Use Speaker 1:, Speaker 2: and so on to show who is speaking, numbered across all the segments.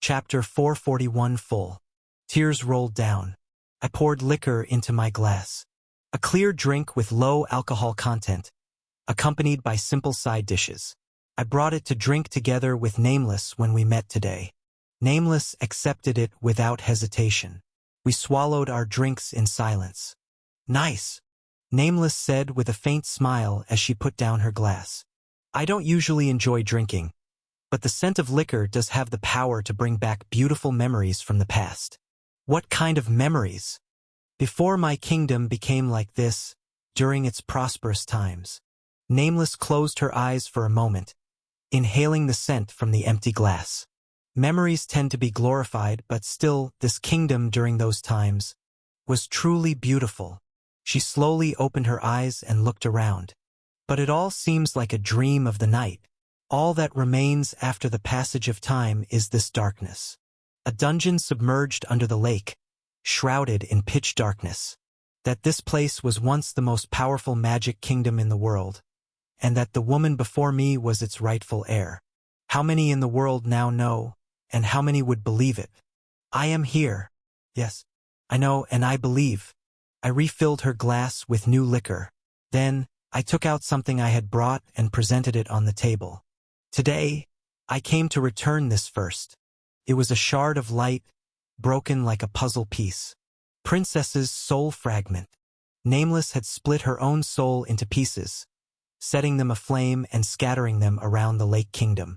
Speaker 1: Chapter 441 Full. Tears rolled down. I poured liquor into my glass. A clear drink with low alcohol content, accompanied by simple side dishes. I brought it to drink together with Nameless when we met today. Nameless accepted it without hesitation. We swallowed our drinks in silence. Nice, Nameless said with a faint smile as she put down her glass. I don't usually enjoy drinking, but the scent of liquor does have the power to bring back beautiful memories from the past. What kind of memories? Before my kingdom became like this, during its prosperous times. Nameless closed her eyes for a moment, inhaling the scent from the empty glass. Memories tend to be glorified, but still, this kingdom during those times was truly beautiful. She slowly opened her eyes and looked around. But it all seems like a dream of the night. All that remains after the passage of time is this darkness. A dungeon submerged under the lake, shrouded in pitch darkness. That this place was once the most powerful magic kingdom in the world, and that the woman before me was its rightful heir. How many in the world now know, and how many would believe it? I am here. Yes, I know and I believe. I refilled her glass with new liquor. Then, I took out something I had brought and presented it on the table. Today, I came to return this first. It was a shard of light, broken like a puzzle piece. Princess's soul fragment. Nameless had split her own soul into pieces, setting them aflame and scattering them around the lake kingdom.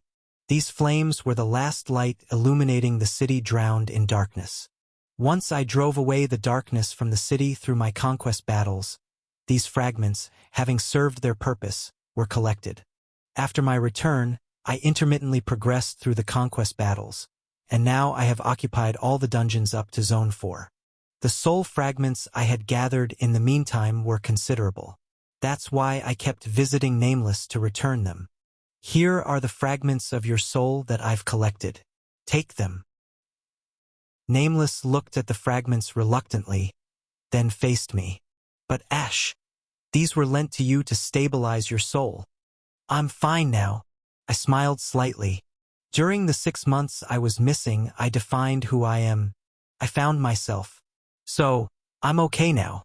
Speaker 1: These flames were the last light illuminating the city drowned in darkness. Once I drove away the darkness from the city through my conquest battles, these fragments, having served their purpose, were collected. After my return, I intermittently progressed through the conquest battles, and now I have occupied all the dungeons up to Zone 4. The soul fragments I had gathered in the meantime were considerable. That's why I kept visiting Nameless to return them. Here are the fragments of your soul that I've collected. Take them. Nameless looked at the fragments reluctantly, then faced me. But Ash, these were lent to you to stabilize your soul. I'm fine now. I smiled slightly. During the 6 months I was missing, I defined who I am. I found myself. So, I'm okay now.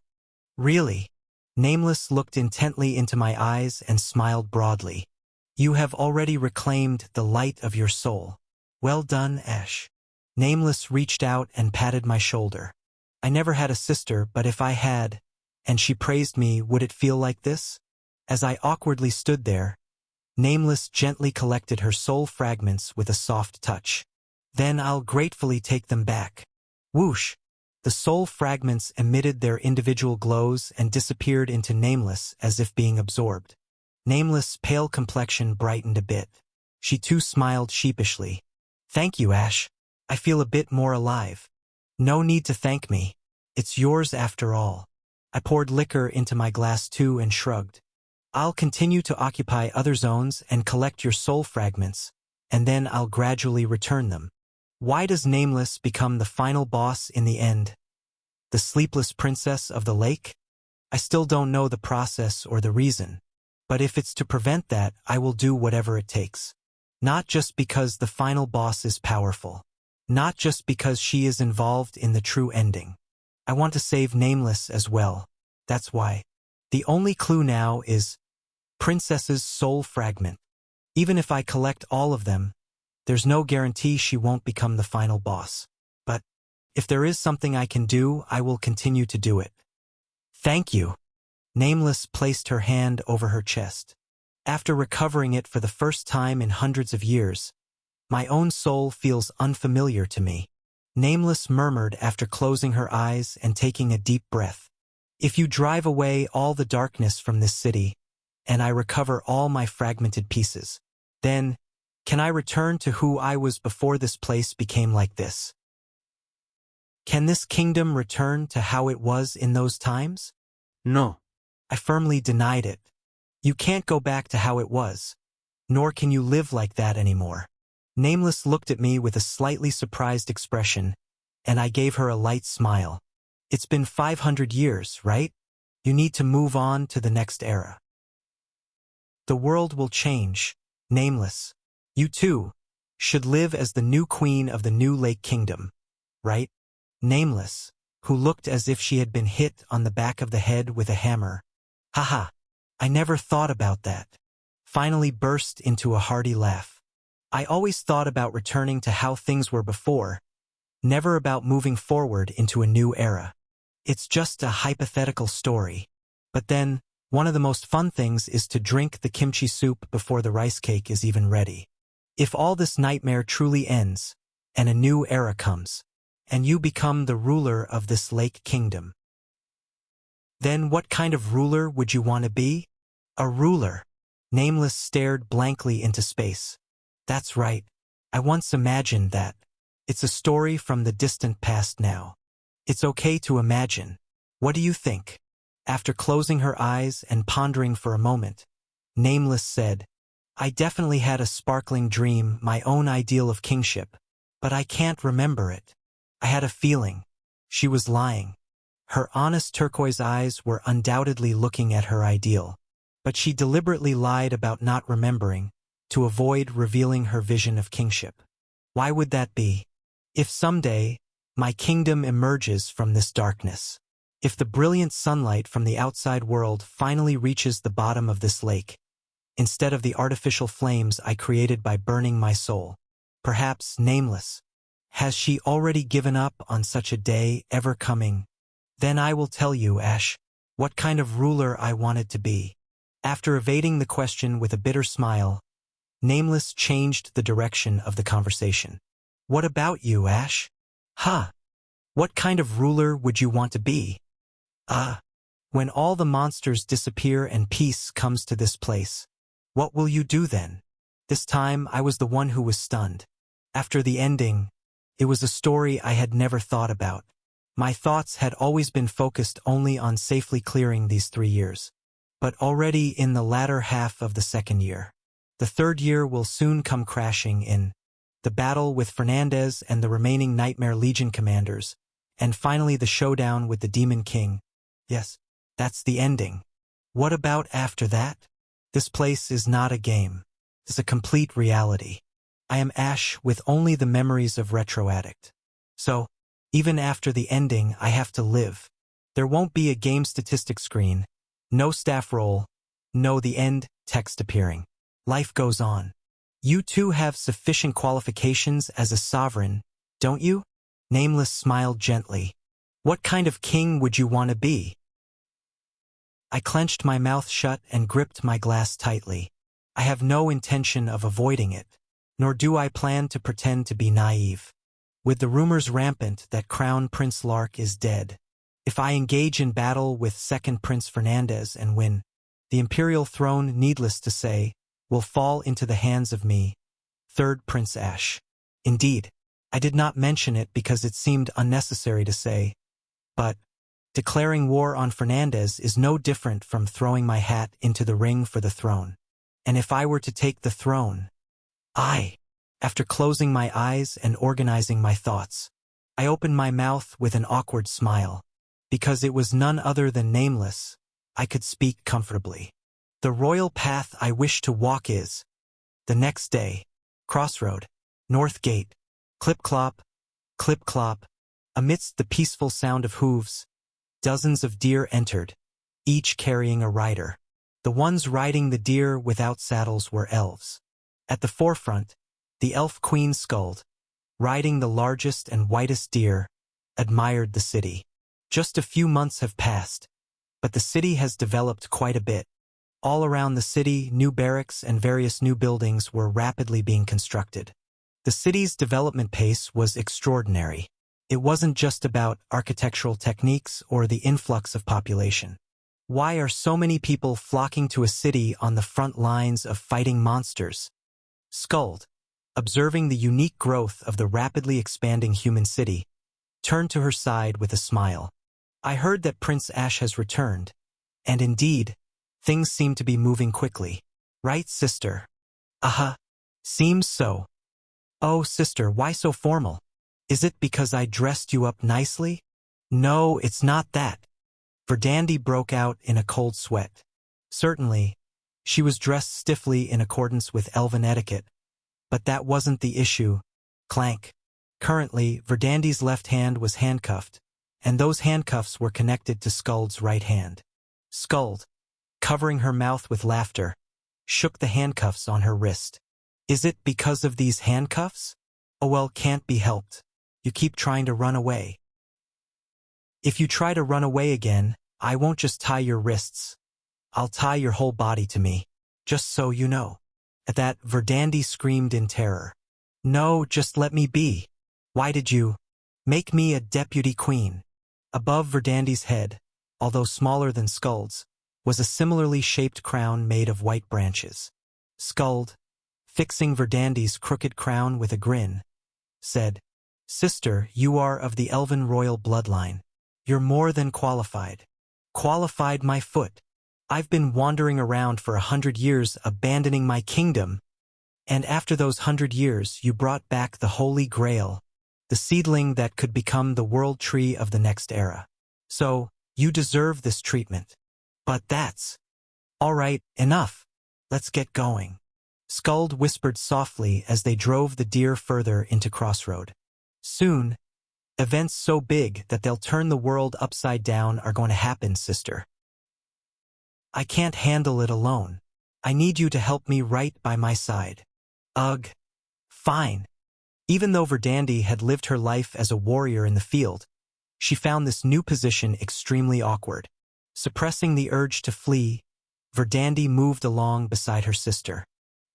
Speaker 1: Really? Nameless looked intently into my eyes and smiled broadly. You have already reclaimed the light of your soul. Well done, Ash. Nameless reached out and patted my shoulder. I never had a sister, but if I had, and she praised me, would it feel like this? As I awkwardly stood there, Nameless gently collected her soul fragments with a soft touch. Then I'll gratefully take them back. Whoosh! The soul fragments emitted their individual glows and disappeared into Nameless as if being absorbed. Nameless' pale complexion brightened a bit. She too smiled sheepishly. Thank you, Ash. I feel a bit more alive. No need to thank me. It's yours after all. I poured liquor into my glass too and shrugged. I'll continue to occupy other zones and collect your soul fragments, and then I'll gradually return them. Why does Nameless become the final boss in the end? The sleepless princess of the lake? I still don't know the process or the reason, but if it's to prevent that, I will do whatever it takes. Not just because the final boss is powerful. Not just because she is involved in the true ending. I want to save Nameless as well. That's why. The only clue now is Princess's soul fragment. Even if I collect all of them, there's no guarantee she won't become the final boss. But if there is something I can do, I will continue to do it. Thank you. Nameless placed her hand over her chest. After recovering it for the first time in hundreds of years, my own soul feels unfamiliar to me. Nameless murmured after closing her eyes and taking a deep breath. If you drive away all the darkness from this city, and I recover all my fragmented pieces, then, can I return to who I was before this place became like this? Can this kingdom return to how it was in those times?
Speaker 2: No.
Speaker 1: I firmly denied it. You can't go back to how it was, nor can you live like that anymore. Nameless looked at me with a slightly surprised expression, and I gave her a light smile. It's been 500 years, right? You need to move on to the next era. The world will change, Nameless. You too. should live as the new queen of the new Lake Kingdom, right? Nameless, who looked as if she had been hit on the back of the head with a hammer. Haha, I never thought about that. Finally burst into a hearty laugh. I always thought about returning to how things were before, never about moving forward into a new era. It's just a hypothetical story. But then, one of the most fun things is to drink the kimchi soup before the rice cake is even ready. If all this nightmare truly ends, and a new era comes, and you become the ruler of this Lake Kingdom, then what kind of ruler would you want to be? A ruler. Nameless stared blankly into space. That's right. I once imagined that. It's a story from the distant past now. It's okay to imagine. What do you think? After closing her eyes and pondering for a moment, Nameless said, I definitely had a sparkling dream, my own ideal of kingship, but I can't remember it. I had a feeling. She was lying. Her honest turquoise eyes were undoubtedly looking at her ideal, but she deliberately lied about not remembering, to avoid revealing her vision of kingship. Why would that be? If someday, my kingdom emerges from this darkness, if the brilliant sunlight from the outside world finally reaches the bottom of this lake, instead of the artificial flames I created by burning my soul, perhaps Nameless, has she already given up on such a day ever coming? Then I will tell you, Ash, what kind of ruler I wanted to be. After evading the question with a bitter smile, Nameless changed the direction of the conversation. What about you, Ash? Huh? What kind of ruler would you want to be? When all the monsters disappear and peace comes to this place, what will you do then? This time I was the one who was stunned. After the ending, it was a story I had never thought about. My thoughts had always been focused only on safely clearing these 3 years. But already in the latter half of the second year, the third year will soon come crashing in. The battle with Fernandez and the remaining Nightmare Legion commanders, and finally the showdown with the Demon King. Yes, that's the ending. What about after that? This place is not a game. It's a complete reality. I am Ash with only the memories of Retro Addict. So, even after the ending, I have to live. There won't be a game statistic screen, no staff roll, no the end text appearing. Life goes on. You too have sufficient qualifications as a sovereign, don't you? Nameless smiled gently. What kind of king would you want to be? I clenched my mouth shut and gripped my glass tightly. I have no intention of avoiding it, nor do I plan to pretend to be naive. With the rumors rampant that Crown Prince Lark is dead, if I engage in battle with Second Prince Fernandez and win, the imperial throne, needless to say, will fall into the hands of me, Third Prince Ash. Indeed, I did not mention it because it seemed unnecessary to say, but declaring war on Fernandez is no different from throwing my hat into the ring for the throne. And if I were to take the throne, after closing my eyes and organizing my thoughts, I opened my mouth with an awkward smile. Because it was none other than Nameless, I could speak comfortably. The royal path I wish to walk is, the next day, Crossroad, North Gate, clip-clop, amidst the peaceful sound of hooves, dozens of deer entered, each carrying a rider. The ones riding the deer without saddles were elves. At the forefront, the elf queen Skuld, riding the largest and whitest deer, admired the city. Just a few months have passed, but the city has developed quite a bit. All around the city, new barracks and various new buildings were rapidly being constructed. The city's development pace was extraordinary. It wasn't just about architectural techniques or the influx of population. Why are so many people flocking to a city on the front lines of fighting monsters? Skuld, observing the unique growth of the rapidly expanding human city, turned to her side with a smile. I heard that Prince Ash has returned, and indeed, things seem to be moving quickly. Right, sister? Seems so. Oh, sister, why so formal? Is it because I dressed you up nicely? No, it's not that. Verdandi broke out in a cold sweat. Certainly, she was dressed stiffly in accordance with elven etiquette, But that wasn't the issue. Clank. Currently, Verdandie's left hand was handcuffed, and those handcuffs were connected to Skuld's right hand. Skuld, covering her mouth with laughter, shook the handcuffs on her wrist. Is it because of these handcuffs? Oh well, can't be helped. You keep trying to run away. If you try to run away again, I won't just tie your wrists. I'll tie your whole body to me, just so you know. At that, Verdandie screamed in terror. No, just let me be. Why did you make me a deputy queen? Above Verdandie's head, although smaller than Skuld's, was a similarly shaped crown made of white branches. Skuld, fixing Verdandie's crooked crown with a grin, said, Sister, you are of the elven royal bloodline. You're more than qualified. Qualified my foot. I've been wandering around for 100 years abandoning my kingdom, and after those 100 years you brought back the Holy Grail, the seedling that could become the world tree of the next era. So, you deserve this treatment. But that's... All right, enough. Let's get going. Skuld whispered softly as they drove the deer further into Crossroad. Soon, events so big that they'll turn the world upside down are going to happen, sister. I can't handle it alone. I need you to help me right by my side. Ugh. Fine. Even though Verdandie had lived her life as a warrior in the field, she found this new position extremely awkward. Suppressing the urge to flee, Verdandie moved along beside her sister.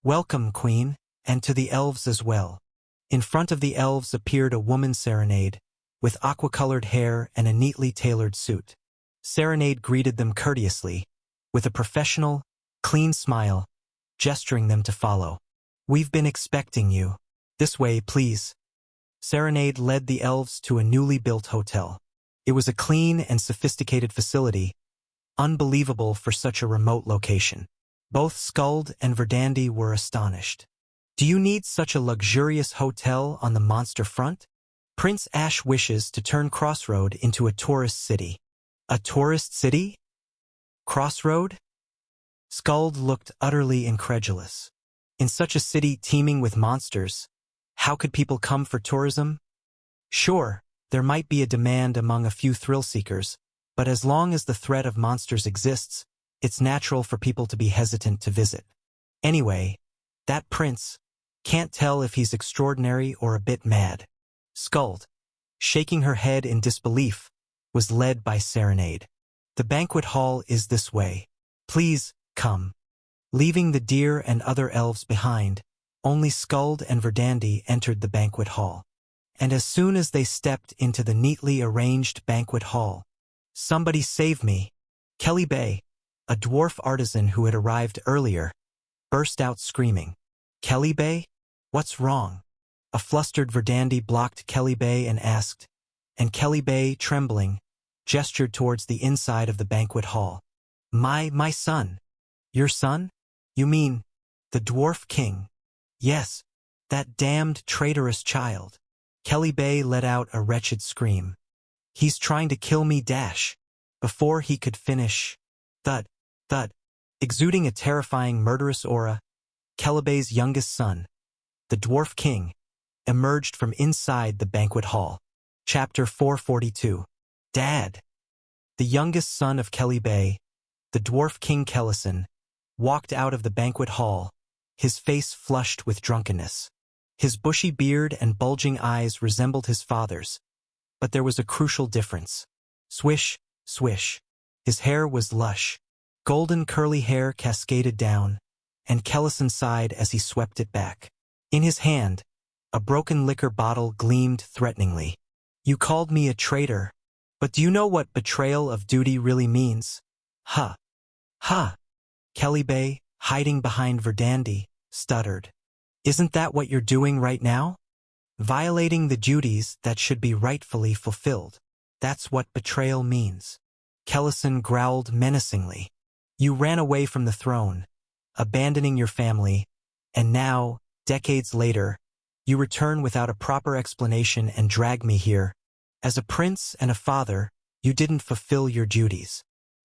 Speaker 1: Welcome, Queen, and to the elves as well. In front of the elves appeared a woman Serenade, with aqua-colored hair and a neatly tailored suit. Serenade greeted them courteously, with a professional, clean smile, gesturing them to follow. We've been expecting you. This way, please. Serenade led the elves to a newly built hotel. It was a clean and sophisticated facility, unbelievable for such a remote location. Both Skuld and Verdandie were astonished. Do you need such a luxurious hotel on the monster front? Prince Ash wishes to turn Crossroad into a tourist city. A tourist city? Crossroad? Skuld looked utterly incredulous. In such a city teeming with monsters, how could people come for tourism? Sure, there might be a demand among a few thrill-seekers, but as long as the threat of monsters exists, it's natural for people to be hesitant to visit. Anyway, that prince can't tell if he's extraordinary or a bit mad. Skuld, shaking her head in disbelief, was led by Serenade. The banquet hall is this way. Please, come. Leaving the deer and other elves behind, only Skuld and Verdandie entered the banquet hall. And as soon as they stepped into the neatly arranged banquet hall, somebody save me. Kelly Bay, a dwarf artisan who had arrived earlier, burst out screaming. Kelly Bay? What's wrong? A flustered Verdandie blocked Kelly Bay and asked, and Kelly Bay, trembling, gestured towards the inside of the banquet hall. My son. Your son? You mean, the dwarf king? Yes, that damned traitorous child. Kelly Bay let out a wretched scream. He's trying to kill me dash. Before he could finish. Thud, thud. Exuding a terrifying murderous aura, Kelly Bay's youngest son, the dwarf king, emerged from inside the banquet hall. Chapter 442. Dad. The youngest son of Kelly Bay, the dwarf king Kellison, walked out of the banquet hall, his face flushed with drunkenness. His bushy beard and bulging eyes resembled his father's, but there was a crucial difference. Swish, swish. His hair was lush. Golden curly hair cascaded down, and Kellison sighed as he swept it back. In his hand, a broken liquor bottle gleamed threateningly. You called me a traitor, but do you know what betrayal of duty really means? Ha. Ha. Kelly Bay, hiding behind Verdandie, stuttered. Isn't that what you're doing right now? Violating the duties that should be rightfully fulfilled. That's what betrayal means. Kellison growled menacingly. You ran away from the throne, abandoning your family, and now, decades later, you return without a proper explanation and drag me here. As a prince and a father, you didn't fulfill your duties.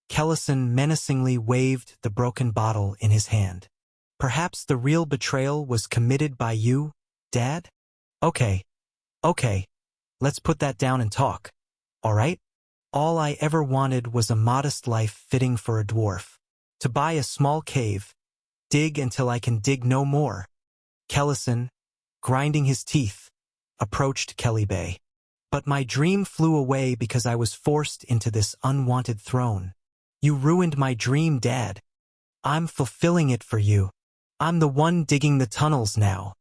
Speaker 1: Kellison menacingly waved the broken bottle in his hand. Perhaps the real betrayal was committed by you, Dad? Okay, okay, let's put that down and talk. All right? All I ever wanted was a modest life fitting for a dwarf. To buy a small cave, dig until I can dig no more. Kellison, grinding his teeth, approached Kelly. But my dream flew away because I was forced into this unwanted throne. You ruined my dream, Dad. I'm fulfilling it for you. I'm the one digging the tunnels now.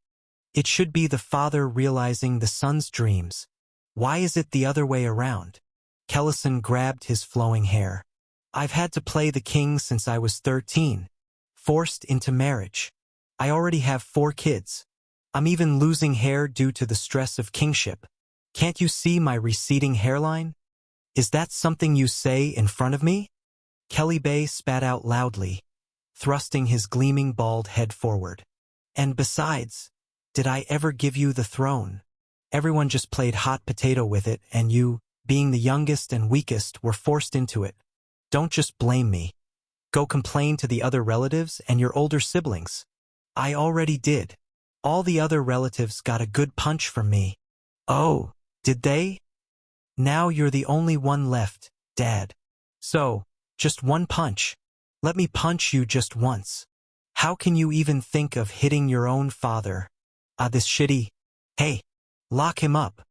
Speaker 1: It should be the father realizing the son's dreams. Why is it the other way around? Kellison grabbed his flowing hair. I've had to play the king since I was 13. Forced into marriage. I already have 4 kids. I'm even losing hair due to the stress of kingship. Can't you see my receding hairline? Is that something you say in front of me? Kelly spat out loudly, thrusting his gleaming bald head forward. And besides, did I ever give you the throne? Everyone just played hot potato with it, and you, being the youngest and weakest, were forced into it. Don't just blame me. Go complain to the other relatives and your older siblings. I already did. All the other relatives got a good punch from me. Oh, did they? Now you're the only one left, Dad. So, just one punch. Let me punch you just once. How can you even think of hitting your own father? This shitty. Hey, lock him up.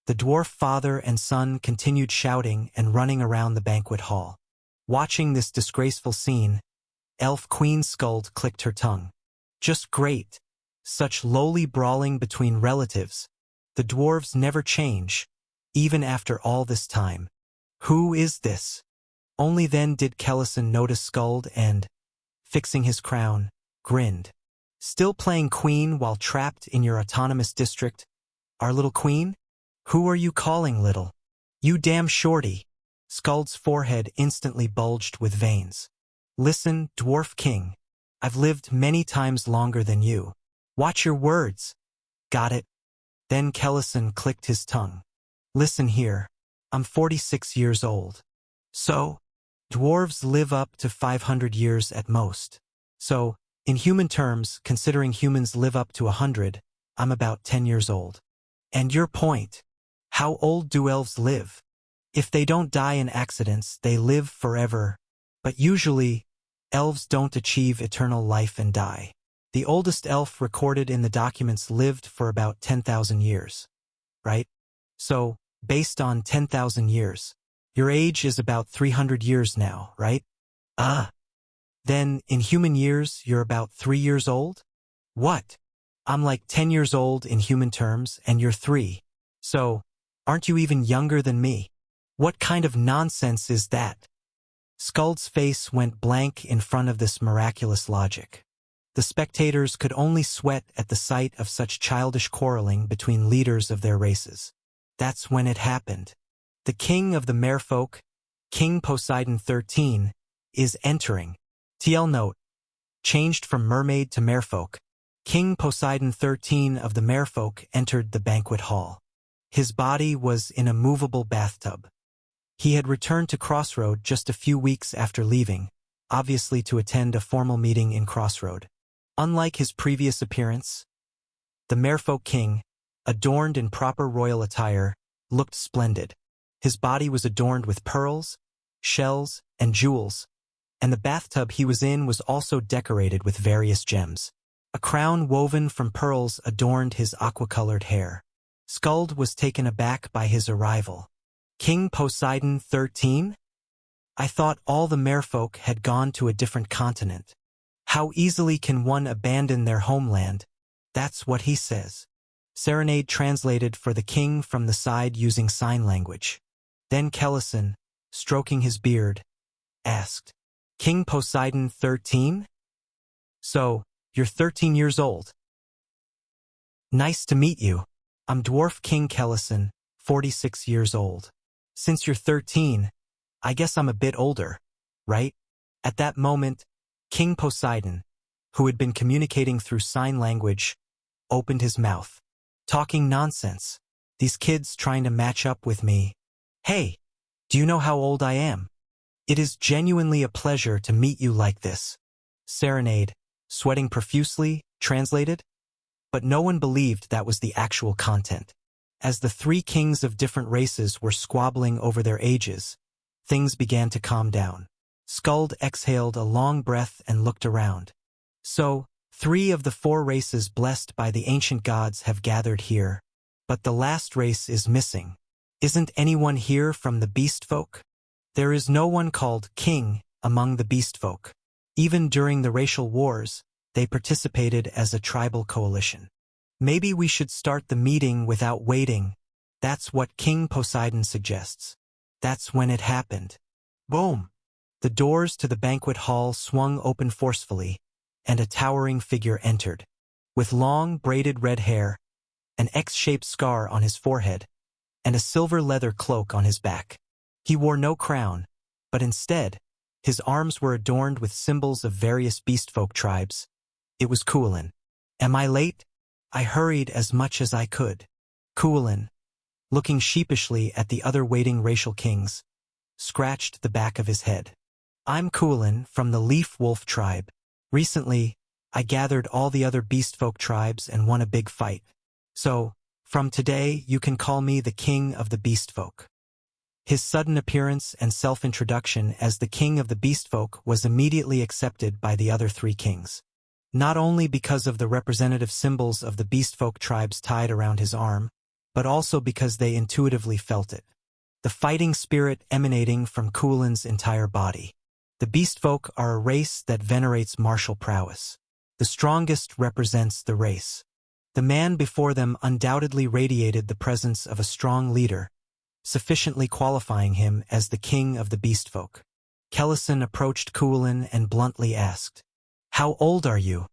Speaker 1: The dwarf father and son continued shouting and running around the banquet hall. Watching this disgraceful scene, Elf Queen Skuld clicked her tongue. Just great. Such lowly brawling between relatives. The dwarves never change, even after all this time. Who is this? Only then did Kellison notice Skuld and, fixing his crown, grinned. Still playing queen while trapped in your autonomous district? Our little queen? Who are you calling little? You damn shorty. Skuld's forehead instantly bulged with veins. Listen, dwarf king. I've lived many times longer than you. Watch your words. Got it? Then Kellison clicked his tongue. Listen here. I'm 46 years old. So, dwarves live up to 500 years at most. So, in human terms, considering humans live up to 100, I'm about 10 years old. And your point. How old do elves live? If they don't die in accidents, they live forever. But usually, elves don't achieve eternal life and die. The oldest elf recorded in the documents lived for about 10,000 years. Right? So, based on 10,000 years, your age is about 300 years now, right? Then, in human years, you're about 3 years old? What? I'm like 10 years old in human terms, and you're 3. So, aren't you even younger than me? What kind of nonsense is that? Skuld's face went blank in front of this miraculous logic. The spectators could only sweat at the sight of such childish quarreling between leaders of their races. That's when it happened. The king of the merfolk, King Poseidon 13, is entering. TL note. Changed from mermaid to merfolk. King Poseidon 13 of the merfolk entered the banquet hall. His body was in a movable bathtub. He had returned to Crossroad just a few weeks after leaving, obviously to attend a formal meeting in Crossroad. Unlike his previous appearance, the merfolk king, adorned in proper royal attire, looked splendid. His body was adorned with pearls, shells, and jewels, and the bathtub he was in was also decorated with various gems. A crown woven from pearls adorned his aqua-colored hair. Skuld was taken aback by his arrival. King Poseidon 13? I thought all the merfolk had gone to a different continent. How easily can one abandon their homeland? That's what he says. Serenade translated for the king from the side using sign language. Then Kellison, stroking his beard, asked, King Poseidon 13? So, you're 13 years old. Nice to meet you. I'm Dwarf King Kellison, 46 years old. Since you're 13, I guess I'm a bit older, right? At that moment, King Poseidon, who had been communicating through sign language, opened his mouth. Talking nonsense. These kids trying to match up with me. Hey, do you know how old I am? It is genuinely a pleasure to meet you like this. Serenade, sweating profusely, translated? But no one believed that was the actual content. As the three kings of different races were squabbling over their ages, things began to calm down. Skuld exhaled a long breath and looked around. So, 3 of the 4 races blessed by the ancient gods have gathered here, but the last race is missing. Isn't anyone here from the beast folk? There is no one called king among the beast folk. Even during the racial wars, they participated as a tribal coalition. Maybe we should start the meeting without waiting. That's what King Poseidon suggests. That's when it happened. Boom! The doors to the banquet hall swung open forcefully, and a towering figure entered. With long, braided red hair, an X-shaped scar on his forehead, and a silver leather cloak on his back. He wore no crown, but instead, his arms were adorned with symbols of various beastfolk tribes. It was Cuchulainn. Am I late? I hurried as much as I could. Cuchulainn, looking sheepishly at the other waiting racial kings, scratched the back of his head. I'm Cuchulainn from the Leaf Wolf tribe. Recently, I gathered all the other beastfolk tribes and won a big fight. So, from today, you can call me the king of the beastfolk. His sudden appearance and self-introduction as the king of the beastfolk was immediately accepted by the other 3 kings. Not only because of the representative symbols of the beastfolk tribes tied around his arm, but also because they intuitively felt it. The fighting spirit emanating from Cuchulainn's entire body. The beastfolk are a race that venerates martial prowess. The strongest represents the race. The man before them undoubtedly radiated the presence of a strong leader, sufficiently qualifying him as the king of the beastfolk. Kellison approached Cuchulainn and bluntly asked, "How old are you?"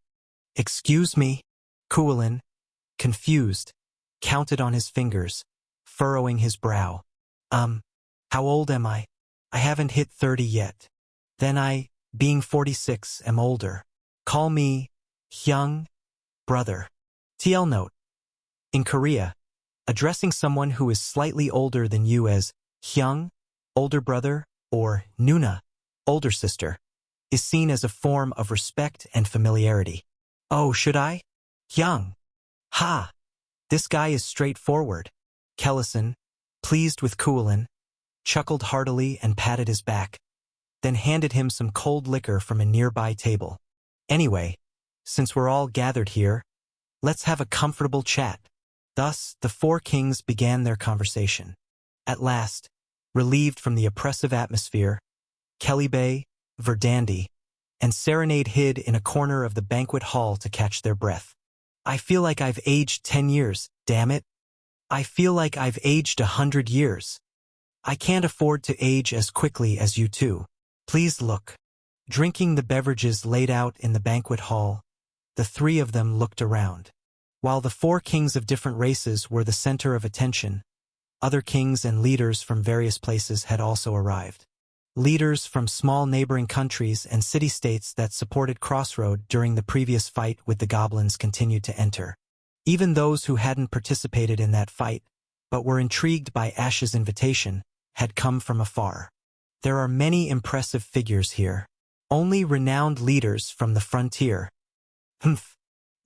Speaker 1: "Excuse me?" Cuchulainn, confused, counted on his fingers, furrowing his brow. How old am I? I haven't hit 30 yet. Then I, being 46, am older. Call me Hyung, brother. TL note. In Korea, addressing someone who is slightly older than you as Hyung, older brother, or Nuna, older sister, is seen as a form of respect and familiarity. Oh, should I? Hyung. Ha! This guy is straightforward. Kellison, pleased with Cuchulainn, chuckled heartily and patted his back, then handed him some cold liquor from a nearby table. Anyway, since we're all gathered here, let's have a comfortable chat. Thus, the 4 kings began their conversation. At last, relieved from the oppressive atmosphere, Celebi, Verdandi, and Serenade hid in a corner of the banquet hall to catch their breath. I feel like I've aged 10 years, damn it. I feel like I've aged 100 years. I can't afford to age as quickly as you two. Please look. Drinking the beverages laid out in the banquet hall, the 3 of them looked around. While the 4 kings of different races were the center of attention, other kings and leaders from various places had also arrived. Leaders from small neighboring countries and city-states that supported Crossroad during the previous fight with the goblins continued to enter. Even those who hadn't participated in that fight, but were intrigued by Ash's invitation, had come from afar. There are many impressive figures here. Only renowned leaders from the frontier.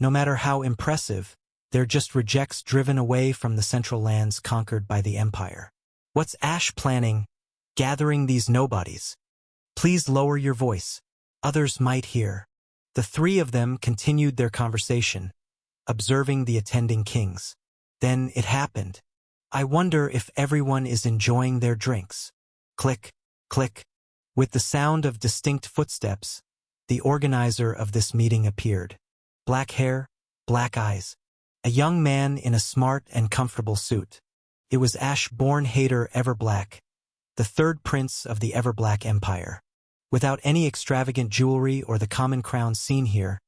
Speaker 1: No matter how impressive, they're just rejects driven away from the central lands conquered by the Empire. What's Ash planning? Gathering these nobodies. Please lower your voice. Others might hear. The 3 of them continued their conversation, observing the attending kings. Then it happened. I wonder if everyone is enjoying their drinks. Click, click. With the sound of distinct footsteps, the organizer of this meeting appeared. Black hair, black eyes. A young man in a smart and comfortable suit. It was Ash-born Hader Everblack, the 3rd prince of the Everblack Empire. Without any extravagant jewelry or the common crown seen here,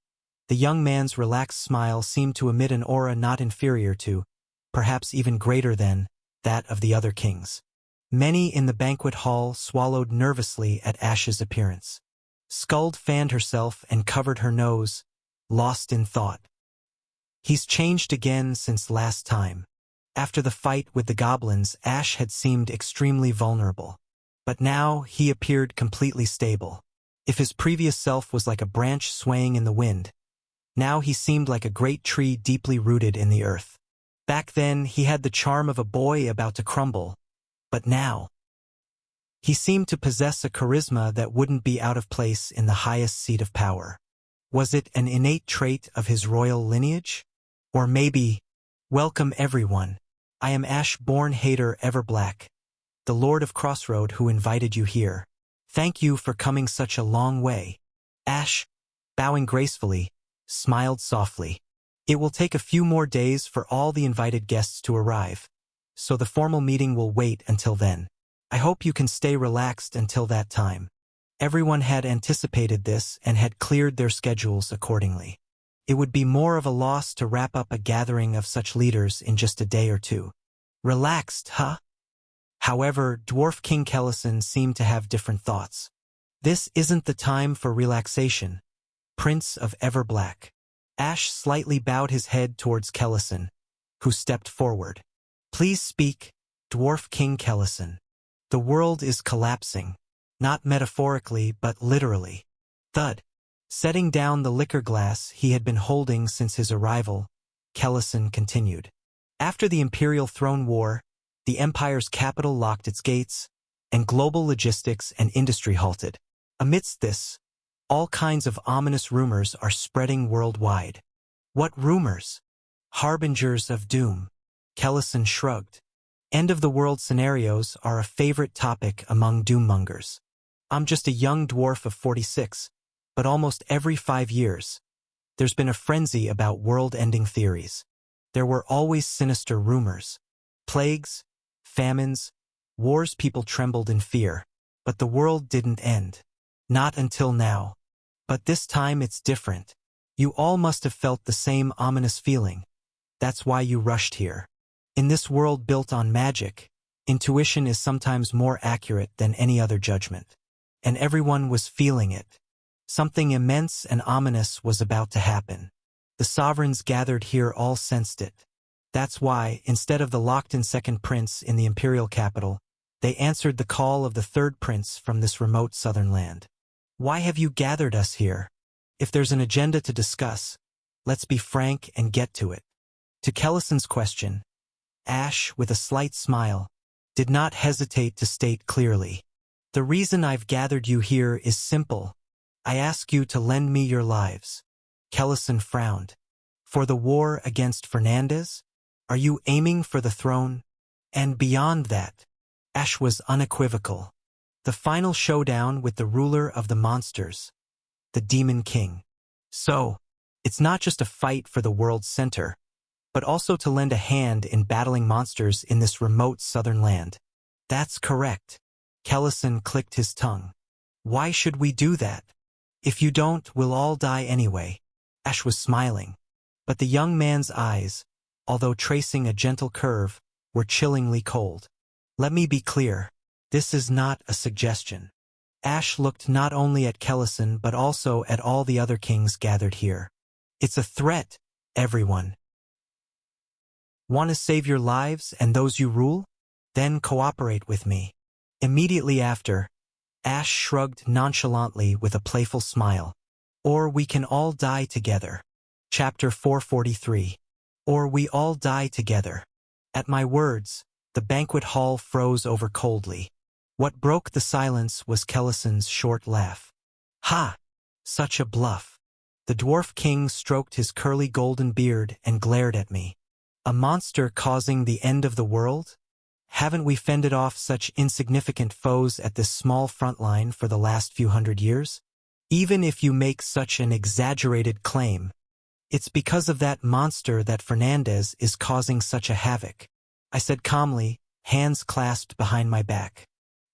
Speaker 1: the young man's relaxed smile seemed to emit an aura not inferior to, perhaps even greater than, that of the other kings. Many in the banquet hall swallowed nervously at Ash's appearance. Skuld fanned herself and covered her nose, lost in thought. He's changed again since last time. After the fight with the goblins, Ash had seemed extremely vulnerable. But now he appeared completely stable. If his previous self was like a branch swaying in the wind, now he seemed like a great tree deeply rooted in the earth. Back then, he had the charm of a boy about to crumble, but now, he seemed to possess a charisma that wouldn't be out of place in the highest seat of power. Was it an innate trait of his royal lineage? Or maybe, welcome everyone. I am Ash-born Hater Everblack, the Lord of Crossroad who invited you here. Thank you for coming such a long way. Ash, bowing gracefully, smiled softly. It will take a few more days for all the invited guests to arrive, so the formal meeting will wait until then. I hope you can stay relaxed until that time. Everyone had anticipated this and had cleared their schedules accordingly. It would be more of a loss to wrap up a gathering of such leaders in just a day or two. Relaxed, huh? However, Dwarf King Kellison seemed to have different thoughts. This isn't the time for relaxation, Prince of Everblack. Ash slightly bowed his head towards Kellison, who stepped forward. Please speak, Dwarf King Kellison. The world is collapsing, not metaphorically but literally. Thud. Setting down the liquor glass he had been holding since his arrival, Kellison continued. After the Imperial Throne War, the Empire's capital locked its gates, and global logistics and industry halted. Amidst this, all kinds of ominous rumors are spreading worldwide. What rumors? Harbingers of doom. Kellison shrugged. End-of-the-world scenarios are a favorite topic among doommongers. I'm just a young dwarf of 46, but almost every 5 years, there's been a frenzy about world-ending theories. There were always sinister rumors. Plagues, famines, wars. People trembled in fear, but the world didn't end. Not until now. But this time it's different. You all must have felt the same ominous feeling. That's why you rushed here. In this world built on magic, intuition is sometimes more accurate than any other judgment. And everyone was feeling it. Something immense and ominous was about to happen. The sovereigns gathered here all sensed it. That's why, instead of the locked-in second prince in the imperial capital, they answered the call of the third prince from this remote southern land. Why have you gathered us here? If there's an agenda to discuss, let's be frank and get to it. To Kellison's question, Ash, with a slight smile, did not hesitate to state clearly. The reason I've gathered you here is simple. I ask you to lend me your lives. Kellison frowned. For the war against Fernandez? Are you aiming for the throne? And beyond that, Ash was unequivocal. The final showdown with the ruler of the monsters, the Demon King. So, it's not just a fight for the world's center, but also to lend a hand in battling monsters in this remote southern land. That's correct. Kellison clicked his tongue. Why should we do that? If you don't, we'll all die anyway. Ash was smiling, but the young man's eyes, although tracing a gentle curve, were chillingly cold. Let me be clear. This is not a suggestion. Ash looked not only at Kellison but also at all the other kings gathered here. It's a threat, everyone. Want to save your lives and those you rule? Then cooperate with me. Immediately after, Ash shrugged nonchalantly with a playful smile. Or we can all die together. Chapter 443. Or we all die together. At my words, the banquet hall froze over coldly. What broke the silence was Kellison's short laugh. Ha! Such a bluff. The dwarf king stroked his curly golden beard and glared at me. A monster causing the end of the world? Haven't we fended off such insignificant foes at this small front line for the last few hundred years? Even if you make such an exaggerated claim, it's because of that monster that Fernandez is causing such a havoc. I said calmly, hands clasped behind my back.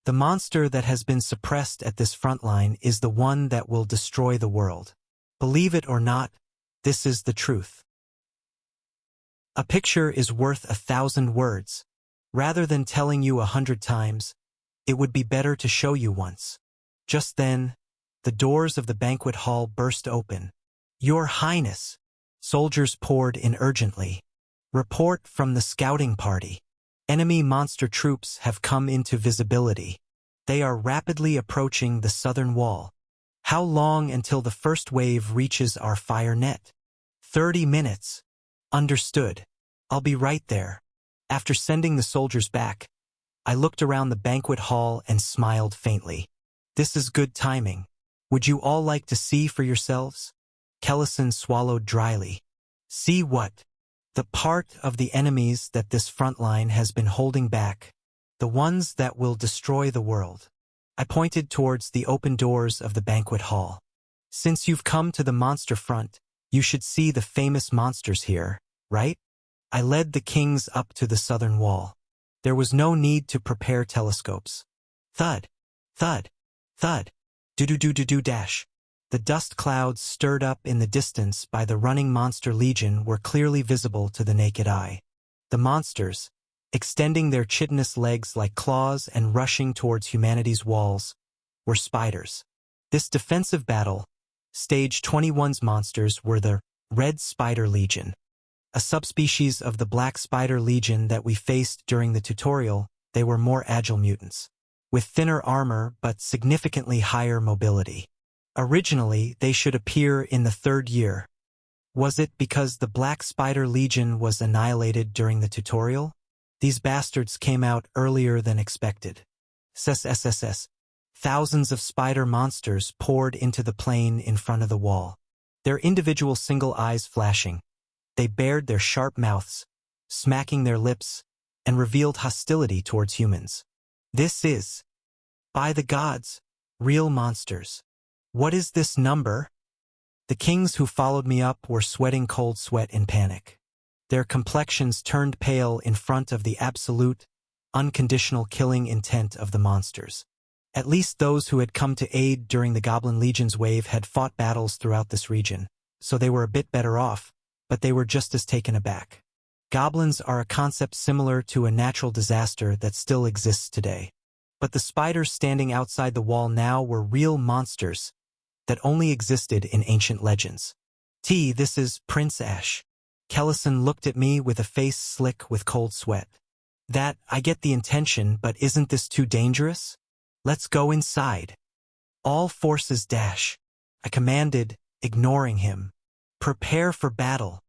Speaker 1: The monster that has been suppressed at this front line is the one that will destroy the world. Believe it or not, this is the truth. A picture is worth 1,000 words. Rather than telling you 100 times, it would be better to show you once. Just then, the doors of the banquet hall burst open. Your Highness! Soldiers poured in urgently. Report from the scouting party. Enemy monster troops have come into visibility. They are rapidly approaching the southern wall. How long until the first wave reaches our fire net? 30 minutes. Understood. I'll be right there. After sending the soldiers back, I looked around the banquet hall and smiled faintly. This is good timing. Would you all like to see for yourselves? Kellison swallowed dryly. See what? The part of the enemies that this front line has been holding back. The ones that will destroy the world. I pointed towards the open doors of the banquet hall. Since you've come to the monster front, you should see the famous monsters here, right? I led the kings up to the southern wall. There was no need to prepare telescopes. Thud, thud, thud, do-do-do-do-do dash. The dust clouds stirred up in the distance by the running monster legion were clearly visible to the naked eye. The monsters, extending their chitinous legs like claws and rushing towards humanity's walls, were spiders. This defensive battle, Stage 21's monsters were the Red Spider Legion. A subspecies of the Black Spider Legion that we faced during the tutorial. They were more agile mutants, with thinner armor but significantly higher mobility. Originally, they should appear in the 3rd year. Was it because the Black Spider Legion was annihilated during the tutorial? These bastards came out earlier than expected. SSSS. Thousands of spider monsters poured into the plain in front of the wall, their individual single eyes flashing. They bared their sharp mouths, smacking their lips, and revealed hostility towards humans. This is, by the gods, real monsters. What is this number? The kings who followed me up were sweating cold sweat in panic. Their complexions turned pale in front of the absolute, unconditional killing intent of the monsters. At least those who had come to aid during the Goblin Legion's wave had fought battles throughout this region, so they were a bit better off, but they were just as taken aback. Goblins are a concept similar to a natural disaster that still exists today. But the spiders standing outside the wall now were real monsters that only existed in ancient legends. This is Prince Ash. Kellison looked at me with a face slick with cold sweat. That, I get the intention, but isn't this too dangerous? Let's go inside. All forces dash. I commanded, ignoring him. Prepare for battle.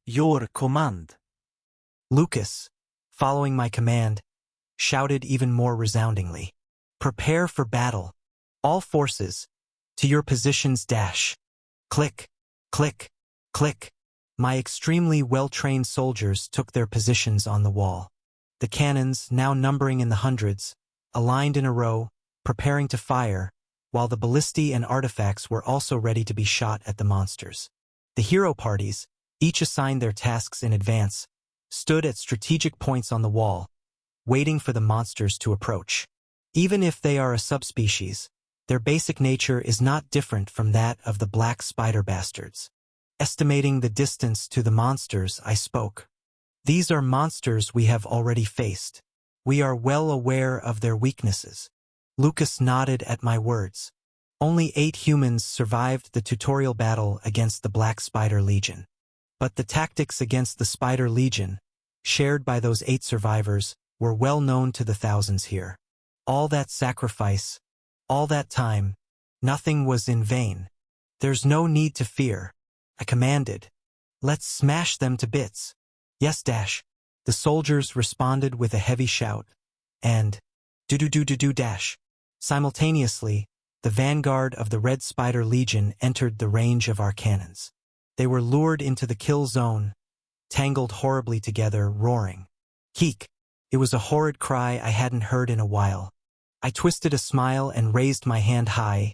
Speaker 1: Your command. Lucas, following my command, shouted even more resoundingly. Prepare for battle. All forces, to your positions dash. Click, click, click. My extremely well-trained soldiers took their positions on the wall. The cannons, now numbering in the hundreds, aligned in a row, preparing to fire, while the ballistae and artifacts were also ready to be shot at the monsters. The hero parties, each assigned their tasks in advance, stood at strategic points on the wall, waiting for the monsters to approach. Even if they are a subspecies, their basic nature is not different from that of the black spider bastards. Estimating the distance to the monsters, I spoke. These are monsters we have already faced. We are well aware of their weaknesses. Lucas nodded at my words. Only 8 humans survived the tutorial battle against the Black Spider Legion. But the tactics against the Spider Legion, shared by those 8 survivors, were well known to the thousands here. All that sacrifice, all that time, nothing was in vain. There's no need to fear. I commanded. Let's smash them to bits. Yes, dash. The soldiers responded with a heavy shout. And do-do-do-do-do dash. Simultaneously, the vanguard of the Red Spider Legion entered the range of our cannons. They were lured into the kill zone, tangled horribly together, roaring. Keek! It was a horrid cry I hadn't heard in a while. I twisted a smile and raised my hand high,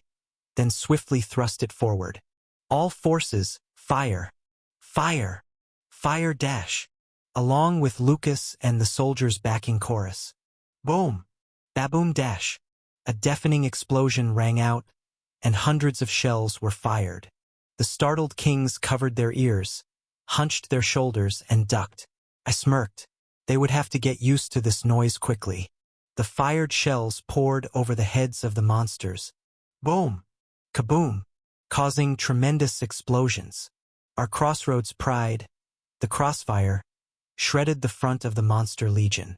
Speaker 1: then swiftly thrust it forward. All forces, fire! Fire! Fire dash! Along with Lucas and the soldiers' backing chorus. Boom! Baboom dash! A deafening explosion rang out, and hundreds of shells were fired. The startled kings covered their ears, hunched their shoulders, and ducked. I smirked. They would have to get used to this noise quickly. The fired shells poured over the heads of the monsters. Boom! Kaboom! Causing tremendous explosions. Our crossroads pride, the crossfire, shredded the front of the Monster Legion.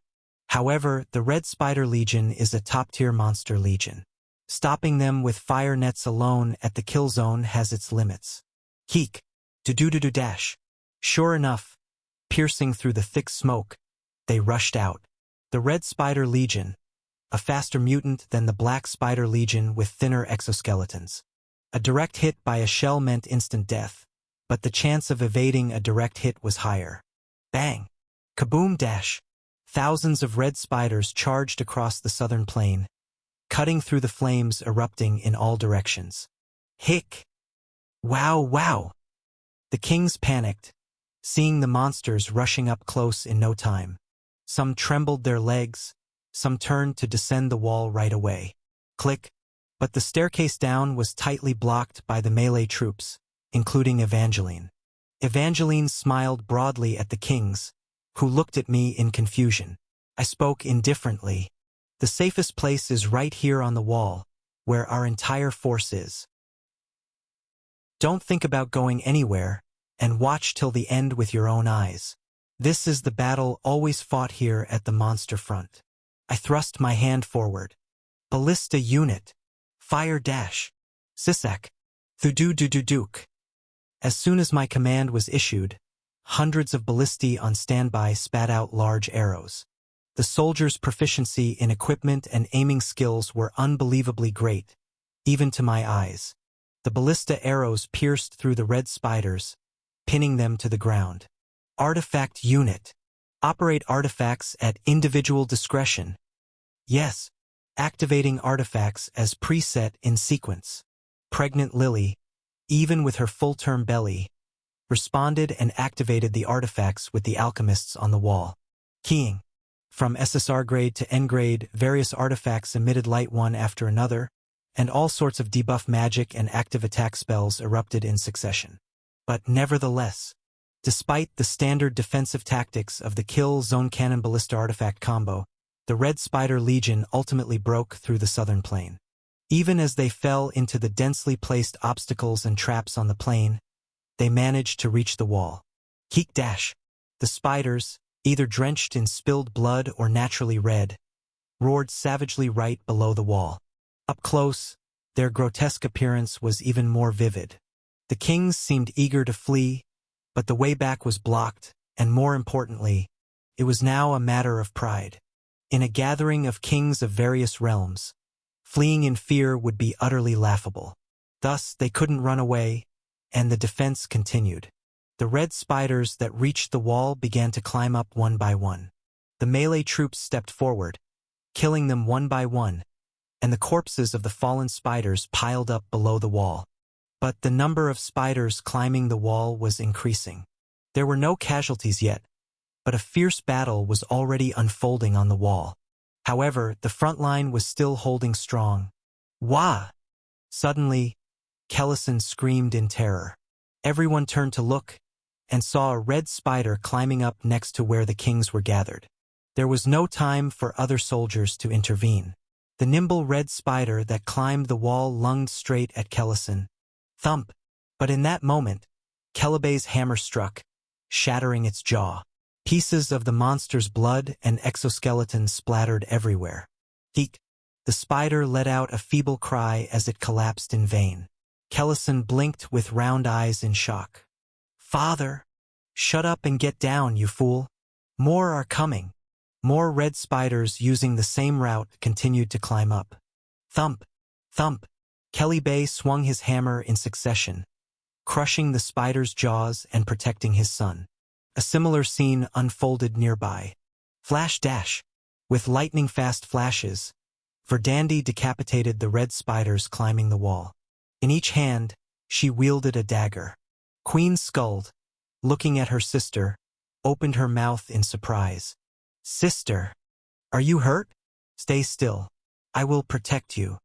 Speaker 1: However, the Red Spider Legion is a top-tier monster legion. Stopping them with fire nets alone at the kill zone has its limits. Keek. Do-do-do-do dash. Sure enough, piercing through the thick smoke, they rushed out. The Red Spider Legion, a faster mutant than the Black Spider Legion with thinner exoskeletons. A direct hit by a shell meant instant death, but the chance of evading a direct hit was higher. Bang! Kaboom dash! Thousands of red spiders charged across the southern plain, cutting through the flames erupting in all directions. Hick! Wow, wow! The kings panicked, seeing the monsters rushing up close in no time. Some trembled their legs, some turned to descend the wall right away. Click! But the staircase down was tightly blocked by the melee troops, including Evangeline. Evangeline smiled broadly at the kings, who looked at me in confusion. I spoke indifferently. The safest place is right here on the wall, where our entire force is. Don't think about going anywhere, and watch till the end with your own eyes. This is the battle always fought here at the monster front. I thrust my hand forward. Ballista unit. Fire dash. Sisak. Thudu-du-du-duke. As soon as my command was issued, hundreds of ballistae on standby spat out large arrows. The soldiers' proficiency in equipment and aiming skills were unbelievably great, even to my eyes. The ballista arrows pierced through the red spiders, pinning them to the ground. Artifact unit. Operate artifacts at individual discretion. Yes. Activating artifacts as preset in sequence. Pregnant Lily, even with her full-term belly, responded and activated the artifacts with the alchemists on the wall. Keying. From SSR grade to N grade, various artifacts emitted light one after another, and all sorts of debuff magic and active attack spells erupted in succession. But nevertheless, despite the standard defensive tactics of the Kill Zone Cannon Ballista Artifact combo, the Red Spider Legion ultimately broke through the southern plain. Even as they fell into the densely placed obstacles and traps on the plain, they managed to reach the wall. Keek dash! The spiders, either drenched in spilled blood or naturally red, roared savagely right below the wall. Up close, their grotesque appearance was even more vivid. The kings seemed eager to flee, but the way back was blocked, and more importantly, it was now a matter of pride. In a gathering of kings of various realms, fleeing in fear would be utterly laughable. Thus, they couldn't run away, and the defense continued. The red spiders that reached the wall began to climb up one by one. The melee troops stepped forward, killing them one by one, and the corpses of the fallen spiders piled up below the wall. But the number of spiders climbing the wall was increasing. There were no casualties yet, but a fierce battle was already unfolding on the wall. However, the front line was still holding strong. Wah! Suddenly, Kellison screamed in terror. Everyone turned to look, and saw a red spider climbing up next to where the kings were gathered. There was no time for other soldiers to intervene. The nimble red spider that climbed the wall lunged straight at Kellison. Thump! But in that moment, Kellebay's hammer struck, shattering its jaw. Pieces of the monster's blood and exoskeleton splattered everywhere. Eek! The spider let out a feeble cry as it collapsed in vain. Kellison blinked with round eyes in shock. Father! Shut up and get down, you fool! More are coming. More red spiders using the same route continued to climb up. Thump! Thump! Kellebay swung his hammer in succession, crushing the spider's jaws and protecting his son. A similar scene unfolded nearby. Flash dash! With lightning-fast flashes, Verdandi decapitated the red spiders climbing the wall. In each hand, she wielded a dagger. Queen Skuld, looking at her sister, opened her mouth in surprise. Sister! Are you hurt? Stay still. I will protect you.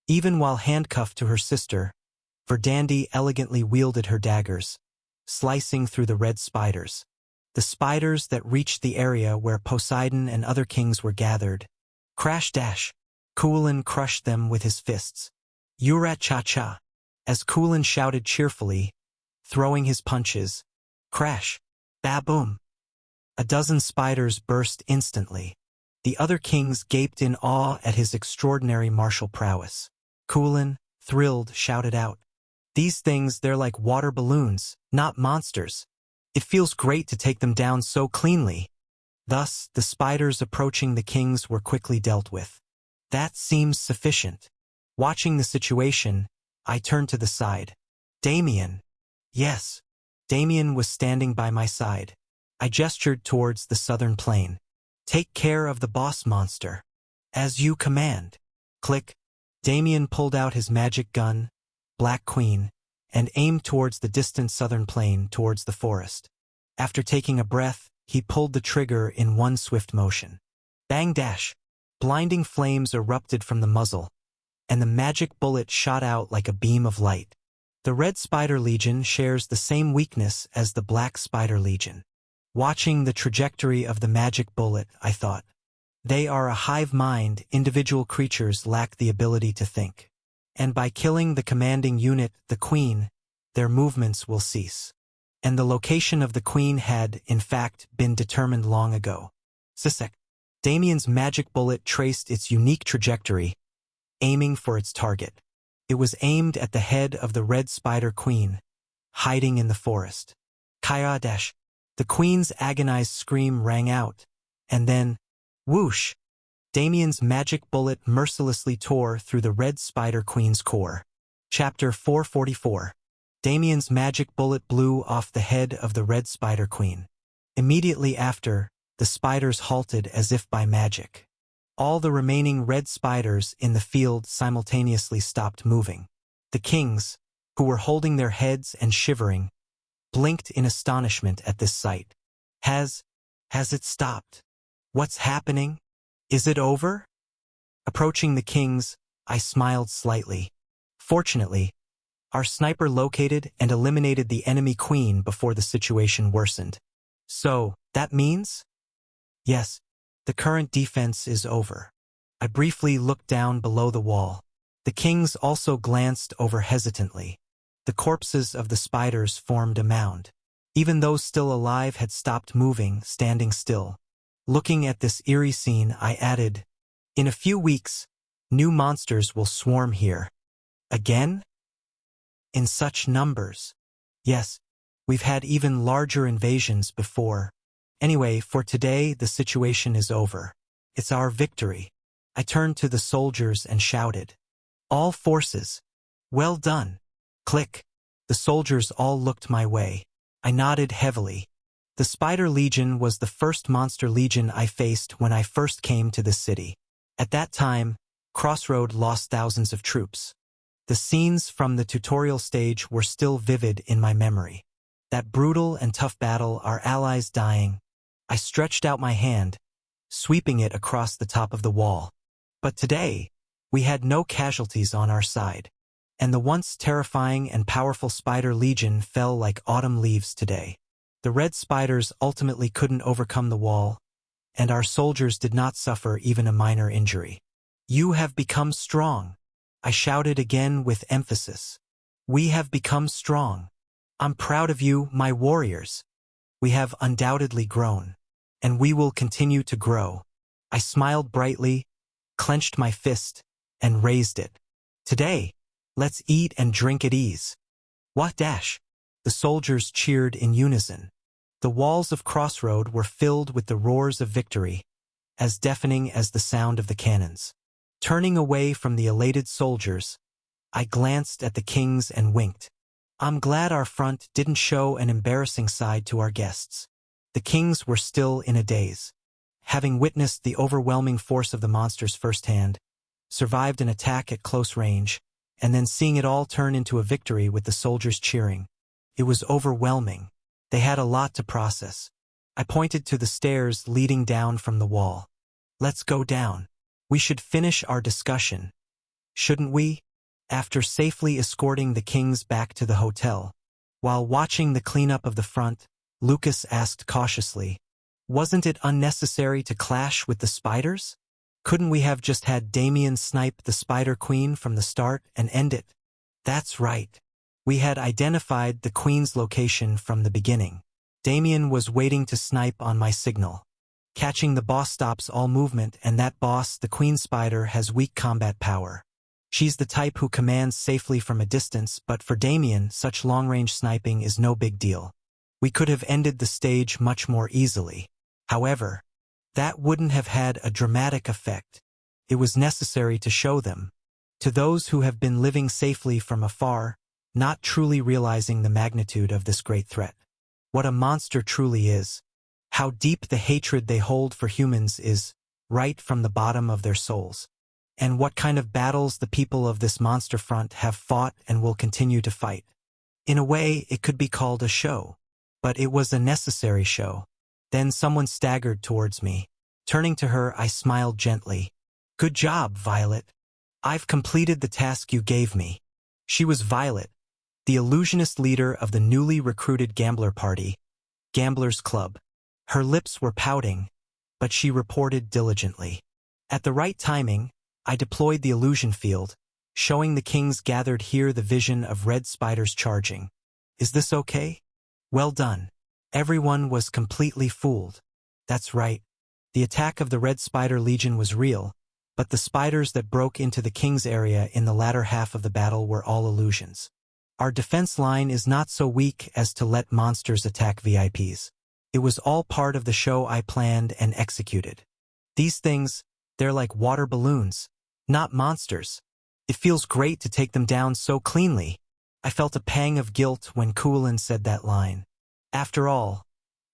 Speaker 1: Even while handcuffed to her sister, Verdandi elegantly wielded her daggers, slicing through the red spiders. The spiders that reached the area where Poseidon and other kings were gathered. Crash dash! Kulin crushed them with his fists. Yurat cha-cha! As Kulin shouted cheerfully, throwing his punches. Crash! Ba-boom! A dozen spiders burst instantly. The other kings gaped in awe at his extraordinary martial prowess. Kulin, thrilled, shouted out. These things, they're like water balloons, not monsters. It feels great to take them down so cleanly. Thus, the spiders approaching the kings were quickly dealt with. That seems sufficient. Watching the situation, I turned to the side. Damien. Yes. Damien was standing by my side. I gestured towards the southern plain. Take care of the boss monster. As you command. Click. Damien pulled out his magic gun, Black Queen, and aimed towards the distant southern plain towards the forest. After taking a breath, he pulled the trigger in one swift motion. Bang dash! Blinding flames erupted from the muzzle, and the magic bullet shot out like a beam of light. The Red Spider Legion shares the same weakness as the Black Spider Legion. Watching the trajectory of the magic bullet, I thought, they are a hive mind, individual creatures lack the ability to think. And by killing the commanding unit, the Queen, their movements will cease. And the location of the Queen had, in fact, been determined long ago. Sisek. Damien's magic bullet traced its unique trajectory, aiming for its target. It was aimed at the head of the Red Spider Queen, hiding in the forest. Kaya dash. The Queen's agonized scream rang out, and then, whoosh! Damien's magic bullet mercilessly tore through the Red Spider Queen's core. Chapter 444. Damien's magic bullet blew off the head of the Red Spider Queen. Immediately after, the spiders halted as if by magic. All the remaining red spiders in the field simultaneously stopped moving. The kings, who were holding their heads and shivering, blinked in astonishment at this sight. Has it stopped? What's happening? Is it over? Approaching the kings, I smiled slightly. Fortunately, our sniper located and eliminated the enemy queen before the situation worsened. So, that means? Yes, the current defense is over. I briefly looked down below the wall. The kings also glanced over hesitantly. The corpses of the spiders formed a mound. Even those still alive had stopped moving, standing still. Looking at this eerie scene, I added, in a few weeks, new monsters will swarm here. Again? In such numbers. Yes, we've had even larger invasions before. Anyway, for today, the situation is over. It's our victory. I turned to the soldiers and shouted, all forces, well done. Click. The soldiers all looked my way. I nodded heavily. The Spider Legion was the first monster legion I faced when I first came to the city. At that time, Crossroad lost thousands of troops. The scenes from the tutorial stage were still vivid in my memory. That brutal and tough battle, our allies dying. I stretched out my hand, sweeping it across the top of the wall. But today, we had no casualties on our side. And the once terrifying and powerful Spider Legion fell like autumn leaves today. The red spiders ultimately couldn't overcome the wall, and our soldiers did not suffer even a minor injury. You have become strong. I shouted again with emphasis. We have become strong. I'm proud of you, my warriors. We have undoubtedly grown, and we will continue to grow. I smiled brightly, clenched my fist, and raised it. Today, let's eat and drink at ease. What dash? The soldiers cheered in unison. The walls of Crossroad were filled with the roars of victory, as deafening as the sound of the cannons. Turning away from the elated soldiers, I glanced at the kings and winked. I'm glad our front didn't show an embarrassing side to our guests. The kings were still in a daze. Having witnessed the overwhelming force of the monsters firsthand, survived an attack at close range, and then seeing it all turn into a victory with the soldiers cheering. It was overwhelming. They had a lot to process. I pointed to the stairs leading down from the wall. Let's go down. We should finish our discussion. Shouldn't we? After safely escorting the kings back to the hotel. While watching the cleanup of the front, Lucas asked cautiously, wasn't it unnecessary to clash with the spiders? Couldn't we have just had Damien snipe the Spider Queen from the start and end it? That's right. We had identified the Queen's location from the beginning. Damien was waiting to snipe on my signal. Catching the boss stops all movement, and that boss, the Queen Spider, has weak combat power. She's the type who commands safely from a distance, but for Damien, such long-range sniping is no big deal. We could have ended the stage much more easily. However, that wouldn't have had a dramatic effect. It was necessary to show them, to those who have been living safely from afar, not truly realizing the magnitude of this great threat. What a monster truly is. How deep the hatred they hold for humans is, right from the bottom of their souls. And what kind of battles the people of this monster front have fought and will continue to fight. In a way, it could be called a show. But it was a necessary show. Then someone staggered towards me. Turning to her, I smiled gently. "Good job, Violet. I've completed the task you gave me." She was Violet, the illusionist leader of the newly recruited gambler party, Gamblers Club. Her lips were pouting, but she reported diligently. At the right timing, I deployed the illusion field, showing the kings gathered here the vision of red spiders charging. "Is this okay?" "Well done." Everyone was completely fooled. That's right. The attack of the Red Spider Legion was real, but the spiders that broke into the king's area in the latter half of the battle were all illusions. Our defense line is not so weak as to let monsters attack VIPs. It was all part of the show I planned and executed. These things, they're like water balloons, not monsters. It feels great to take them down so cleanly. I felt a pang of guilt when Kuolin said that line. After all,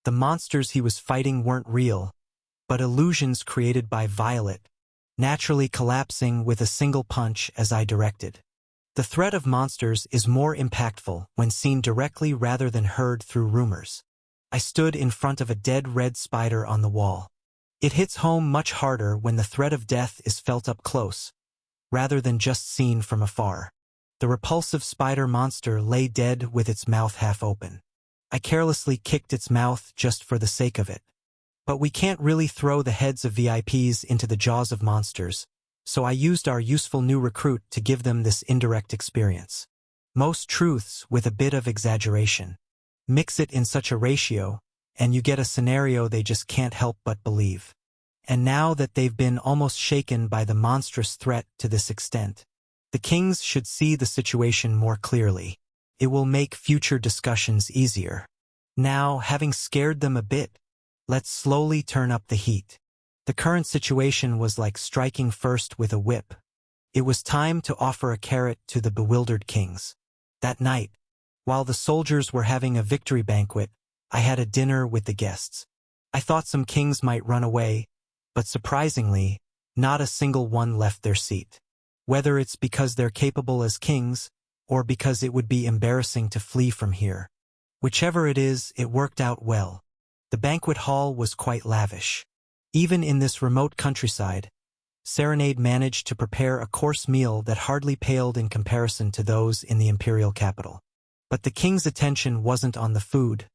Speaker 1: the monsters he was fighting weren't real, but illusions created by Violet, naturally collapsing with a single punch as I directed. The threat of monsters is more impactful when seen directly rather than heard through rumors. I stood in front of a dead red spider on the wall. It hits home much harder when the threat of death is felt up close, rather than just seen from afar. The repulsive spider monster lay dead with its mouth half open. I carelessly kicked its mouth just for the sake of it. But we can't really throw the heads of VIPs into the jaws of monsters, so I used our useful new recruit to give them this indirect experience. Most truths with a bit of exaggeration. Mix it in such a ratio, and you get a scenario they just can't help but believe. And now that they've been almost shaken by the monstrous threat to this extent, the kings should see the situation more clearly. It will make future discussions easier. Now, having scared them a bit, let's slowly turn up the heat. The current situation was like striking first with a whip. It was time to offer a carrot to the bewildered kings. That night, while the soldiers were having a victory banquet, I had a dinner with the guests. I thought some kings might run away, but surprisingly, not a single one left their seat. Whether it's because they're capable as kings, or because it would be embarrassing to flee from here. Whichever it is, it worked out well. The banquet hall was quite lavish. Even in this remote countryside, Serenade managed to prepare a course meal that hardly paled in comparison to those in the imperial capital. But the king's attention wasn't on the food,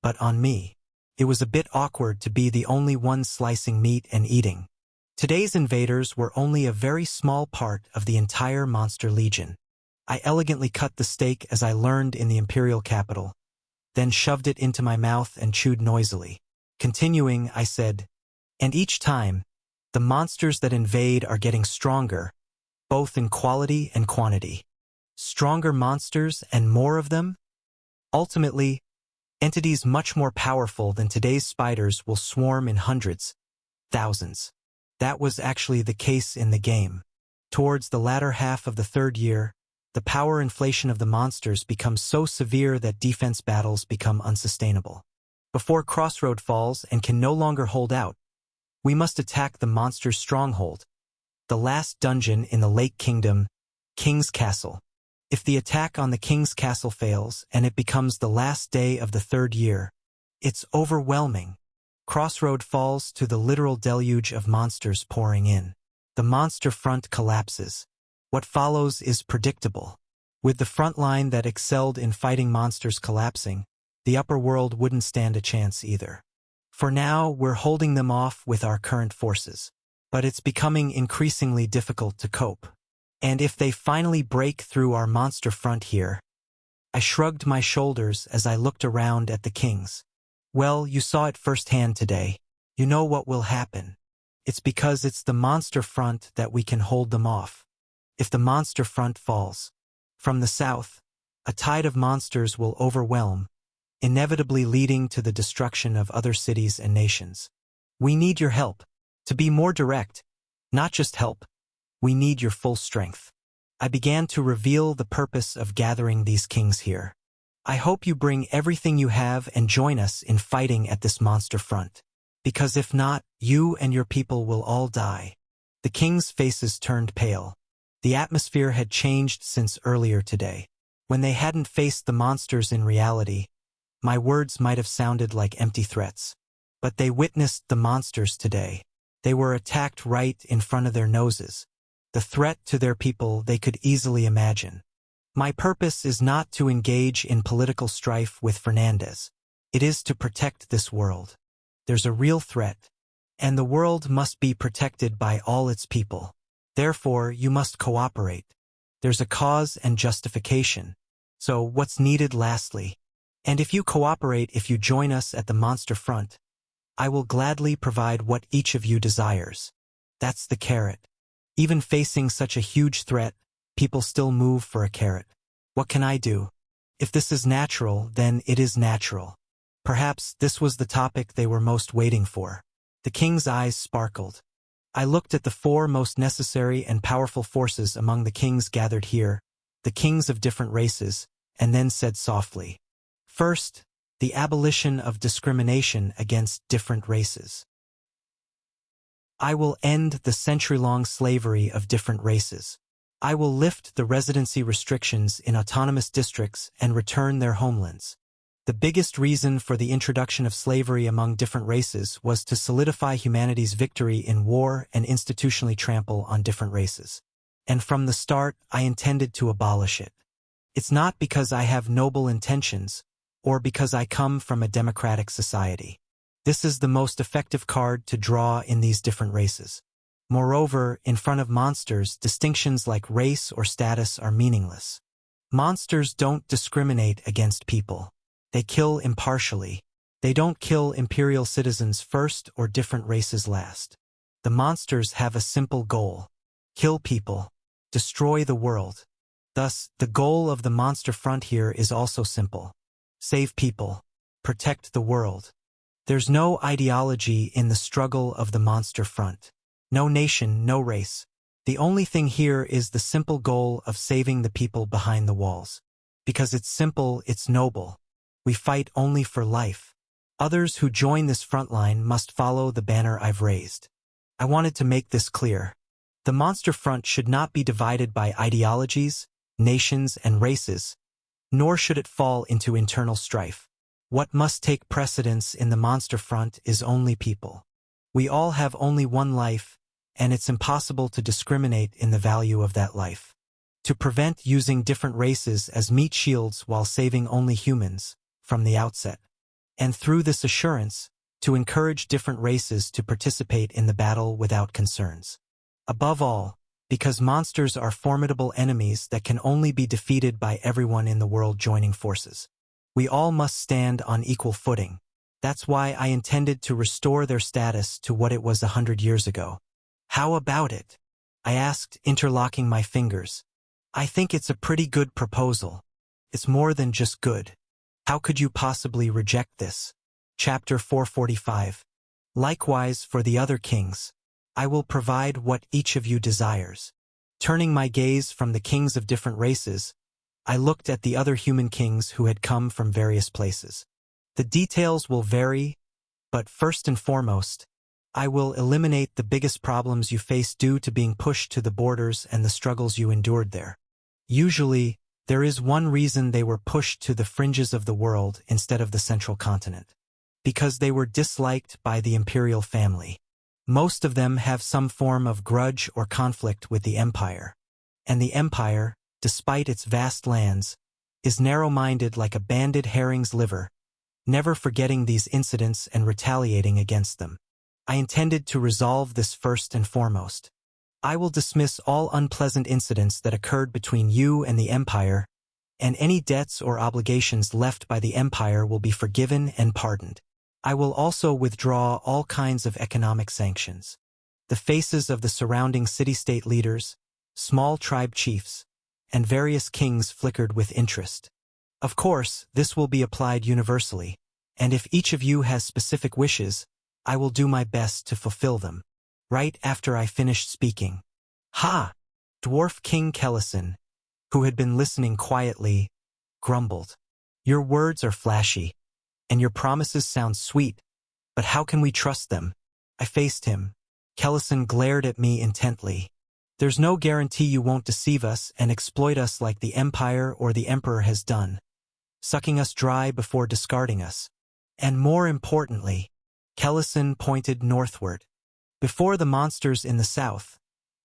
Speaker 1: but on me. It was a bit awkward to be the only one slicing meat and eating. Today's invaders were only a very small part of the entire monster legion. I elegantly cut the steak as I learned in the imperial capital, then shoved it into my mouth and chewed noisily. Continuing, I said, "And each time, the monsters that invade are getting stronger, both in quality and quantity. Stronger monsters and more of them? Ultimately, entities much more powerful than today's spiders will swarm in hundreds, thousands." That was actually the case in the game. Towards the latter half of the third year, the power inflation of the monsters becomes so severe that defense battles become unsustainable. Before Crossroad falls and can no longer hold out, we must attack the monster's stronghold, the last dungeon in the Lake Kingdom, King's Castle. If the attack on the King's Castle fails and it becomes the last day of the third year, it's overwhelming. Crossroad falls to the literal deluge of monsters pouring in. The monster front collapses. What follows is predictable. With the front line that excelled in fighting monsters collapsing, the upper world wouldn't stand a chance either. For now, we're holding them off with our current forces, but it's becoming increasingly difficult to cope. And if they finally break through our monster front here, I shrugged my shoulders as I looked around at the kings. Well, you saw it firsthand today. You know what will happen. It's because it's the monster front that we can hold them off. if the monster front falls. From the south, a tide of monsters will overwhelm, inevitably leading to the destruction of other cities and nations. We need your help. To be more direct, not just help, we need your full strength. I began to reveal the purpose of gathering these kings here. I hope you bring everything you have and join us in fighting at this monster front. Because if not, you and your people will all die. The kings' faces turned pale. The atmosphere had changed since earlier today. When they hadn't faced the monsters in reality, my words might have sounded like empty threats. But they witnessed the monsters today. They were attacked right in front of their noses. The threat to their people they could easily imagine. My purpose is not to engage in political strife with Fernandez. It is to protect this world. There's a real threat, and the world must be protected by all its people. Therefore, you must cooperate. There's a cause and justification. So, what's needed lastly? And if you cooperate, if you join us at the monster front, I will gladly provide what each of you desires. That's the carrot. Even facing such a huge threat, people still move for a carrot. What can I do? If this is natural, then it is natural. Perhaps this was the topic they were most waiting for. The king's eyes sparkled. I looked at the four most necessary and powerful forces among the kings gathered here, the kings of different races, and then said softly, first, the abolition of discrimination against different races. I will end the century-long slavery of different races. I will lift the residency restrictions in autonomous districts and return their homelands. The biggest reason for the introduction of slavery among different races was to solidify humanity's victory in war and institutionally trample on different races. And from the start, I intended to abolish it. It's not because I have noble intentions, or because I come from a democratic society. This is the most effective card to draw in these different races. Moreover, in front of monsters, distinctions like race or status are meaningless. Monsters don't discriminate against people. They kill impartially. They don't kill imperial citizens first or different races last. The monsters have a simple goal: kill people, destroy the world. Thus, the goal of the monster front here is also simple: save people, protect the world. There's no ideology in the struggle of the monster front. No nation, no race. The only thing here is the simple goal of saving the people behind the walls. Because it's simple, it's noble. We fight only for life. Others who join this front line must follow the banner I've raised. I wanted to make this clear. The monster front should not be divided by ideologies, nations, and races, nor should it fall into internal strife. What must take precedence in the monster front is only people. We all have only one life, and it's impossible to discriminate in the value of that life. To prevent using different races as meat shields while saving only humans, from the outset. And through this assurance, to encourage different races to participate in the battle without concerns. Above all, because monsters are formidable enemies that can only be defeated by everyone in the world joining forces. We all must stand on equal footing. That's why I intended to restore their status to what it was 100 years ago. How about it? I asked, interlocking my fingers. I think it's a pretty good proposal. It's more than just good. How could you possibly reject this? Chapter 445. Likewise for the other kings. I will provide what each of you desires. Turning my gaze from the kings of different races, I looked at the other human kings who had come from various places. The details will vary, but first and foremost, I will eliminate the biggest problems you face due to being pushed to the borders and the struggles you endured there. Usually, there is one reason they were pushed to the fringes of the world instead of the central continent. Because they were disliked by the imperial family. Most of them have some form of grudge or conflict with the empire. And the empire, despite its vast lands, is narrow-minded like a banded herring's liver, never forgetting these incidents and retaliating against them. I intended to resolve this first and foremost. I will dismiss all unpleasant incidents that occurred between you and the empire, and any debts or obligations left by the empire will be forgiven and pardoned. I will also withdraw all kinds of economic sanctions. The faces of the surrounding city-state leaders, small tribe chiefs, and various kings flickered with interest. Of course, this will be applied universally, and if each of you has specific wishes, I will do my best to fulfill them. Right after I finished speaking. Ha! Dwarf King Kellison, who had been listening quietly, grumbled. Your words are flashy, and your promises sound sweet, but how can we trust them? I faced him. Kellison glared at me intently. There's no guarantee you won't deceive us and exploit us like the Empire or the Emperor has done, sucking us dry before discarding us. And more importantly, Kellison pointed northward. Before the monsters in the south,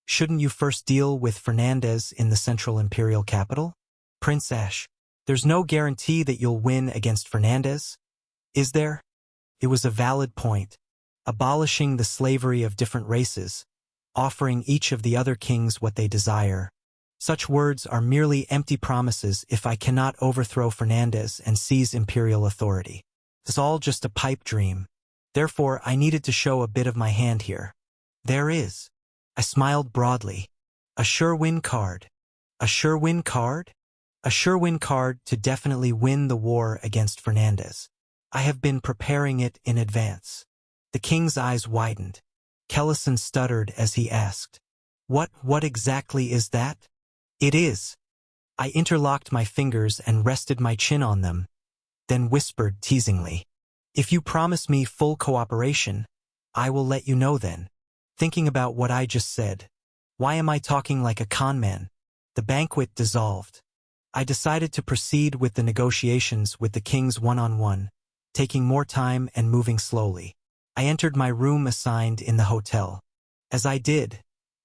Speaker 1: shouldn't you first deal with Fernandez in the Central Imperial capital? Prince Ash, there's no guarantee that you'll win against Fernandez, is there? It was a valid point, abolishing the slavery of different races, offering each of the other kings what they desire. Such words are merely empty promises if I cannot overthrow Fernandez and seize imperial authority. It's all just a pipe dream. Therefore, I needed to show a bit of my hand here. There is. I smiled broadly. A sure win card. A sure win card? A sure win card to definitely win the war against Fernandez. I have been preparing it in advance. The king's eyes widened. Kellison stuttered as he asked, What exactly is that? It is. I interlocked my fingers and rested my chin on them, then whispered teasingly, If you promise me full cooperation, I will let you know then. Thinking about what I just said, why am I talking like a con man? The banquet dissolved. I decided to proceed with the negotiations with the kings one-on-one, taking more time and moving slowly. I entered my room assigned in the hotel. As I did,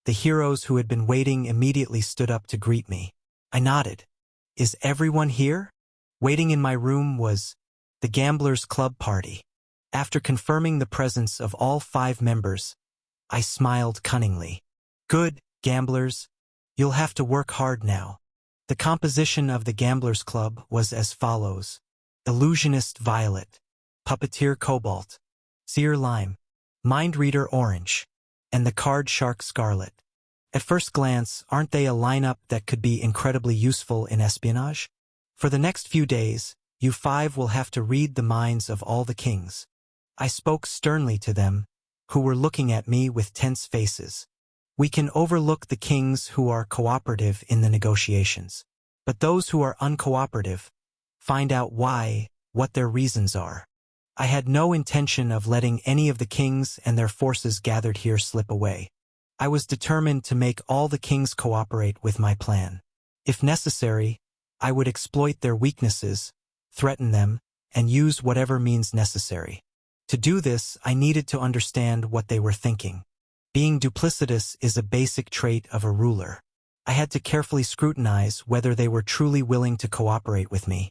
Speaker 1: the heroes who had been waiting immediately stood up to greet me. I nodded. Is everyone here? Waiting in my room was the Gamblers' Club party. After confirming the presence of all 5 members, I smiled cunningly. Good, gamblers. You'll have to work hard now. The composition of the Gamblers' Club was as follows. Illusionist Violet, Puppeteer Cobalt, Seer Lime, Mind Reader Orange, and the Card Shark Scarlet. At first glance, aren't they a lineup that could be incredibly useful in espionage? For the next few days, you 5 will have to read the minds of all the kings. I spoke sternly to them, who were looking at me with tense faces. We can overlook the kings who are cooperative in the negotiations, but those who are uncooperative, find out why, what their reasons are. I had no intention of letting any of the kings and their forces gathered here slip away. I was determined to make all the kings cooperate with my plan. If necessary, I would exploit their weaknesses, threaten them, and use whatever means necessary. To do this, I needed to understand what they were thinking. Being duplicitous is a basic trait of a ruler. I had to carefully scrutinize whether they were truly willing to cooperate with me.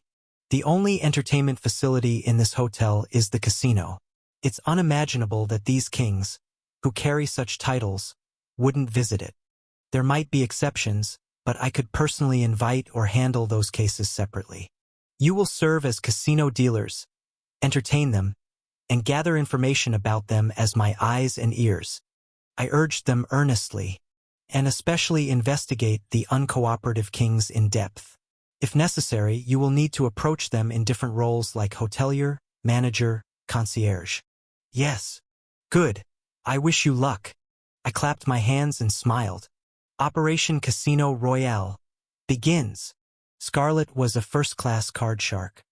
Speaker 1: The only entertainment facility in this hotel is the casino. It's unimaginable that these kings, who carry such titles, wouldn't visit it. There might be exceptions, but I could personally invite or handle those cases separately. You will serve as casino dealers, entertain them, and gather information about them as my eyes and ears. I urged them earnestly, and especially investigate the uncooperative kings in depth. If necessary, you will need to approach them in different roles like hotelier, manager, concierge. Yes. Good. I wish you luck. I clapped my hands and smiled. Operation Casino Royale begins. Scarlet was a first-class card shark.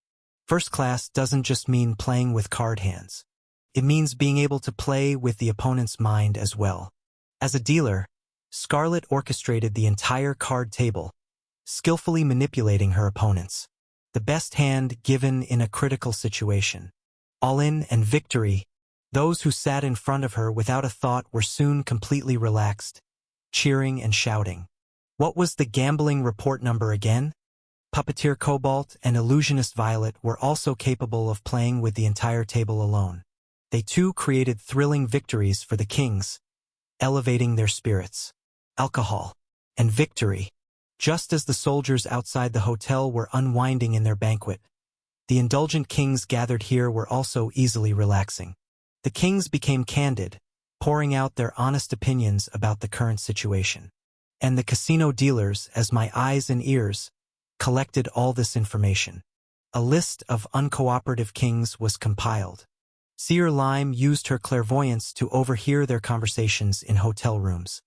Speaker 1: First class doesn't just mean playing with card hands. It means being able to play with the opponent's mind as well. As a dealer, Scarlet orchestrated the entire card table, skillfully manipulating her opponents. The best hand given in a critical situation. All-in and victory. Those who sat in front of her without a thought were soon completely relaxed, cheering and shouting. What was the gambling report number again? Puppeteer Cobalt and Illusionist Violet were also capable of playing with the entire table alone. They too created thrilling victories for the kings, elevating their spirits. Alcohol and victory. Just as the soldiers outside the hotel were unwinding in their banquet, the indulgent kings gathered here were also easily relaxing. The kings became candid, pouring out their honest opinions about the current situation. and the casino dealers, as my eyes and ears, collected all this information. A list of uncooperative kings was compiled. Seer Lime used her clairvoyance to overhear their conversations in hotel rooms.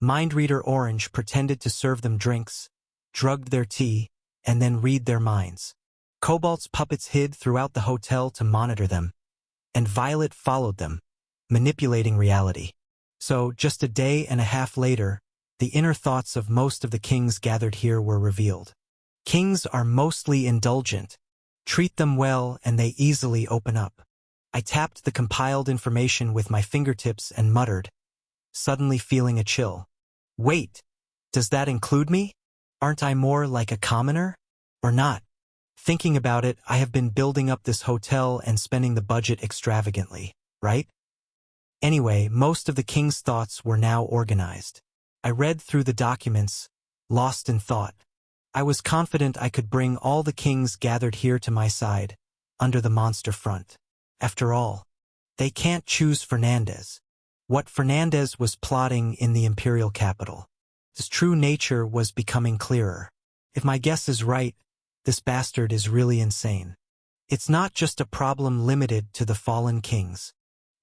Speaker 1: Mindreader Orange pretended to serve them drinks, drugged their tea, and then read their minds. Cobalt's puppets hid throughout the hotel to monitor them, and Violet followed them, manipulating reality. So, just a day and a half later, the inner thoughts of most of the kings gathered here were revealed. Kings are mostly indulgent. Treat them well and they easily open up. I tapped the compiled information with my fingertips and muttered, suddenly feeling a chill. Wait, does that include me? Aren't I more like a commoner? Or not? Thinking about it, I have been building up this hotel and spending the budget extravagantly, right? Anyway, most of the king's thoughts were now organized. I read through the documents, lost in thought. I was confident I could bring all the kings gathered here to my side, under the monster front. After all, they can't choose Fernandez. What Fernandez was plotting in the imperial capital. His true nature was becoming clearer. If my guess is right, this bastard is really insane. It's not just a problem limited to the fallen kings.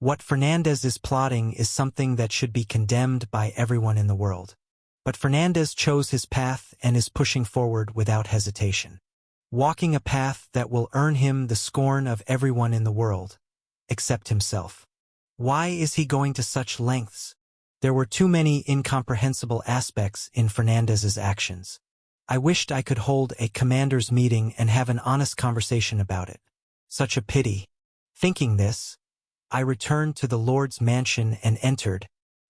Speaker 1: What Fernandez is plotting is something that should be condemned by everyone in the world. But Fernandez chose his path and is pushing forward without hesitation. Walking a path that will earn him the scorn of everyone in the world, except himself. Why is he going to such lengths? There were too many incomprehensible aspects in Fernandez's actions. I wished I could hold a commander's meeting and have an honest conversation about it. Such a pity. Thinking this, I returned to the Lord's mansion and entered.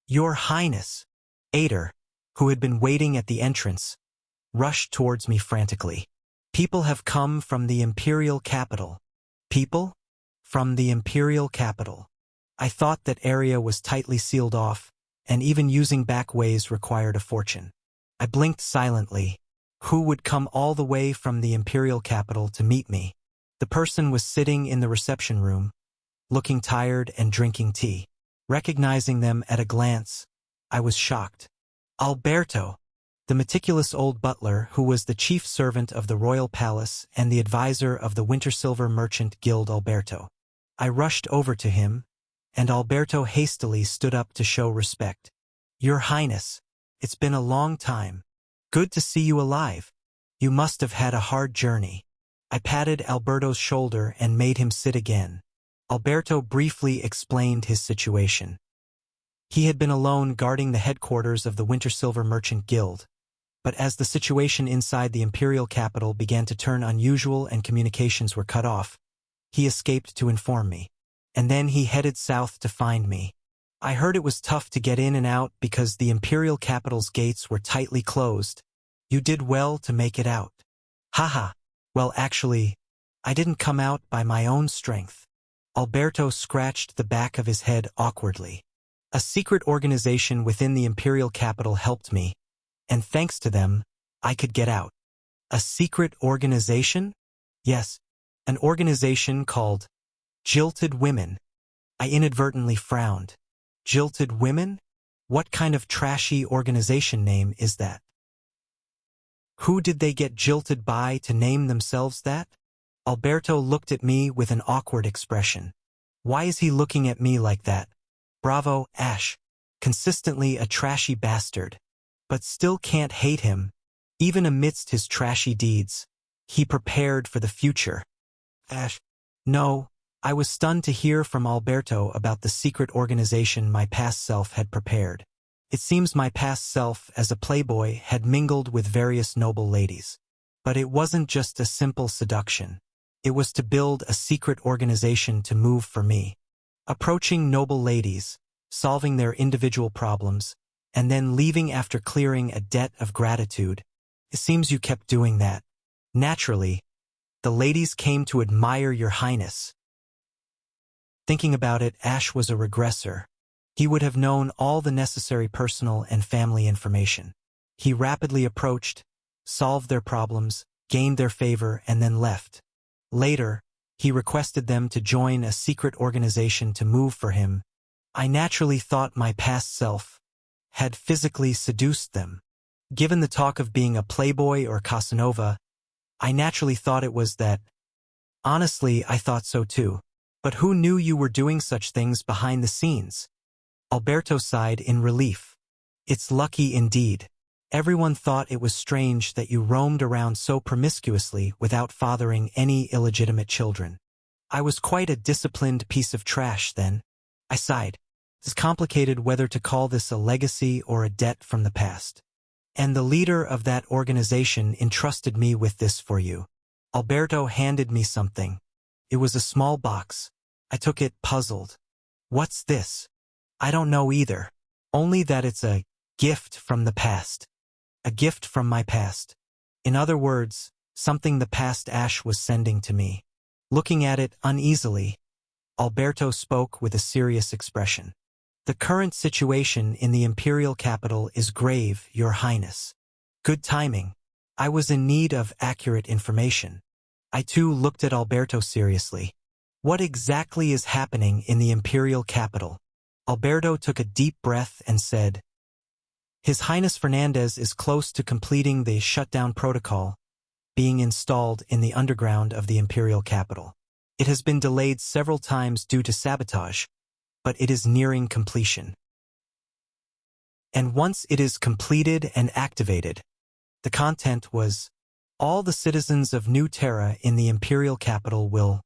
Speaker 1: Your Highness, Ader, who had been waiting at the entrance, rushed towards me frantically. People have come from the imperial capital. People? From the imperial capital. I thought that area was tightly sealed off, and even using back ways required a fortune. I blinked silently. Who would come all the way from the imperial capital to meet me? The person was sitting in the reception room, looking tired and drinking tea. Recognizing them at a glance, I was shocked. Alberto, the meticulous old butler who was the chief servant of the royal palace and the advisor of the Wintersilver Merchant Guild. Alberto. I rushed over to him, and Alberto hastily stood up to show respect. Your Highness, it's been a long time. Good to see you alive. You must have had a hard journey. I patted Alberto's shoulder and made him sit again. Alberto briefly explained his situation. He had been alone guarding the headquarters of the Wintersilver Merchant Guild, but as the situation inside the imperial capital began to turn unusual and communications were cut off, he escaped to inform me. And then he headed south to find me. I heard it was tough to get in and out because the imperial capital's gates were tightly closed. You did well to make it out. Haha. Well, actually, I didn't come out by my own strength. Alberto scratched the back of his head awkwardly. A secret organization within the imperial capital helped me, and thanks to them, I could get out. A secret organization? Yes, an organization called Jilted Women. I inadvertently frowned. Jilted Women? What kind of trashy organization name is that? Who did they get jilted by to name themselves that? Alberto looked at me with an awkward expression. Why is he looking at me like that? Bravo, Ash. Consistently a trashy bastard. But still can't hate him. Even amidst his trashy deeds, he prepared for the future. Ash. No, I was stunned to hear from Alberto about the secret organization my past self had prepared. It seems my past self as a playboy had mingled with various noble ladies. But it wasn't just a simple seduction. It was to build a secret organization to move for me. Approaching noble ladies, solving their individual problems, and then leaving after clearing a debt of gratitude. It seems you kept doing that. Naturally, the ladies came to admire your highness. Thinking about it, Ash was a regressor. He would have known all the necessary personal and family information. He rapidly approached, solved their problems, gained their favor, and then left. Later, he requested them to join a secret organization to move for him. I naturally thought my past self had physically seduced them. Given the talk of being a playboy or Casanova, I naturally thought it was that. Honestly, I thought so too. But who knew you were doing such things behind the scenes? Alberto sighed in relief. It's lucky indeed. Everyone thought it was strange that you roamed around so promiscuously without fathering any illegitimate children. I was quite a disciplined piece of trash then. I sighed. It's complicated whether to call this a legacy or a debt from the past. And the leader of that organization entrusted me with this for you. Alberto handed me something. It was a small box. I took it, puzzled. What's this? I don't know either. Only that it's a gift from the past. A gift from my past. In other words, something the past Ash was sending to me. Looking at it uneasily, Alberto spoke with a serious expression. The current situation in the imperial capital is grave, Your Highness. Good timing. I was in need of accurate information. I too looked at Alberto seriously. What exactly is happening in the imperial capital? Alberto took a deep breath and said, His Highness Fernandez is close to completing the shutdown protocol being installed in the underground of the imperial capital. It has been delayed several times due to sabotage, but it is nearing completion. And once it is completed and activated, the content was, all the citizens of New Terra in the imperial capital will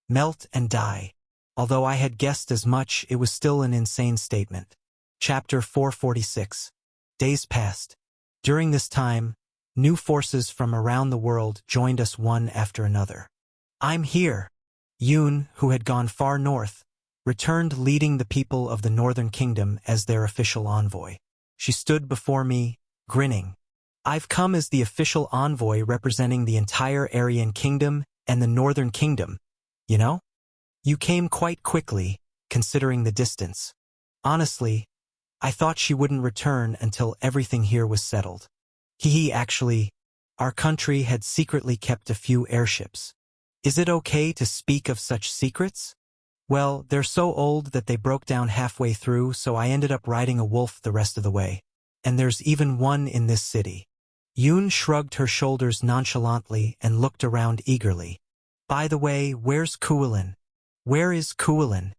Speaker 1: melt and die. Although I had guessed as much, it was still an insane statement. Chapter 446. Days passed. During this time, new forces from around the world joined us one after another. I'm here. Yoon, who had gone far north, returned leading the people of the Northern Kingdom as their official envoy. She stood before me, grinning. I've come as the official envoy representing the entire Aryan Kingdom and the Northern Kingdom, you know? You came quite quickly, considering the distance. Honestly, I thought she wouldn't return until everything here was settled. Actually, our country had secretly kept a few airships. Is it okay to speak of such secrets? Well, they're so old that they broke down halfway through, so I ended up riding a wolf the rest of the way. And there's even one in this city. Yoon shrugged her shoulders nonchalantly and looked around eagerly. By the way, where's Kuilin? Where is Kuilin?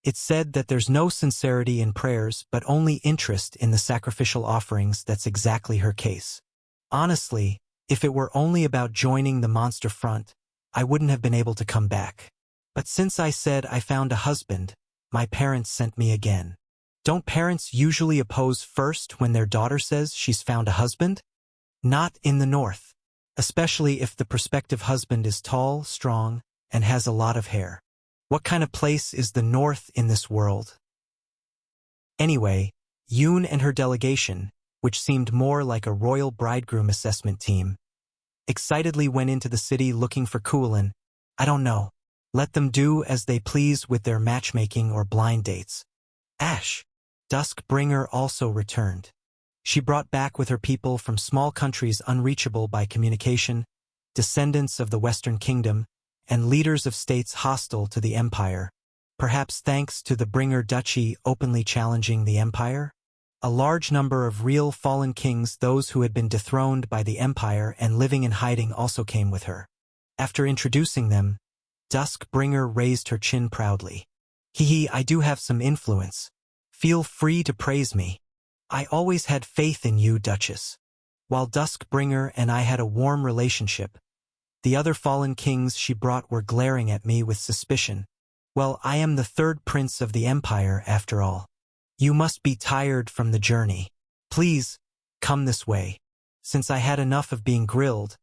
Speaker 1: It's said that there's no sincerity in prayers but only interest in the sacrificial offerings. That's exactly her case. Honestly, if it were only about joining the monster front, I wouldn't have been able to come back. But since I said I found a husband, my parents sent me again. Don't parents usually oppose first when their daughter says she's found a husband? Not in the north, especially if the prospective husband is tall, strong, and has a lot of hair. What kind of place is the north in this world? Anyway, Yoon and her delegation, which seemed more like a royal bridegroom assessment team, excitedly went into the city looking for Kuilin. I don't know. Let them do as they please with their matchmaking or blind dates. Ash, Duskbringer, also returned. She brought back with her people from small countries unreachable by communication, descendants of the Western Kingdom, and leaders of states hostile to the Empire, perhaps thanks to the Bringer Duchy openly challenging the Empire. A large number of real fallen kings, those who had been dethroned by the Empire and living in hiding, also came with her. After introducing them, Duskbringer raised her chin proudly. I do have some influence. Feel free to praise me. I always had faith in you, Duchess. While Duskbringer and I had a warm relationship, the other fallen kings she brought were glaring at me with suspicion. Well, I am the third prince of the Empire, after all. You must be tired from the journey. Please, come this way. Since I had enough of being grilled,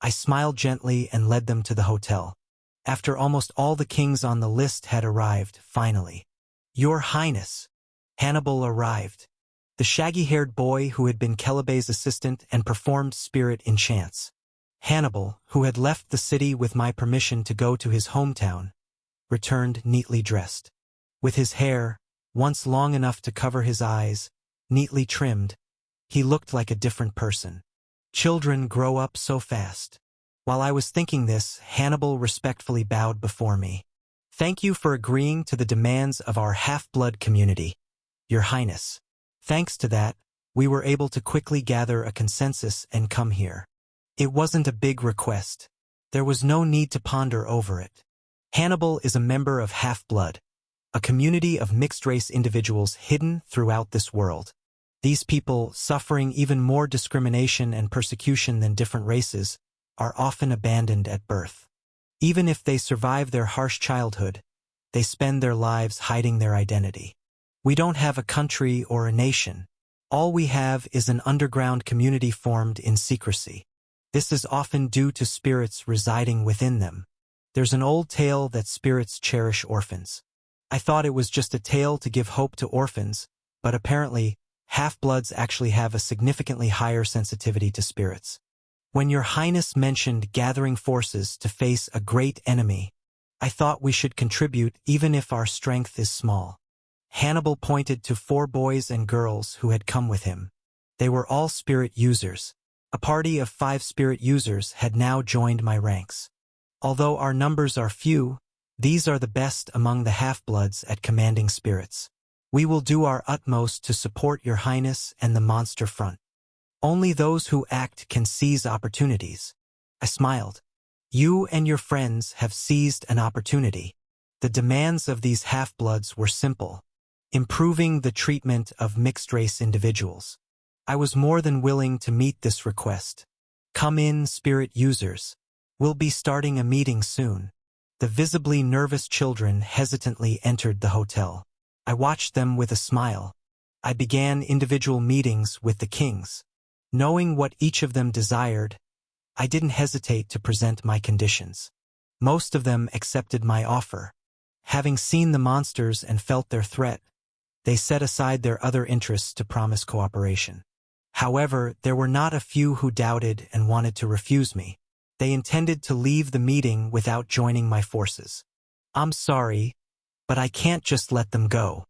Speaker 1: I smiled gently and led them to the hotel. After almost all the kings on the list had arrived, finally, Your Highness, Hannibal arrived. The shaggy-haired boy who had been Kelebe's assistant and performed spirit enchants. Hannibal, who had left the city with my permission to go to his hometown, returned neatly dressed. With his hair, once long enough to cover his eyes, neatly trimmed, he looked like a different person. Children grow up so fast. While I was thinking this, Hannibal respectfully bowed before me. Thank you for agreeing to the demands of our half-blood community, Your Highness. Thanks to that, we were able to quickly gather a consensus and come here. It wasn't a big request. There was no need to ponder over it. Hannibal is a member of Half-Blood, a community of mixed-race individuals hidden throughout this world. These people, suffering even more discrimination and persecution than different races, are often abandoned at birth. Even if they survive their harsh childhood, they spend their lives hiding their identity. We don't have a country or a nation. All we have is an underground community formed in secrecy. This is often due to spirits residing within them. There's an old tale that spirits cherish orphans. I thought it was just a tale to give hope to orphans, but apparently, half-bloods actually have a significantly higher sensitivity to spirits. When Your Highness mentioned gathering forces to face a great enemy, I thought we should contribute even if our strength is small. Hannibal pointed to 4 boys and girls who had come with him. They were all spirit users. A party of 5 spirit users had now joined my ranks. Although our numbers are few, these are the best among the half-bloods at commanding spirits. We will do our utmost to support Your Highness and the monster front. Only those who act can seize opportunities. I smiled. You and your friends have seized an opportunity. The demands of these half-bloods were simple: improving the treatment of mixed-race individuals. I was more than willing to meet this request. Come in, spirit users. We'll be starting a meeting soon. The visibly nervous children hesitantly entered the hotel. I watched them with a smile. I began individual meetings with the kings. Knowing what each of them desired, I didn't hesitate to present my conditions. Most of them accepted my offer. Having seen the monsters and felt their threat, they set aside their other interests to promise cooperation. However, there were not a few who doubted and wanted to refuse me. They intended to leave the meeting without joining my forces. I'm sorry, but I can't just let them go.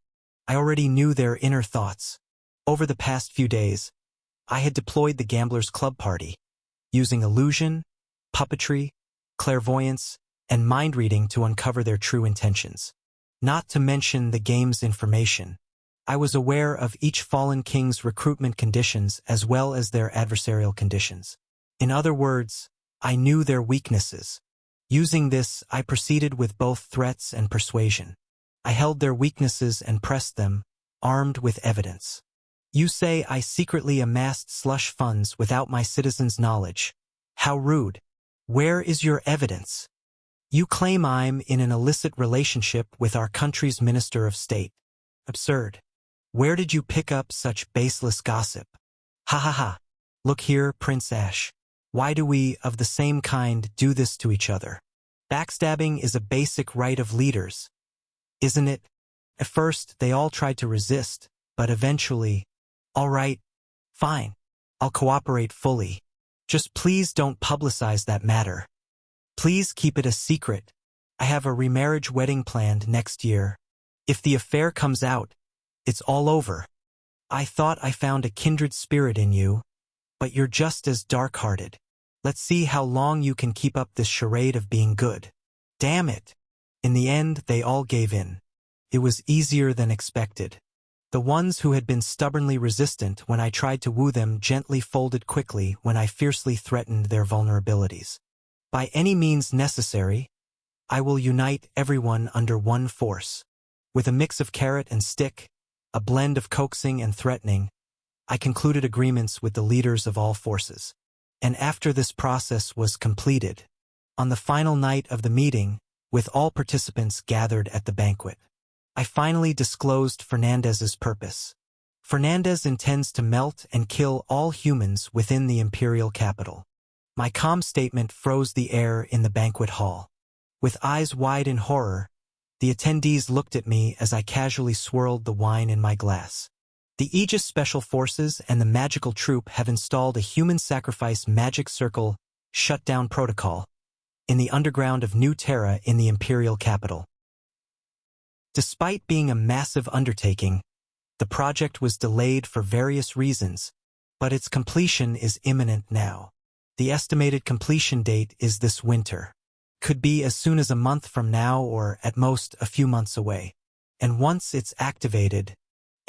Speaker 1: I already knew their inner thoughts. Over the past few days, I had deployed the Gamblers' Club party, using illusion, puppetry, clairvoyance, and mind-reading to uncover their true intentions. Not to mention the game's information. I was aware of each fallen king's recruitment conditions as well as their adversarial conditions. In other words, I knew their weaknesses. Using this, I proceeded with both threats and persuasion. I held their weaknesses and pressed them, armed with evidence. You say I secretly amassed slush funds without my citizens' knowledge. How rude. Where is your evidence? You claim I'm in an illicit relationship with our country's Minister of State. Absurd. Where did you pick up such baseless gossip? Ha ha ha. Look here, Prince Ash. Why do we, of the same kind, do this to each other? Backstabbing is a basic right of leaders, isn't it? At first, they all tried to resist, but eventually, all right, fine. I'll cooperate fully. Just please don't publicize that matter. Please keep it a secret. I have a remarriage wedding planned next year. If the affair comes out, it's all over. I thought I found a kindred spirit in you, but you're just as dark-hearted. Let's see how long you can keep up this charade of being good. Damn it. In the end, they all gave in. It was easier than expected. The ones who had been stubbornly resistant when I tried to woo them gently folded quickly when I fiercely threatened their vulnerabilities. By any means necessary, I will unite everyone under one force. With a mix of carrot and stick, a blend of coaxing and threatening, I concluded agreements with the leaders of all forces. And after this process was completed, on the final night of the meeting, with all participants gathered at the banquet, I finally disclosed Fernandez's purpose. Fernandez intends to melt and kill all humans within the imperial capital. My calm statement froze the air in the banquet hall. With eyes wide in horror, the attendees looked at me as I casually swirled the wine in my glass. The Aegis Special Forces and the Magical Troop have installed a human sacrifice magic circle shutdown protocol in the underground of New Terra in the imperial capital. Despite being a massive undertaking, the project was delayed for various reasons, but its completion is imminent now. The estimated completion date is this winter. Could be as soon as a month from now or at most a few months away. And once it's activated,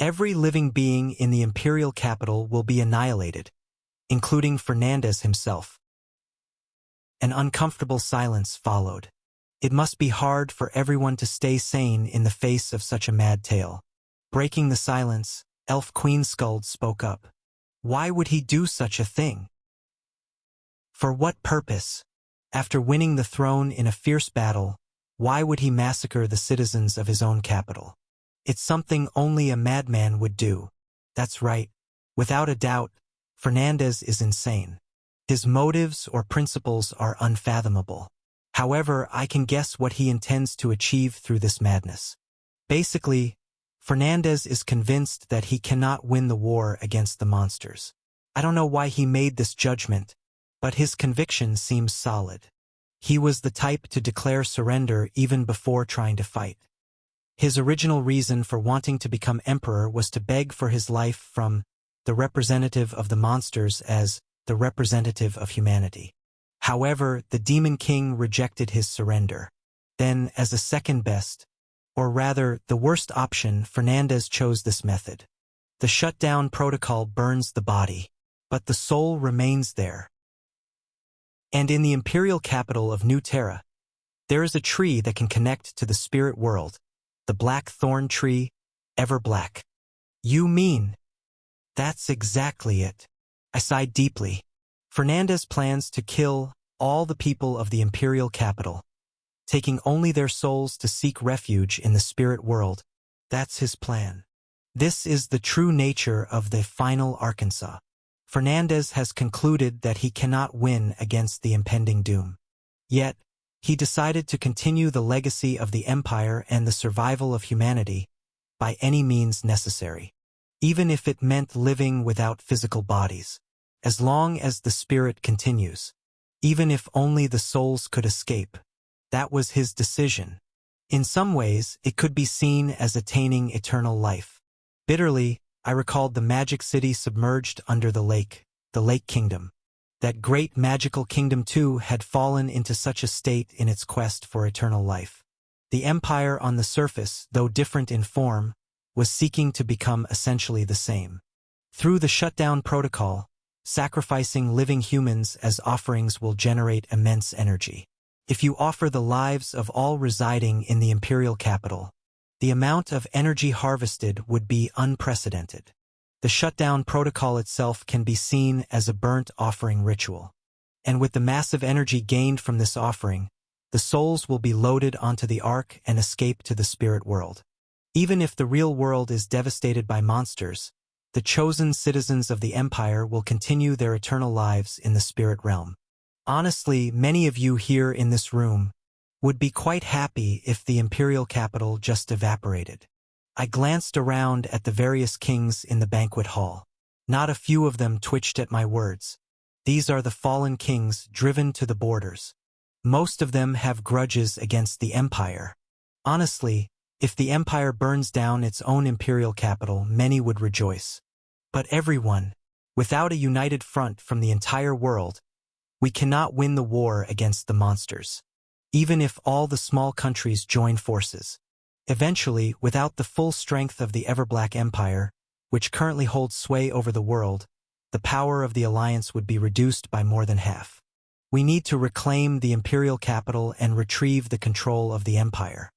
Speaker 1: Every living being in the imperial capital will be annihilated, including Fernandez himself. An uncomfortable silence followed. It must be hard for everyone to stay sane in the face of such a mad tale. Breaking the silence, Elf Queen Skuld spoke up. Why would he do such a thing? For what purpose? After winning the throne in a fierce battle, why would he massacre the citizens of his own capital? It's something only a madman would do. That's right. Without a doubt, Fernandez is insane. His motives or principles are unfathomable. However, I can guess what he intends to achieve through this madness. Basically, Fernandez is convinced that he cannot win the war against the monsters. I don't know why he made this judgment, but his conviction seems solid. He was the type to declare surrender even before trying to fight. His original reason for wanting to become emperor was to beg for his life from the representative of the monsters as the representative of humanity. However, the Demon King rejected his surrender. Then, as a second best, or rather, the worst option, Fernandez chose this method. The shutdown protocol burns the body, but the soul remains there. And in the imperial capital of New Terra, there is a tree that can connect to the spirit world, the black thorn tree, ever black. You mean? That's exactly it. I sighed deeply. Fernandez plans to kill all the people of the imperial capital, taking only their souls to seek refuge in the spirit world. That's his plan. This is the true nature of the final Arkansas. Fernandez has concluded that he cannot win against the impending doom. Yet, he decided to continue the legacy of the empire and the survival of humanity by any means necessary, even if it meant living without physical bodies. As long as the spirit continues, even if only the souls could escape. That was his decision. In some ways, it could be seen as attaining eternal life. Bitterly, I recalled the magic city submerged under the Lake Kingdom. That great magical kingdom too had fallen into such a state in its quest for eternal life. The empire on the surface, though different in form, was seeking to become essentially the same. Through the shutdown protocol, sacrificing living humans as offerings will generate immense energy. If you offer the lives of all residing in the imperial capital, the amount of energy harvested would be unprecedented. The shutdown protocol itself can be seen as a burnt offering ritual. And with the massive energy gained from this offering, the souls will be loaded onto the ark and escape to the spirit world. Even if the real world is devastated by monsters, the chosen citizens of the empire will continue their eternal lives in the spirit realm. Honestly, many of you here in this room would be quite happy if the imperial capital just evaporated. I glanced around at the various kings in the banquet hall. Not a few of them twitched at my words. These are the fallen kings driven to the borders. Most of them have grudges against the empire. Honestly, if the empire burns down its own imperial capital, many would rejoice. But everyone, without a united front from the entire world, we cannot win the war against the monsters. Even if all the small countries join forces. Eventually, without the full strength of the Everblack Empire, which currently holds sway over the world, the power of the Alliance would be reduced by more than half. We need to reclaim the imperial capital and retrieve the control of the empire.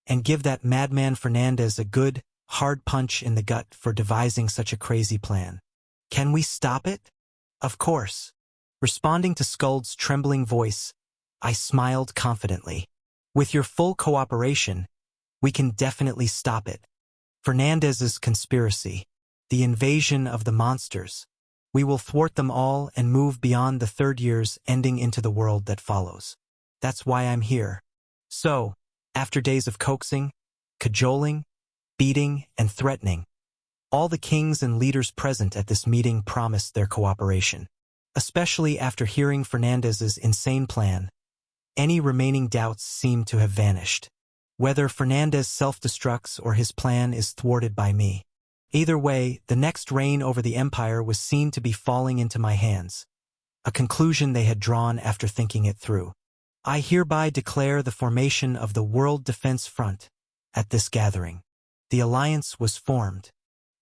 Speaker 1: And give that madman Fernandez a good, hard punch in the gut for devising such a crazy plan. Can we stop it? Of course. Responding to Skuld's trembling voice, I smiled confidently. With your full cooperation, we can definitely stop it. Fernandez's conspiracy, the invasion of the monsters. We will thwart them all and move beyond the third years ending into the world that follows. That's why I'm here. So, after days of coaxing, cajoling, beating, and threatening, all the kings and leaders present at this meeting promised their cooperation. Especially after hearing Fernandez's insane plan, any remaining doubts seem to have vanished. Whether Fernandez self-destructs or his plan is thwarted by me. Either way, the next reign over the empire was seen to be falling into my hands, a conclusion they had drawn after thinking it through. I hereby declare the formation of the World Defense Front at this gathering. The alliance was formed.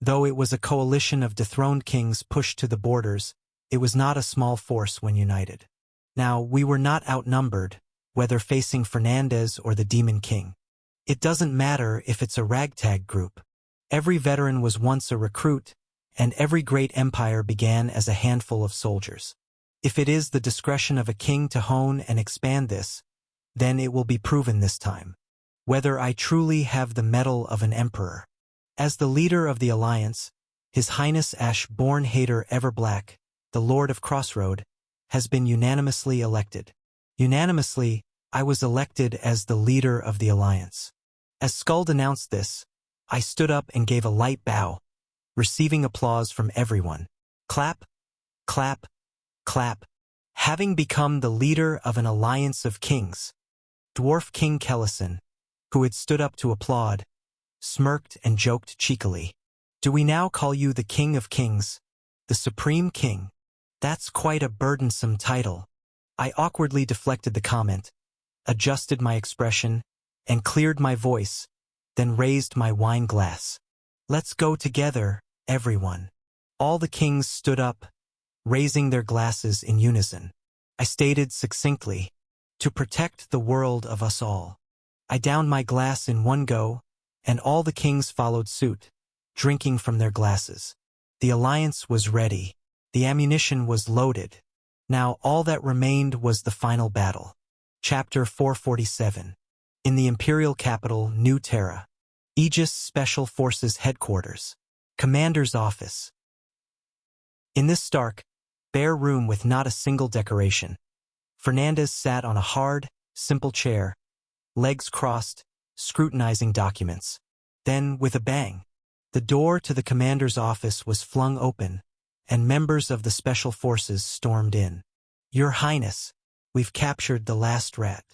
Speaker 1: Though it was a coalition of dethroned kings pushed to the borders, it was not a small force when united. Now, we were not outnumbered, whether facing Fernandez or the Demon King. It doesn't matter if it's a ragtag group. Every veteran was once a recruit, and every great empire began as a handful of soldiers. If it is the discretion of a king to hone and expand this, then it will be proven this time whether I truly have the mettle of an emperor. As the leader of the alliance, His Highness Ash-born Hater Everblack, the Lord of Crossroad, has been unanimously elected. Unanimously, I was elected as the leader of the alliance. As Skuld announced this, I stood up and gave a light bow, receiving applause from everyone. Clap, clap, clap. Having become the leader of an alliance of kings, Dwarf King Kellison, who had stood up to applaud, smirked and joked cheekily. Do we now call you the King of Kings, the Supreme King? That's quite a burdensome title. I awkwardly deflected the comment, adjusted my expression, and cleared my voice, then raised my wine glass. Let's go together, everyone. All the kings stood up, raising their glasses in unison. I stated succinctly, to protect the world of us all. I downed my glass in one go, and all the kings followed suit, drinking from their glasses. The alliance was ready. The ammunition was loaded. Now all that remained was the final battle. Chapter 447. In the imperial capital, New Terra. Aegis Special Forces Headquarters. Commander's Office. In this stark, bare room with not a single decoration, Fernandez sat on a hard, simple chair, legs crossed, scrutinizing documents. Then, with a bang, the door to the commander's office was flung open, and members of the Special Forces stormed in. Your Highness, we've captured the last rat.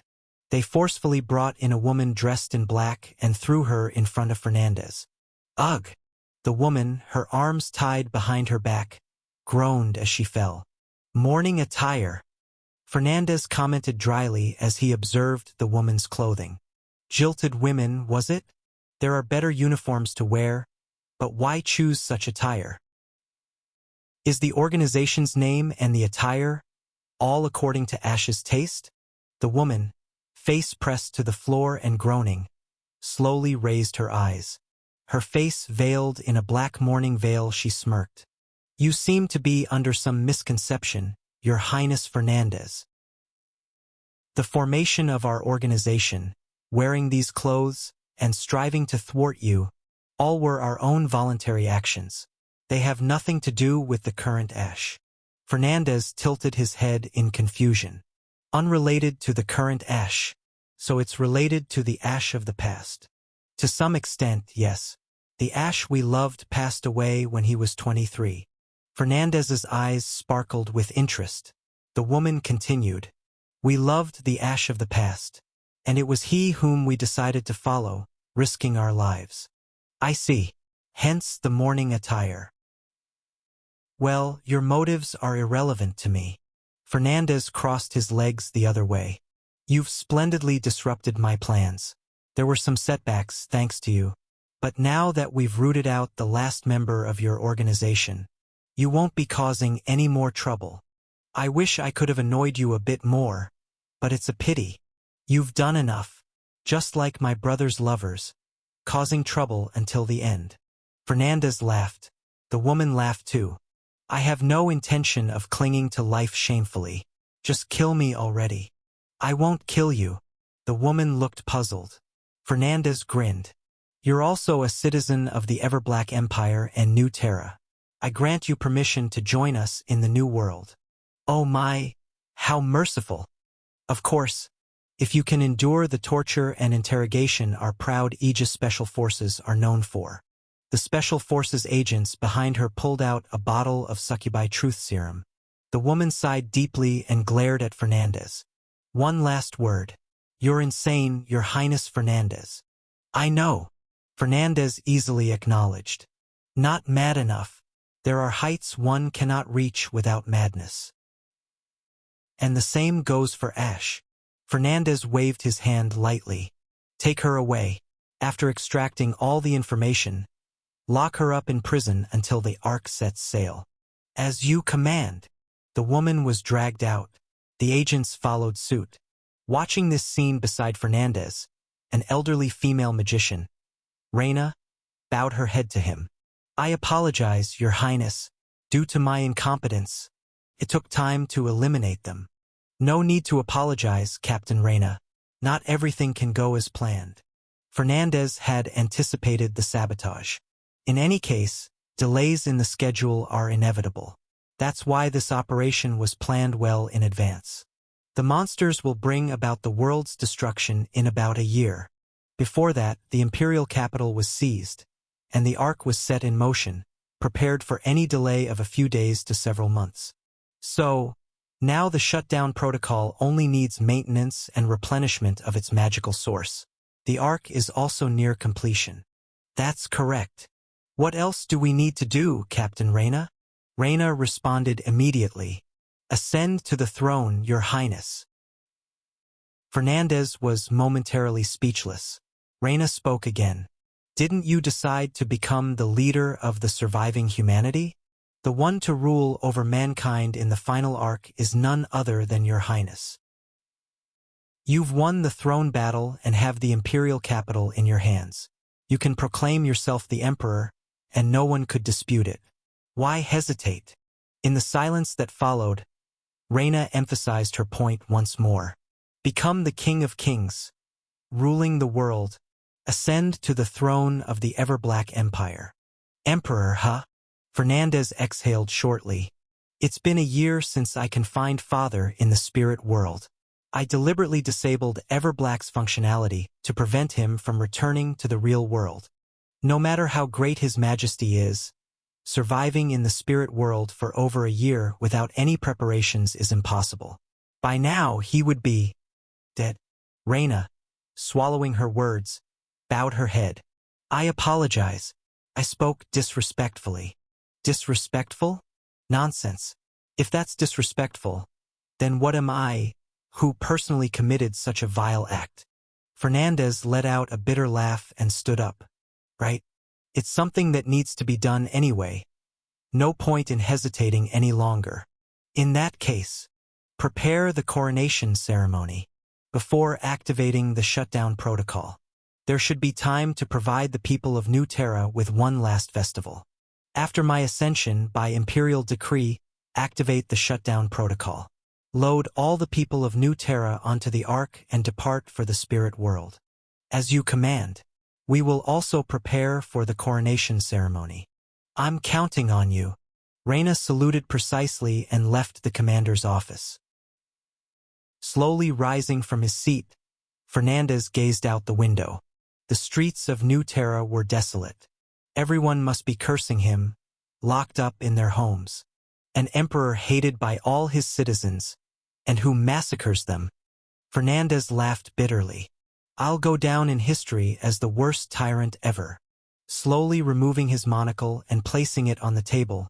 Speaker 1: They forcefully brought in a woman dressed in black and threw her in front of Fernandez. Ugh! The woman, her arms tied behind her back, groaned as she fell. Mourning attire, Fernandez commented dryly as he observed the woman's clothing. Jilted women, was it? There are better uniforms to wear, but why choose such attire? Is the organization's name and the attire all according to Ash's taste? The woman, face pressed to the floor and groaning, slowly raised her eyes. Her face veiled in a black mourning veil, she smirked. You seem to be under some misconception, Your Highness Fernandez. The formation of our organization, wearing these clothes, and striving to thwart you, all were our own voluntary actions. They have nothing to do with the current Ash. Fernandez tilted his head in confusion. Unrelated to the current Ash, so it's related to the Ash of the past. To some extent, yes. The Ash we loved passed away when he was 23. Fernandez's eyes sparkled with interest. The woman continued. We loved the Ash of the past, and it was he whom we decided to follow, risking our lives. I see. Hence the mourning attire. Well, your motives are irrelevant to me. Fernandez crossed his legs the other way. You've splendidly disrupted my plans. There were some setbacks, thanks to you. But now that we've rooted out the last member of your organization, you won't be causing any more trouble. I wish I could have annoyed you a bit more, but it's a pity. You've done enough, just like my brother's lovers, causing trouble until the end. Fernandez laughed. The woman laughed too. I have no intention of clinging to life shamefully. Just kill me already. I won't kill you. The woman looked puzzled. Fernandez grinned. You're also a citizen of the Everblack Empire and New Terra. I grant you permission to join us in the New World. Oh my, how merciful. Of course, if you can endure the torture and interrogation our proud Aegis Special Forces are known for. The Special Forces agents behind her pulled out a bottle of succubi truth serum. The woman sighed deeply and glared at Fernandez. One last word. You're insane, Your Highness Fernandez. I know. Fernandez easily acknowledged. Not mad enough. There are heights one cannot reach without madness. And the same goes for Ash. Fernandez waved his hand lightly. Take her away. After extracting all the information, Lock her up in prison until the Ark sets sail. As you command. The woman was dragged out. The agents followed suit. Watching this scene beside Fernandez, an elderly female magician, Reina bowed her head to him. I apologize, Your Highness. Due to my incompetence, it took time to eliminate them. No need to apologize, Captain Reina. Not everything can go as planned. Fernandez had anticipated the sabotage. In any case, delays in the schedule are inevitable. That's why this operation was planned well in advance. The monsters will bring about the world's destruction in about a year. Before that, the imperial capital was seized, and the Ark was set in motion, prepared for any delay of a few days to several months. So, now the shutdown protocol only needs maintenance and replenishment of its magical source. The Ark is also near completion. That's correct. What else do we need to do, Captain Reina? Reina responded immediately. Ascend to the throne, Your Highness. Fernandez was momentarily speechless. Reina spoke again. Didn't you decide to become the leader of the surviving humanity? The one to rule over mankind in the final arc is none other than Your Highness. You've won the throne battle and have the imperial capital in your hands. You can proclaim yourself the emperor, and no one could dispute it. Why hesitate? In the silence that followed, Reina emphasized her point once more. Become the King of Kings, ruling the world. Ascend to the throne of the ever-black empire. Emperor, huh? Fernandez exhaled shortly. It's been a year since I confined Father in the spirit world. I deliberately disabled Ever-Black's functionality to prevent him from returning to the real world. No matter how great His Majesty is, surviving in the spirit world for over a year without any preparations is impossible. By now, he would be dead. Reina, swallowing her words, bowed her head. I apologize. I spoke disrespectfully. Disrespectful? Nonsense. If that's disrespectful, then what am I, who personally committed such a vile act? Fernandez let out a bitter laugh and stood up. Right? It's something that needs to be done anyway. No point in hesitating any longer. In that case, prepare the coronation ceremony. Before activating the shutdown protocol, there should be time to provide the people of New Terra with one last festival. After my ascension, by imperial decree, activate the shutdown protocol. Load all the people of New Terra onto the Ark and depart for the spirit world. As you command. We will also prepare for the coronation ceremony. I'm counting on you. Reina saluted precisely and left the commander's office. Slowly rising from his seat, Fernandez gazed out the window. The streets of New Terra were desolate. Everyone must be cursing him, locked up in their homes. An emperor hated by all his citizens, and who massacres them. Fernandez laughed bitterly. I'll go down in history as the worst tyrant ever. Slowly removing his monocle and placing it on the table,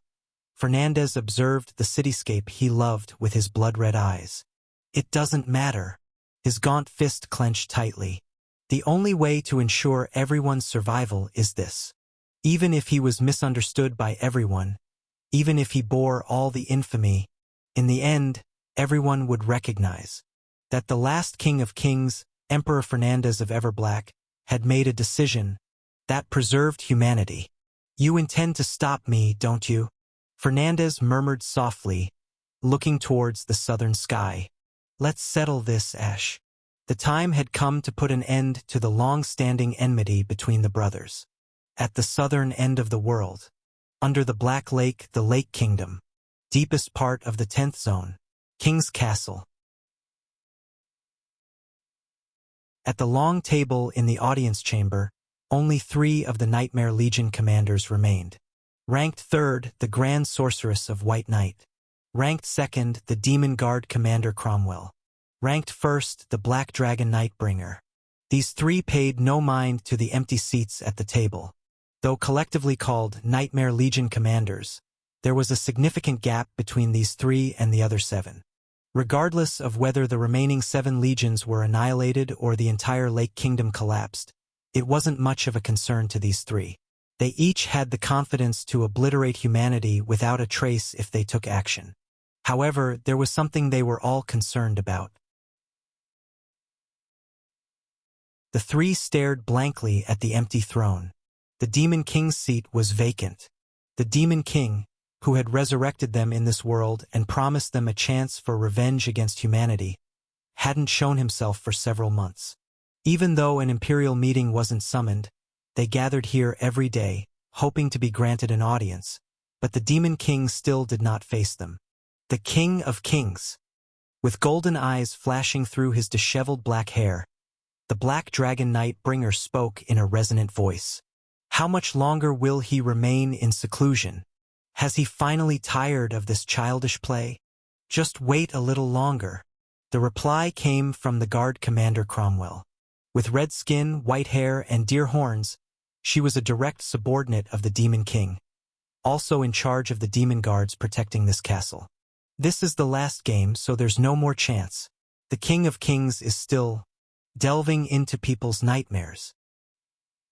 Speaker 1: Fernandez observed the cityscape he loved with his blood-red eyes. It doesn't matter. His gaunt fist clenched tightly. The only way to ensure everyone's survival is this. Even if he was misunderstood by everyone, even if he bore all the infamy, in the end, everyone would recognize that the last King of Kings, Emperor Fernandez of Ever-Black, had made a decision that preserved humanity. You intend to stop me, don't you? Fernandez murmured softly, looking towards the southern sky. Let's settle this, Ash. The time had come to put an end to the long-standing enmity between the brothers. At the southern end of the world, under the Black Lake, the Lake Kingdom, deepest part of the 10th Zone, King's Castle. At the long table in the audience chamber, only 3 of the Nightmare Legion commanders remained. Ranked 3rd, the Grand Sorceress of White Knight. Ranked 2nd, the Demon Guard Commander Cromwell. Ranked 1st, the Black Dragon Nightbringer. These 3 paid no mind to the empty seats at the table. Though collectively called Nightmare Legion commanders, there was a significant gap between these 3 and the other 7. Regardless of whether the remaining 7 legions were annihilated or the entire Lake Kingdom collapsed, it wasn't much of a concern to these 3. They each had the confidence to obliterate humanity without a trace if they took action. However, there was something they were all concerned about. The three stared blankly at the empty throne. The Demon King's seat was vacant. The Demon King, who had resurrected them in this world and promised them a chance for revenge against humanity, hadn't shown himself for several months. Even though an imperial meeting wasn't summoned, they gathered here every day, hoping to be granted an audience, but the Demon King still did not face them. The King of Kings. With golden eyes flashing through his disheveled black hair, the Black Dragon Knight Bringer spoke in a resonant voice. How much longer will he remain in seclusion? Has he finally tired of this childish play? Just wait a little longer. The reply came from the Guard Commander Cromwell. With red skin, white hair, and deer horns, she was a direct subordinate of the Demon King, also in charge of the demon guards protecting this castle. This is the last game, so there's no more chance. The King of Kings is still delving into people's nightmares.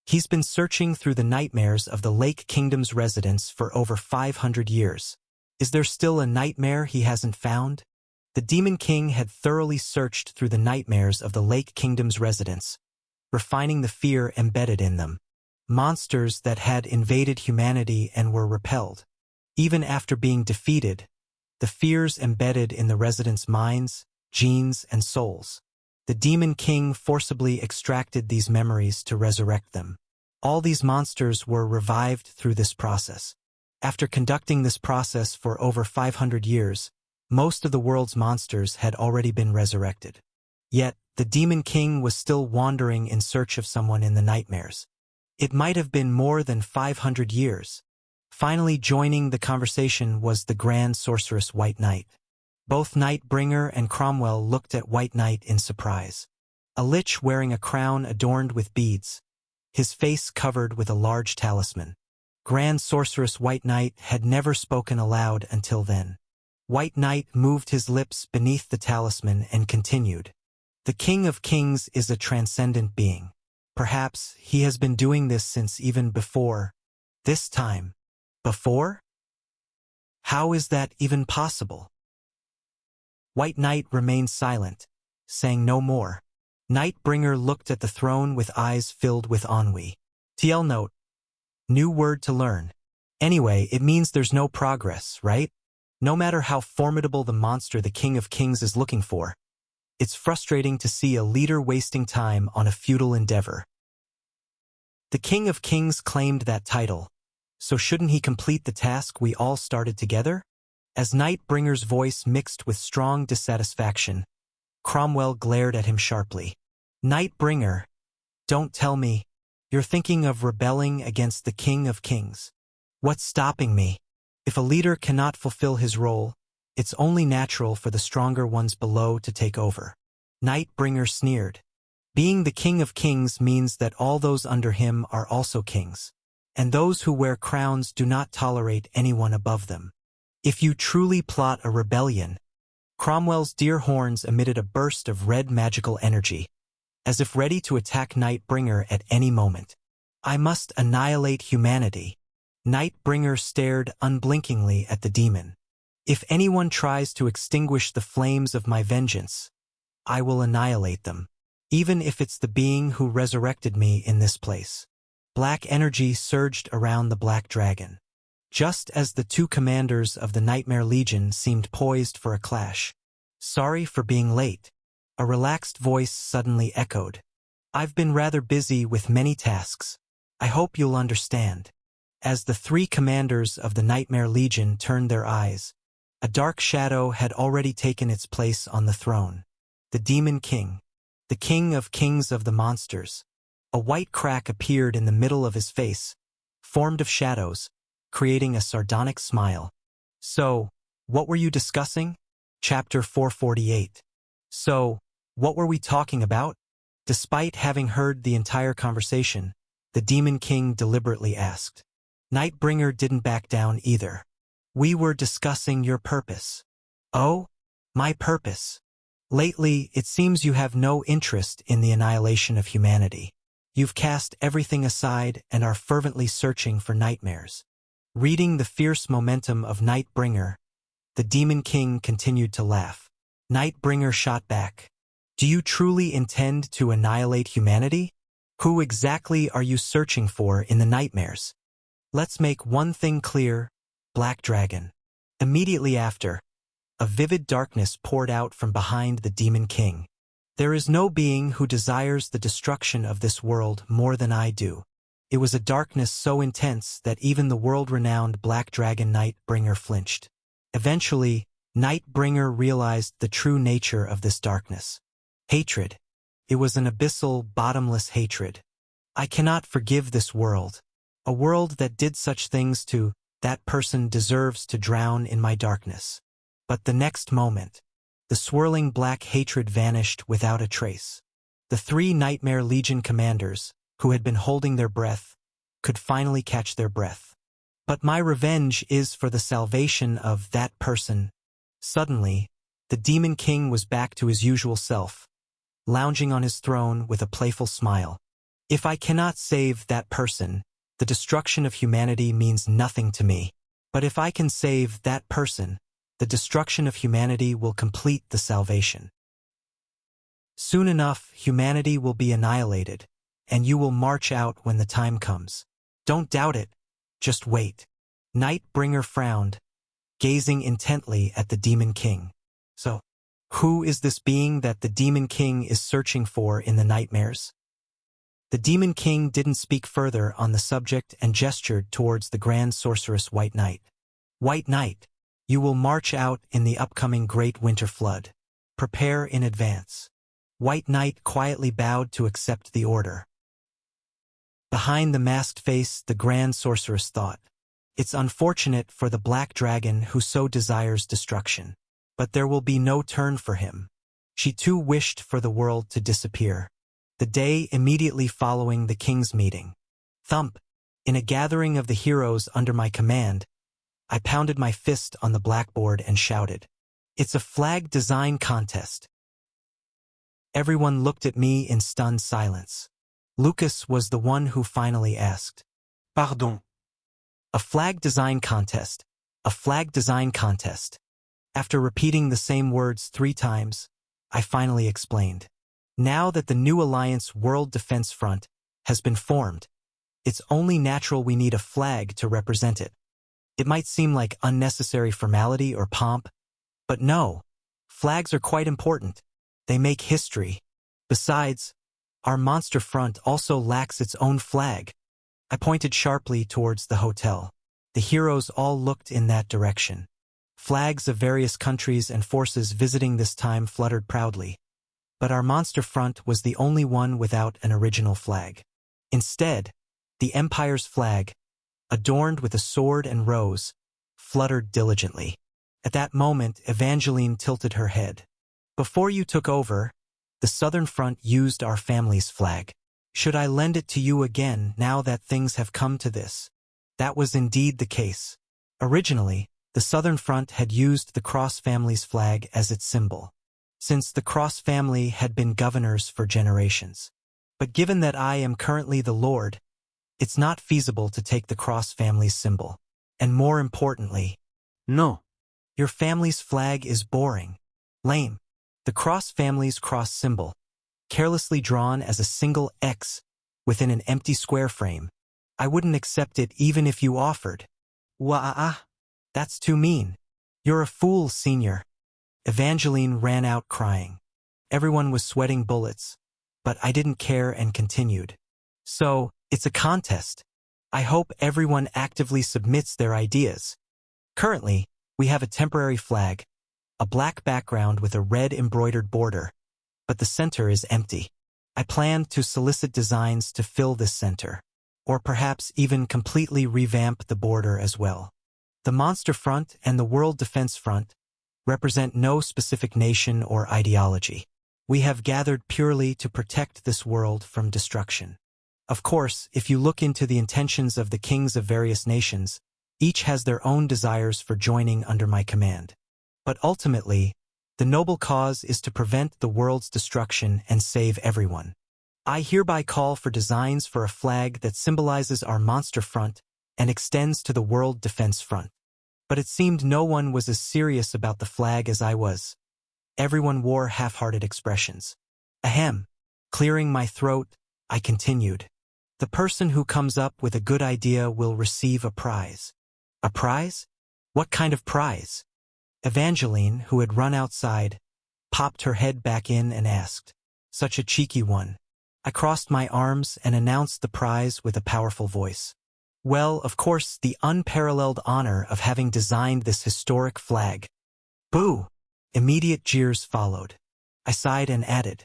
Speaker 1: He's been searching through the nightmares of the Lake Kingdom's residents for over 500 years. Is there still a nightmare he hasn't found? The Demon King had thoroughly searched through the nightmares of the Lake Kingdom's residents, refining the fear embedded in them. Monsters that had invaded humanity and were repelled. Even after being defeated, the fears embedded in the residents' minds, genes, and souls. The Demon King forcibly extracted these memories to resurrect them. All these monsters were revived through this process. After conducting this process for over 500 years, most of the world's monsters had already been resurrected. Yet, the Demon King was still wandering in search of someone in the nightmares. It might have been more than 500 years. Finally joining the conversation was the Grand Sorceress White Knight. Both Nightbringer and Cromwell looked at White Knight in surprise. A lich wearing a crown adorned with beads, his face covered with a large talisman. Grand Sorceress White Knight had never spoken aloud until then. White Knight moved his lips beneath the talisman and continued. The King of Kings is a transcendent being. Perhaps he has been doing this since even before this time. Before? How is that even possible? White Knight remained silent, saying no more. Nightbringer looked at the throne with eyes filled with ennui. TL note. New word to learn. Anyway, it means there's no progress, right? No matter how formidable the monster the King of Kings is looking for, it's frustrating to see a leader wasting time on a futile endeavor. The King of Kings claimed that title, so shouldn't he complete the task we all started together? As Nightbringer's voice mixed with strong dissatisfaction, Cromwell glared at him sharply. Nightbringer, don't tell me you're thinking of rebelling against the King of Kings. What's stopping me? If a leader cannot fulfill his role, it's only natural for the stronger ones below to take over. Nightbringer sneered. Being the King of Kings means that all those under him are also kings, and those who wear crowns do not tolerate anyone above them. If you truly plot a rebellion, Cromwell's deer horns emitted a burst of red magical energy, as if ready to attack Nightbringer at any moment. I must annihilate humanity. Nightbringer stared unblinkingly at the demon. If anyone tries to extinguish the flames of my vengeance, I will annihilate them, even if it's the being who resurrected me in this place. Black energy surged around the Black Dragon. Just as the two commanders of the Nightmare Legion seemed poised for a clash. Sorry for being late. A relaxed voice suddenly echoed. I've been rather busy with many tasks. I hope you'll understand. As the three commanders of the Nightmare Legion turned their eyes, a dark shadow had already taken its place on the throne. The Demon King, the King of Kings of the monsters. A white crack appeared in the middle of his face, formed of shadows, creating a sardonic smile. So, what were you discussing? Chapter 448. So, what were we talking about? Despite having heard the entire conversation, the Demon King deliberately asked. Nightbringer didn't back down either. We were discussing your purpose. Oh? My purpose. Lately, it seems you have no interest in the annihilation of humanity. You've cast everything aside and are fervently searching for nightmares. Reading the fierce momentum of Nightbringer, the Demon King continued to laugh. Nightbringer shot back. Do you truly intend to annihilate humanity? Who exactly are you searching for in the nightmares? Let's make one thing clear, Black Dragon. Immediately after, a vivid darkness poured out from behind the Demon King. There is no being who desires the destruction of this world more than I do. It was a darkness so intense that even the world-renowned Black Dragon Nightbringer flinched. Eventually, Nightbringer realized the true nature of this darkness. Hatred. It was an abyssal, bottomless hatred. I cannot forgive this world. A world that did such things to that person deserves to drown in my darkness. But the next moment, the swirling black hatred vanished without a trace. The 3 Nightmare Legion commanders, who had been holding their breath, could finally catch their breath. But my revenge is for the salvation of that person. Suddenly, the Demon King was back to his usual self, lounging on his throne with a playful smile. If I cannot save that person, the destruction of humanity means nothing to me. But if I can save that person, the destruction of humanity will complete the salvation. Soon enough, humanity will be annihilated, and you will march out when the time comes. Don't doubt it, just wait. Nightbringer frowned, gazing intently at the Demon King. So, who is this being that the Demon King is searching for in the nightmares? The Demon King didn't speak further on the subject and gestured towards the Grand Sorceress White Knight. White Knight, you will march out in the upcoming Great Winter Flood. Prepare in advance. White Knight quietly bowed to accept the order. Behind the masked face, the Grand Sorceress thought, it's unfortunate for the Black Dragon who so desires destruction. But there will be no turn for him. She too wished for the world to disappear. The day immediately following the king's meeting. Thump! In a gathering of the heroes under my command, I pounded my fist on the blackboard and shouted, it's a flag design contest. Everyone looked at me in stunned silence. Lucas was the one who finally asked, Pardon. A flag design contest. A flag design contest. After repeating the same words 3 times, I finally explained. Now that the new Alliance World Defense Front has been formed, it's only natural we need a flag to represent it. It might seem like unnecessary formality or pomp, but no, flags are quite important. They make history. Besides, our monster front also lacks its own flag. I pointed sharply towards the hotel. The heroes all looked in that direction. Flags of various countries and forces visiting this time fluttered proudly. But our monster front was the only one without an original flag. Instead, the Empire's flag, adorned with a sword and rose, fluttered diligently. At that moment, Evangeline tilted her head. Before you took over, the Southern Front used our family's flag. Should I lend it to you again now that things have come to this? That was indeed the case. Originally, the Southern Front had used the Cross family's flag as its symbol, since the Cross family had been governors for generations. But given that I am currently the Lord, it's not feasible to take the Cross family's symbol. And more importantly, no. Your family's flag is boring. Lame. The Cross family's cross symbol, carelessly drawn as a single X within an empty square frame. I wouldn't accept it even if you offered. Wah-ah. That's too mean. You're a fool, Senior. Evangeline ran out crying. Everyone was sweating bullets, but I didn't care and continued. So, it's a contest. I hope everyone actively submits their ideas. Currently, we have a temporary flag, a black background with a red embroidered border, but the center is empty. I plan to solicit designs to fill this center, or perhaps even completely revamp the border as well. The Monster Front and the World Defense Front represent no specific nation or ideology. We have gathered purely to protect this world from destruction. Of course, if you look into the intentions of the kings of various nations, each has their own desires for joining under my command. But ultimately, the noble cause is to prevent the world's destruction and save everyone. I hereby call for designs for a flag that symbolizes our monster front and extends to the World Defense Front. But it seemed no one was as serious about the flag as I was. Everyone wore half-hearted expressions. Ahem. Clearing my throat, I continued. The person who comes up with a good idea will receive a prize. A prize? What kind of prize? Evangeline, who had run outside, popped her head back in and asked. Such a cheeky one. I crossed my arms and announced the prize with a powerful voice. Well, of course, the unparalleled honor of having designed this historic flag. Boo! Immediate jeers followed. I sighed and added.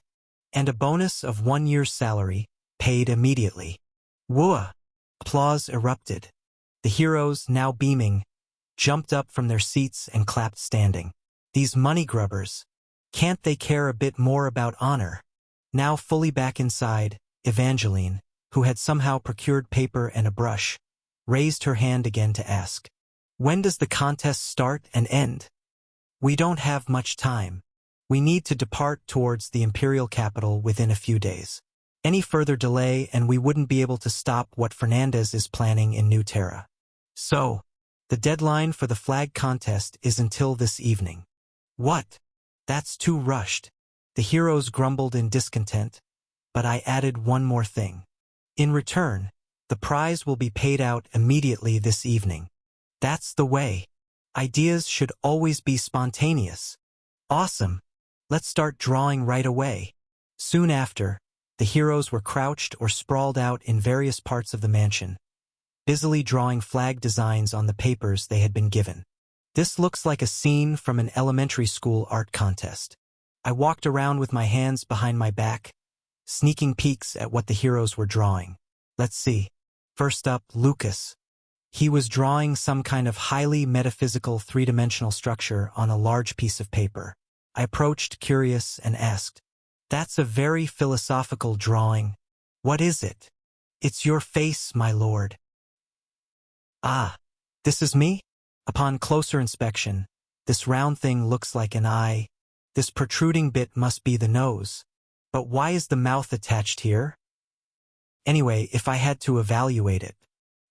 Speaker 1: And a bonus of 1 year's salary, paid immediately. Whoa! Applause erupted. The heroes, now beaming, jumped up from their seats and clapped standing. These money grubbers. Can't they care a bit more about honor? Now fully back inside, Evangeline, who had somehow procured paper and a brush, raised her hand again to ask. When does the contest start and end? We don't have much time. We need to depart towards the imperial capital within a few days. Any further delay and we wouldn't be able to stop what Fernandez is planning in New Terra. So, the deadline for the flag contest is until this evening. What? That's too rushed. The heroes grumbled in discontent, but I added one more thing. In return, the prize will be paid out immediately this evening. That's the way. Ideas should always be spontaneous. Awesome. Let's start drawing right away. Soon after, the heroes were crouched or sprawled out in various parts of the mansion, busily drawing flag designs on the papers they had been given. This looks like a scene from an elementary school art contest. I walked around with my hands behind my back, sneaking peeks at what the heroes were drawing. Let's see. First up, Lucas. He was drawing some kind of highly metaphysical three-dimensional structure on a large piece of paper. I approached, curious, and asked, That's a very philosophical drawing. What is it? It's your face, my lord. Ah, this is me? Upon closer inspection, this round thing looks like an eye. This protruding bit must be the nose. But why is the mouth attached here? Anyway, if I had to evaluate it,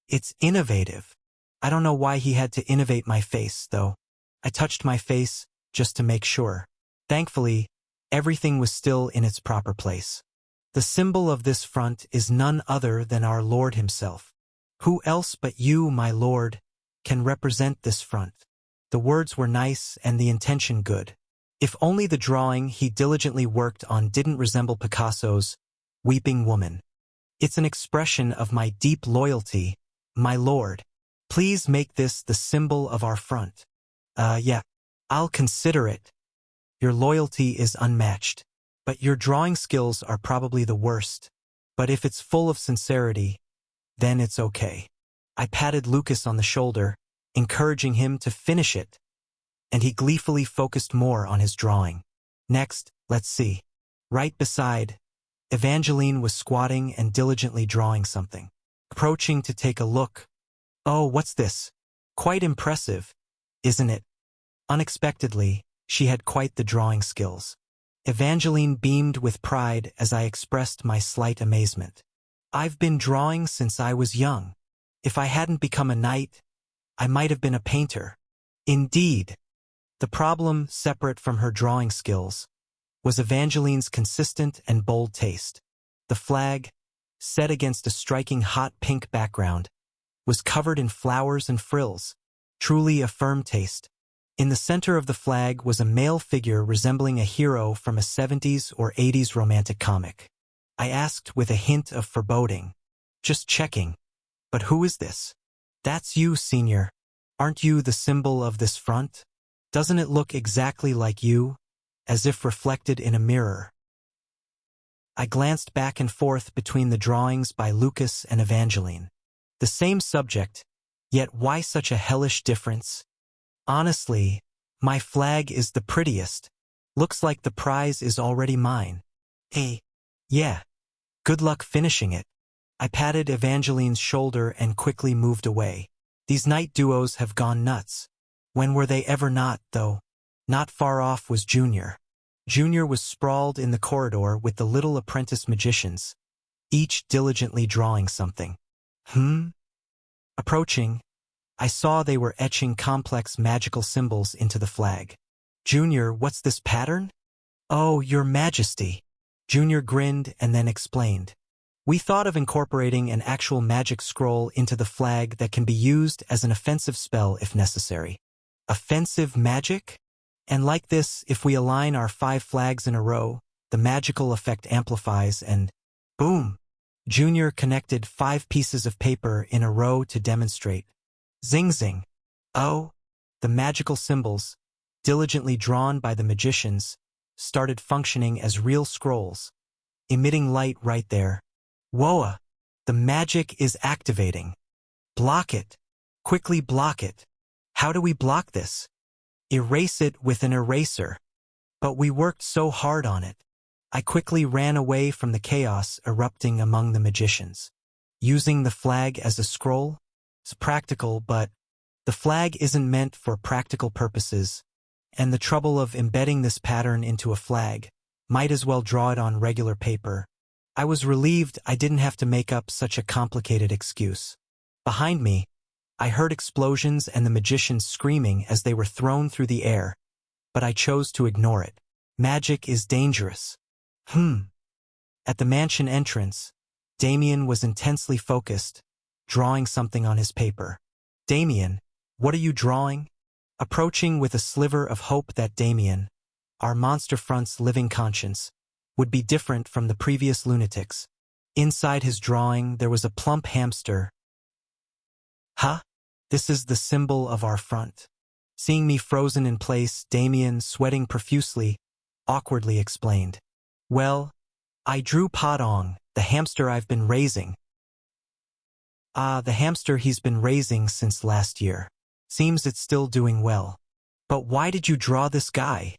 Speaker 1: it's innovative. I don't know why he had to innovate my face, though. I touched my face just to make sure. Thankfully, everything was still in its proper place. The symbol of this front is none other than our Lord himself. Who else but you, my lord, can represent this front? The words were nice and the intention good. If only the drawing he diligently worked on didn't resemble Picasso's Weeping Woman. It's an expression of my deep loyalty, my lord. Please make this the symbol of our front. Yeah, I'll consider it. Your loyalty is unmatched, but your drawing skills are probably the worst. But if it's full of sincerity, then it's okay. I patted Lucas on the shoulder, encouraging him to finish it, and he gleefully focused more on his drawing. Next, let's see. Right beside, Evangeline was squatting and diligently drawing something. Approaching to take a look. Oh, what's this? Quite impressive, isn't it? Unexpectedly, she had quite the drawing skills. Evangeline beamed with pride as I expressed my slight amazement. I've been drawing since I was young. If I hadn't become a knight, I might have been a painter. Indeed. The problem, separate from her drawing skills, was Evangeline's consistent and bold taste. The flag, set against a striking hot pink background, was covered in flowers and frills, truly a firm taste. In the center of the flag was a male figure resembling a hero from a 70s or 80s romantic comic. I asked with a hint of foreboding. Just checking. But who is this? That's you, Senior. Aren't you the symbol of this front? Doesn't it look exactly like you, as if reflected in a mirror? I glanced back and forth between the drawings by Lucas and Evangeline. The same subject, yet why such a hellish difference? Honestly, my flag is the prettiest. Looks like the prize is already mine. Hey, yeah. Good luck finishing it. I patted Evangeline's shoulder and quickly moved away. These knight duos have gone nuts. When were they ever not, though? Not far off was Junior. Junior was sprawled in the corridor with the little apprentice magicians, each diligently drawing something. Approaching, I saw they were etching complex magical symbols into the flag. Junior, what's this pattern? Oh, Your Majesty. Junior grinned and then explained. We thought of incorporating an actual magic scroll into the flag that can be used as an offensive spell if necessary. Offensive magic? And like this, if we align our 5 flags in a row, the magical effect amplifies and boom! Junior connected 5 pieces of paper in a row to demonstrate. Zing zing. Oh, the magical symbols, diligently drawn by the magicians, started functioning as real scrolls, emitting light right there. Whoa! The magic is activating. Block it. Quickly block it. How do we block this? Erase it with an eraser. But we worked so hard on it. I quickly ran away from the chaos erupting among the magicians. Using the flag as a scroll? It's practical, but the flag isn't meant for practical purposes, and the trouble of embedding this pattern into a flag, might as well draw it on regular paper. I was relieved I didn't have to make up such a complicated excuse. Behind me, I heard explosions and the magicians screaming as they were thrown through the air, but I chose to ignore it. Magic is dangerous. At the mansion entrance, Damien was intensely focused, drawing something on his paper. Damien, what are you drawing? Approaching with a sliver of hope that Damien, our monster front's living conscience, would be different from the previous lunatics. Inside his drawing, there was a plump hamster. Huh? This is the symbol of our front. Seeing me frozen in place, Damien, sweating profusely, awkwardly explained. Well, I drew Padong, the hamster I've been raising. The hamster he's been raising since last year. Seems it's still doing well. But why did you draw this guy?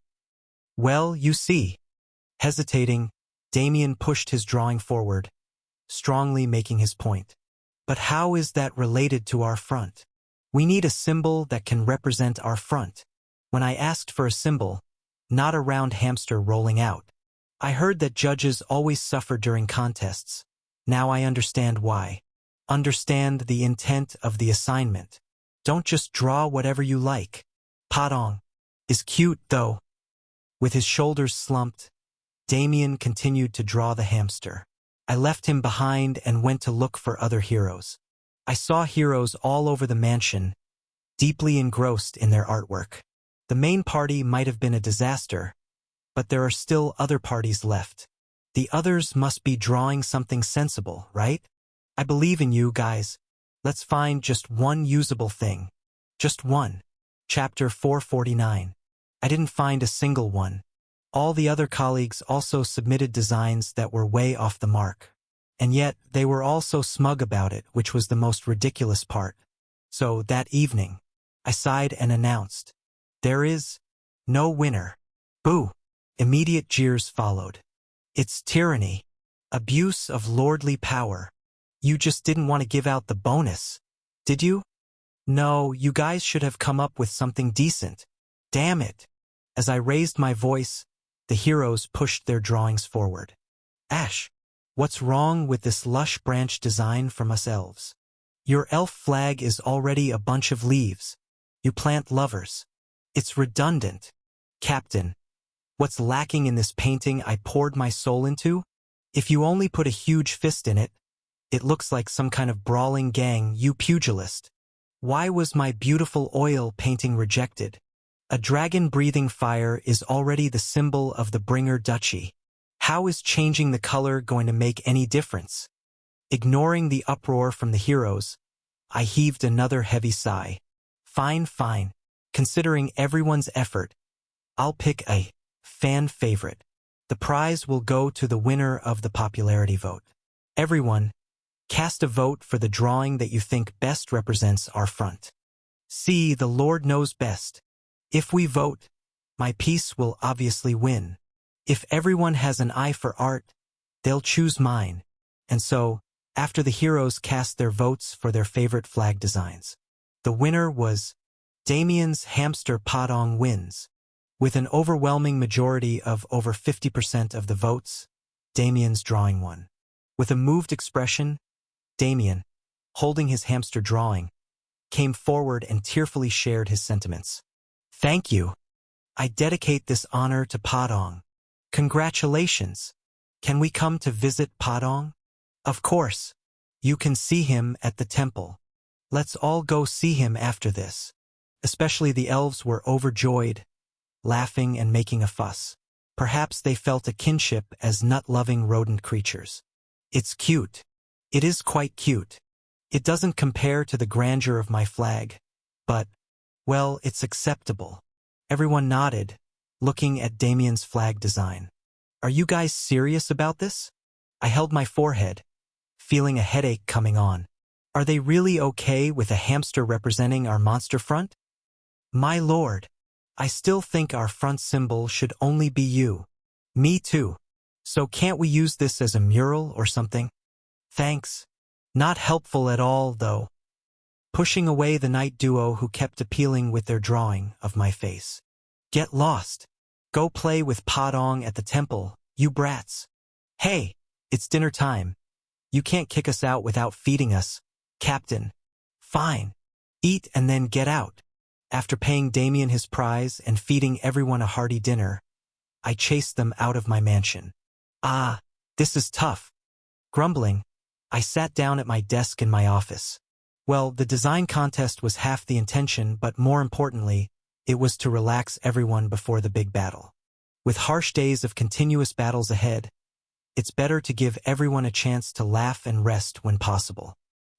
Speaker 1: Well, you see. Hesitating, Damien pushed his drawing forward, strongly making his point. But how is that related to our front? We need a symbol that can represent our front. When I asked for a symbol, not a round hamster rolling out. I heard that judges always suffer during contests. Now I understand why. Understand the intent of the assignment. Don't just draw whatever you like. Padong is cute, though. With his shoulders slumped, Damien continued to draw the hamster. I left him behind and went to look for other heroes. I saw heroes all over the mansion, deeply engrossed in their artwork. The main party might have been a disaster, but there are still other parties left. The others must be drawing something sensible, right? I believe in you guys. Let's find just one usable thing. Just one. Chapter 449. I didn't find a single one. All the other colleagues also submitted designs that were way off the mark. And yet, they were all so smug about it, which was the most ridiculous part. So, that evening, I sighed and announced, there is no winner. Boo! Immediate jeers followed. It's tyranny. Abuse of lordly power. You just didn't want to give out the bonus, did you? No, you guys should have come up with something decent. Damn it. As I raised my voice, the heroes pushed their drawings forward. Ash, what's wrong with this lush branch design from us elves? Your elf flag is already a bunch of leaves. You plant lovers. It's redundant. Captain, what's lacking in this painting I poured my soul into? If you only put a huge fist in it, it looks like some kind of brawling gang, you pugilist. Why was my beautiful oil painting rejected? A dragon breathing fire is already the symbol of the Bringer Duchy. How is changing the color going to make any difference? Ignoring the uproar from the heroes, I heaved another heavy sigh. Fine, fine. Considering everyone's effort, I'll pick a fan favorite. The prize will go to the winner of the popularity vote. Everyone, cast a vote for the drawing that you think best represents our front. See, the Lord knows best. If we vote, my piece will obviously win. If everyone has an eye for art, they'll choose mine. And so, after the heroes cast their votes for their favorite flag designs, the winner was Damien's hamster Padong wins. With an overwhelming majority of over 50% of the votes, Damien's drawing won. With a moved expression, Damien, holding his hamster drawing, came forward and tearfully shared his sentiments. Thank you. I dedicate this honor to Padong. Congratulations. Can we come to visit Padong? Of course. You can see him at the temple. Let's all go see him after this. Especially the elves were overjoyed, laughing and making a fuss. Perhaps they felt a kinship as nut-loving rodent creatures. It's cute. It is quite cute. It doesn't compare to the grandeur of my flag, but, well, it's acceptable. Everyone nodded, looking at Damien's flag design. Are you guys serious about this? I held my forehead, feeling a headache coming on. Are they really okay with a hamster representing our monster front? My lord, I still think our front symbol should only be you. Me too. So can't we use this as a mural or something? Thanks. Not helpful at all, though. Pushing away the night duo who kept appealing with their drawing of my face. Get lost. Go play with Padong at the temple, you brats. Hey, it's dinner time. You can't kick us out without feeding us, Captain. Fine. Eat and then get out. After paying Damien his prize and feeding everyone a hearty dinner, I chased them out of my mansion. Ah, this is tough. Grumbling, I sat down at my desk in my office. Well, the design contest was half the intention, but more importantly, it was to relax everyone before the big battle. With harsh days of continuous battles ahead, it's better to give everyone a chance to laugh and rest when possible.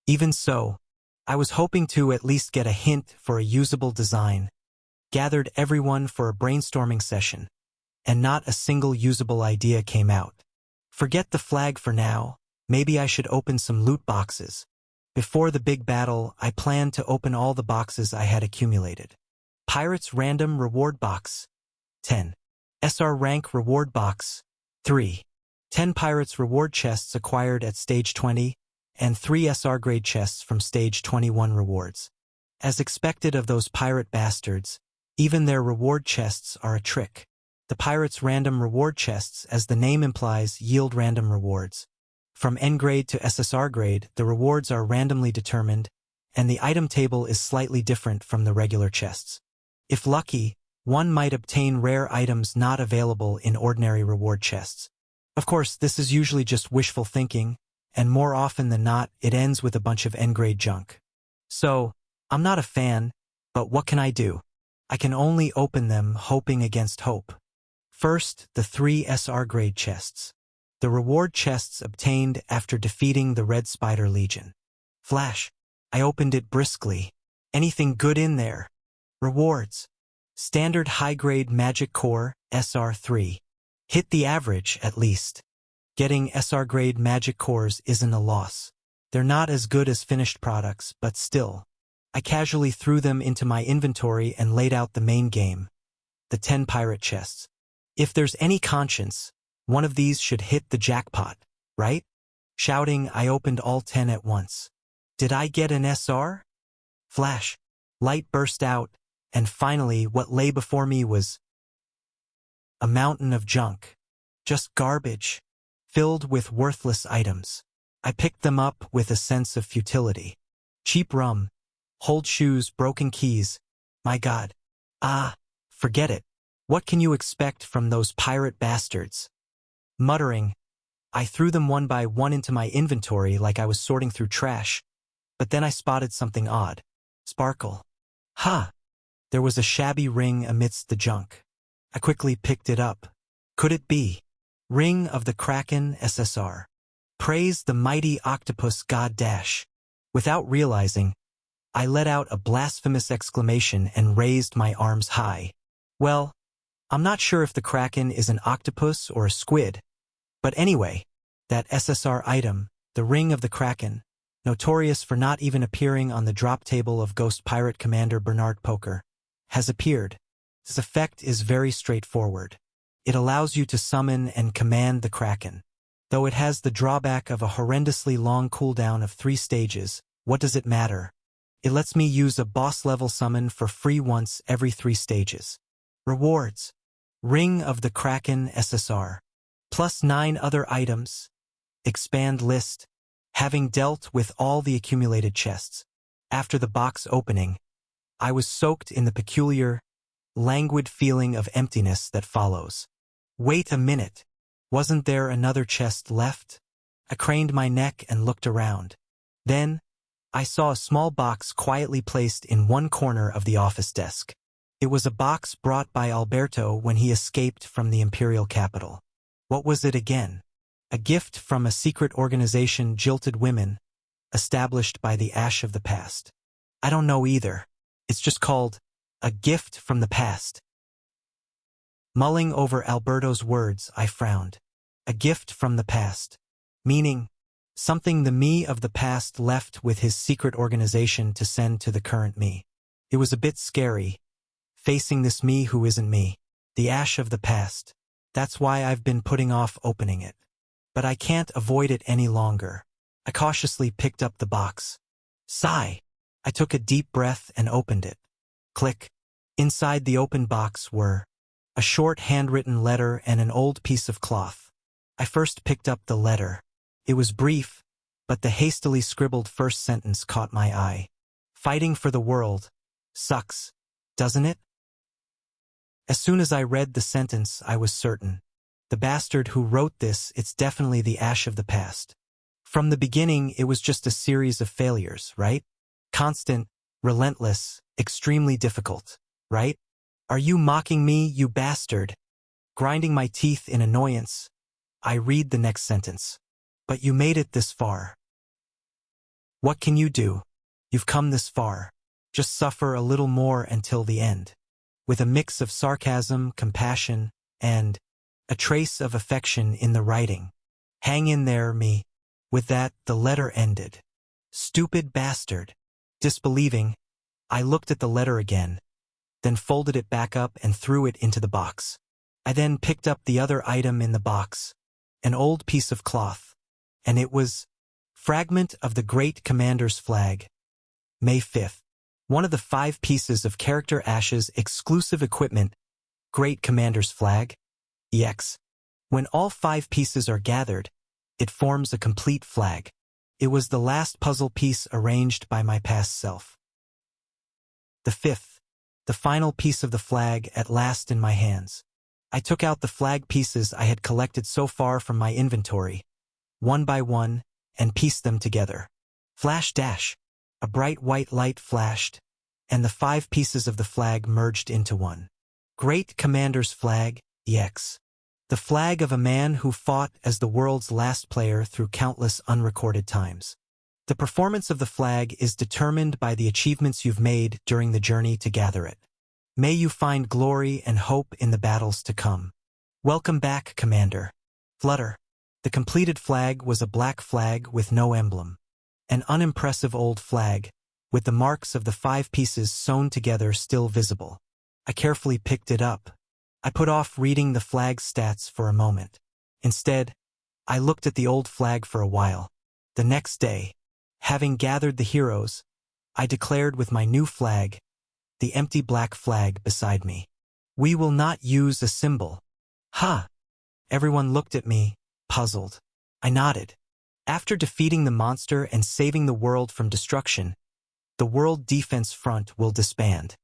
Speaker 1: Even so, I was hoping to at least get a hint for a usable design, gathered everyone for a brainstorming session, and not a single usable idea came out. Forget the flag for now, maybe I should open some loot boxes. Before the big battle, I planned to open all the boxes I had accumulated. Pirates Random Reward Box 10. SR Rank Reward Box 3. 10 Pirates Reward Chests acquired at Stage 20, and 3 SR grade chests from Stage 21 rewards. As expected of those pirate bastards, even their reward chests are a trick. The Pirates Random Reward Chests, as the name implies, yield random rewards. From N grade to SSR grade, the rewards are randomly determined, and the item table is slightly different from the regular chests. If lucky, one might obtain rare items not available in ordinary reward chests. Of course, this is usually just wishful thinking, and more often than not, it ends with a bunch of N-grade junk. So, I'm not a fan, but what can I do? I can only open them hoping against hope. First, the 3 SR grade chests. The reward chests obtained after defeating the Red Spider Legion. Flash. I opened it briskly. Anything good in there? Rewards. Standard high-grade Magic Core, SR3. Hit the average, at least. Getting SR-grade Magic Cores isn't a loss. They're not as good as finished products, but still. I casually threw them into my inventory and laid out the main game. The 10 pirate chests. If there's any conscience, one of these should hit the jackpot, right? Shouting, I opened all 10 at once. Did I get an SR? Flash. Light burst out, and finally what lay before me was a mountain of junk. Just garbage, filled with worthless items. I picked them up with a sense of futility. Cheap rum, old shoes, broken keys. My God. Ah, forget it. What can you expect from those pirate bastards? Muttering, I threw them one by one into my inventory like I was sorting through trash. But then I spotted something odd. Sparkle. Ha! There was a shabby ring amidst the junk. I quickly picked it up. Could it be? Ring of the Kraken SSR. Praise the mighty octopus god dash. Without realizing, I let out a blasphemous exclamation and raised my arms high. Well, I'm not sure if the Kraken is an octopus or a squid. But anyway, that SSR item, the Ring of the Kraken, notorious for not even appearing on the drop table of Ghost Pirate Commander Bernard Poker, has appeared. This effect is very straightforward. It allows you to summon and command the Kraken. Though it has the drawback of a horrendously long cooldown of 3 stages, what does it matter? It lets me use a boss-level summon for free once every 3 stages. Rewards. Ring of the Kraken SSR. Plus 9 other items. Expand list. Having dealt with all the accumulated chests, after the box opening, I was soaked in the peculiar, languid feeling of emptiness that follows. Wait a minute. Wasn't there another chest left? I craned my neck and looked around. Then, I saw a small box quietly placed in one corner of the office desk. It was a box brought by Alberto when he escaped from the imperial capital. What was it again? A gift from a secret organization, Jilted Women, established by the ash of the past. I don't know either. It's just called a gift from the past. Mulling over Alberto's words, I frowned. A gift from the past. Meaning, something the me of the past left with his secret organization to send to the current me. It was a bit scary, facing this me who isn't me. The ash of the past. That's why I've been putting off opening it. But I can't avoid it any longer. I cautiously picked up the box. Sigh. I took a deep breath and opened it. Click. Inside the open box were a short handwritten letter and an old piece of cloth. I first picked up the letter. It was brief, but the hastily scribbled first sentence caught my eye. Fighting for the world sucks, doesn't it? As soon as I read the sentence, I was certain. The bastard who wrote this, it's definitely the ash of the past. From the beginning, it was just a series of failures, right? Constant, relentless, extremely difficult, right? Are you mocking me, you bastard? Grinding my teeth in annoyance, I read the next sentence. But you made it this far. What can you do? You've come this far. Just suffer a little more until the end. With a mix of sarcasm, compassion, and a trace of affection in the writing. Hang in there, me. With that, the letter ended. Stupid bastard. Disbelieving, I looked at the letter again, then folded it back up and threw it into the box. I then picked up the other item in the box, an old piece of cloth, and it was fragment of the Great Commander's flag. May 5th. One of the 5 pieces of Character Ash's exclusive equipment, Great Commander's flag. EX. When all 5 pieces are gathered, it forms a complete flag. It was the last puzzle piece arranged by my past self. The 5th. The final piece of the flag at last in my hands. I took out the flag pieces I had collected so far from my inventory, one by one, and pieced them together. Flash dash. A bright white light flashed, and the 5 pieces of the flag merged into one. Great Commander's flag, EX. The flag of a man who fought as the world's last player through countless unrecorded times. The performance of the flag is determined by the achievements you've made during the journey to gather it. May you find glory and hope in the battles to come. Welcome back, Commander. Flutter. The completed flag was a black flag with no emblem. An unimpressive old flag, with the marks of the 5 pieces sewn together still visible. I carefully picked it up. I put off reading the flag's stats for a moment. Instead, I looked at the old flag for a while. The next day, having gathered the heroes, I declared with my new flag, the empty black flag beside me. We will not use a symbol. Ha! Everyone looked at me, puzzled. I nodded. After defeating the monster and saving the world from destruction, the World Defense Front will disband.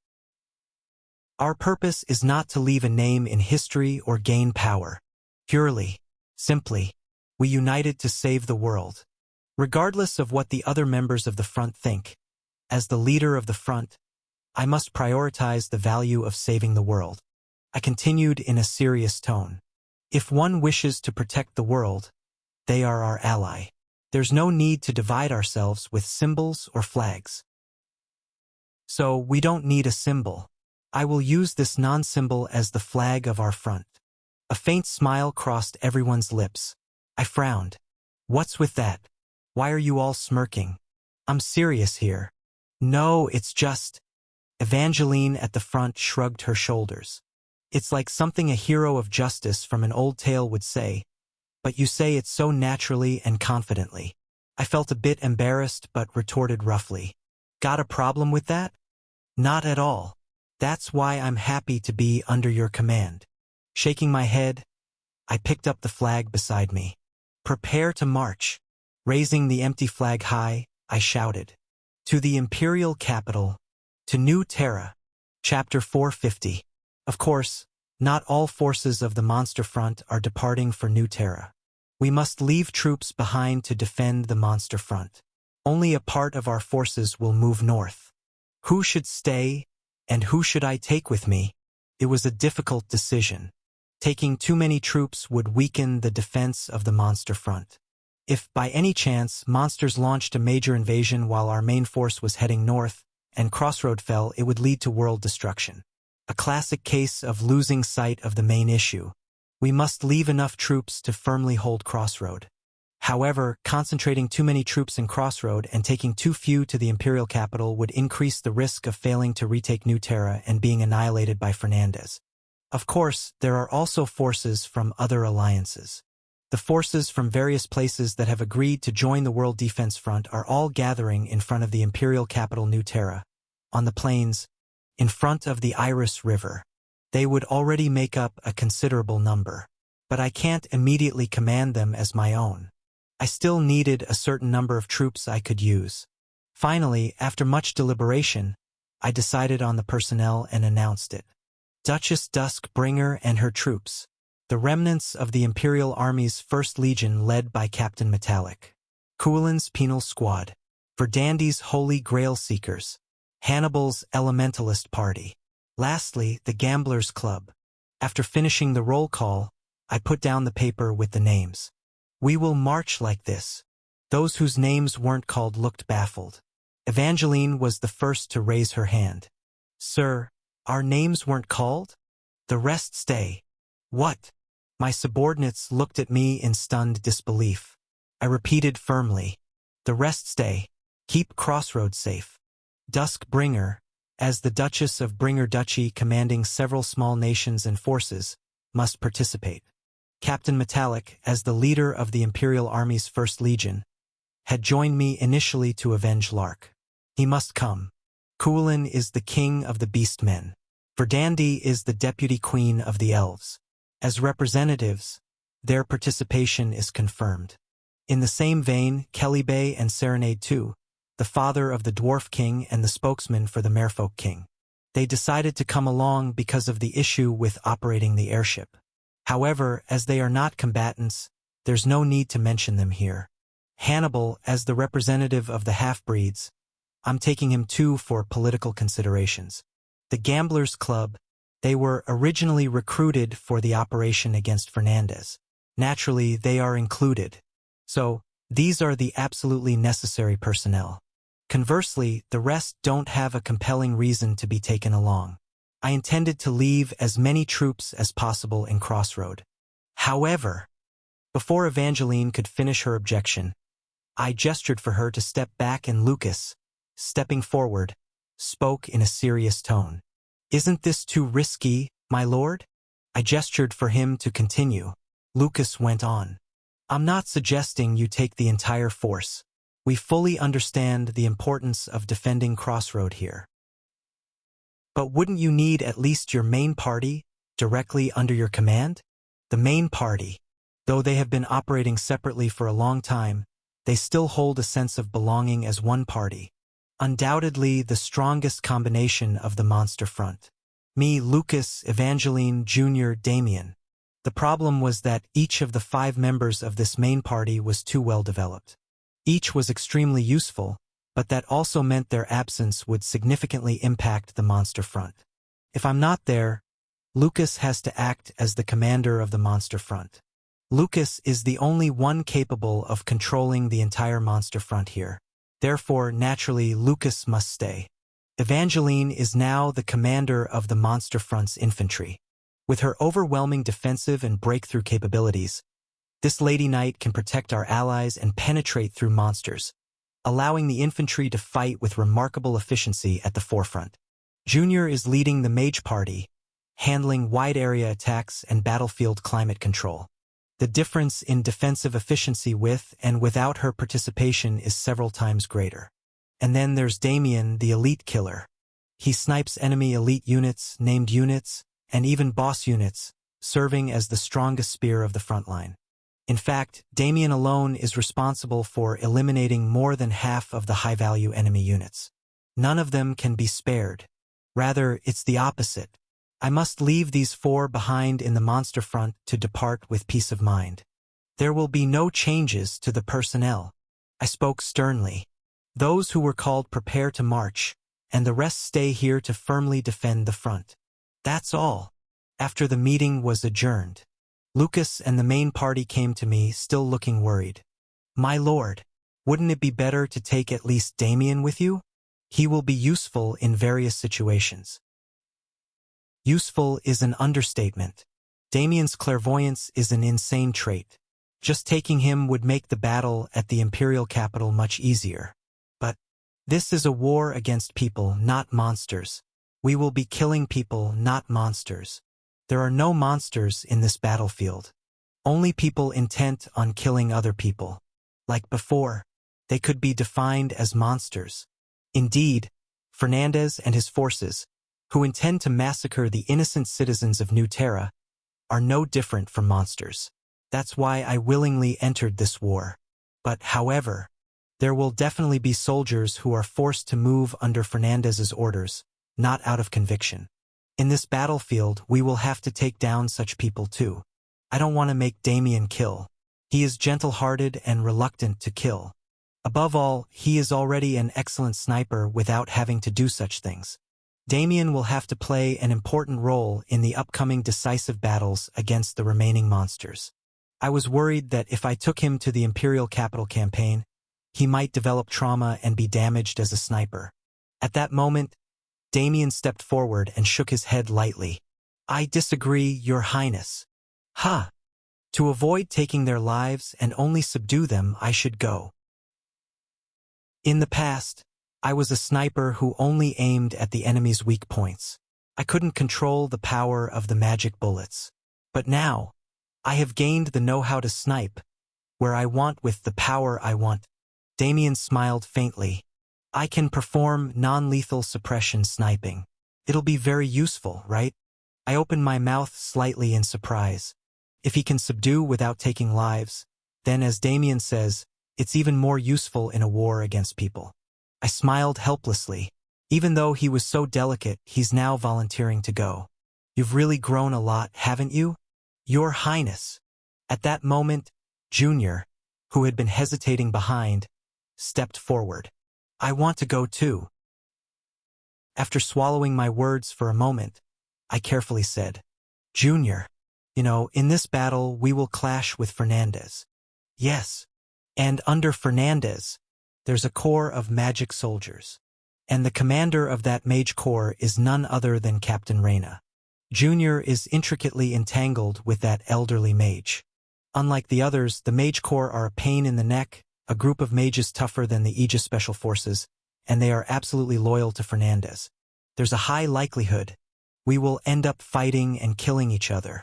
Speaker 1: Our purpose is not to leave a name in history or gain power. Purely, simply, we united to save the world. Regardless of what the other members of the front think, as the leader of the front, I must prioritize the value of saving the world. I continued in a serious tone. If one wishes to protect the world, they are our ally. There's no need to divide ourselves with symbols or flags. So we don't need a symbol. I will use this non-symbol as the flag of our front. A faint smile crossed everyone's lips. I frowned. What's with that? Why are you all smirking? I'm serious here. No, it's just... Evangeline at the front shrugged her shoulders. It's like something a hero of justice from an old tale would say, but you say it so naturally and confidently. I felt a bit embarrassed but retorted roughly. Got a problem with that? Not at all. That's why I'm happy to be under your command. Shaking my head, I picked up the flag beside me. Prepare to march. Raising the empty flag high, I shouted. To the imperial capital, to New Terra. Chapter 450. Of course, not all forces of the Monster Front are departing for New Terra. We must leave troops behind to defend the Monster Front. Only a part of our forces will move north. Who should stay, and who should I take with me? It was a difficult decision. Taking too many troops would weaken the defense of the Monster Front. If, by any chance, monsters launched a major invasion while our main force was heading north, and Crossroad fell, it would lead to world destruction. A classic case of losing sight of the main issue. We must leave enough troops to firmly hold Crossroad. However, concentrating too many troops in Crossroad and taking too few to the imperial capital would increase the risk of failing to retake New Terra and being annihilated by Fernandez. Of course, there are also forces from other alliances. The forces from various places that have agreed to join the World Defense Front are all gathering in front of the imperial capital New Terra, on the plains, in front of the Iris River. They would already make up a considerable number, but I can't immediately command them as my own. I still needed a certain number of troops I could use. Finally, after much deliberation, I decided on the personnel and announced it. Duchess Duskbringer and her troops, the remnants of the Imperial Army's First Legion led by Captain Metallic. Kuelin's Penal Squad, Verdandy's Holy Grail Seekers, Hannibal's Elementalist Party. Lastly, the Gamblers Club. After finishing the roll call, I put down the paper with the names. We will march like this. Those whose names weren't called looked baffled. Evangeline was the first to raise her hand. Sir, our names weren't called? The rest stay. What? My subordinates looked at me in stunned disbelief. I repeated firmly. The rest stay. Keep Crossroads safe. Duskbringer, as the Duchess of Bringer Duchy commanding several small nations and forces, must participate. Captain Metallic, as the leader of the Imperial Army's First Legion, had joined me initially to avenge Lark. He must come. Kuelin is the king of the beast men. Verdandy is the deputy queen of the elves. As representatives, their participation is confirmed. In the same vein, Kelly and Serenade too, the father of the Dwarf King and the spokesman for the Merfolk King. They decided to come along because of the issue with operating the airship. However, as they are not combatants, there's no need to mention them here. Hannibal, as the representative of the half-breeds, I'm taking him too for political considerations. The Gamblers Club, they were originally recruited for the operation against Fernandez. Naturally, they are included. So, these are the absolutely necessary personnel. Conversely, the rest don't have a compelling reason to be taken along. I intended to leave as many troops as possible in Crossroad. However, before Evangeline could finish her objection, I gestured for her to step back and Lucas, stepping forward, spoke in a serious tone. Isn't this too risky, my lord? I gestured for him to continue. Lucas went on. I'm not suggesting you take the entire force. We fully understand the importance of defending Crossroad here. But wouldn't you need at least your main party directly under your command? The main party, though they have been operating separately for a long time, they still hold a sense of belonging as one party. Undoubtedly the strongest combination of the Monster Front. Me, Lucas, Evangeline, Jr., Damien. The problem was that each of the 5 members of this main party was too well developed. Each was extremely useful, but that also meant their absence would significantly impact the Monster Front. If I'm not there, Lucas has to act as the commander of the Monster Front. Lucas is the only one capable of controlling the entire Monster Front here. Therefore, naturally, Lucas must stay. Evangeline is now the commander of the Monster Front's infantry. With her overwhelming defensive and breakthrough capabilities, this Lady Knight can protect our allies and penetrate through monsters, allowing the infantry to fight with remarkable efficiency at the forefront. Junior is leading the Mage Party, handling wide-area attacks and battlefield climate control. The difference in defensive efficiency with and without her participation is several times greater. And then there's Damien, the elite killer. He snipes enemy elite units, named units, and even boss units, serving as the strongest spear of the front line. In fact, Damien alone is responsible for eliminating more than half of the high-value enemy units. None of them can be spared. Rather, it's the opposite. I must leave these 4 behind in the monster front to depart with peace of mind. There will be no changes to the personnel. I spoke sternly. Those who were called prepare to march, and the rest stay here to firmly defend the front. That's all. After the meeting was adjourned, Lucas and the main party came to me, still looking worried. My lord, wouldn't it be better to take at least Damien with you? He will be useful in various situations. Useful is an understatement. Damien's clairvoyance is an insane trait. Just taking him would make the battle at the imperial capital much easier. But this is a war against people, not monsters. We will be killing people, not monsters. There are no monsters in this battlefield. Only people intent on killing other people. Like before, they could be defined as monsters. Indeed, Fernandez and his forces, who intend to massacre the innocent citizens of New Terra, are no different from monsters. That's why I willingly entered this war. But, however, there will definitely be soldiers who are forced to move under Fernandez's orders, not out of conviction. In this battlefield, we will have to take down such people too. I don't want to make Damien kill. He is gentle-hearted and reluctant to kill. Above all, he is already an excellent sniper without having to do such things. Damien will have to play an important role in the upcoming decisive battles against the remaining monsters. I was worried that if I took him to the Imperial Capital campaign, he might develop trauma and be damaged as a sniper. At that moment, Damien stepped forward and shook his head lightly. I disagree, Your Highness. Ha! To avoid taking their lives and only subdue them, I should go. In the past, I was a sniper who only aimed at the enemy's weak points. I couldn't control the power of the magic bullets. But now, I have gained the know-how to snipe, where I want with the power I want. Damien smiled faintly. I can perform non-lethal suppression sniping. It'll be very useful, right? I opened my mouth slightly in surprise. If he can subdue without taking lives, then as Damien says, it's even more useful in a war against people. I smiled helplessly. Even though he was so delicate, he's now volunteering to go. You've really grown a lot, haven't you? Your Highness. At that moment, Junior, who had been hesitating behind, stepped forward. I want to go too. After swallowing my words for a moment, I carefully said, Junior, in this battle we will clash with Fernandez. Yes, and under Fernandez, there's a corps of magic soldiers. And the commander of that mage corps is none other than Captain Reyna. Junior is intricately entangled with that elderly mage. Unlike the others, the mage corps are a pain in the neck, a group of mages tougher than the Aegis Special Forces, and they are absolutely loyal to Fernandez. There's a high likelihood we will end up fighting and killing each other.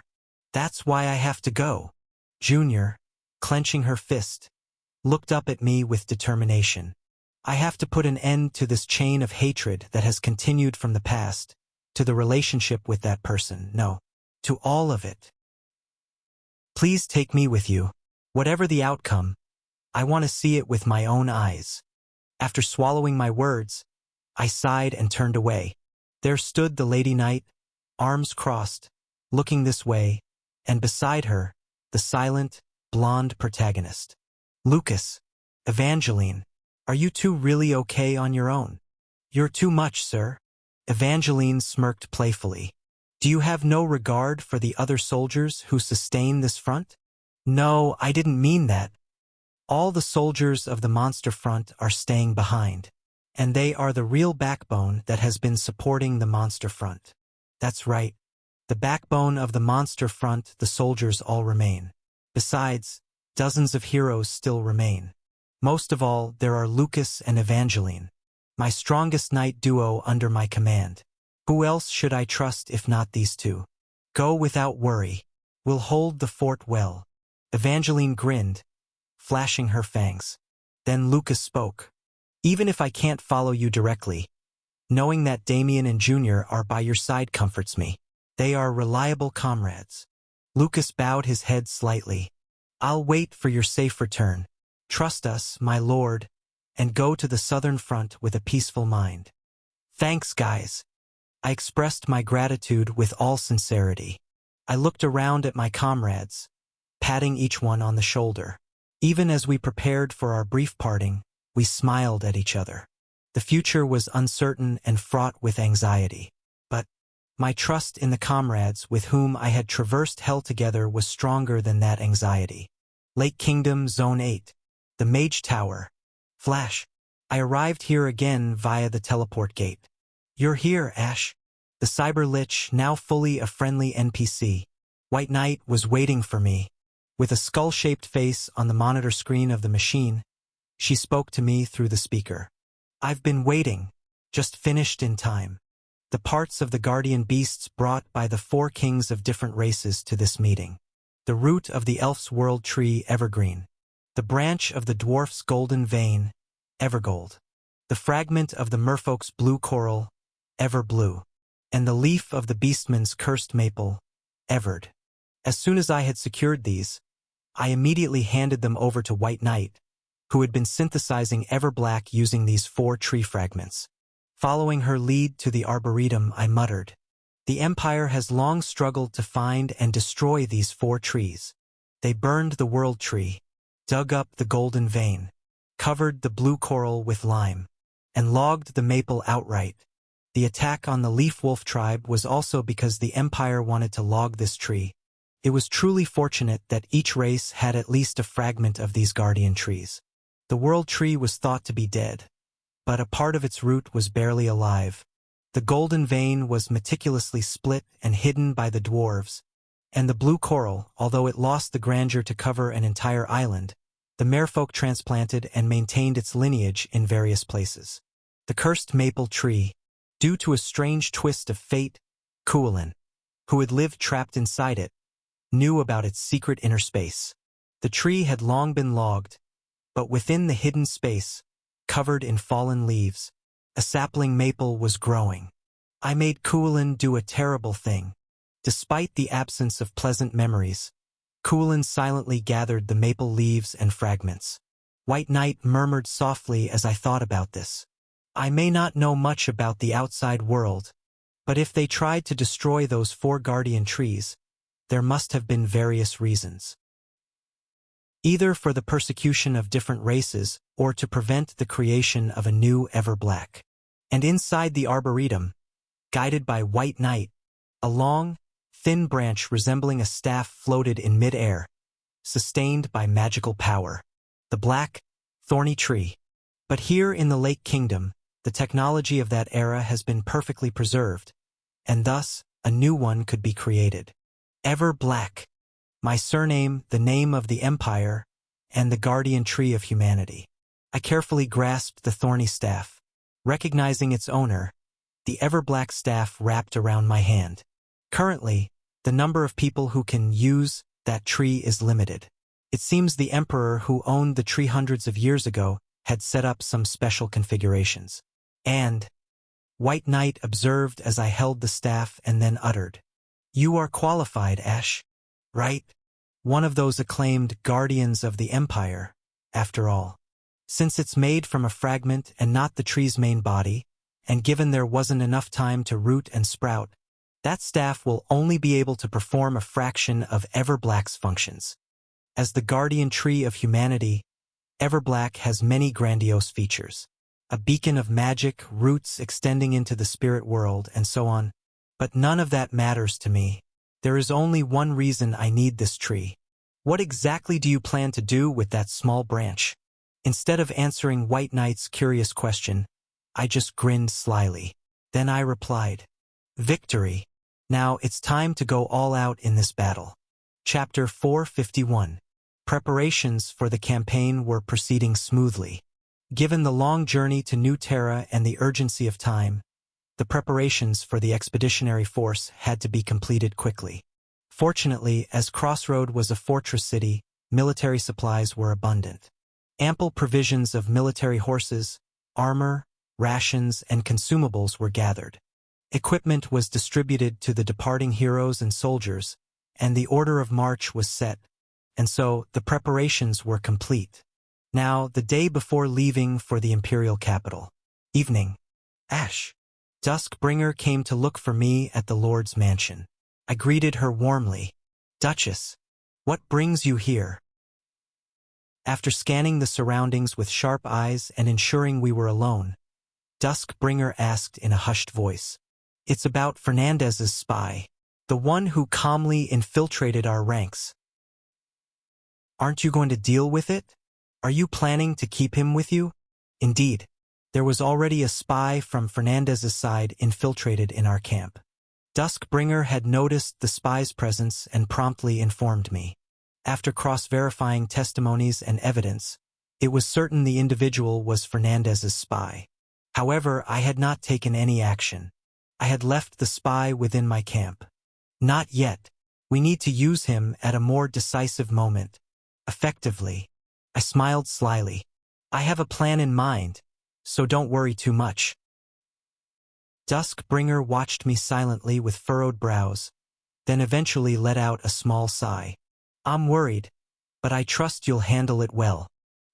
Speaker 1: That's why I have to go. Junior, clenching her fist, looked up at me with determination. I have to put an end to this chain of hatred that has continued from the past, to the relationship with that person, no, to all of it. Please take me with you. Whatever the outcome, I want to see it with my own eyes. After swallowing my words, I sighed and turned away. There stood the Lady Knight, arms crossed, looking this way, and beside her, the silent, blonde protagonist. Lucas, Evangeline, are you two really okay on your own? You're too much, sir. Evangeline smirked playfully. Do you have no regard for the other soldiers who sustain this front? No, I didn't mean that. All the soldiers of the monster front are staying behind, and they are the real backbone that has been supporting the monster front. That's right. The backbone of the monster front, the soldiers all remain. Besides, dozens of heroes still remain. Most of all, there are Lucas and Evangeline, my strongest knight duo under my command. Who else should I trust if not these two? Go without worry. We'll hold the fort well. Evangeline grinned, flashing her fangs. Then Lucas spoke. Even if I can't follow you directly, knowing that Damien and Junior are by your side comforts me. They are reliable comrades. Lucas bowed his head slightly. I'll wait for your safe return. Trust us, my lord, and go to the southern front with a peaceful mind. Thanks, guys. I expressed my gratitude with all sincerity. I looked around at my comrades, patting each one on the shoulder. Even as we prepared for our brief parting, we smiled at each other. The future was uncertain and fraught with anxiety. But my trust in the comrades with whom I had traversed hell together was stronger than that anxiety. Lake Kingdom, Zone 8. The Mage Tower. Flash. I arrived here again via the teleport gate. You're here, Ash. The Cyber Lich, now fully a friendly NPC. White Knight was waiting for me. With a skull-shaped face on the monitor screen of the machine, she spoke to me through the speaker. I've been waiting, just finished in time. The parts of the guardian beasts brought by the 4 kings of different races to this meeting. The root of the elf's world tree, Evergreen. The branch of the dwarf's golden vein, Evergold. The fragment of the merfolk's blue coral, Everblue. And the leaf of the beastman's cursed maple, Evered. As soon as I had secured these, I immediately handed them over to White Knight, who had been synthesizing Everblack using these 4 tree fragments. Following her lead to the Arboretum, I muttered, "The Empire has long struggled to find and destroy these 4 trees. They burned the World Tree, dug up the Golden Vein, covered the Blue Coral with lime, and logged the maple outright. The attack on the Leaf Wolf tribe was also because the Empire wanted to log this tree. It was truly fortunate that each race had at least a fragment of these guardian trees. The World Tree was thought to be dead, but a part of its root was barely alive. The Golden Vein was meticulously split and hidden by the dwarves, and the Blue Coral, although it lost the grandeur to cover an entire island, the merfolk transplanted and maintained its lineage in various places. The cursed maple tree, due to a strange twist of fate, Kualin, who had lived trapped inside it, knew about its secret inner space. The tree had long been logged, but within the hidden space, covered in fallen leaves, a sapling maple was growing. I made Kualin do a terrible thing. Despite the absence of pleasant memories, Kualin silently gathered the maple leaves and fragments. White Knight murmured softly as I thought about this. I may not know much about the outside world, but if they tried to destroy those 4 guardian trees, there must have been various reasons. Either for the persecution of different races or to prevent the creation of a new Everblack. And inside the Arboretum, guided by White Knight, a long, thin branch resembling a staff floated in mid-air, sustained by magical power. The black, thorny tree. But here in the Lake Kingdom, the technology of that era has been perfectly preserved, and thus a new one could be created. Everblack. My surname, the name of the Empire, and the guardian tree of humanity. I carefully grasped the thorny staff. Recognizing its owner, the Everblack staff wrapped around my hand. Currently, the number of people who can use that tree is limited. It seems the Emperor who owned the tree hundreds of years ago had set up some special configurations. And White Knight observed as I held the staff and then uttered, "You are qualified, Ash. Right? One of those acclaimed guardians of the Empire, after all. Since it's made from a fragment and not the tree's main body, and given there wasn't enough time to root and sprout, that staff will only be able to perform a fraction of Everblack's functions. As the guardian tree of humanity, Everblack has many grandiose features. A beacon of magic, roots extending into the spirit world, and so on. But none of that matters to me. There is only one reason I need this tree. What exactly do you plan to do with that small branch?" Instead of answering White Knight's curious question, I just grinned slyly. Then I replied, "Victory. Now it's time to go all out in this battle." Chapter 451. Preparations for the campaign were proceeding smoothly. Given the long journey to New Terra and the urgency of time, the preparations for the expeditionary force had to be completed quickly. Fortunately, as Crossroad was a fortress city, military supplies were abundant. Ample provisions of military horses, armor, rations, and consumables were gathered. Equipment was distributed to the departing heroes and soldiers, and the order of march was set, and so the preparations were complete. Now, the day before leaving for the imperial capital. Evening. Ash. Duskbringer came to look for me at the Lord's mansion. I greeted her warmly. Duchess, what brings you here? After scanning the surroundings with sharp eyes and ensuring we were alone, Duskbringer asked in a hushed voice. It's about Fernandez's spy, the one who calmly infiltrated our ranks. Aren't you going to deal with it? Are you planning to keep him with you? Indeed, there was already a spy from Fernandez's side infiltrated in our camp. Duskbringer had noticed the spy's presence and promptly informed me. After cross-verifying testimonies and evidence, it was certain the individual was Fernandez's spy. However, I had not taken any action. I had left the spy within my camp. Not yet. We need to use him at a more decisive moment. Effectively. I smiled slyly. I have a plan in mind, so don't worry too much. Duskbringer watched me silently with furrowed brows, then eventually let out a small sigh. I'm worried, but I trust you'll handle it well.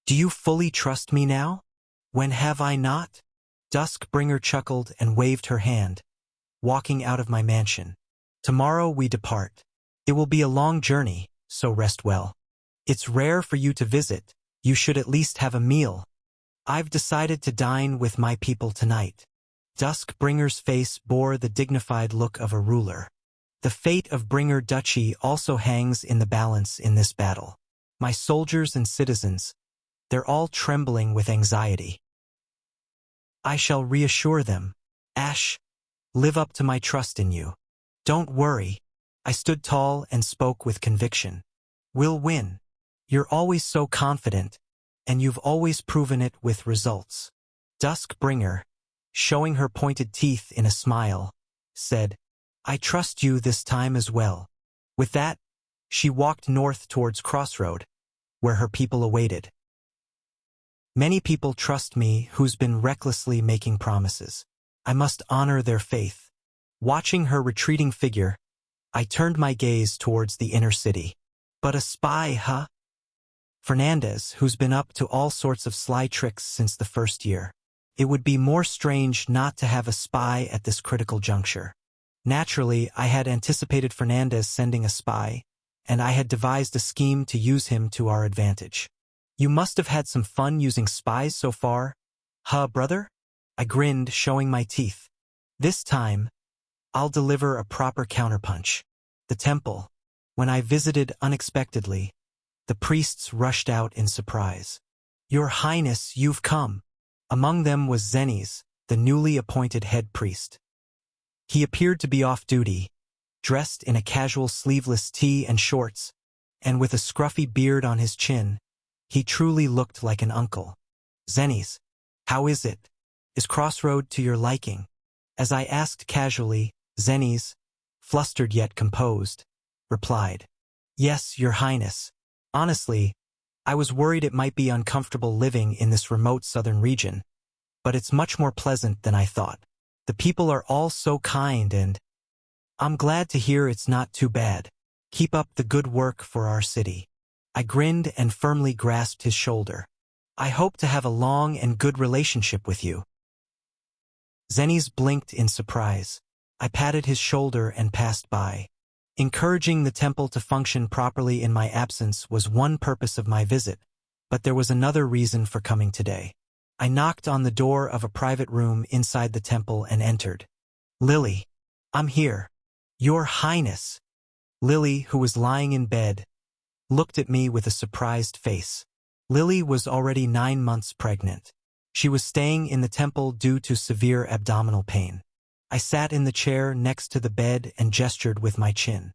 Speaker 1: Do you fully trust me now? When have I not? Duskbringer chuckled and waved her hand, walking out of my mansion. Tomorrow we depart. It will be a long journey, so rest well. It's rare for you to visit. You should at least have a meal. I've decided to dine with my people tonight. Duskbringer's face bore the dignified look of a ruler. The fate of Bringer Duchy also hangs in the balance in this battle. My soldiers and citizens, they're all trembling with anxiety. I shall reassure them. Ash, live up to my trust in you. Don't worry. I stood tall and spoke with conviction. We'll win. You're always so confident, and you've always proven it with results. Duskbringer, showing her pointed teeth in a smile, said, I trust you this time as well. With that, she walked north towards Crossroad, where her people awaited. Many people trust me who's been recklessly making promises. I must honor their faith. Watching her retreating figure, I turned my gaze towards the inner city. But a spy, huh? Fernandez, who's been up to all sorts of sly tricks since the first year. It would be more strange not to have a spy at this critical juncture. Naturally, I had anticipated Fernandez sending a spy, and I had devised a scheme to use him to our advantage. You must have had some fun using spies so far, huh, brother? I grinned, showing my teeth. This time, I'll deliver a proper counterpunch. The temple. When I visited unexpectedly, the priests rushed out in surprise. Your Highness, you've come. Among them was Zenes, the newly appointed head priest. He appeared to be off duty, dressed in a casual sleeveless tee and shorts, and with a scruffy beard on his chin. He truly looked like an uncle. Zenes, how is it? Is Crossroad to your liking? As I asked casually, Zenes, flustered yet composed, replied, Yes, Your Highness. Honestly, I was worried it might be uncomfortable living in this remote southern region, but it's much more pleasant than I thought. The people are all so kind and I'm glad to hear it's not too bad. Keep up the good work for our city. I grinned and firmly grasped his shoulder. I hope to have a long and good relationship with you. Zenes blinked in surprise. I patted his shoulder and passed by. Encouraging the temple to function properly in my absence was one purpose of my visit, but there was another reason for coming today. I knocked on the door of a private room inside the temple and entered. Lily, I'm here. Your Highness. Lily, who was lying in bed, looked at me with a surprised face. Lily was already 9 months pregnant. She was staying in the temple due to severe abdominal pain. I sat in the chair next to the bed and gestured with my chin.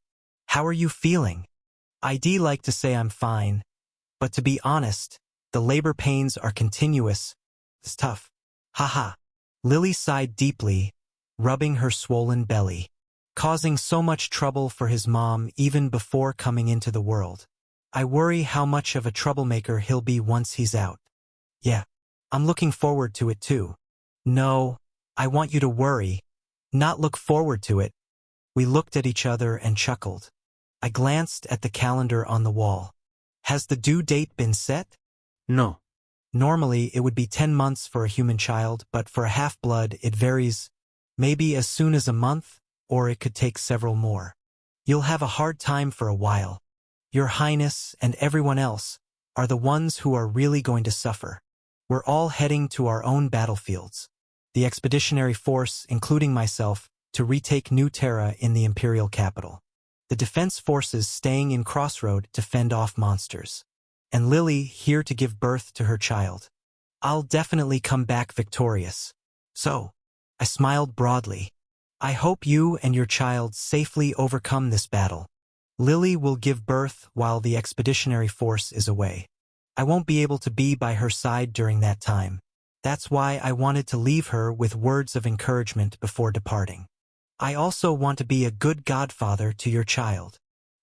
Speaker 1: How are you feeling? I'd like to say I'm fine, but to be honest, the labor pains are continuous. It's tough. Haha. Lily sighed deeply, rubbing her swollen belly, causing so much trouble for his mom even before coming into the world. I worry how much of a troublemaker he'll be once he's out. Yeah, I'm looking forward to it too. No, I want you to worry, not look forward to it. We looked at each other and chuckled. I glanced at the calendar on the wall. Has the due date been set?
Speaker 2: No.
Speaker 1: Normally, it would be 10 months for a human child, but for a half-blood, it varies, maybe as soon as a month, or it could take several more. You'll have a hard time for a while. Your Highness and everyone else are the ones who are really going to suffer. We're all heading to our own battlefields. The expeditionary force, including myself, to retake New Terra in the Imperial capital. The defense forces staying in Crossroad to fend off monsters. And Lily here to give birth to her child. I'll definitely come back victorious. So, I smiled broadly. I hope you and your child safely overcome this battle. Lily will give birth while the expeditionary force is away. I won't be able to be by her side during that time. That's why I wanted to leave her with words of encouragement before departing. I also want to be a good godfather to your child.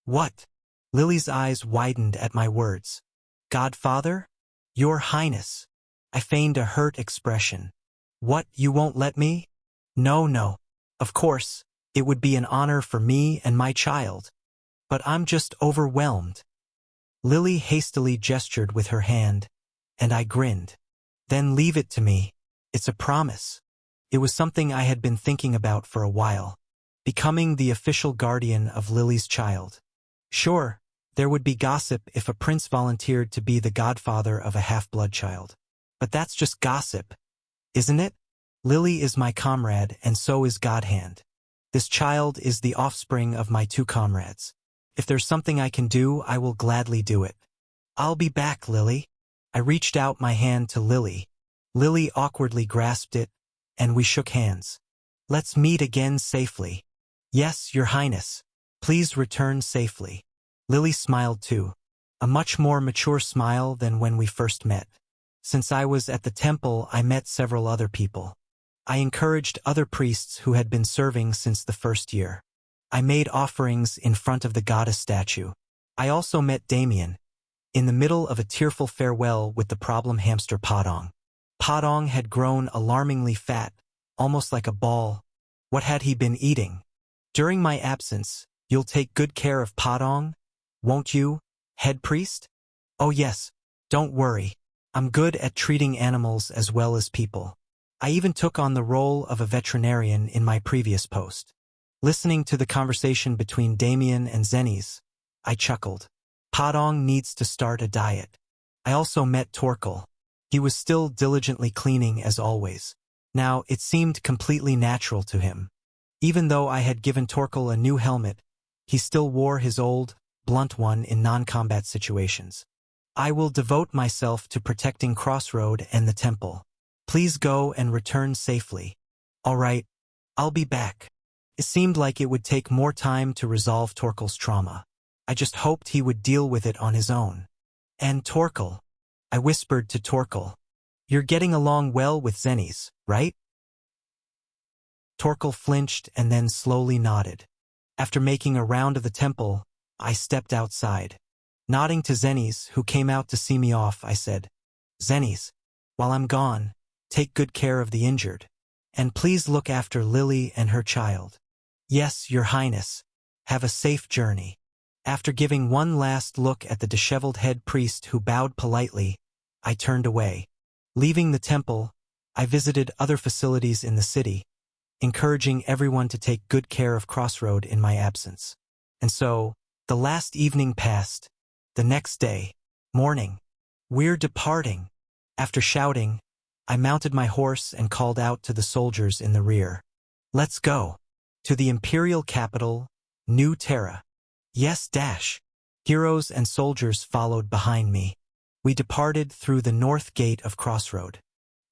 Speaker 1: What? Lily's eyes widened at my words. Godfather? Your Highness. I feigned a hurt expression. What, you won't let me? No. Of course, it would be an honor for me and my child. But I'm just overwhelmed. Lily hastily gestured with her hand, and I grinned. Then leave it to me. It's a promise. It was something I had been thinking about for a while. Becoming the official guardian of Lily's child. Sure, there would be gossip if a prince volunteered to be the godfather of a half-blood child. But that's just gossip, isn't it? Lily is my comrade, and so is Godhand. This child is the offspring of my two comrades. If there's something I can do, I will gladly do it. I'll be back, Lily. I reached out my hand to Lily. Lily awkwardly grasped it, and we shook hands. Let's meet again safely. Yes, Your Highness. Please return safely. Lily smiled too, a much more mature smile than when we first met. Since I was at the temple, I met several other people. I encouraged other priests who had been serving since the first year. I made offerings in front of the goddess statue. I also met Damien, in the middle of a tearful farewell with the problem hamster Podong. Podong had grown alarmingly fat, almost like a ball. What had he been eating? During my absence, you'll take good care of Podong, won't you, head priest? Oh yes, don't worry. I'm good at treating animals as well as people. I even took on the role of a veterinarian in my previous post. Listening to the conversation between Damien and Zennies, I chuckled. Podong needs to start a diet. I also met Torkel. He was still diligently cleaning as always. Now, it seemed completely natural to him. Even though I had given Torkel a new helmet, he still wore his old, blunt one in non-combat situations. I will devote myself to protecting Crossroad and the temple. Please go and return safely. All right, I'll be back. It seemed like it would take more time to resolve Torkel's trauma. I just hoped he would deal with it on his own. And Torkel, I whispered to Torkel, you're getting along well with Zennies, right? Torkel flinched and then slowly nodded. After making a round of the temple, I stepped outside. Nodding to Zennies, who came out to see me off, I said, Zennies, while I'm gone, take good care of the injured. And please look after Lily and her child. Yes, Your Highness. Have a safe journey. After giving one last look at the disheveled head priest who bowed politely, I turned away. Leaving the temple, I visited other facilities in the city, encouraging everyone to take good care of Crossroad in my absence. And so, the last evening passed. The next day, morning. We're departing. After shouting, I mounted my horse and called out to the soldiers in the rear. Let's go. To the Imperial capital, New Terra. Yes, dash. Heroes and soldiers followed behind me. We departed through the north gate of Crossroad.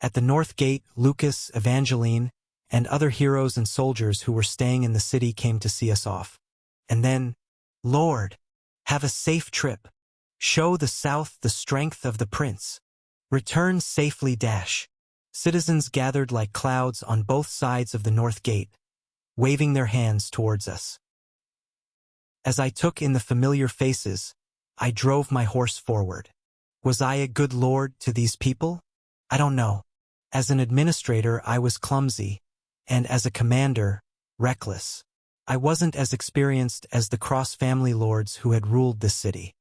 Speaker 1: At the north gate, Lucas, Evangeline, and other heroes and soldiers who were staying in the city came to see us off. And then, Lord, have a safe trip. Show the South the strength of the Prince. Return safely, dash. Citizens gathered like clouds on both sides of the north gate, waving their hands towards us. As I took in the familiar faces, I drove my horse forward. Was I a good lord to these people? I don't know. As an administrator, I was clumsy, and as a commander, reckless. I wasn't as experienced as the Cross family lords who had ruled this city.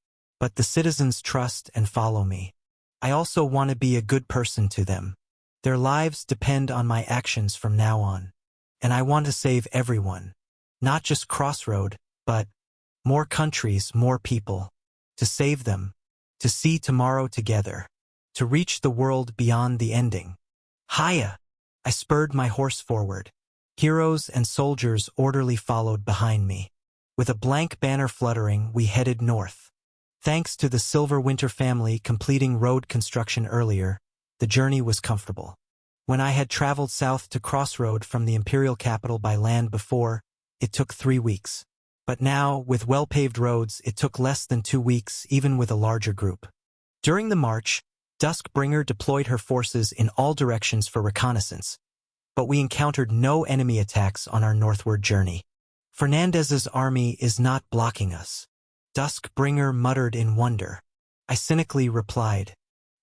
Speaker 1: but the citizens trust and follow me. I also want to be a good person to them. Their lives depend on my actions from now on. And I want to save everyone. Not just Crossroad, but more countries, more people. To save them. To see tomorrow together. To reach the world beyond the ending. Hiya! I spurred my horse forward. Heroes and soldiers orderly followed behind me. With a blank banner fluttering, we headed north. Thanks to the Silver Winter family completing road construction earlier, the journey was comfortable. When I had traveled south to Crossroad from the imperial capital by land before, it took 3 weeks. But now, with well-paved roads, it took less than 2 weeks, even with a larger group. During the march, Duskbringer deployed her forces in all directions for reconnaissance, but we encountered no enemy attacks on our northward journey. Fernandez's army is not blocking us. Duskbringer muttered in wonder. I cynically replied,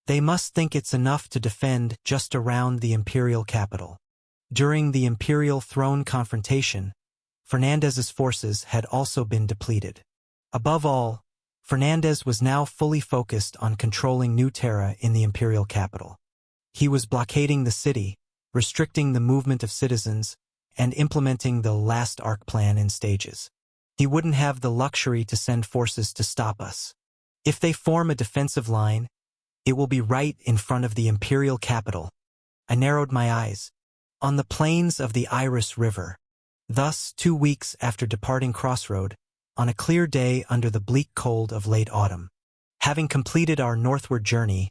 Speaker 1: they must think it's enough to defend just around the imperial capital. During the imperial throne confrontation, Fernandez's forces had also been depleted. Above all, Fernandez was now fully focused on controlling New Terra in the imperial capital. He was blockading the city, restricting the movement of citizens, and implementing the last arc plan in stages. He wouldn't have the luxury to send forces to stop us. If they form a defensive line, it will be right in front of the imperial capital. I narrowed my eyes. On the plains of the Iris River. Thus, 2 weeks after departing Crossroad, on a clear day under the bleak cold of late autumn. Having completed our northward journey,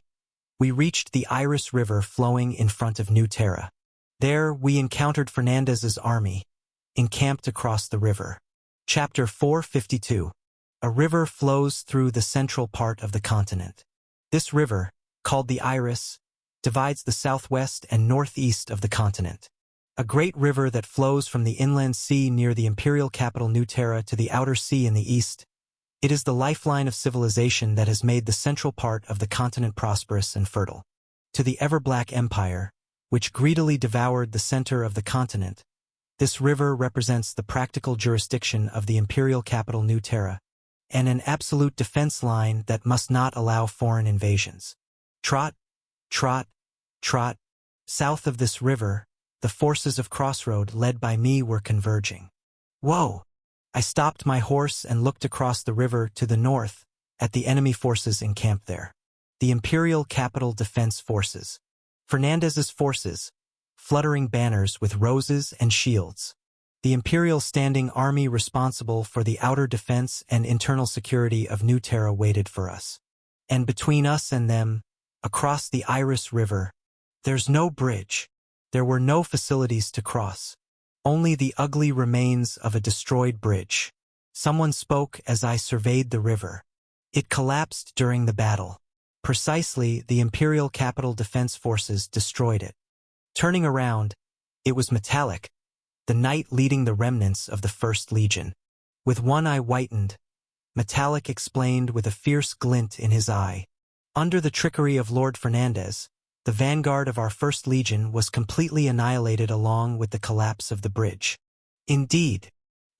Speaker 1: we reached the Iris River flowing in front of New Terra. There, we encountered Fernandez's army, encamped across the river. Chapter 452. A river flows through the central part of the continent. This river, called the Iris, divides the southwest and northeast of the continent. A great river that flows from the inland sea near the imperial capital New Terra to the outer sea in the east. It is the lifeline of civilization that has made the central part of the continent prosperous and fertile. To the ever-black empire, which greedily devoured the center of the continent, this river represents the practical jurisdiction of the imperial capital New Terra, and an absolute defense line that must not allow foreign invasions. Trot, trot, trot. South of this river, the forces of Crossroad led by me were converging. Whoa! I stopped my horse and looked across the river to the north, at the enemy forces encamped there. The Imperial Capital Defense Forces. Fernandez's forces, fluttering banners with roses and shields. The Imperial Standing Army responsible for the outer defense and internal security of New Terra waited for us. And between us and them, across the Iris River, there's no bridge. There were no facilities to cross. Only the ugly remains of a destroyed bridge. Someone spoke as I surveyed the river. It collapsed during the battle. Precisely, the Imperial Capital Defense Forces destroyed it. Turning around, it was Metallic, the knight leading the remnants of the First Legion. With one eye whitened, Metallic explained with a fierce glint in his eye. Under the trickery of Lord Fernandez, the vanguard of our First Legion was completely annihilated along with the collapse of the bridge. Indeed.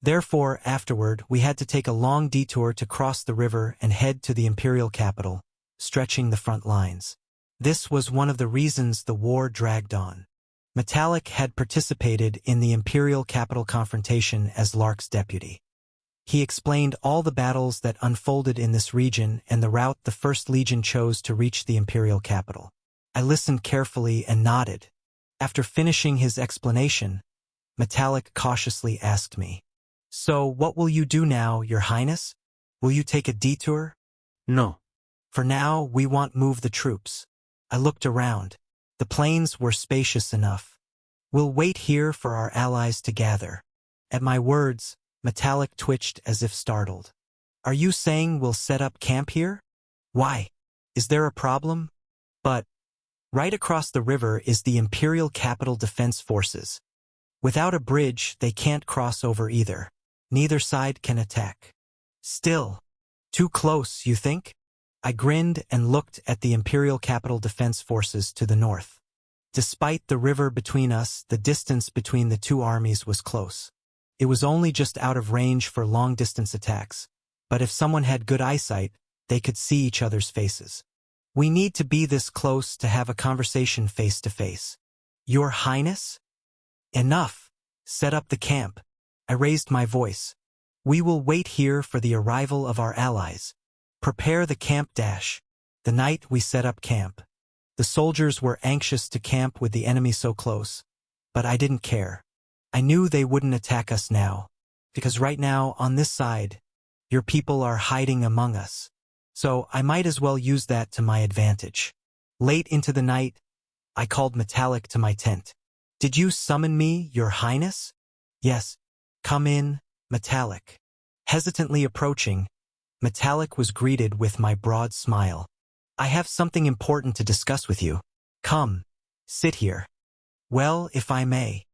Speaker 1: Therefore, afterward, we had to take a long detour to cross the river and head to the imperial capital, stretching the front lines. This was one of the reasons the war dragged on. Metallic had participated in the imperial capital confrontation as Lark's deputy. He explained all the battles that unfolded in this region and the route the First Legion chose to reach the imperial capital. I listened carefully and nodded. After finishing his explanation, Metallic cautiously asked me, "So what will you do now, Your Highness? Will you take a detour?"
Speaker 2: No.
Speaker 1: For now, we won't move the troops. I looked around. The plains were spacious enough. We'll wait here for our allies to gather. At my words, Metallic twitched as if startled. Are you saying we'll set up camp here? Why? Is there a problem? But right across the river is the Imperial Capital Defense Forces. Without a bridge, they can't cross over either. Neither side can attack. Still, too close, you think? I grinned and looked at the Imperial Capital Defense Forces to the north. Despite the river between us, the distance between the two armies was close. It was only just out of range for long-distance attacks, but if someone had good eyesight, they could see each other's faces. We need to be this close to have a conversation face to face. Your Highness? Enough. Set up the camp. I raised my voice. We will wait here for the arrival of our allies. Prepare the camp dash. The night we set up camp. The soldiers were anxious to camp with the enemy so close, but I didn't care. I knew they wouldn't attack us now, because right now, on this side, your people are hiding among us. So I might as well use that to my advantage. Late into the night, I called Metallic to my tent. Did you summon me, Your Highness? Yes. Come in, Metallic. Hesitantly approaching, Metallic was greeted with my broad smile. I have something important to discuss with you. Come, sit here. Well, if I may.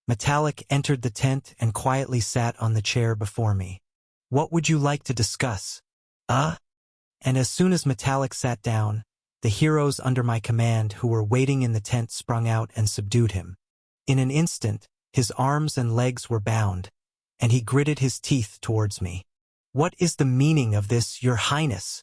Speaker 1: Metallic entered the tent and quietly sat on the chair before me. What would you like to discuss? And as soon as Metallic sat down, the heroes under my command who were waiting in the tent sprung out and subdued him. In an instant, his arms and legs were bound, and he gritted his teeth towards me. What is the meaning of this, Your Highness?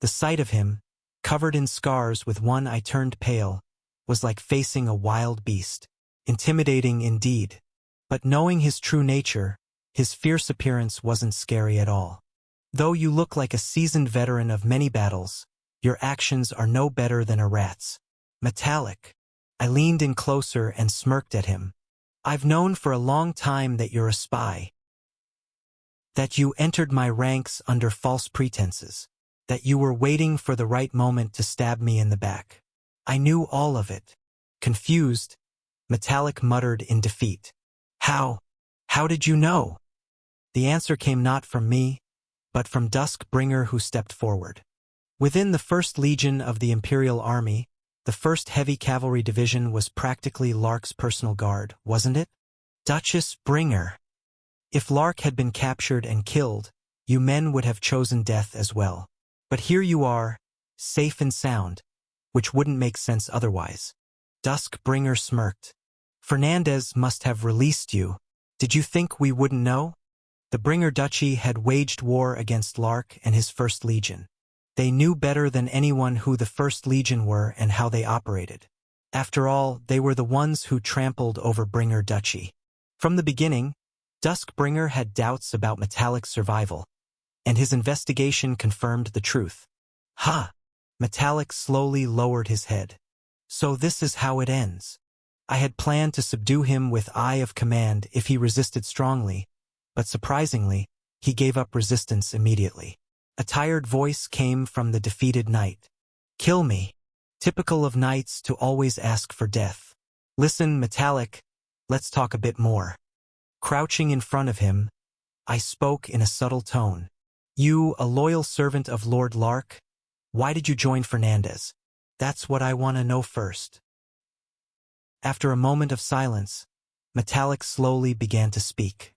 Speaker 1: The sight of him, covered in scars with one eye turned pale, was like facing a wild beast. Intimidating indeed. But knowing his true nature, his fierce appearance wasn't scary at all. Though you look like a seasoned veteran of many battles, your actions are no better than a rat's. Metallic. I leaned in closer and smirked at him. I've known for a long time that you're a spy. That you entered my ranks under false pretenses. That you were waiting for the right moment to stab me in the back. I knew all of it. Confused, Metallic muttered in defeat. How did you know? The answer came not from me, but from Duskbringer, who stepped forward. Within the 1st Legion of the Imperial Army, the 1st Heavy Cavalry Division was practically Lark's personal guard, wasn't it? Duchess Bringer. If Lark had been captured and killed, you men would have chosen death as well. But here you are, safe and sound, which wouldn't make sense otherwise. Duskbringer smirked. Fernandez must have released you. Did you think we wouldn't know? The Bringer Duchy had waged war against Lark and his 1st Legion. They knew better than anyone who the 1st Legion were and how they operated. After all, they were the ones who trampled over Bringer Duchy. From the beginning, Duskbringer had doubts about Metallic's survival, and his investigation confirmed the truth. Metallic slowly lowered his head. So this is how it ends. I had planned to subdue him with Eye of Command if he resisted strongly, but surprisingly, he gave up resistance immediately. A tired voice came from the defeated knight. Kill me. Typical of knights to always ask for death. Listen, Metallic, let's talk a bit more. Crouching in front of him, I spoke in a subtle tone. You, a loyal servant of Lord Lark, why did you join Fernandez? That's what I want to know first. After a moment of silence, Metallic slowly began to speak.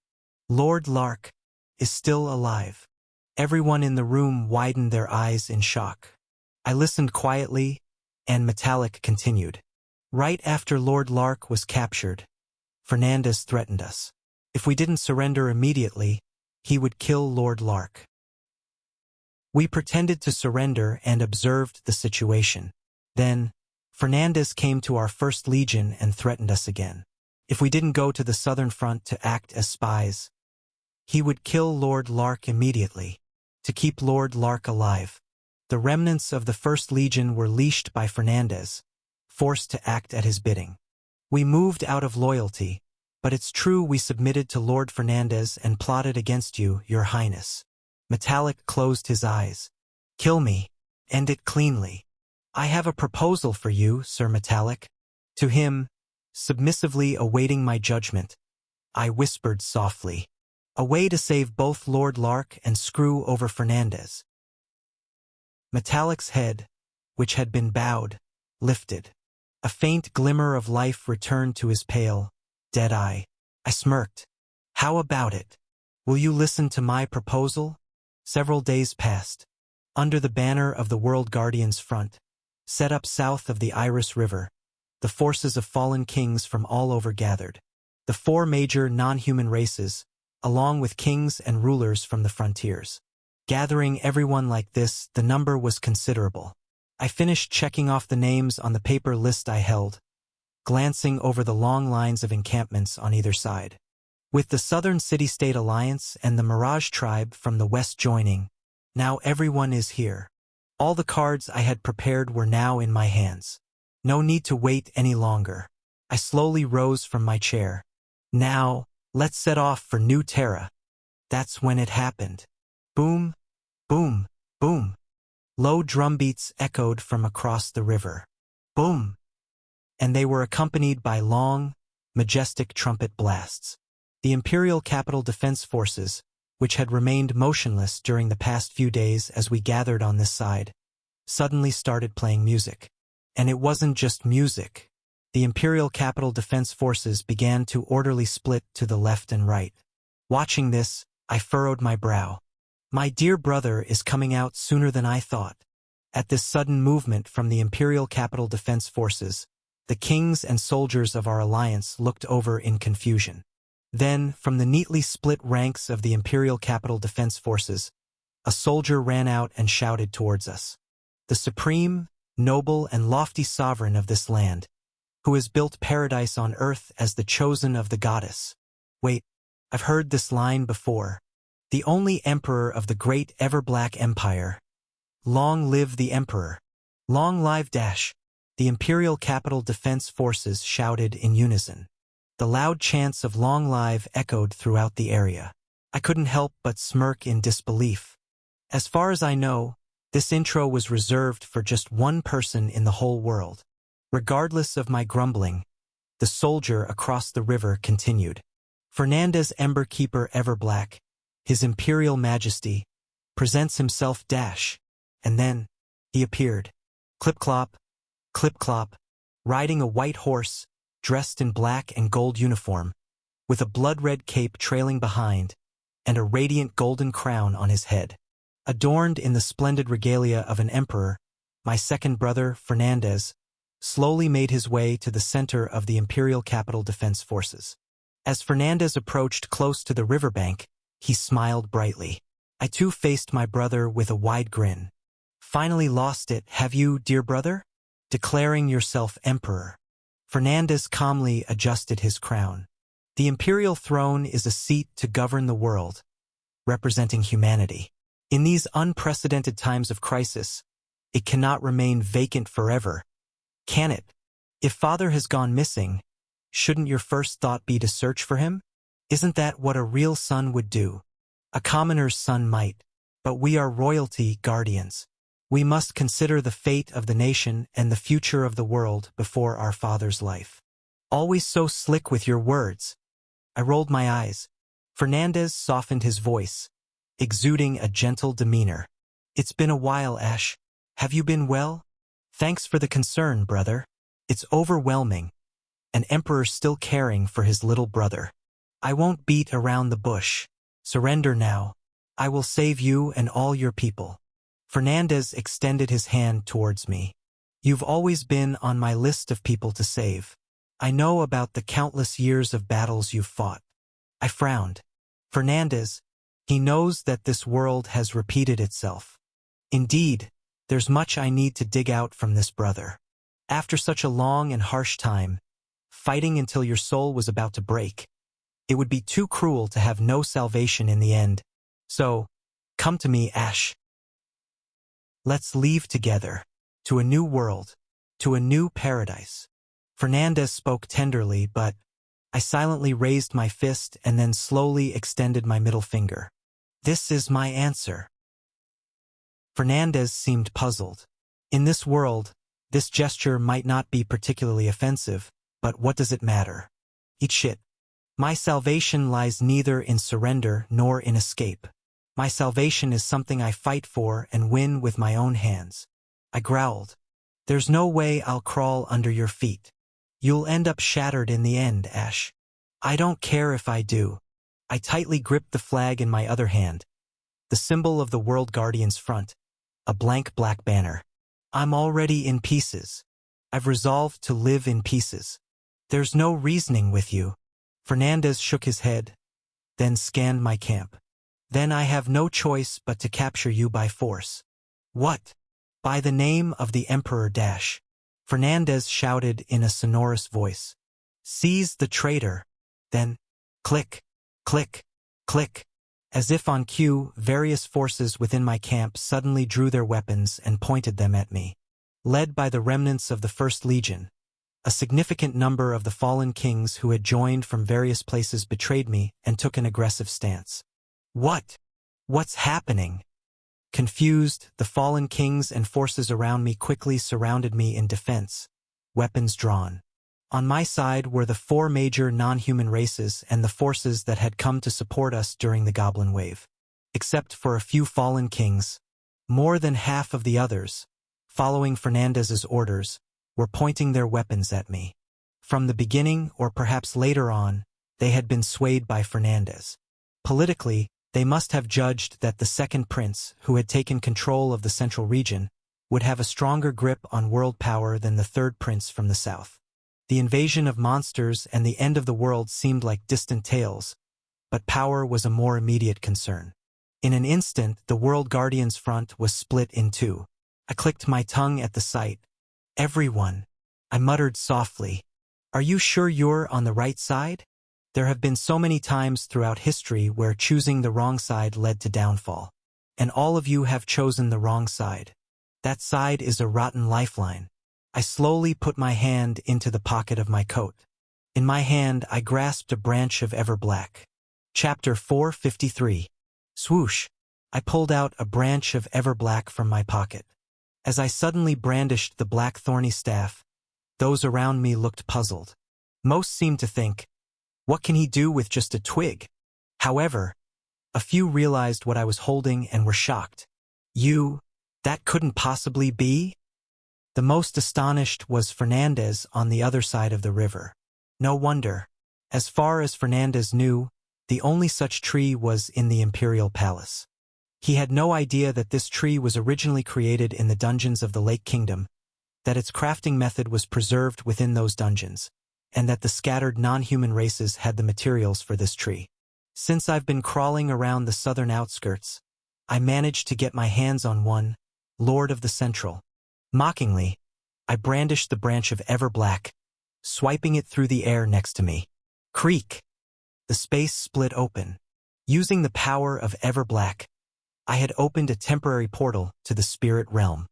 Speaker 1: Lord Lark is still alive. Everyone in the room widened their eyes in shock. I listened quietly, and Metallic continued. Right after Lord Lark was captured, Fernandez threatened us. If we didn't surrender immediately, he would kill Lord Lark. We pretended to surrender and observed the situation. Then, Fernandez came to our 1st Legion and threatened us again. If we didn't go to the southern front to act as spies, he would kill Lord Lark immediately. To keep Lord Lark alive, the remnants of the 1st Legion were leashed by Fernandez, forced to act at his bidding. We moved out of loyalty, but it's true we submitted to Lord Fernandez and plotted against you, Your Highness. Metallic closed his eyes. Kill me. End it cleanly. I have a proposal for you, Sir Metallic. To him, submissively awaiting my judgment, I whispered softly. A way to save both Lord Lark and screw over Fernandez. Metallic's head, which had been bowed, lifted. A faint glimmer of life returned to his pale, dead eye. I smirked. How about it? Will you listen to my proposal? Several days passed. Under the banner of the World Guardians Front, set up south of the Iris River, the forces of fallen kings from all over gathered. The 4 major non-human races, along with kings and rulers from the frontiers. Gathering everyone like this, the number was considerable. I finished checking off the names on the paper list I held, glancing over the long lines of encampments on either side. With the Southern City-State Alliance and the Mirage Tribe from the west joining, now everyone is here. All the cards I had prepared were now in my hands. No need to wait any longer. I slowly rose from my chair. Now, let's set off for New Terra. That's when it happened. Boom, boom, boom. Low drumbeats echoed from across the river. Boom. And they were accompanied by long, majestic trumpet blasts. The Imperial Capital Defense Forces, which had remained motionless during the past few days as we gathered on this side, suddenly started playing music. And it wasn't just music. The Imperial Capital Defense Forces began to orderly split to the left and right. Watching this, I furrowed my brow. My dear brother is coming out sooner than I thought. At this sudden movement from the Imperial Capital Defense Forces, the kings and soldiers of our alliance looked over in confusion. Then, from the neatly split ranks of the Imperial Capital Defense Forces, a soldier ran out and shouted towards us. The supreme, noble, and lofty sovereign of this land, who has built paradise on earth as the chosen of the goddess. Wait, I've heard this line before. The only emperor of the great ever-black empire. Long live the emperor. Long live Dash. The Imperial Capital Defense Forces shouted in unison. The loud chants of long live echoed throughout the area. I couldn't help but smirk in disbelief. As far as I know, this intro was reserved for just one person in the whole world. Regardless of my grumbling, the soldier across the river continued. Fernandez Emberkeeper Everblack, His Imperial Majesty, presents himself Dash. And then, he appeared. Clip-clop, clip-clop, riding a white horse, dressed in black and gold uniform, with a blood-red cape trailing behind, and a radiant golden crown on his head. Adorned in the splendid regalia of an emperor, my second brother, Fernandez, slowly made his way to the center of the Imperial Capital Defense Forces. As Fernandez approached close to the riverbank, he smiled brightly. I too faced my brother with a wide grin. Finally lost it, have you, dear brother? Declaring yourself emperor. Fernandez calmly adjusted his crown. The imperial throne is a seat to govern the world, representing humanity. In these unprecedented times of crisis, it cannot remain vacant forever, can it? If father has gone missing, shouldn't your first thought be to search for him? Isn't that what a real son would do? A commoner's son might, but we are royalty guardians. We must consider the fate of the nation and the future of the world before our father's life. Always so slick with your words. I rolled my eyes. Fernandez softened his voice, exuding a gentle demeanor. It's been a while, Ash. Have you been well? Thanks for the concern, brother. It's overwhelming. An emperor still caring for his little brother. I won't beat around the bush. Surrender now. I will save you and all your people. Fernandez extended his hand towards me. You've always been on my list of people to save. I know about the countless years of battles you've fought. I frowned. Fernandez, he knows that this world has repeated itself. Indeed, there's much I need to dig out from this brother. After such a long and harsh time, fighting until your soul was about to break, it would be too cruel to have no salvation in the end. So, come to me, Ash. Let's leave together, to a new world, to a new paradise. Fernandez spoke tenderly, but I silently raised my fist and then slowly extended my middle finger. This is my answer. Fernandez seemed puzzled. In this world, this gesture might not be particularly offensive, but what does it matter? Eat shit. My salvation lies neither in surrender nor in escape. My salvation is something I fight for and win with my own hands. I growled. There's no way I'll crawl under your feet. You'll end up shattered in the end, Ash. I don't care if I do. I tightly gripped the flag in my other hand, the symbol of the World Guardian's front, a blank black banner. I'm already in pieces. I've resolved to live in pieces. There's no reasoning with you. Fernandez shook his head, then scanned my camp. Then I have no choice but to capture you by force. What? By the name of the Emperor Dash. Fernandez shouted in a sonorous voice. Seize the traitor. Then, click, click, click. As if on cue, various forces within my camp suddenly drew their weapons and pointed them at me. Led by the remnants of the First Legion, a significant number of the fallen kings who had joined from various places betrayed me and took an aggressive stance. What's happening? Confused, the fallen kings and forces around me quickly surrounded me in defense, weapons drawn. On my side were the 4 major non-human races and the forces that had come to support us during the Goblin Wave. Except for a few fallen kings, more than half of the others, following Fernandez's orders, were pointing their weapons at me. From the beginning, or perhaps later on, they had been swayed by Fernandez. Politically, they must have judged that the second prince, who had taken control of the central region, would have a stronger grip on world power than the third prince from the south. The invasion of monsters and the end of the world seemed like distant tales, but power was a more immediate concern. In an instant, the World Guardians front was split in two. I clicked my tongue at the sight. Everyone, I muttered softly. Are you sure you're on the right side? There have been so many times throughout history where choosing the wrong side led to downfall. And all of you have chosen the wrong side. That side is a rotten lifeline. I slowly put my hand into the pocket of my coat. In my hand, I grasped a branch of Everblack. Chapter 453. Swoosh! I pulled out a branch of Everblack from my pocket. As I suddenly brandished the black thorny staff, those around me looked puzzled. Most seemed to think, what can he do with just a twig? However, a few realized what I was holding and were shocked. That couldn't possibly be? The most astonished was Fernandez on the other side of the river. No wonder. As far as Fernandez knew, the only such tree was in the Imperial Palace. He had no idea that this tree was originally created in the dungeons of the Lake Kingdom, that its crafting method was preserved within those dungeons, and that the scattered non-human races had the materials for this tree. Since I've been crawling around the southern outskirts, I managed to get my hands on one, Lord of the Central. Mockingly, I brandished the branch of Everblack, swiping it through the air next to me. Creak! The space split open. Using the power of Everblack, I had opened a temporary portal to the spirit realm.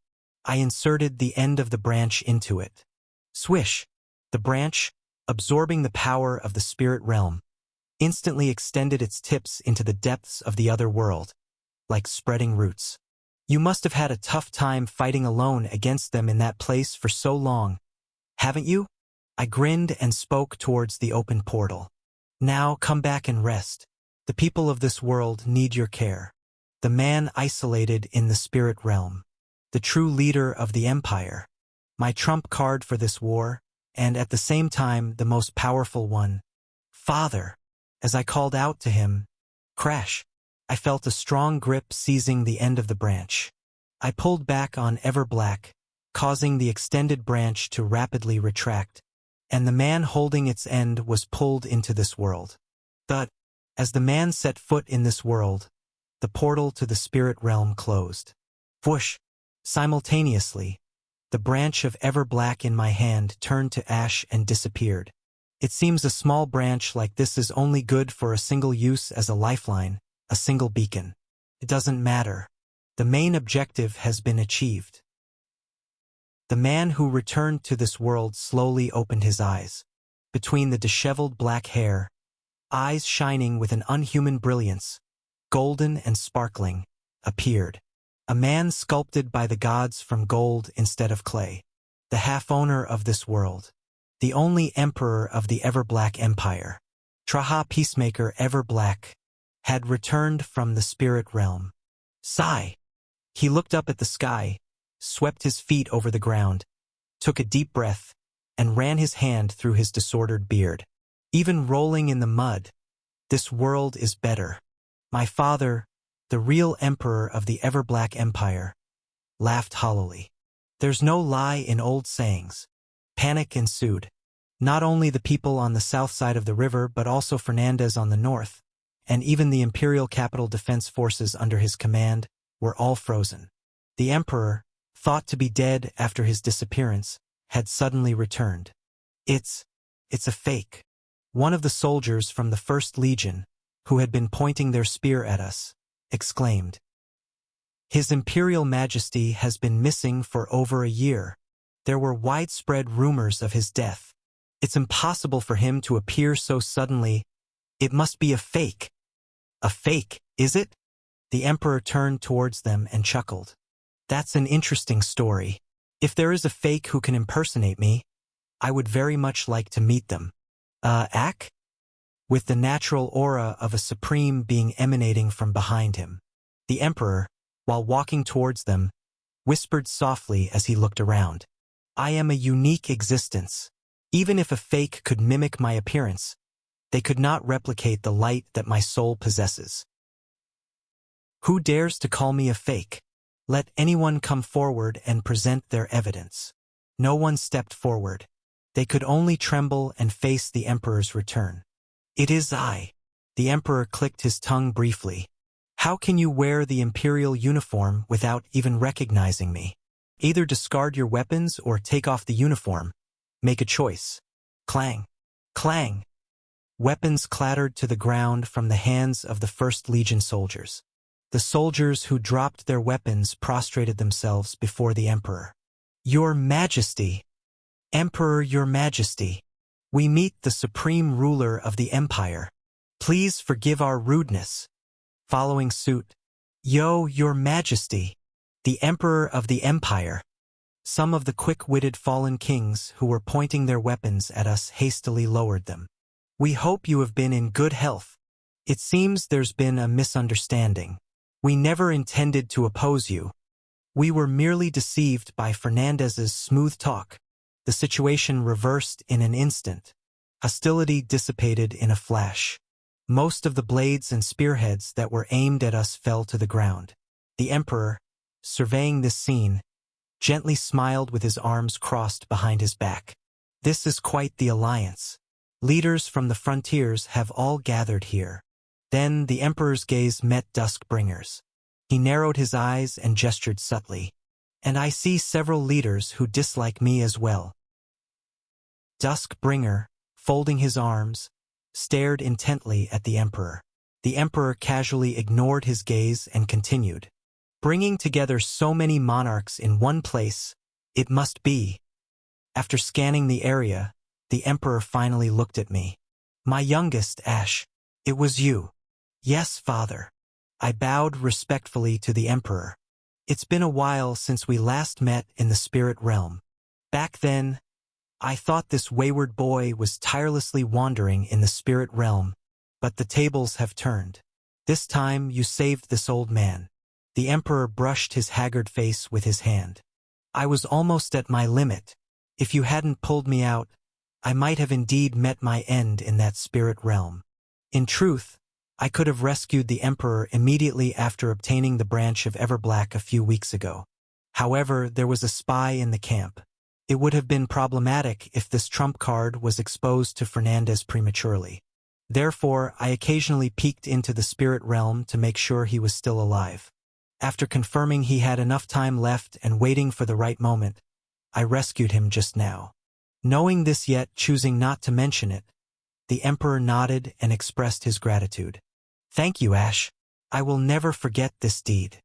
Speaker 1: I inserted the end of the branch into it. Swish! The branch, absorbing the power of the spirit realm, instantly extended its tips into the depths of the other world, like spreading roots. You must have had a tough time fighting alone against them in that place for so long, haven't you? I grinned and spoke towards the open portal. Now come back and rest. The people of this world need your care. The man isolated in the spirit realm. The true leader of the empire. My trump card for this war, and at the same time the most powerful one. Father! As I called out to him, crash! I felt a strong grip seizing the end of the branch. I pulled back on Everblack, causing the extended branch to rapidly retract, and the man holding its end was pulled into this world. But, as the man set foot in this world, the portal to the spirit realm closed. Whoosh! Simultaneously, the branch of Everblack in my hand turned to ash and disappeared. It seems a small branch like this is only good for a single use as a lifeline, a single beacon. It doesn't matter. The main objective has been achieved. The man who returned to this world slowly opened his eyes. Between the disheveled black hair, eyes shining with an unhuman brilliance, golden and sparkling, appeared. A man sculpted by the gods from gold instead of clay. The half-owner of this world. The only emperor of the Everblack Empire. Traha Peacemaker Everblack had returned from the spirit realm. Sigh! He looked up at the sky, swept his feet over the ground, took a deep breath, and ran his hand through his disordered beard. Even rolling in the mud, this world is better. My father, the real emperor of the Everblack Empire, laughed hollowly. There's no lie in old sayings. Panic ensued. Not only the people on the south side of the river but also Fernandez on the north, and even the Imperial Capital Defense Forces under his command were all frozen. The Emperor, thought to be dead after his disappearance, had suddenly returned. It's a fake. One of the soldiers from the First Legion, who had been pointing their spear at us, exclaimed. His Imperial Majesty has been missing for over a year. There were widespread rumors of his death. It's impossible for him to appear so suddenly. It must be a fake. A fake, is it? The Emperor turned towards them and chuckled. That's an interesting story. If there is a fake who can impersonate me, I would very much like to meet them. Ak? With the natural aura of a supreme being emanating from behind him. The Emperor, while walking towards them, whispered softly as he looked around. I am a unique existence. Even if a fake could mimic my appearance, they could not replicate the light that my soul possesses. Who dares to call me a fake? Let anyone come forward and present their evidence. No one stepped forward. They could only tremble and face the Emperor's return. It is I. The Emperor clicked his tongue briefly. How can you wear the Imperial uniform without even recognizing me? Either discard your weapons or take off the uniform. Make a choice. Clang. Clang. Weapons clattered to the ground from the hands of the First Legion soldiers. The soldiers who dropped their weapons prostrated themselves before the Emperor. Your Majesty! Emperor, Your Majesty! We meet the supreme ruler of the Empire. Please forgive our rudeness. Following suit. Yo, Your Majesty! The Emperor of the Empire! Some of the quick-witted fallen kings who were pointing their weapons at us hastily lowered them. We hope you have been in good health. It seems there's been a misunderstanding. We never intended to oppose you. We were merely deceived by Fernandez's smooth talk. The situation reversed in an instant. Hostility dissipated in a flash. Most of the blades and spearheads that were aimed at us fell to the ground. The Emperor, surveying this scene, gently smiled with his arms crossed behind his back. This is quite the alliance. Leaders from the frontiers have all gathered here. Then the Emperor's gaze met Duskbringer's. He narrowed his eyes and gestured subtly. And I see several leaders who dislike me as well. Duskbringer, folding his arms, stared intently at the Emperor. The Emperor casually ignored his gaze and continued. Bringing together so many monarchs in one place, it must be. After scanning the area, the Emperor finally looked at me. My youngest, Ash. It was you. Yes, Father. I bowed respectfully to the Emperor. It's been a while since we last met in the spirit realm. Back then, I thought this wayward boy was tirelessly wandering in the spirit realm, but the tables have turned. This time you saved this old man. The Emperor brushed his haggard face with his hand. I was almost at my limit. If you hadn't pulled me out, I might have indeed met my end in that spirit realm. In truth, I could have rescued the Emperor immediately after obtaining the branch of Everblack a few weeks ago. However, there was a spy in the camp. It would have been problematic if this trump card was exposed to Fernandez prematurely. Therefore, I occasionally peeked into the spirit realm to make sure he was still alive. After confirming he had enough time left and waiting for the right moment, I rescued him just now. Knowing this yet choosing not to mention it, the Emperor nodded and expressed his gratitude. Thank you, Ash. I will never forget this deed.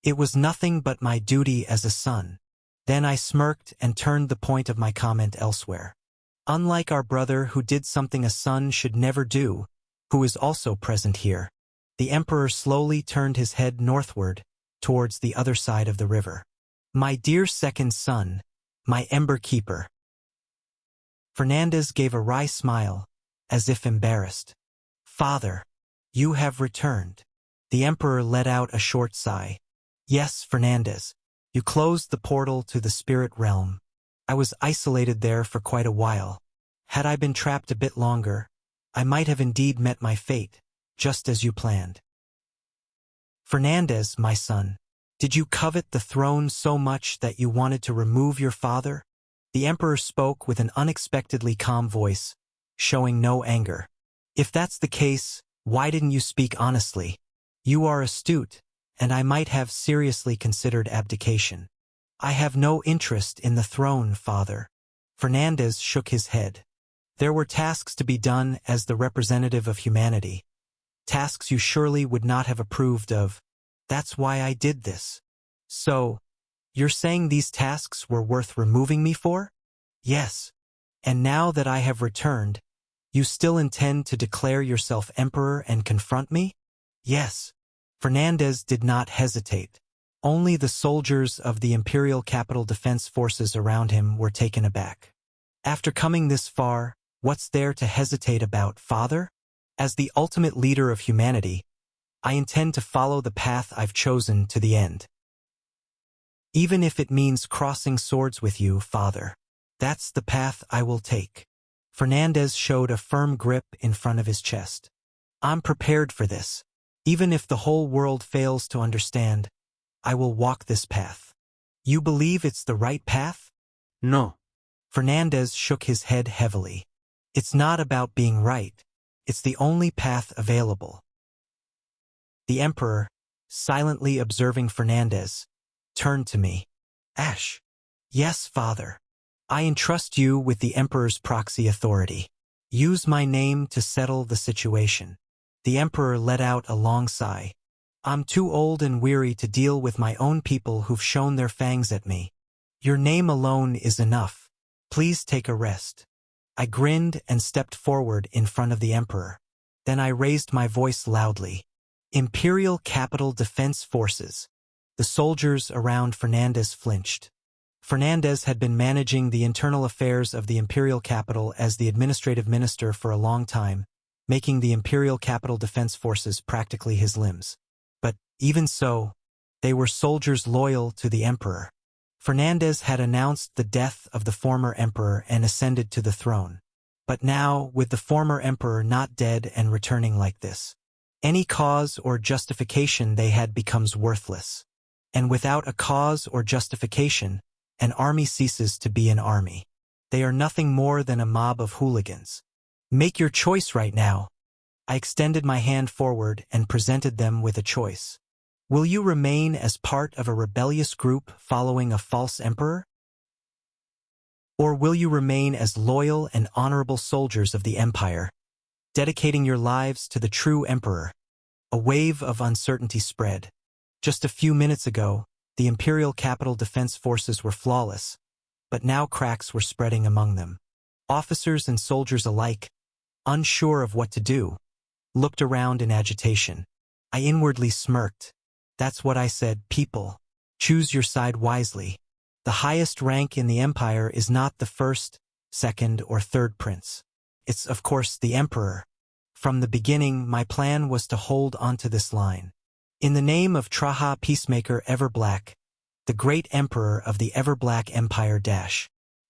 Speaker 1: It was nothing but my duty as a son. Then I smirked and turned the point of my comment elsewhere. Unlike our brother who did something a son should never do, who is also present here, the Emperor slowly turned his head northward, towards the other side of the river. My dear second son, my Ember Keeper. Fernandez gave a wry smile, as if embarrassed. Father, you have returned. The Emperor let out a short sigh. Yes, Fernandez. You closed the portal to the spirit realm. I was isolated there for quite a while. Had I been trapped a bit longer, I might have indeed met my fate, just as you planned. Fernandez, my son, did you covet the throne so much that you wanted to remove your father? The Emperor spoke with an unexpectedly calm voice, showing no anger. If that's the case, Why didn't you speak honestly? You are astute, and I might have seriously considered abdication. I have no interest in the throne, father. Fernandez shook his head. There were tasks to be done as the representative of humanity. Tasks you surely would not have approved of. That's why I did this. So, you're saying these tasks were worth removing me for? Yes. And now that I have returned, you still intend to declare yourself emperor and confront me? Yes. Fernandez did not hesitate. Only the soldiers of the Imperial Capital Defense Forces around him were taken aback. After coming this far, what's there to hesitate about, father? As the ultimate leader of humanity, I intend to follow the path I've chosen to the end. Even if it means crossing swords with you, father. That's the path I will take. Fernandez showed a firm grip in front of his chest. I'm prepared for this. Even if the whole world fails to understand, I will walk this path. You believe it's the right path?
Speaker 2: No.
Speaker 1: Fernandez shook his head heavily. It's not about being right. It's the only path available. The Emperor, silently observing Fernandez, turned to me. Ash. Yes, father. I entrust you with the Emperor's proxy authority. Use my name to settle the situation. The Emperor let out a long sigh. I'm too old and weary to deal with my own people who've shown their fangs at me. Your name alone is enough. Please take a rest. I grinned and stepped forward in front of the Emperor. Then I raised my voice loudly. Imperial Capital Defense Forces. The soldiers around Fernandez flinched. Fernandez had been managing the internal affairs of the Imperial Capital as the administrative minister for a long time, making the Imperial Capital Defense Forces practically his limbs. But, even so, they were soldiers loyal to the Emperor. Fernandez had announced the death of the former Emperor and ascended to the throne. But now, with the former Emperor not dead and returning like this, any cause or justification they had becomes worthless. And without a cause or justification, an army ceases to be an army. They are nothing more than a mob of hooligans. Make your choice right now. I extended my hand forward and presented them with a choice. Will you remain as part of a rebellious group following a false emperor? Or will you remain as loyal and honorable soldiers of the empire, dedicating your lives to the true emperor? A wave of uncertainty spread. Just a few minutes ago, the Imperial Capital Defense Forces were flawless, but now cracks were spreading among them. Officers and soldiers alike, unsure of what to do, looked around in agitation. I inwardly smirked. That's what I said, people. Choose your side wisely. The highest rank in the empire is not the first, second, or third prince. It's, of course, the emperor. From the beginning, my plan was to hold onto this line. In the name of Traha Peacemaker Everblack, the great emperor of the Everblack Empire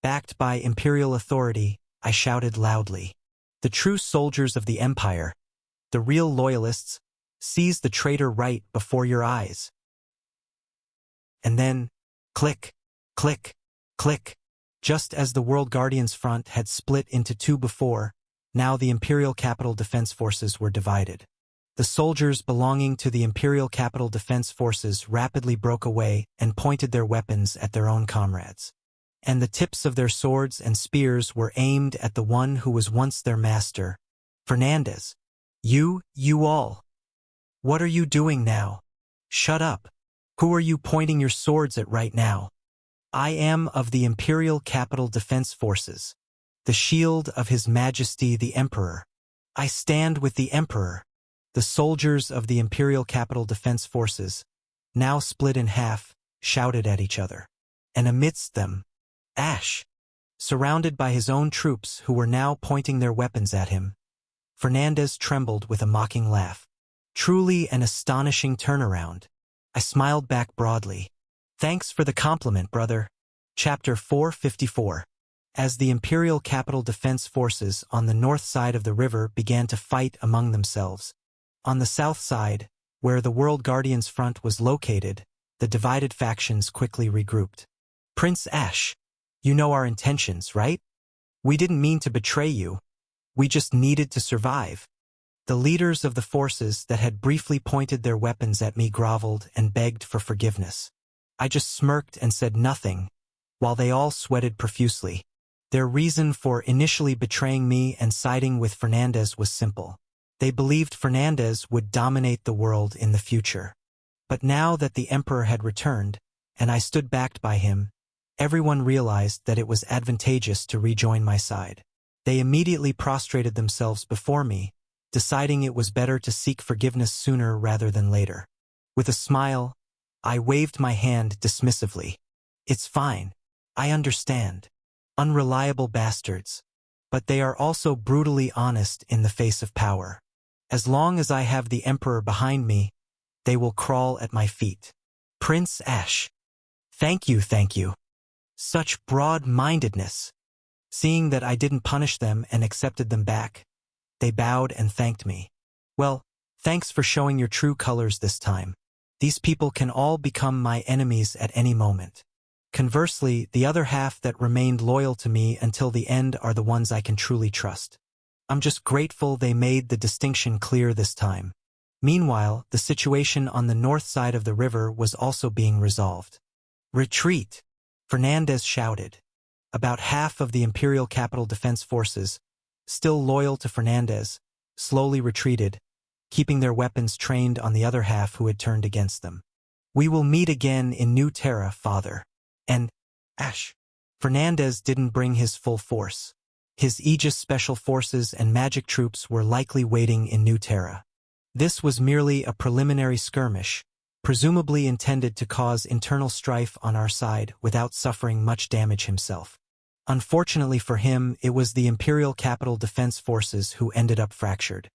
Speaker 1: backed by imperial authority, I shouted loudly. The true soldiers of the empire, the real loyalists, seize the traitor right before your eyes. And then, click, click, click. Just as the World Guardians front had split into two before, now the Imperial Capital Defense Forces were divided. The soldiers belonging to the Imperial Capital Defense Forces rapidly broke away and pointed their weapons at their own comrades. And the tips of their swords and spears were aimed at the one who was once their master, Fernandez. You all. What are you doing now? Shut up. Who are you pointing your swords at right now? I am of the Imperial Capital Defense Forces, the shield of His Majesty the Emperor. I stand with the Emperor. The soldiers of the Imperial Capital Defense Forces, now split in half, shouted at each other. And amidst them, Ash, surrounded by his own troops who were now pointing their weapons at him. Fernandez trembled with a mocking laugh. Truly an astonishing turnaround. I smiled back broadly. Thanks for the compliment, brother. Chapter 454. As the Imperial Capital Defense Forces on the north side of the river began to fight among themselves, on the south side, where the World Guardians front was located, the divided factions quickly regrouped. Prince Ash, you know our intentions, right? We didn't mean to betray you. We just needed to survive. The leaders of the forces that had briefly pointed their weapons at me groveled and begged for forgiveness. I just smirked and said nothing, while they all sweated profusely. Their reason for initially betraying me and siding with Fernandez was simple. They believed Fernandez would dominate the world in the future. But now that the Emperor had returned, and I stood backed by him, everyone realized that it was advantageous to rejoin my side. They immediately prostrated themselves before me, deciding it was better to seek forgiveness sooner rather than later. With a smile, I waved my hand dismissively. It's fine. I understand. Unreliable bastards. But they are also brutally honest in the face of power. As long as I have the Emperor behind me, they will crawl at my feet. Prince Ash. Thank you, thank you. Such broad-mindedness. Seeing that I didn't punish them and accepted them back, they bowed and thanked me. Well, thanks for showing your true colors this time. These people can all become my enemies at any moment. Conversely, the other half that remained loyal to me until the end are the ones I can truly trust. I'm just grateful they made the distinction clear this time. Meanwhile, the situation on the north side of the river was also being resolved. Retreat! Fernandez shouted. About half of the Imperial Capital Defense Forces, still loyal to Fernandez, slowly retreated, keeping their weapons trained on the other half who had turned against them. We will meet again in New Terra, Father. And, Ash. Fernandez didn't bring his full force. His Aegis Special Forces and magic troops were likely waiting in New Terra. This was merely a preliminary skirmish, presumably intended to cause internal strife on our side without suffering much damage himself. Unfortunately for him, it was the Imperial Capital Defense Forces who ended up fractured.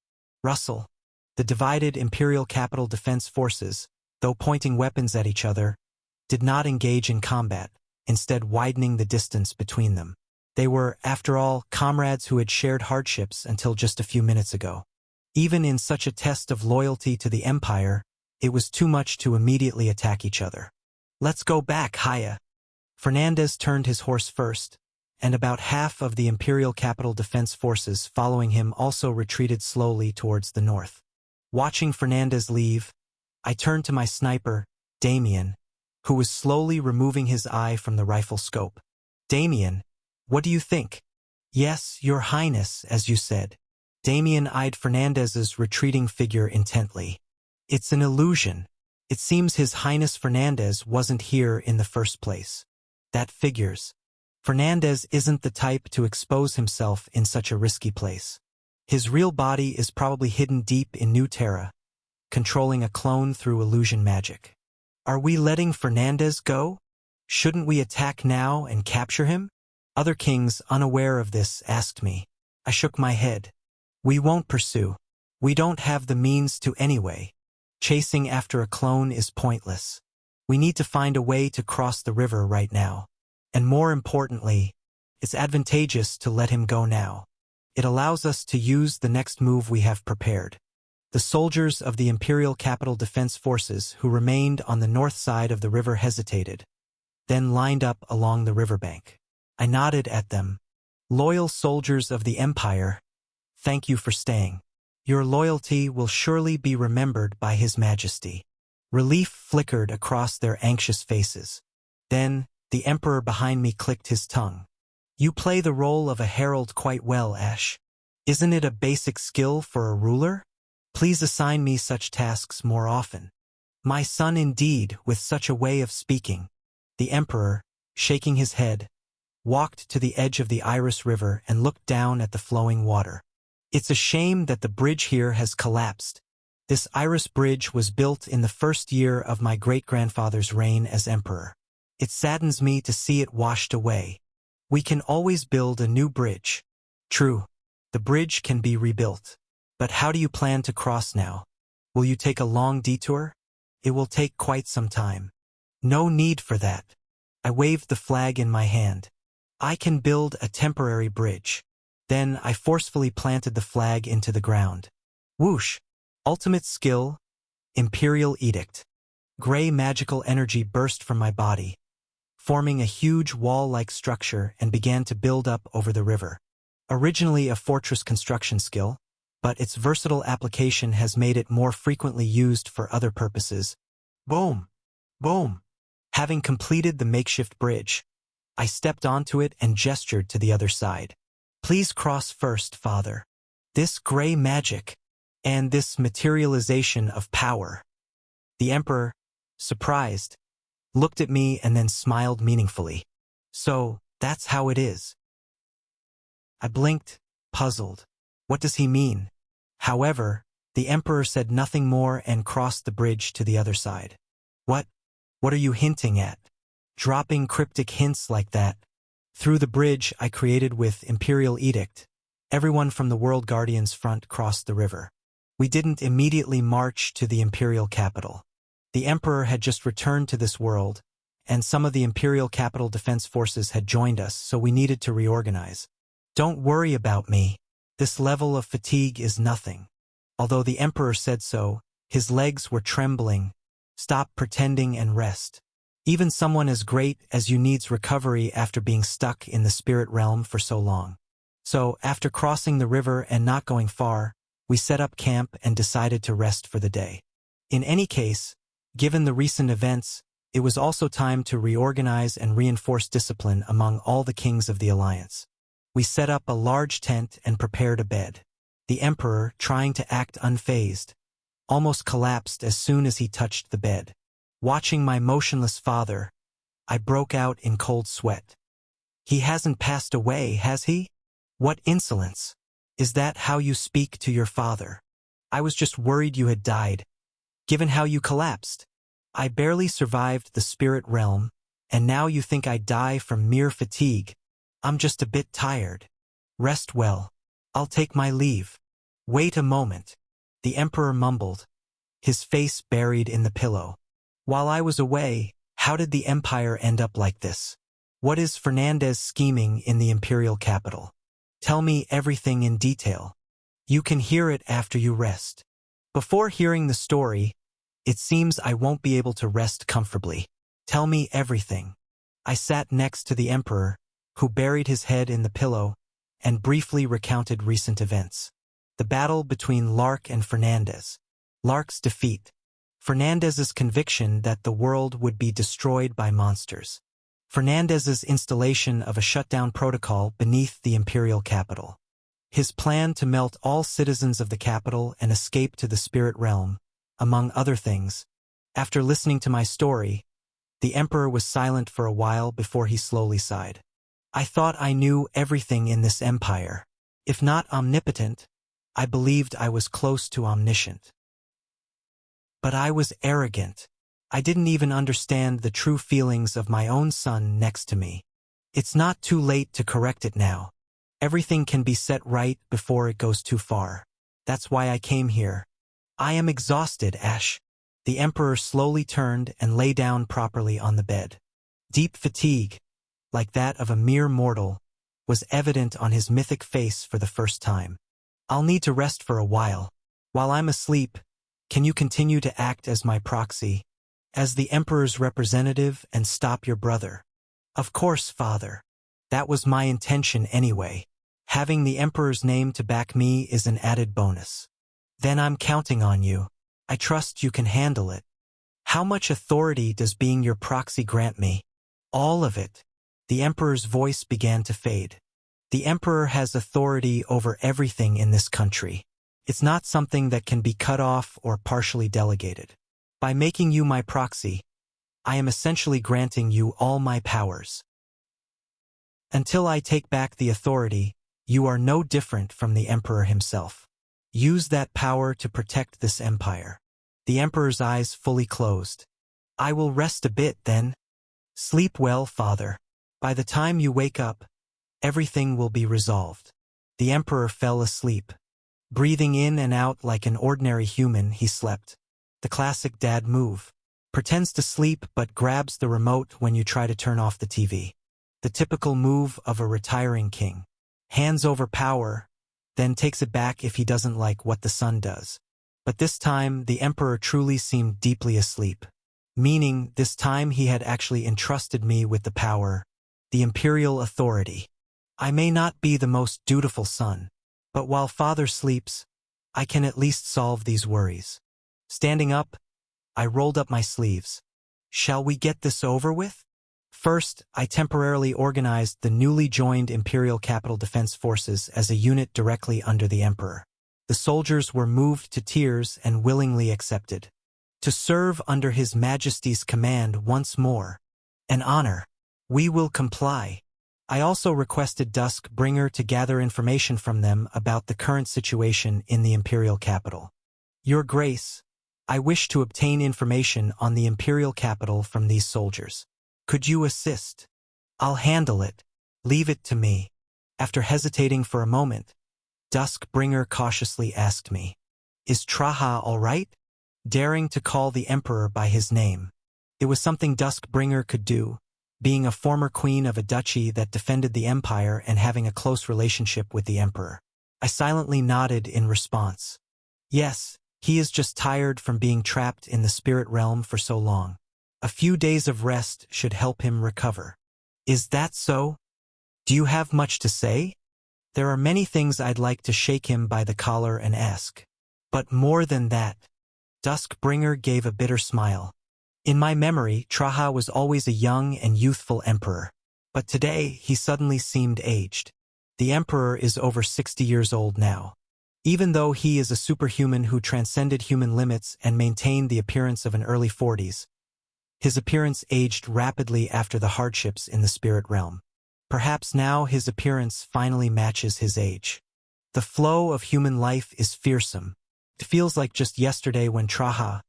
Speaker 1: Russell. The divided Imperial Capital Defense Forces, though pointing weapons at each other, did not engage in combat, instead widening the distance between them. They were, after all, comrades who had shared hardships until just a few minutes ago. Even in such a test of loyalty to the Empire, it was too much to immediately attack each other. Let's go back, Haya. Fernandez turned his horse first, and about half of the Imperial Capital Defense Forces following him also retreated slowly towards the north. Watching Fernandez leave, I turned to my sniper, Damien, who was slowly removing his eye from the rifle scope. Damien, what do you think? Yes, Your Highness, as you said. Damien eyed Fernandez's retreating figure intently. It's an illusion. It seems His Highness Fernandez wasn't here in the first place. That figures. Fernandez isn't the type to expose himself in such a risky place. His real body is probably hidden deep in New Terra, controlling a clone through illusion magic. Are we letting Fernandez go? Shouldn't we attack now and capture him? Other kings, unaware of this, asked me. I shook my head. We won't pursue. We don't have the means to anyway. Chasing after a clone is pointless. We need to find a way to cross the river right now. And more importantly, it's advantageous to let him go now. It allows us to use the next move we have prepared. The soldiers of the Imperial Capital Defense Forces who remained on the north side of the river hesitated, then lined up along the riverbank. I nodded at them. Loyal soldiers of the Empire, thank you for staying. Your loyalty will surely be remembered by His Majesty. Relief flickered across their anxious faces. Then, the Emperor behind me clicked his tongue. You play the role of a herald quite well, Ash. Isn't it a basic skill for a ruler? Please assign me such tasks more often. My son indeed, with such a way of speaking. The Emperor, shaking his head, walked to the edge of the Iris River and looked down at the flowing water. It's a shame that the bridge here has collapsed. This Iris Bridge was built in the first year of my great-grandfather's reign as Emperor. It saddens me to see it washed away. We can always build a new bridge. True, the bridge can be rebuilt. But how do you plan to cross now? Will you take a long detour? It will take quite some time. No need for that. I waved the flag in my hand. I can build a temporary bridge. Then I forcefully planted the flag into the ground. Whoosh! Ultimate skill, Imperial Edict. Gray magical energy burst from my body, forming a huge wall-like structure and began to build up over the river. Originally a fortress construction skill, but its versatile application has made it more frequently used for other purposes. Boom! Boom! Having completed the makeshift bridge, I stepped onto it and gestured to the other side. Please cross first, Father. This gray magic, and this materialization of power. The Emperor, surprised, looked at me and then smiled meaningfully. So, that's how it is. I blinked, puzzled. What does he mean? However, the Emperor said nothing more and crossed the bridge to the other side. What are you hinting at? Dropping cryptic hints like that. Through the bridge I created with Imperial Edict, everyone from the World Guardians front crossed the river. We didn't immediately march to the Imperial capital. The Emperor had just returned to this world, and some of the Imperial capital defense forces had joined us, so we needed to reorganize. Don't worry about me. This level of fatigue is nothing. Although the Emperor said so, his legs were trembling. Stop pretending and rest. Even someone as great as you needs recovery after being stuck in the spirit realm for so long. So, after crossing the river and not going far, we set up camp and decided to rest for the day. In any case, given the recent events, it was also time to reorganize and reinforce discipline among all the kings of the Alliance. We set up a large tent and prepared a bed. The Emperor, trying to act unfazed, almost collapsed as soon as he touched the bed. Watching my motionless father, I broke out in cold sweat. He hasn't passed away, has he? What insolence! Is that how you speak to your father? I was just worried you had died, given how you collapsed. I barely survived the spirit realm, and now you think I die from mere fatigue. I'm just a bit tired. Rest well. I'll take my leave. Wait a moment. The Emperor mumbled, his face buried in the pillow. While I was away, how did the Empire end up like this? What is Fernandez scheming in the Imperial capital? Tell me everything in detail. You can hear it after you rest. Before hearing the story, it seems I won't be able to rest comfortably. Tell me everything. I sat next to the Emperor, who buried his head in the pillow, and briefly recounted recent events. The battle between Lark and Fernandez. Lark's defeat. Fernandez's conviction that the world would be destroyed by monsters. Fernandez's installation of a shutdown protocol beneath the Imperial capital. His plan to melt all citizens of the capital and escape to the spirit realm, among other things. After listening to my story, the Emperor was silent for a while before he slowly sighed. I thought I knew everything in this empire. If not omnipotent, I believed I was close to omniscient. But I was arrogant. I didn't even understand the true feelings of my own son next to me. It's not too late to correct it now. Everything can be set right before it goes too far. That's why I came here. I am exhausted, Ash. The Emperor slowly turned and lay down properly on the bed. Deep fatigue, like that of a mere mortal, was evident on his mythic face for the first time. I'll need to rest for a while. While I'm asleep, can you continue to act as my proxy, as the Emperor's representative, and stop your brother? Of course, Father. That was my intention anyway. Having the Emperor's name to back me is an added bonus. Then I'm counting on you. I trust you can handle it. How much authority does being your proxy grant me? All of it. The Emperor's voice began to fade. The Emperor has authority over everything in this country. It's not something that can be cut off or partially delegated. By making you my proxy, I am essentially granting you all my powers. Until I take back the authority, you are no different from the Emperor himself. Use that power to protect this empire. The Emperor's eyes fully closed. I will rest a bit then. Sleep well, Father. By the time you wake up, everything will be resolved. The Emperor fell asleep. Breathing in and out like an ordinary human, he slept. The classic dad move. Pretends to sleep but grabs the remote when you try to turn off the TV. The typical move of a retiring king. Hands over power, then takes it back if he doesn't like what the son does. But this time, the Emperor truly seemed deeply asleep. Meaning, this time he had actually entrusted me with the power, the imperial authority. I may not be the most dutiful son, but while father sleeps, I can at least solve these worries. Standing up, I rolled up my sleeves. Shall we get this over with? First, I temporarily organized the newly joined Imperial Capital Defense Forces as a unit directly under the Emperor. The soldiers were moved to tiers and willingly accepted. To serve under His Majesty's command once more. An honor. We will comply. I also requested Duskbringer to gather information from them about the current situation in the Imperial capital. Your Grace, I wish to obtain information on the Imperial capital from these soldiers. Could you assist? I'll handle it. Leave it to me. After hesitating for a moment, Duskbringer cautiously asked me, Is Traha all right? Daring to call the Emperor by his name. It was something Duskbringer could do, being a former queen of a duchy that defended the Empire and having a close relationship with the Emperor. I silently nodded in response. Yes, he is just tired from being trapped in the spirit realm for so long. A few days of rest should help him recover. Is that so? Do you have much to say? There are many things I'd like to shake him by the collar and ask. But more than that, Duskbringer gave a bitter smile. In my memory, Traha was always a young and youthful emperor. But today, he suddenly seemed aged. The emperor is over 60 years old now. Even though he is a superhuman who transcended human limits and maintained the appearance of an early 40s, his appearance aged rapidly after the hardships in the spirit realm. Perhaps now his appearance finally matches his age. The flow of human life is fearsome. It feels like just yesterday when Traha,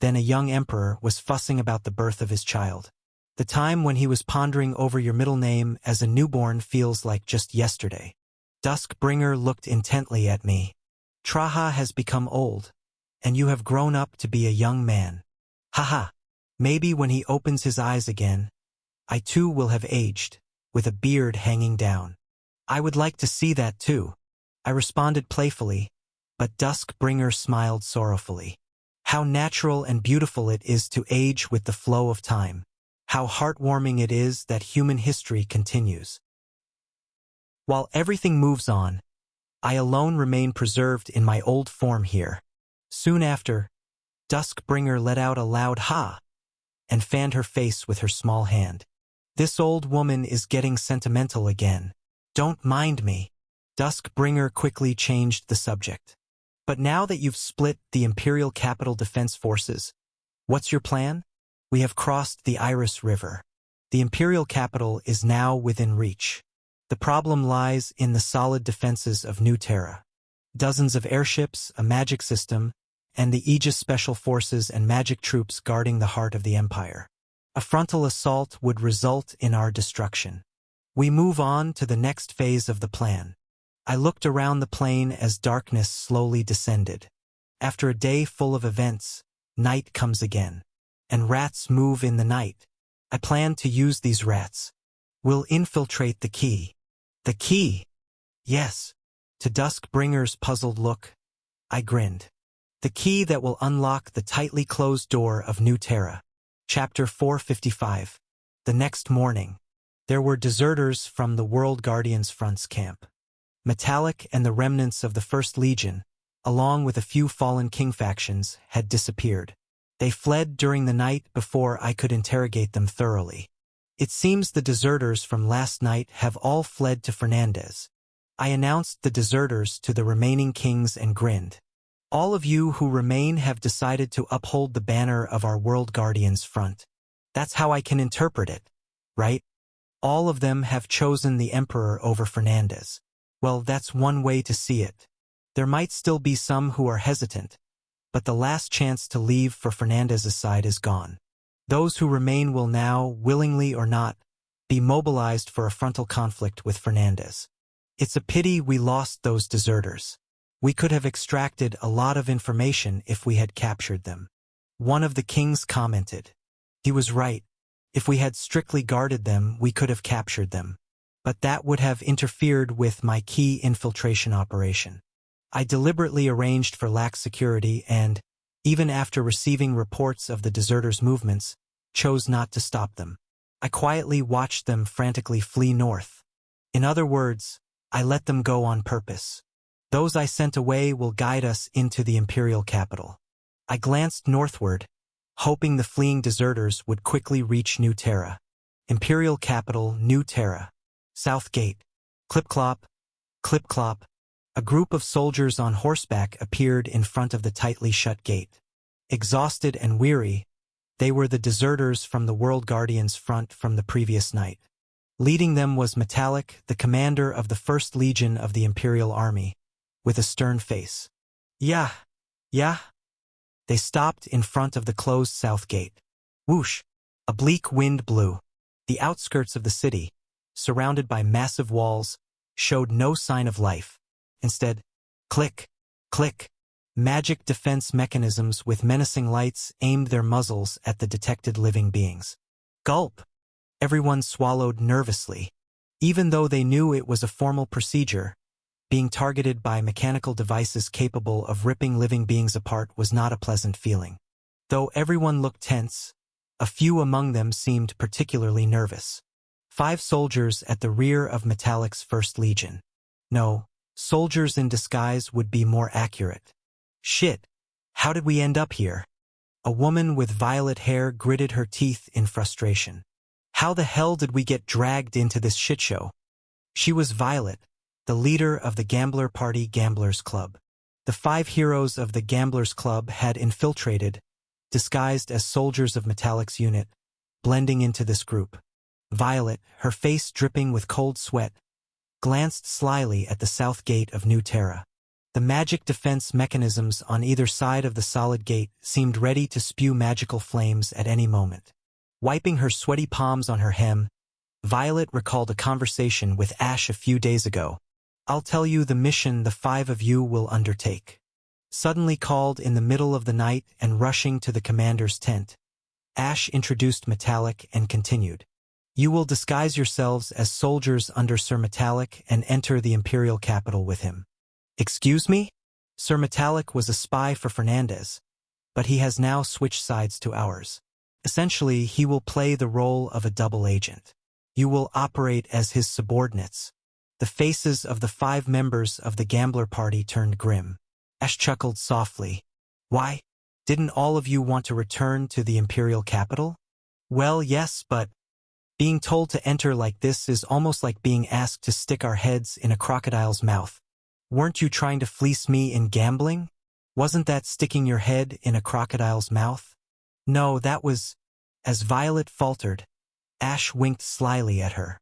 Speaker 1: then a young emperor, was fussing about the birth of his child. The time when he was pondering over your middle name as a newborn feels like just yesterday. Duskbringer looked intently at me. Traha has become old, and you have grown up to be a young man. Haha. Maybe when he opens his eyes again, I too will have aged, with a beard hanging down. I would like to see that too. I responded playfully, but Duskbringer smiled sorrowfully. How natural and beautiful it is to age with the flow of time. How heartwarming it is that human history continues. While everything moves on, I alone remain preserved in my old form here. Soon after, Duskbringer let out a loud ha and fanned her face with her small hand. This old woman is getting sentimental again. Don't mind me. Duskbringer quickly changed the subject. But now that you've split the Imperial Capital Defense Forces, what's your plan? We have crossed the Iris River. The Imperial capital is now within reach. The problem lies in the solid defenses of New Terra. Dozens of airships, a magic system, and the Aegis Special Forces and magic troops guarding the heart of the Empire. A frontal assault would result in our destruction. We move on to the next phase of the plan. I looked around the plain as darkness slowly descended. After a day full of events, night comes again. And rats move in the night. I plan to use these rats. We'll infiltrate the key. The key? Yes. To Duskbringer's puzzled look, I grinned. The key that will unlock the tightly closed door of New Terra. Chapter 455. The next morning, there were deserters from the World Guardians Front's camp. Metallic and the remnants of the First Legion, along with a few fallen king factions, had disappeared. They fled during the night before I could interrogate them thoroughly. It seems the deserters from last night have all fled to Fernandez. I announced the deserters to the remaining kings and grinned. All of you who remain have decided to uphold the banner of our World Guardians Front. That's how I can interpret it, right? All of them have chosen the Emperor over Fernandez. Well, that's one way to see it. There might still be some who are hesitant, but the last chance to leave for Fernandez's side is gone. Those who remain will now, willingly or not, be mobilized for a frontal conflict with Fernandez. It's a pity we lost those deserters. We could have extracted a lot of information if we had captured them. One of the kings commented. He was right. If we had strictly guarded them, we could have captured them. But that would have interfered with my key infiltration operation. I deliberately arranged for lax security and, even after receiving reports of the deserters' movements, chose not to stop them. I quietly watched them frantically flee north. In other words, I let them go on purpose. Those I sent away will guide us into the imperial capital. I glanced northward, hoping the fleeing deserters would quickly reach New Terra. Imperial capital, New Terra. South Gate. Clip-clop, clip-clop. A group of soldiers on horseback appeared in front of the tightly shut gate. Exhausted and weary, they were the deserters from the World Guardians front from the previous night. Leading them was Metallic, the commander of the 1st Legion of the Imperial Army, with a stern face. Yeah. They stopped in front of the closed south gate. Whoosh! A bleak wind blew. The outskirts of the city, surrounded by massive walls, showed no sign of life. Instead, click, click. Magic defense mechanisms with menacing lights aimed their muzzles at the detected living beings. Gulp! Everyone swallowed nervously. Even though they knew it was a formal procedure, being targeted by mechanical devices capable of ripping living beings apart was not a pleasant feeling. Though everyone looked tense, a few among them seemed particularly nervous. 5 soldiers at the rear of Metallic's 1st Legion. No, soldiers in disguise would be more accurate. Shit, how did we end up here? A woman with violet hair gritted her teeth in frustration. How the hell did we get dragged into this shitshow? She was Violet, the leader of the Gambler Party Gamblers Club. The 5 heroes of the Gamblers Club had infiltrated, disguised as soldiers of Metallic's unit, blending into this group. Violet, her face dripping with cold sweat, glanced slyly at the south gate of New Terra. The magic defense mechanisms on either side of the solid gate seemed ready to spew magical flames at any moment. Wiping her sweaty palms on her hem, Violet recalled a conversation with Ash a few days ago. I'll tell you the mission the 5 of you will undertake. Suddenly called in the middle of the night and rushing to the commander's tent, Ash introduced Metallic and continued. You will disguise yourselves as soldiers under Sir Metallic and enter the imperial capital with him. Excuse me? Sir Metallic was a spy for Fernandez, but he has now switched sides to ours. Essentially, he will play the role of a double agent. You will operate as his subordinates. The faces of the 5 members of the Gambler Party turned grim. Ash chuckled softly. Why? Didn't all of you want to return to the imperial capital? Well, yes, but being told to enter like this is almost like being asked to stick our heads in a crocodile's mouth. Weren't you trying to fleece me in gambling? Wasn't that sticking your head in a crocodile's mouth? No, that was... As Violet faltered, Ash winked slyly at her.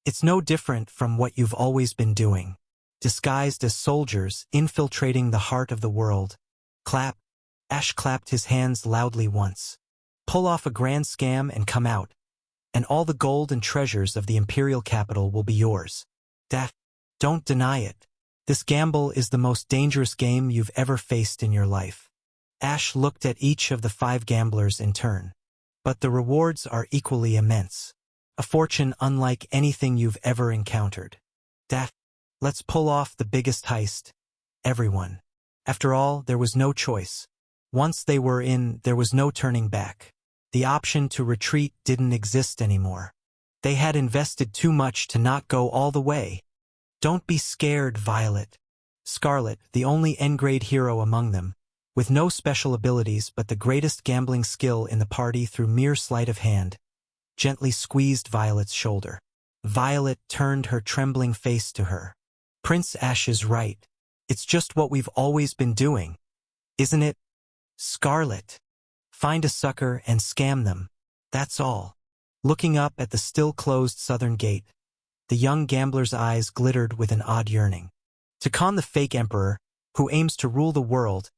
Speaker 1: It's no different from what you've always been doing. Disguised as soldiers, infiltrating the heart of the world. Clap. Ash clapped his hands loudly once. Pull off a grand scam and come out, and all the gold and treasures of the imperial capital will be yours. Don't deny it. This gamble is the most dangerous game you've ever faced in your life. Ash looked at each of the 5 gamblers in turn. But the rewards are equally immense. A fortune unlike anything you've ever encountered. Let's pull off the biggest heist. Everyone. After all, there was no choice. Once they were in, there was no turning back. The option to retreat didn't exist anymore. They had invested too much to not go all the way. Don't be scared, Violet. Scarlet, the only N-grade hero among them, with no special abilities but the greatest gambling skill in the party through mere sleight of hand, gently squeezed Violet's shoulder. Violet turned her trembling face to her. Prince Ash is right. It's just what we've always been doing. Isn't it? Scarlet. Find a sucker and scam them. That's all. Looking up at the still-closed southern gate, the young gambler's eyes glittered with an odd yearning. To con the fake emperor, who aims to rule the world,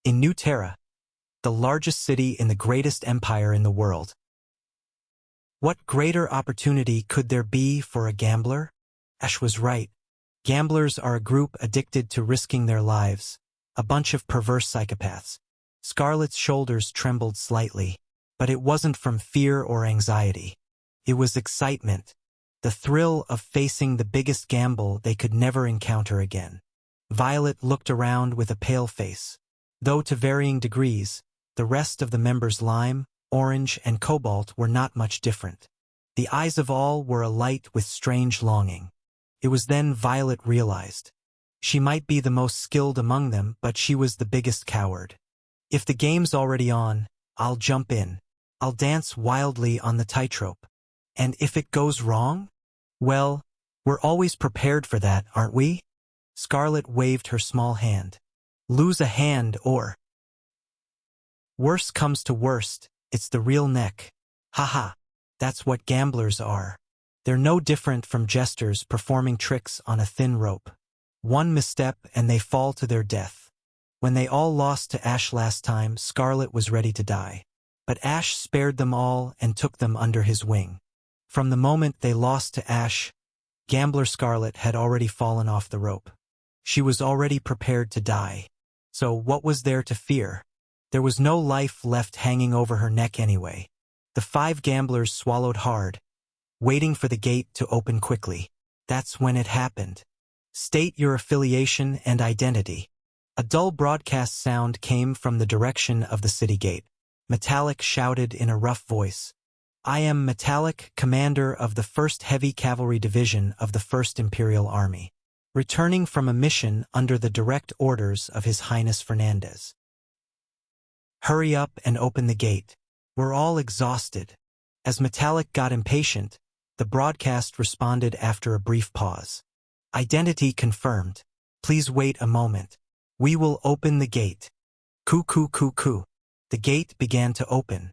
Speaker 1: in New Terra, the largest city in the greatest empire in the world. What greater opportunity could there be for a gambler? Ash was right. Gamblers are a group addicted to risking their lives, a bunch of perverse psychopaths. Scarlet's shoulders trembled slightly, but it wasn't from fear or anxiety. It was excitement, the thrill of facing the biggest gamble they could never encounter again. Violet looked around with a pale face. Though to varying degrees, the rest of the members Lime, Orange, and Cobalt were not much different. The eyes of all were alight with strange longing. It was then Violet realized. She might be the most skilled among them, but she was the biggest coward. If the game's already on, I'll jump in. I'll dance wildly on the tightrope. And if it goes wrong? Well, we're always prepared for that, aren't we? Scarlet waved her small hand. Lose a hand or... Worst comes to worst, it's the real neck. Haha, that's what gamblers are. They're no different from jesters performing tricks on a thin rope. One misstep and they fall to their death. When they all lost to Ash last time, Scarlet was ready to die. But Ash spared them all and took them under his wing. From the moment they lost to Ash, Gambler Scarlet had already fallen off the rope. She was already prepared to die. So what was there to fear? There was no life left hanging over her neck anyway. The 5 gamblers swallowed hard, waiting for the gate to open quickly. That's when it happened. State your affiliation and identity. A dull broadcast sound came from the direction of the city gate. Metallic shouted in a rough voice. I am Metallic, commander of the 1st Heavy Cavalry Division of the 1st Imperial Army, returning from a mission under the direct orders of His Highness Fernandez. Hurry up and open the gate. We're all exhausted. As Metallic got impatient, the broadcast responded after a brief pause. Identity confirmed. Please wait a moment. We will open the gate. Coo coo coo coo. The gate began to open.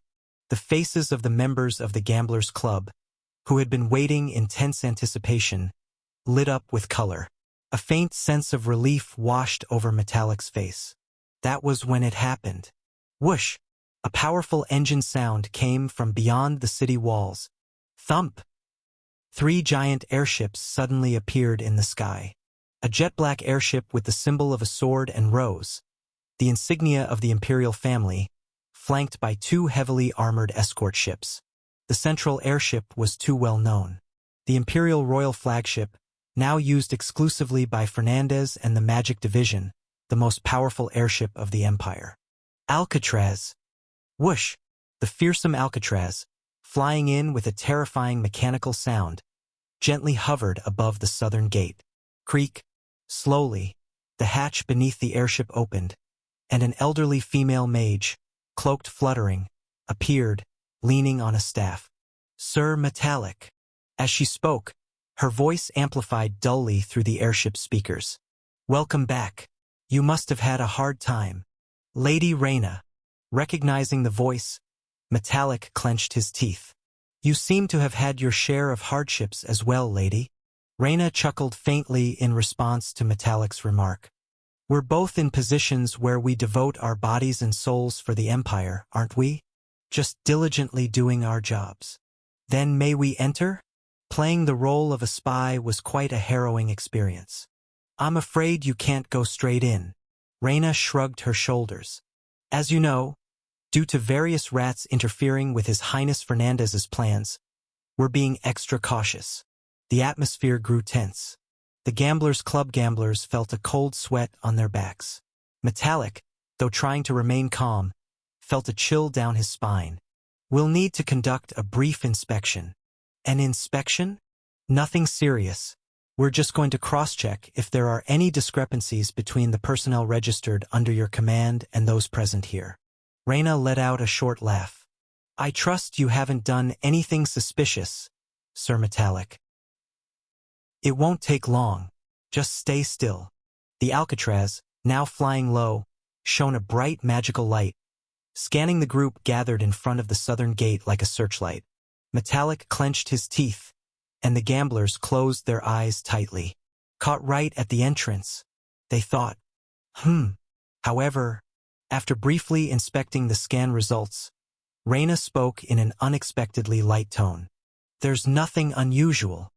Speaker 1: The faces of the members of the Gamblers Club, who had been waiting in tense anticipation, lit up with color. A faint sense of relief washed over Metallic's face. That was when it happened. Whoosh! A powerful engine sound came from beyond the city walls. Thump! 3 giant airships suddenly appeared in the sky. A jet-black airship with the symbol of a sword and rose, the insignia of the imperial family, flanked by 2 heavily armored escort ships. The central airship was too well known. The Imperial Royal Flagship, now used exclusively by Fernandez and the Magic Division, the most powerful airship of the Empire. Alcatraz. Whoosh! The fearsome Alcatraz, flying in with a terrifying mechanical sound, gently hovered above the southern gate. Creak. Slowly, the hatch beneath the airship opened, and an elderly female mage, cloaked fluttering, appeared, leaning on a staff. Sir Metallic. As she spoke, her voice amplified dully through the airship's speakers. Welcome back. You must have had a hard time. Lady Reyna. Recognizing the voice, Metallic clenched his teeth. You seem to have had your share of hardships as well, lady. Reyna chuckled faintly in response to Metallic's remark. We're both in positions where we devote our bodies and souls for the Empire, aren't we? Just diligently doing our jobs. Then may we enter? Playing the role of a spy was quite a harrowing experience. I'm afraid you can't go straight in. Reyna shrugged her shoulders. As you know, due to various rats interfering with His Highness Fernandez's plans, we're being extra cautious. The atmosphere grew tense. The Gamblers Club gamblers felt a cold sweat on their backs. Metallic, though trying to remain calm, felt a chill down his spine. We'll need to conduct a brief inspection. An inspection? Nothing serious. We're just going to cross-check if there are any discrepancies between the personnel registered under your command and those present here. Reyna let out a short laugh. I trust you haven't done anything suspicious, Sir Metallic. It won't take long. Just stay still. The Alcatraz, now flying low, shone a bright magical light, scanning the group gathered in front of the southern gate like a searchlight. Metallic clenched his teeth, and the gamblers closed their eyes tightly. Caught right at the entrance, they thought. However, after briefly inspecting the scan results, Reyna spoke in an unexpectedly light tone. There's nothing unusual.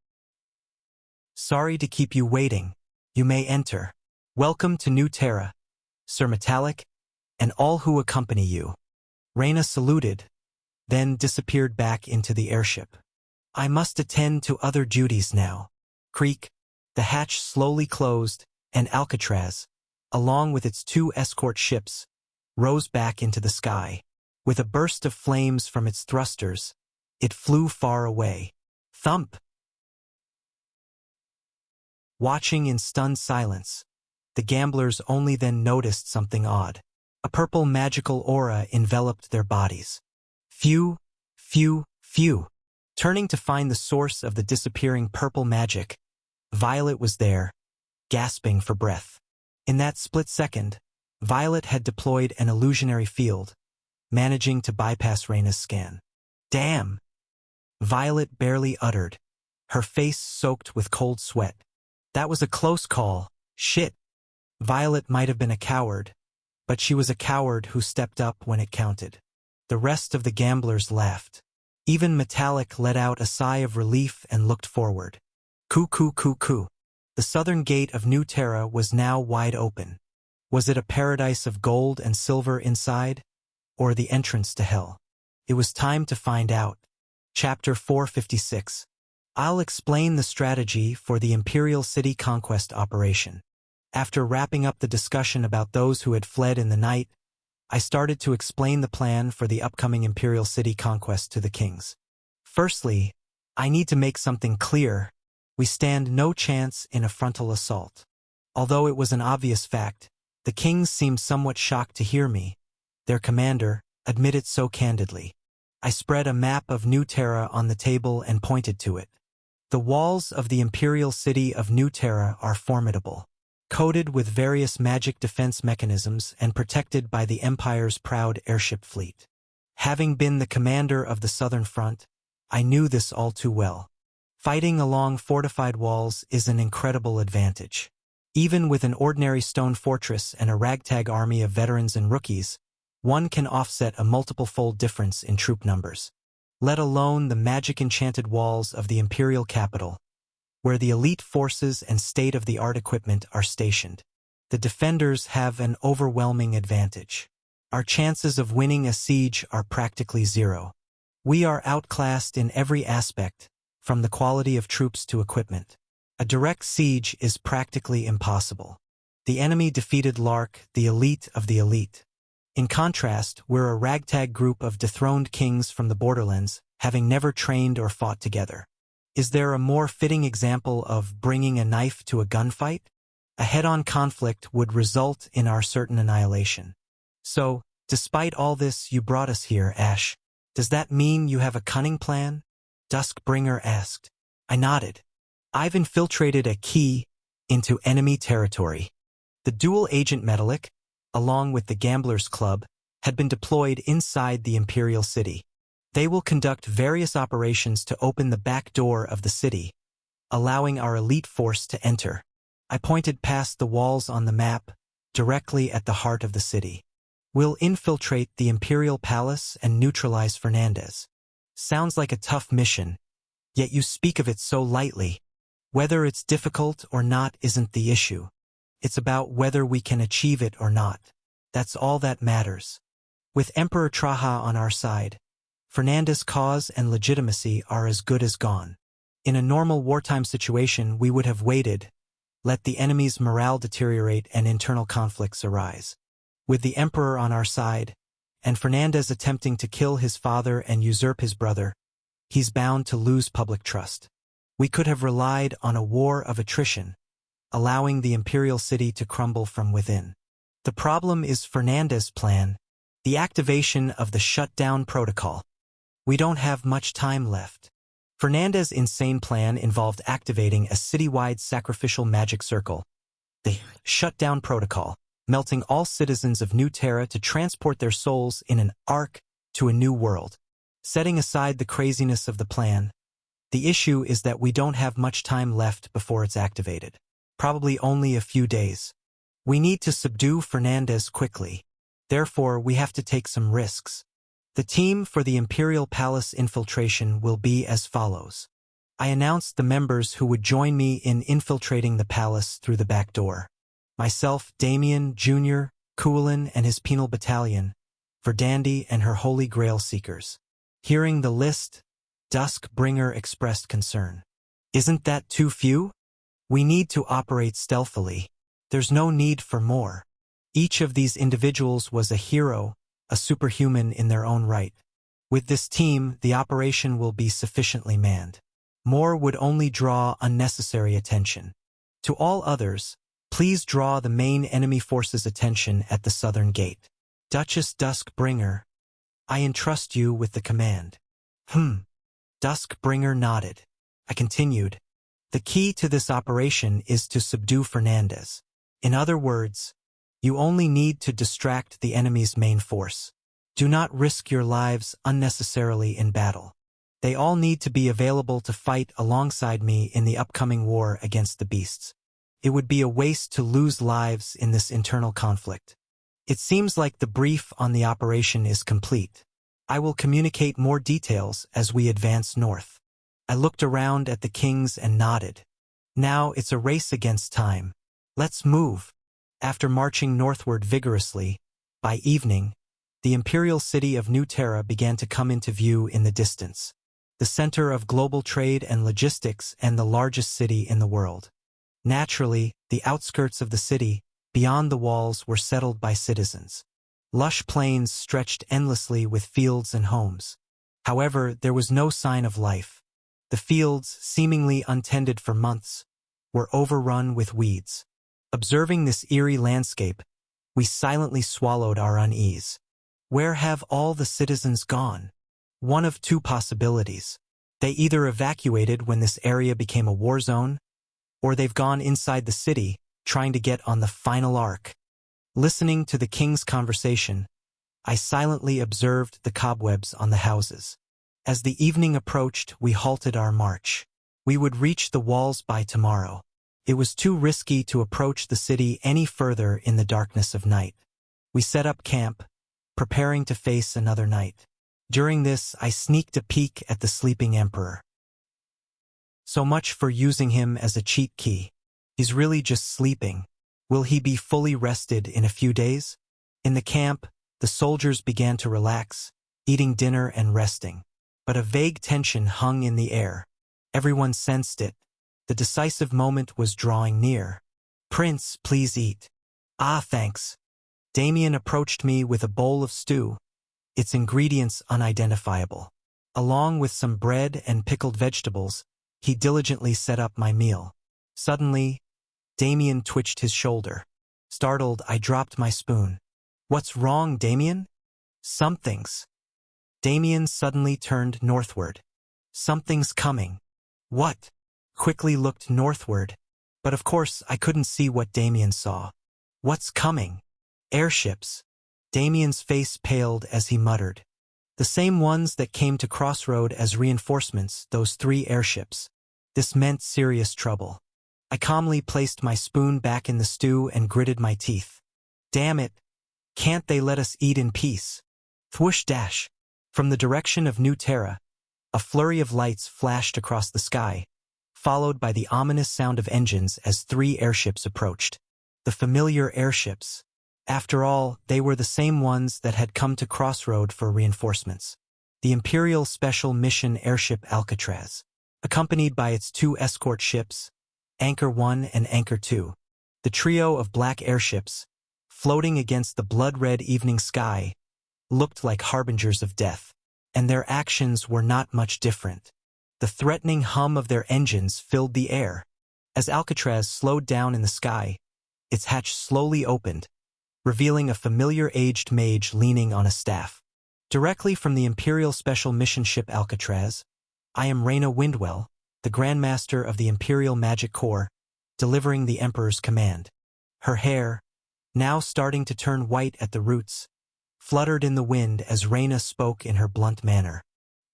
Speaker 1: Sorry to keep you waiting. You may enter. Welcome to New Terra, Sir Metallic, and all who accompany you. Reyna saluted, then disappeared back into the airship. I must attend to other duties now. Creak. The hatch slowly closed, and Alcatraz, along with its 2 escort ships, rose back into the sky. With a burst of flames from its thrusters, it flew far away. Thump! Watching in stunned silence, The gamblers only then noticed something odd. A purple magical aura enveloped their bodies. Phew, phew, phew. Turning to find the source of the disappearing purple magic, Violet was there, gasping for breath. In that split second, Violet had deployed an illusionary field, managing to bypass Reyna's scan. Damn! Violet barely uttered, her face soaked with cold sweat. That was a close call. Shit. Violet might have been a coward, but she was a coward who stepped up when it counted. The rest of the gamblers laughed. Even Metallic let out a sigh of relief and looked forward. Coo coo coo coo. The southern gate of New Terra was now wide open. Was it a paradise of gold and silver inside, or the entrance to hell? It was time to find out. Chapter 456. I'll explain the strategy for the Imperial City Conquest operation. After wrapping up the discussion about those who had fled in the night, I started to explain the plan for the upcoming Imperial City Conquest to the kings. Firstly, I need to make something clear. We stand no chance in a frontal assault. Although it was an obvious fact, the kings seemed somewhat shocked to hear me. Their commander admitted so candidly. I spread a map of New Terra on the table and pointed to it. The walls of the Imperial City of New Terra are formidable, coated with various magic defense mechanisms and protected by the Empire's proud airship fleet. Having been the commander of the Southern Front, I knew this all too well. Fighting along fortified walls is an incredible advantage. Even with an ordinary stone fortress and a ragtag army of veterans and rookies, one can offset a multiple-fold difference in troop numbers. Let alone the magic-enchanted walls of the Imperial capital, where the elite forces and state-of-the-art equipment are stationed. The defenders have an overwhelming advantage. Our chances of winning a siege are practically zero. We are outclassed in every aspect, from the quality of troops to equipment. A direct siege is practically impossible. The enemy defeated Lark, the elite of the elite. In contrast, we're a ragtag group of dethroned kings from the borderlands, having never trained or fought together. Is there a more fitting example of bringing a knife to a gunfight? A head-on conflict would result in our certain annihilation. So, despite all this, you brought us here, Ash. Does that mean you have a cunning plan? Duskbringer asked. I nodded. I've infiltrated a key into enemy territory. The dual-agent Metallic, along with the Gamblers Club, had been deployed inside the Imperial City. They will conduct various operations to open the back door of the city, allowing our elite force to enter. I pointed past the walls on the map, directly at the heart of the city. We'll infiltrate the Imperial Palace and neutralize Fernandez. Sounds like a tough mission, yet you speak of it so lightly. Whether it's difficult or not isn't the issue. It's about whether we can achieve it or not. That's all that matters. With Emperor Traha on our side, Fernandez's cause and legitimacy are as good as gone. In a normal wartime situation, we would have waited, let the enemy's morale deteriorate and internal conflicts arise. With the Emperor on our side, and Fernandez attempting to kill his father and usurp his brother, he's bound to lose public trust. We could have relied on a war of attrition, allowing the Imperial City to crumble from within. The problem is Fernandez's plan, the activation of the shutdown protocol. We don't have much time left. Fernandez's insane plan involved activating a citywide sacrificial magic circle, the shutdown protocol, melting all citizens of New Terra to transport their souls in an arc to a new world. Setting aside the craziness of the plan, the issue is that we don't have much time left before it's activated. Probably only a few days. We need to subdue Fernandez quickly. Therefore, we have to take some risks. The team for the Imperial Palace infiltration will be as follows. I announced the members who would join me in infiltrating the palace through the back door. Myself, Damien, Jr., Coolin, and his penal battalion, Verdandi and her Holy Grail Seekers. Hearing the list, Duskbringer expressed concern. Isn't that too few? We need to operate stealthily. There's no need for more. Each of these individuals was a hero, a superhuman in their own right. With this team, the operation will be sufficiently manned. More would only draw unnecessary attention. To all others, Please draw the main enemy force's attention at the southern gate. Duchess Duskbringer, I entrust you with the command. Duskbringer nodded. I continued. The key to this operation is to subdue Fernandez. In other words, you only need to distract the enemy's main force. Do not risk your lives unnecessarily in battle. They all need to be available to fight alongside me in the upcoming war against the beasts. It would be a waste to lose lives in this internal conflict. It seems like the brief on the operation is complete. I will communicate more details as we advance north. I looked around at the kings and nodded. Now it's a race against time. Let's move. After marching northward vigorously, by evening, the imperial city of New Terra began to come into view in the distance, the center of global trade and logistics and the largest city in the world. Naturally, the outskirts of the city, beyond the walls, were settled by citizens. Lush plains stretched endlessly with fields and homes. However, there was no sign of life. The fields, seemingly untended for months, were overrun with weeds. Observing this eerie landscape, we silently swallowed our unease. Where have all the citizens gone? One of two possibilities. They either evacuated when this area became a war zone, or they've gone inside the city, trying to get on the final arc. Listening to the king's conversation, I silently observed the cobwebs on the houses. As the evening approached, we halted our march. We would reach the walls by tomorrow. It was too risky to approach the city any further in the darkness of night. We set up camp, preparing to face another night. During this, I sneaked a peek at the sleeping emperor. So much for using him as a cheat key. He's really just sleeping. Will he be fully rested in a few days? In the camp, the soldiers began to relax, eating dinner and resting. But a vague tension hung in the air. Everyone sensed it. The decisive moment was drawing near. Prince, please eat. Ah, thanks. Damien approached me with a bowl of stew, its ingredients unidentifiable. Along with some bread and pickled vegetables, he diligently set up my meal. Suddenly, Damien twitched his shoulder. Startled, I dropped my spoon. What's wrong, Damien? Something's. Damien suddenly turned northward. Something's coming. What? Quickly looked northward, but of course I couldn't see what Damien saw. What's coming? Airships. Damien's face paled as he muttered. The same ones that came to Crossroad as reinforcements, those 3 airships. This meant serious trouble. I calmly placed my spoon back in the stew and gritted my teeth. Damn it! Can't they let us eat in peace? Thwoosh dash! From the direction of New Terra, a flurry of lights flashed across the sky, followed by the ominous sound of engines as 3 airships approached. The familiar airships. After all, they were the same ones that had come to Crossroad for reinforcements. The Imperial Special Mission Airship Alcatraz, accompanied by its 2 escort ships, Anchor 1 and Anchor 2. The trio of black airships, floating against the blood-red evening sky, looked like harbingers of death, and their actions were not much different. The threatening hum of their engines filled the air. As Alcatraz slowed down in the sky, its hatch slowly opened, revealing a familiar aged mage leaning on a staff. Directly from the Imperial Special Mission Ship Alcatraz, I am Reyna Windwell, the Grandmaster of the Imperial Magic Corps, delivering the Emperor's command. Her hair, now starting to turn white at the roots, fluttered in the wind as Reyna spoke in her blunt manner.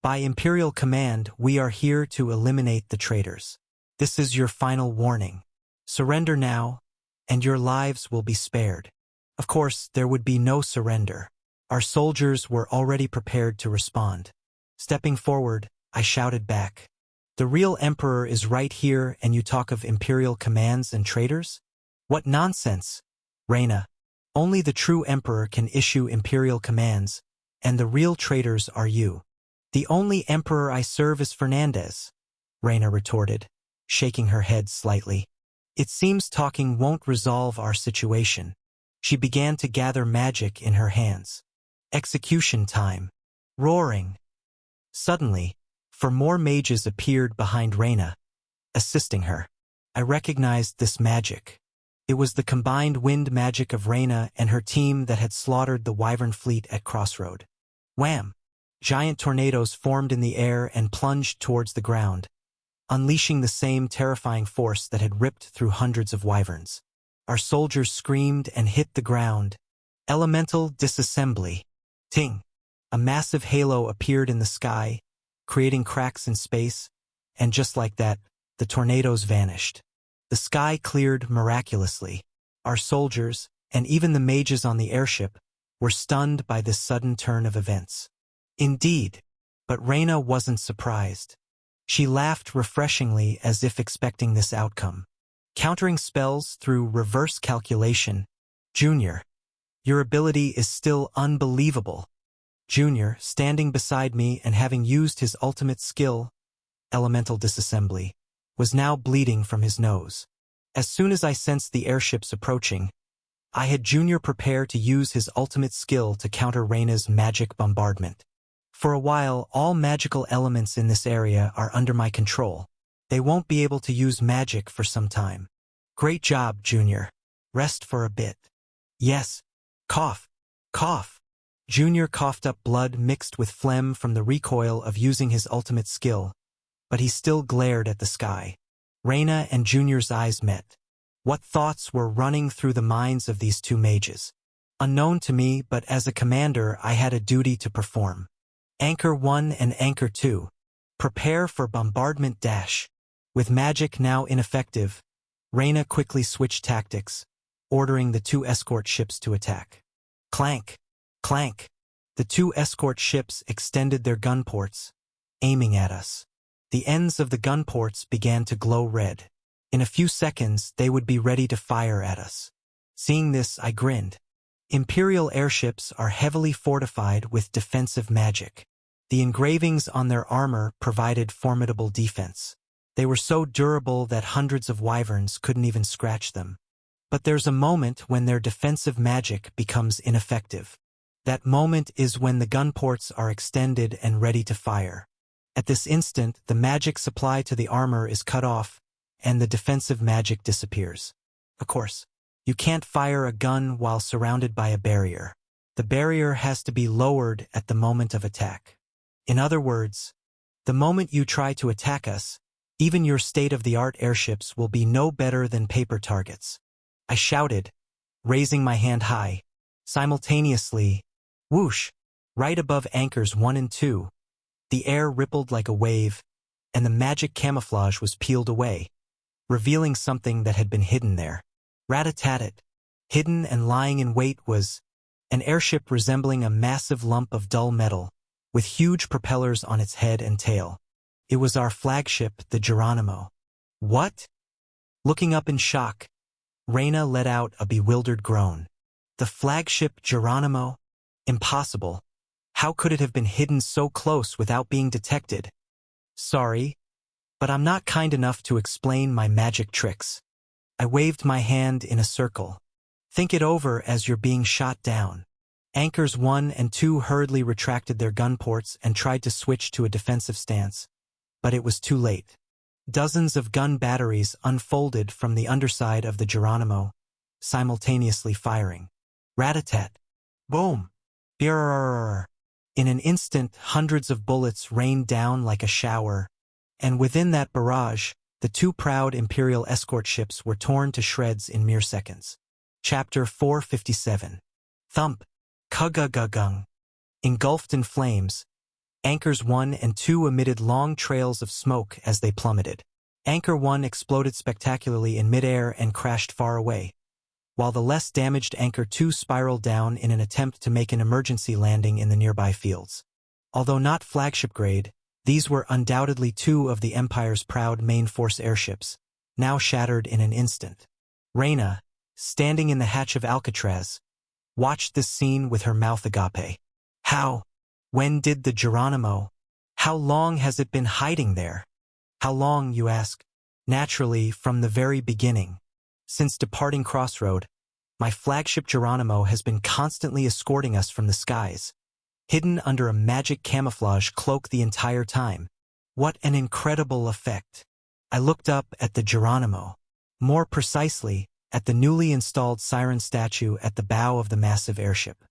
Speaker 1: By Imperial command, we are here to eliminate the traitors. This is your final warning. Surrender now, and your lives will be spared. Of course, there would be no surrender. Our soldiers were already prepared to respond. Stepping forward, I shouted back. The real Emperor is right here and you talk of Imperial commands and traitors? What nonsense! Reyna, only the true Emperor can issue Imperial commands, and the real traitors are you. The only Emperor I serve is Fernandez, Reyna retorted, shaking her head slightly. It seems talking won't resolve our situation. She began to gather magic in her hands. Execution time. Roaring. Suddenly, 4 more mages appeared behind Reyna, assisting her. I recognized this magic. It was the combined wind magic of Reyna and her team that had slaughtered the Wyvern fleet at Crossroad. Wham! Giant tornadoes formed in the air and plunged towards the ground, unleashing the same terrifying force that had ripped through hundreds of wyverns. Our soldiers screamed and hit the ground. Elemental disassembly. Ting! A massive halo appeared in the sky, creating cracks in space, and just like that, the tornadoes vanished. The sky cleared miraculously. Our soldiers, and even the mages on the airship, were stunned by this sudden turn of events. Indeed, but Reyna wasn't surprised. She laughed refreshingly as if expecting this outcome. Countering spells through reverse calculation. Junior, your ability is still unbelievable. Junior, standing beside me and having used his ultimate skill, elemental disassembly, was now bleeding from his nose. As soon as I sensed the airships approaching, I had Junior prepare to use his ultimate skill to counter Reyna's magic bombardment. For a while, all magical elements in this area are under my control. They won't be able to use magic for some time. Great job, Junior. Rest for a bit. Yes. Cough. Cough. Junior coughed up blood mixed with phlegm from the recoil of using his ultimate skill, but he still glared at the sky. Reyna and Junior's eyes met. What thoughts were running through the minds of these two mages? Unknown to me, but as a commander, I had a duty to perform. Anchor 1 and Anchor 2. Prepare for bombardment dash. With magic now ineffective, Reyna quickly switched tactics, ordering the two escort ships to attack. Clank! Clank! The two escort ships extended their gun ports, aiming at us. The ends of the gun ports began to glow red. In a few seconds, they would be ready to fire at us. Seeing this, I grinned. Imperial airships are heavily fortified with defensive magic. The engravings on their armor provided formidable defense. They were so durable that hundreds of wyverns couldn't even scratch them. But there's a moment when their defensive magic becomes ineffective. That moment is when the gun ports are extended and ready to fire. At this instant, the magic supply to the armor is cut off, and the defensive magic disappears. Of course, you can't fire a gun while surrounded by a barrier. The barrier has to be lowered at the moment of attack. In other words, the moment you try to attack us, even your state-of-the-art airships will be no better than paper targets. I shouted, raising my hand high. Simultaneously, whoosh, right above anchors 1 and 2, the air rippled like a wave, and the magic camouflage was peeled away, revealing something that had been hidden there. Rat-a-tat-tat. Hidden and lying in wait was an airship resembling a massive lump of dull metal, with huge propellers on its head and tail. It was our flagship, the Geronimo. What? Looking up in shock, Reyna let out a bewildered groan. The flagship Geronimo? Impossible. How could it have been hidden so close without being detected? Sorry, but I'm not kind enough to explain my magic tricks. I waved my hand in a circle. Think it over as you're being shot down. Anchors 1 and 2 hurriedly retracted their gun ports and tried to switch to a defensive stance, but it was too late. Dozens of gun batteries unfolded from the underside of the Geronimo, simultaneously firing. Rat-a-tat. Boom. Brrrr. In an instant, hundreds of bullets rained down like a shower, and within that barrage, the two proud Imperial escort ships were torn to shreds in mere seconds. Chapter 457. Thump. Kugagagung. Engulfed in flames, Anchors 1 and 2 emitted long trails of smoke as they plummeted. Anchor 1 exploded spectacularly in midair and crashed far away, while the less damaged Anchor 2 spiraled down in an attempt to make an emergency landing in the nearby fields. Although not flagship grade, these were undoubtedly two of the Empire's proud main force airships, now shattered in an instant. Reyna, standing in the hatch of Alcatraz, watched this scene with her mouth agape. How? When did the Geronimo? How long has it been hiding there? How long, you ask? Naturally, from the very beginning. Since departing Crossroad, my flagship Geronimo has been constantly escorting us from the skies, hidden under a magic camouflage cloak the entire time. What an incredible effect! I looked up at the Geronimo. More precisely, at the newly installed siren statue at the bow of the massive airship.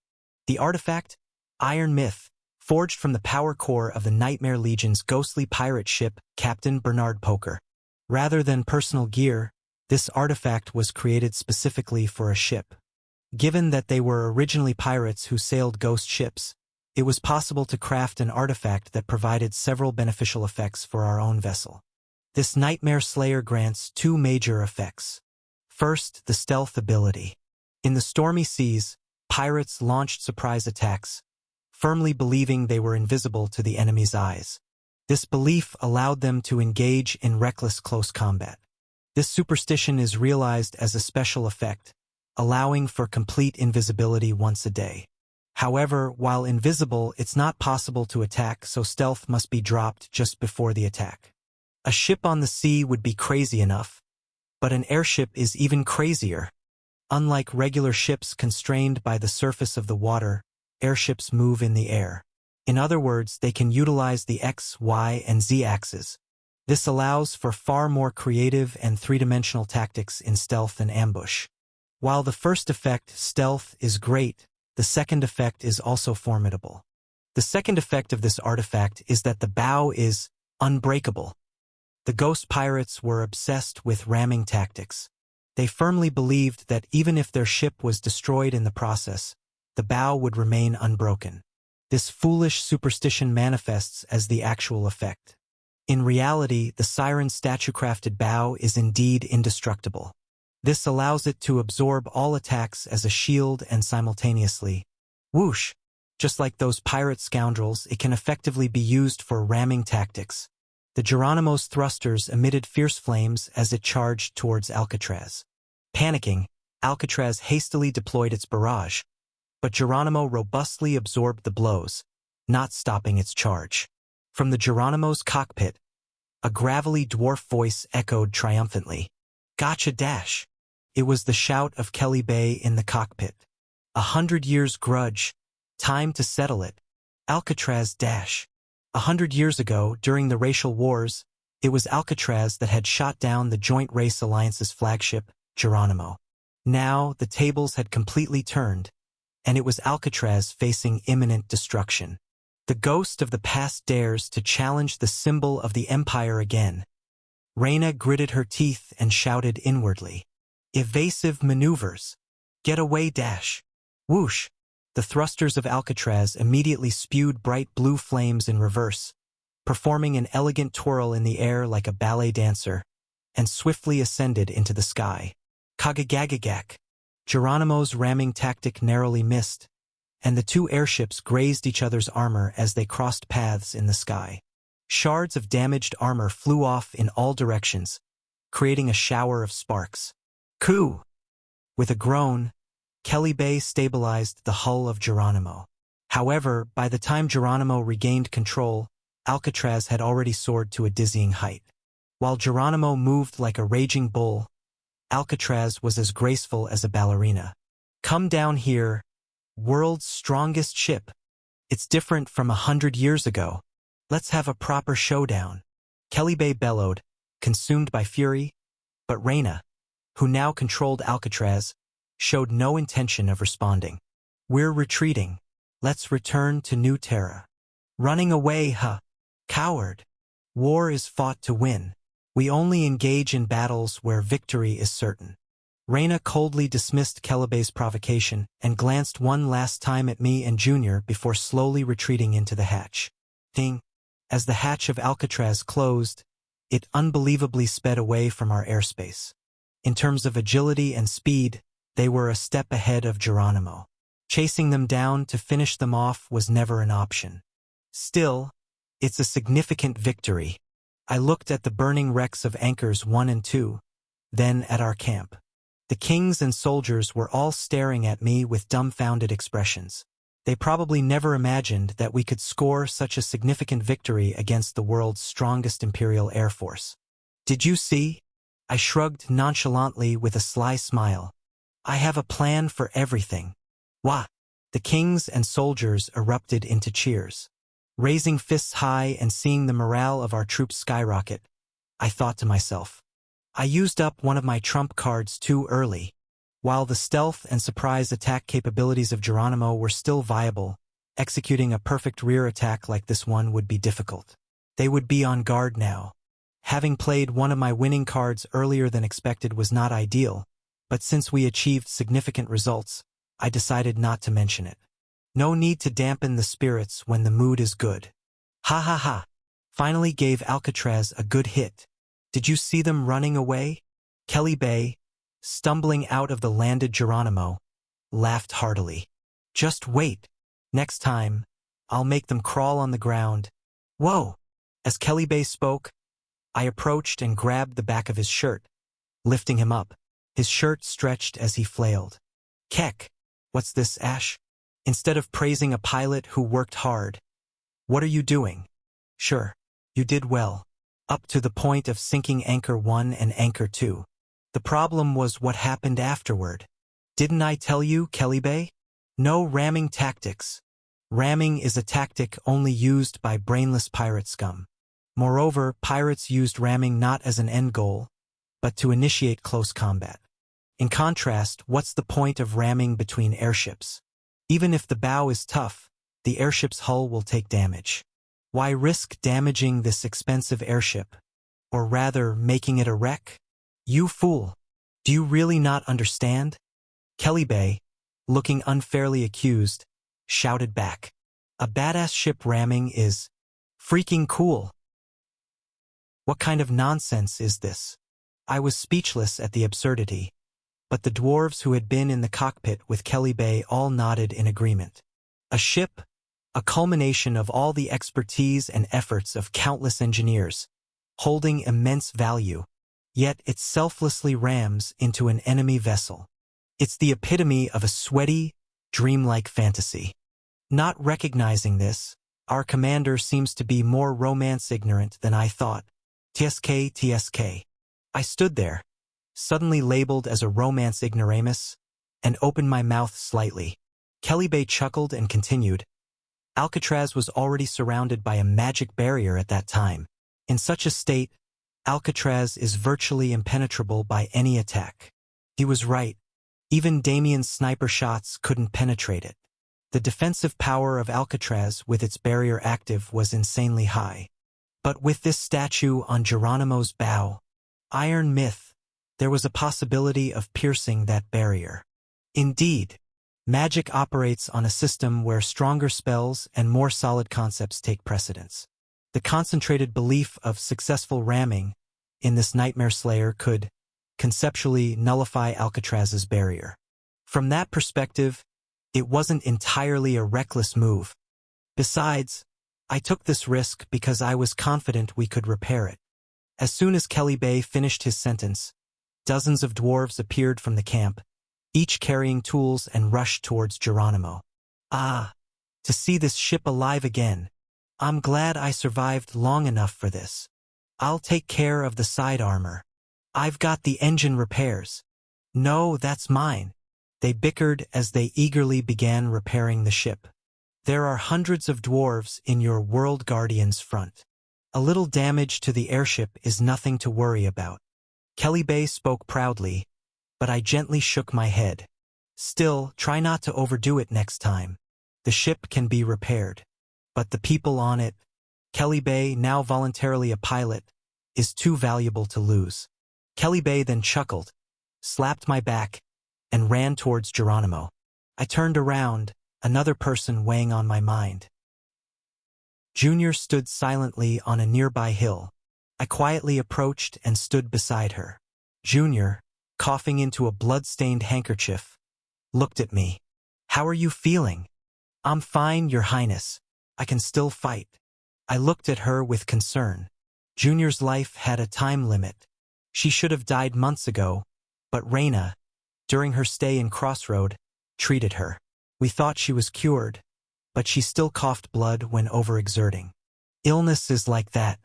Speaker 1: The artifact? Iron Myth, forged from the power core of the Nightmare Legion's ghostly pirate ship, Captain Bernard Poker. Rather than personal gear, this artifact was created specifically for a ship. Given that they were originally pirates who sailed ghost ships, it was possible to craft an artifact that provided several beneficial effects for our own vessel. This Nightmare Slayer grants two major effects. First, the stealth ability. In the stormy seas, pirates launched surprise attacks, firmly believing they were invisible to the enemy's eyes. This belief allowed them to engage in reckless close combat. This superstition is realized as a special effect, allowing for complete invisibility once a day. However, while invisible, it's not possible to attack, so stealth must be dropped just before the attack. A ship on the sea would be crazy enough, but an airship is even crazier. Unlike regular ships constrained by the surface of the water, airships move in the air. In other words, they can utilize the X, Y, and Z axes. This allows for far more creative and three-dimensional tactics in stealth and ambush. While the first effect, stealth, is great, the second effect is also formidable. The second effect of this artifact is that the bow is unbreakable. The ghost pirates were obsessed with ramming tactics. They firmly believed that even if their ship was destroyed in the process, the bow would remain unbroken. This foolish superstition manifests as the actual effect. In reality, the siren's statue-crafted bow is indeed indestructible. This allows it to absorb all attacks as a shield and simultaneously, whoosh! Just like those pirate scoundrels, it can effectively be used for ramming tactics. The Geronimo's thrusters emitted fierce flames as it charged towards Alcatraz. Panicking, Alcatraz hastily deployed its barrage, but Geronimo robustly absorbed the blows, not stopping its charge. From the Geronimo's cockpit, a gravelly dwarf voice echoed triumphantly, "Gotcha dash!" It was the shout of Kelly Bay in the cockpit. 100 years grudge. Time to settle it. Alcatraz dash. 100 years ago, during the racial wars, it was Alcatraz that had shot down the Joint Race Alliance's flagship, Geronimo. Now, the tables had completely turned, and it was Alcatraz facing imminent destruction. The ghost of the past dares to challenge the symbol of the Empire again. Reyna gritted her teeth and shouted inwardly, "Evasive maneuvers! Get away dash!" Whoosh! The thrusters of Alcatraz immediately spewed bright blue flames in reverse, performing an elegant twirl in the air like a ballet dancer, and swiftly ascended into the sky. Kagagagagak! Geronimo's ramming tactic narrowly missed, and the two airships grazed each other's armor as they crossed paths in the sky. Shards of damaged armor flew off in all directions, creating a shower of sparks. Coo! With a groan, Kelly Bay stabilized the hull of Geronimo. However, by the time Geronimo regained control, Alcatraz had already soared to a dizzying height. While Geronimo moved like a raging bull, Alcatraz was as graceful as a ballerina. "Come down here, world's strongest ship. It's different from 100 years ago. Let's have a proper showdown." Kelly Bay bellowed, consumed by fury, but Reyna, who now controlled Alcatraz, showed no intention of responding. "We're retreating. Let's return to New Terra." "Running away, huh? Coward. War is fought to win. We only engage in battles where victory is certain." Reyna coldly dismissed Kelly Bay's provocation and glanced one last time at me and Junior before slowly retreating into the hatch. Ding! As the hatch of Alcatraz closed, it unbelievably sped away from our airspace. In terms of agility and speed, they were a step ahead of Geronimo. Chasing them down to finish them off was never an option. Still, it's a significant victory. I looked at the burning wrecks of Anchors 1 and 2, then at our camp. The kings and soldiers were all staring at me with dumbfounded expressions. They probably never imagined that we could score such a significant victory against the world's strongest Imperial Air Force. "Did you see?" I shrugged nonchalantly with a sly smile. "I have a plan for everything." "Wah!" The kings and soldiers erupted into cheers. Raising fists high and seeing the morale of our troops skyrocket, I thought to myself, I used up one of my trump cards too early. While the stealth and surprise attack capabilities of Geronimo were still viable, executing a perfect rear attack like this one would be difficult. They would be on guard now. Having played one of my winning cards earlier than expected was not ideal, but since we achieved significant results, I decided not to mention it. No need to dampen the spirits when the mood is good. Ha ha ha. Finally gave Alcatraz a good hit. Did you see them running away? Kelly Bay, stumbling out of the landed Geronimo, laughed heartily. Just wait. Next time, I'll make them crawl on the ground. Whoa! As Kelly Bay spoke, I approached and grabbed the back of his shirt, lifting him up. His shirt stretched as he flailed. Keck! What's this, Ash? Instead of praising a pilot who worked hard, what are you doing? Sure, you did well, up to the point of sinking Anchor 1 and Anchor 2. The problem was what happened afterward. Didn't I tell you, Kelly Bay? No ramming tactics. Ramming is a tactic only used by brainless pirate scum. Moreover, pirates used ramming not as an end goal, but to initiate close combat. In contrast, what's the point of ramming between airships? Even if the bow is tough, the airship's hull will take damage. Why risk damaging this expensive airship? Or rather, making it a wreck? You fool! Do you really not understand? Kelly Bay, looking unfairly accused, shouted back. A badass ship ramming is freaking cool. What kind of nonsense is this? I was speechless at the absurdity, but the dwarves who had been in the cockpit with Kelly Bay all nodded in agreement. A ship, a culmination of all the expertise and efforts of countless engineers, holding immense value, yet it selflessly rams into an enemy vessel. It's the epitome of a sweaty, dreamlike fantasy. Not recognizing this, our commander seems to be more romance-ignorant than I thought. TSK, TSK. I stood there, suddenly labeled as a romance ignoramus, and opened my mouth slightly. Kelly Bay chuckled and continued. Alcatraz was already surrounded by a magic barrier at that time. In such a state, Alcatraz is virtually impenetrable by any attack. He was right. Even Damien's sniper shots couldn't penetrate it. The defensive power of Alcatraz with its barrier active was insanely high. But with this statue on Geronimo's bow, Iron Myth, there was a possibility of piercing that barrier. Indeed, magic operates on a system where stronger spells and more solid concepts take precedence. The concentrated belief of successful ramming in this Nightmare Slayer could conceptually nullify Alcatraz's barrier. From that perspective, it wasn't entirely a reckless move. Besides, I took this risk because I was confident we could repair it. As soon as Kelly Bay finished his sentence, dozens of dwarves appeared from the camp, each carrying tools, and rushed towards Geronimo. Ah, to see this ship alive again. I'm glad I survived long enough for this. I'll take care of the side armor. I've got the engine repairs. No, that's mine. They bickered as they eagerly began repairing the ship. There are hundreds of dwarves in your World Guardian's front. A little damage to the airship is nothing to worry about. Kelly Bay spoke proudly, but I gently shook my head. Still, try not to overdo it next time. The ship can be repaired. But the people on it, Kelly Bay, now voluntarily a pilot, is too valuable to lose. Kelly Bay then chuckled, slapped my back, and ran towards Geronimo. I turned around, another person weighing on my mind. Junior stood silently on a nearby hill. I quietly approached and stood beside her. Junior, coughing into a blood-stained handkerchief, looked at me. How are you feeling? I'm fine, Your Highness. I can still fight. I looked at her with concern. Junior's life had a time limit. She should have died months ago, but Raina, during her stay in Crossroad, treated her. We thought she was cured, but she still coughed blood when overexerting. Illness is like that.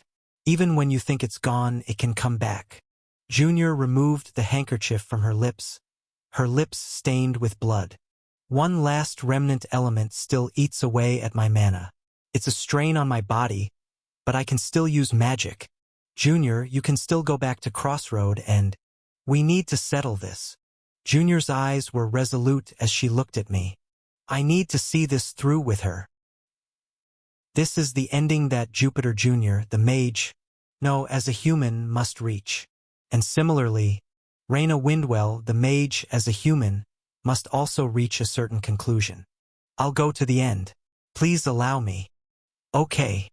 Speaker 1: Even when you think it's gone, it can come back. Junior removed the handkerchief from her lips stained with blood. One last remnant element still eats away at my mana. It's a strain on my body, but I can still use magic. Junior, you can still go back to Crossroad and we need to settle this. Junior's eyes were resolute as she looked at me. I need to see this through with her. This is the ending that Jupiter Jr., the mage, no, as a human, must reach. And similarly, Raina Windwell, the mage, as a human, must also reach a certain conclusion. I'll go to the end. Please allow me. Okay.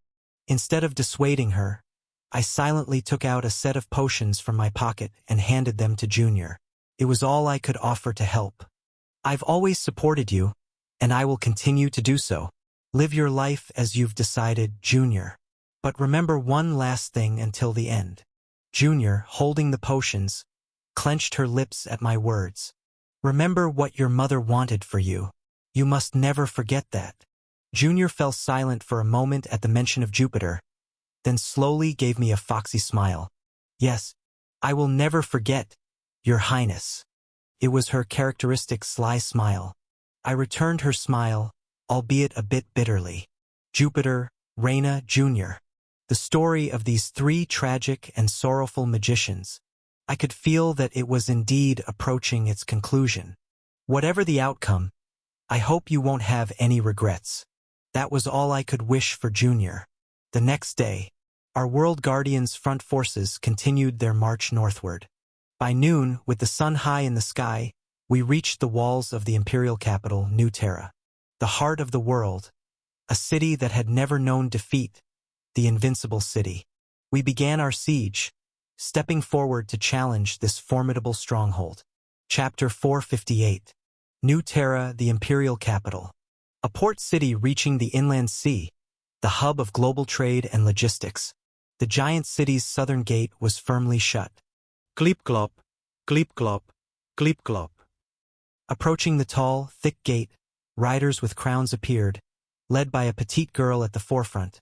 Speaker 1: Instead of dissuading her, I silently took out a set of potions from my pocket and handed them to Junior. It was all I could offer to help. I've always supported you, and I will continue to do so. Live your life as you've decided, Junior. But remember one last thing until the end. Junior, holding the potions, clenched her lips at my words. Remember what your mother wanted for you. You must never forget that. Junior fell silent for a moment at the mention of Jupiter, then slowly gave me a foxy smile. Yes, I will never forget, Your Highness. It was her characteristic sly smile. I returned her smile, albeit a bit bitterly. Jupiter, Raina, Jr. The story of these three tragic and sorrowful magicians. I could feel that it was indeed approaching its conclusion. Whatever the outcome, I hope you won't have any regrets. That was all I could wish for Junior. The next day, our World Guardians front forces continued their march northward. By noon, with the sun high in the sky, we reached the walls of the imperial capital, New Terra. The heart of the world, a city that had never known defeat, the invincible city. We began our siege, stepping forward to challenge this formidable stronghold. Chapter 458. New Terra, the imperial capital. A port city reaching the inland sea, the hub of global trade and logistics. The giant city's southern gate was firmly shut. Gleep-glop, gleep-glop, gleep-glop. Approaching the tall, thick gate, riders with crowns appeared, led by a petite girl at the forefront,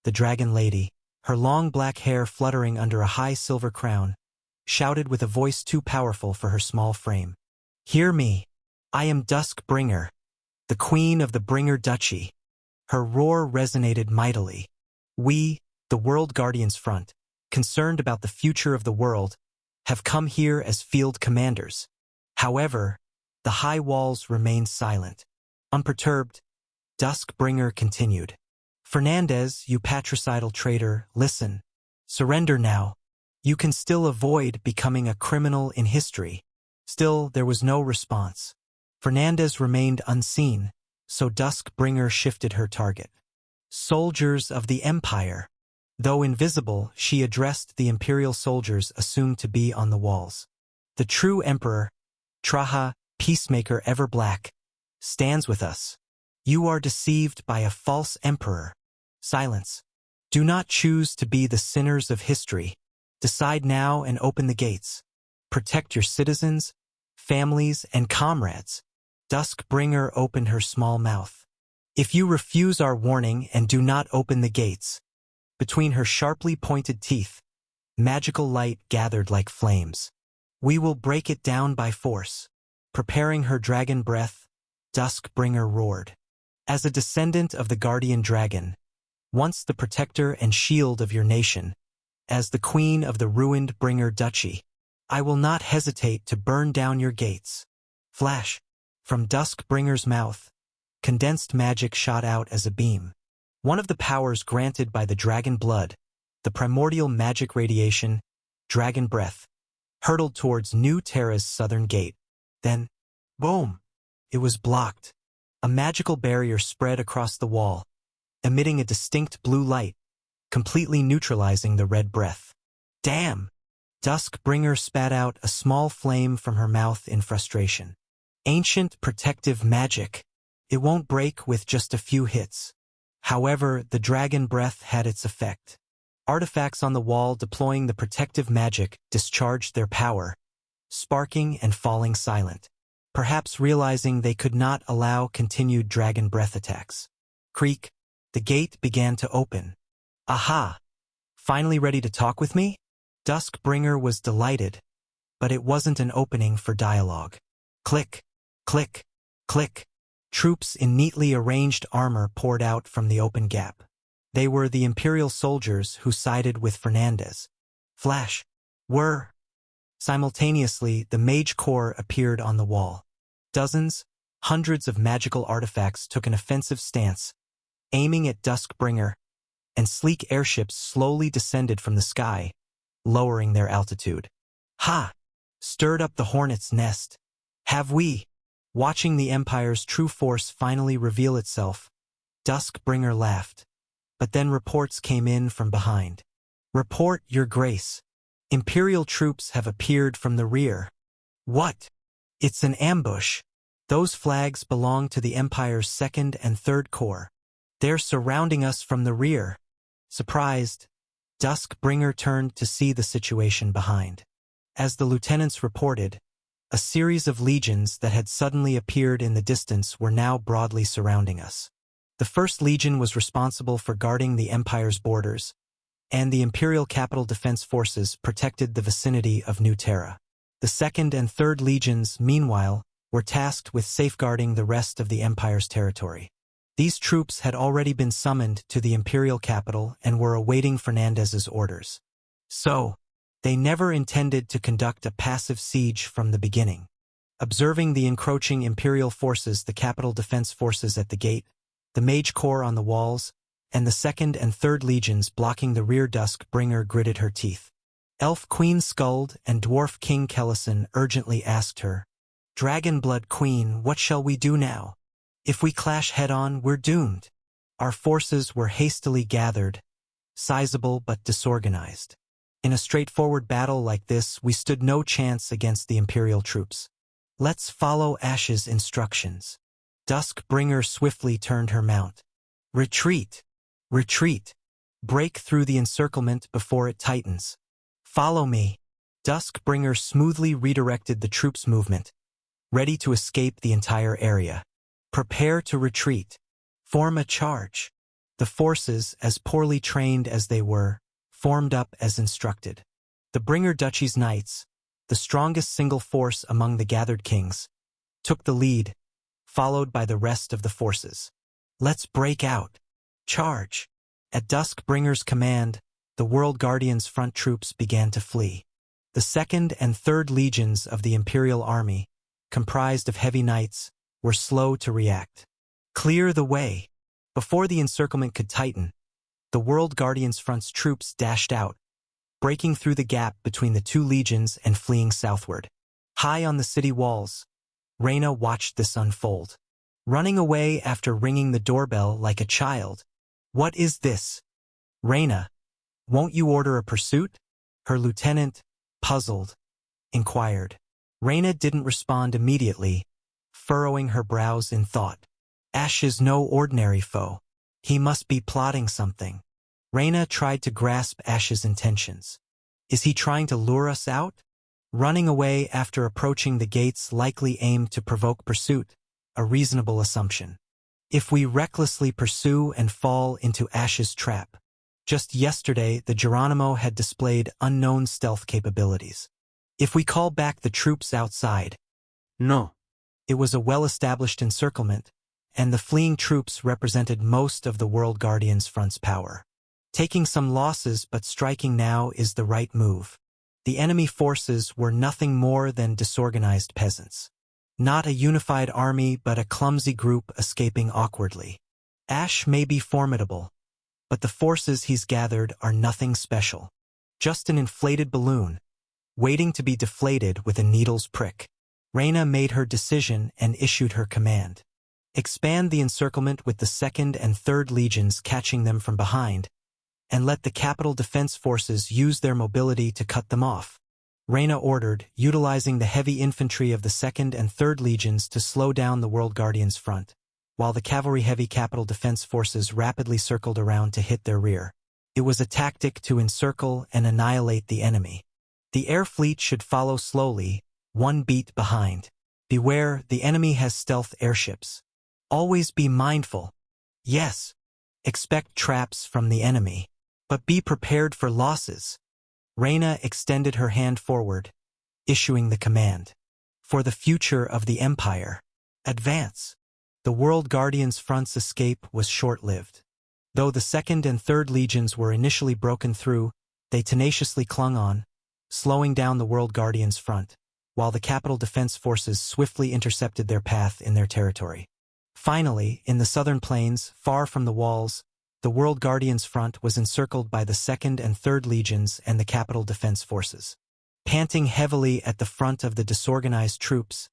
Speaker 1: the Dragon Lady, her long black hair fluttering under a high silver crown, shouted with a voice too powerful for her small frame. Hear me! I am Dusk Bringer, the Queen of the Bringer Duchy. Her roar resonated mightily. We, the World Guardians Front, concerned about the future of the world, have come here as field commanders. However, the high walls remained silent. Unperturbed, Duskbringer continued. Fernandez, you patricidal traitor, listen. Surrender now. You can still avoid becoming a criminal in history. Still, there was no response. Fernandez remained unseen, so Duskbringer shifted her target. Soldiers of the Empire. Though invisible, she addressed the Imperial soldiers assumed to be on the walls. The true Emperor, Traha, Peacemaker ever black, stands with us. You are deceived by a false emperor. Silence. Do not choose to be the sinners of history. Decide now and open the gates. Protect your citizens, families, and comrades. Duskbringer opened her small mouth. If you refuse our warning and do not open the gates, between her sharply pointed teeth, magical light gathered like flames. We will break it down by force. Preparing her dragon breath, Duskbringer roared. As a descendant of the guardian dragon, once the protector and shield of your nation, as the queen of the ruined Bringer Duchy, I will not hesitate to burn down your gates. Flash. From Duskbringer's mouth, condensed magic shot out as a beam. One of the powers granted by the dragon blood, the primordial magic radiation, dragon breath, hurtled towards New Terra's southern gate. Then, boom! It was blocked. A magical barrier spread across the wall, emitting a distinct blue light, completely neutralizing the red breath. Damn! Duskbringer spat out a small flame from her mouth in frustration. Ancient protective magic. It won't break with just a few hits. However, the dragon breath had its effect. Artifacts on the wall deploying the protective magic discharged their power, sparking and falling silent, perhaps realizing they could not allow continued dragon breath attacks. Creak. The gate began to open. Aha! Finally ready to talk with me? Duskbringer was delighted, but it wasn't an opening for dialogue. Click, click, click. Troops in neatly arranged armor poured out from the open gap. They were the Imperial soldiers who sided with Fernandez. Flash. Whir. Simultaneously, the mage corps appeared on the wall. Dozens, hundreds of magical artifacts took an offensive stance, aiming at Duskbringer, and sleek airships slowly descended from the sky, lowering their altitude. Ha! Stirred up the hornet's nest. Have we? Watching the Empire's true force finally reveal itself, Duskbringer laughed. But then reports came in from behind. Report, Your Grace. Imperial troops have appeared from the rear. What? It's an ambush. Those flags belong to the Empire's 2nd and 3rd Corps. They're surrounding us from the rear. Surprised, Duskbringer turned to see the situation behind. As the lieutenants reported, a series of legions that had suddenly appeared in the distance were now broadly surrounding us. The 1st Legion was responsible for guarding the Empire's borders, and the Imperial Capital Defense Forces protected the vicinity of New Terra. The 2nd and 3rd Legions, meanwhile, were tasked with safeguarding the rest of the Empire's territory. These troops had already been summoned to the Imperial capital and were awaiting Fernandez's orders. So, they never intended to conduct a passive siege from the beginning. Observing the encroaching Imperial forces, the Capital Defense Forces at the gate, the Mage Corps on the walls, and the 2nd and 3rd Legions blocking the rear, Duskbringer gritted her teeth. Elf Queen Skuld and Dwarf King Kellison urgently asked her, "Dragonblood Queen, what shall we do now? If we clash head-on, we're doomed." Our forces were hastily gathered, sizable but disorganized. In a straightforward battle like this, we stood no chance against the Imperial troops. Let's follow Ash's instructions. Duskbringer swiftly turned her mount. Retreat! Retreat! Break through the encirclement before it tightens. Follow me. Duskbringer smoothly redirected the troops' movement, ready to escape the entire area. Prepare to retreat. Form a charge. The forces, as poorly trained as they were, formed up as instructed. The Bringer Duchy's knights, the strongest single force among the gathered kings, took the lead, followed by the rest of the forces. Let's break out. Charge. At Duskbringer's command, the World Guardians' front troops began to flee. The 2nd and 3rd Legions of the Imperial Army, comprised of heavy knights, were slow to react. Clear the way. Before the encirclement could tighten, the World Guardians' front's troops dashed out, breaking through the gap between the 2 legions and fleeing southward. High on the city walls, Reyna watched this unfold, running away after ringing the doorbell like a child. What is this? Reyna, won't you order a pursuit? Her lieutenant, puzzled, inquired. Reyna didn't respond immediately, furrowing her brows in thought. Ash is no ordinary foe. He must be plotting something. Reyna tried to grasp Ash's intentions. Is he trying to lure us out? Running away after approaching the gates likely aimed to provoke pursuit, a reasonable assumption. If we recklessly pursue and fall into Ash's trap. Just yesterday, the Geronimo had displayed unknown stealth capabilities. If we call back the troops outside. No. It was a well-established encirclement, and the fleeing troops represented most of the World Guardians' front's power. Taking some losses but striking now is the right move. The enemy forces were nothing more than disorganized peasants. Not a unified army but a clumsy group escaping awkwardly. Ash may be formidable, but the forces he's gathered are nothing special. Just an inflated balloon, waiting to be deflated with a needle's prick. Reyna made her decision and issued her command. Expand the encirclement with the 2nd and 3rd Legions catching them from behind, and let the Capital Defense Forces use their mobility to cut them off. Reyna ordered, utilizing the heavy infantry of the 2nd and 3rd Legions to slow down the World Guardians' front, while the cavalry-heavy Capital Defense Forces rapidly circled around to hit their rear. It was a tactic to encircle and annihilate the enemy. The air fleet should follow slowly, one beat behind. Beware, the enemy has stealth airships. Always be mindful. Yes, expect traps from the enemy, but be prepared for losses. Reyna extended her hand forward, issuing the command. For the future of the Empire, advance. The World Guardians' front's escape was short-lived. Though the 2nd and 3rd Legions were initially broken through, They tenaciously clung on, slowing down the World Guardians' front, while the capital defense forces swiftly intercepted their path in their territory. Finally, in the southern plains, far from the walls, the World Guardians' front was encircled by the 2nd and 3rd Legions and the capital defense forces. Panting heavily at the front of the disorganized troops,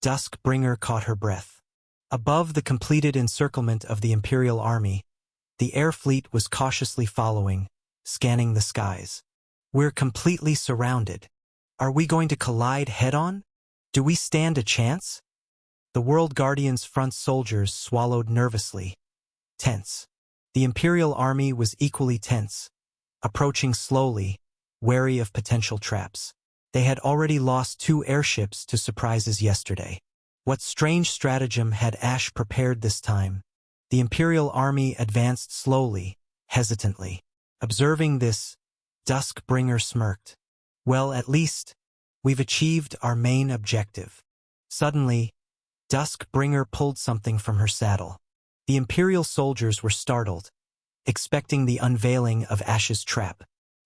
Speaker 1: Duskbringer caught her breath. Above the completed encirclement of the Imperial Army, the air fleet was cautiously following, scanning the skies. We're completely surrounded. Are we going to collide head-on? Do we stand a chance? The World Guardians' front soldiers swallowed nervously, tense. The Imperial Army was equally tense, approaching slowly, wary of potential traps. They had already lost 2 airships to surprises yesterday. What strange stratagem had Ash prepared this time? The Imperial Army advanced slowly, hesitantly. Observing this, Duskbringer smirked. Well, at least, we've achieved our main objective. Suddenly, Duskbringer pulled something from her saddle. The Imperial soldiers were startled, expecting the unveiling of Ash's trap.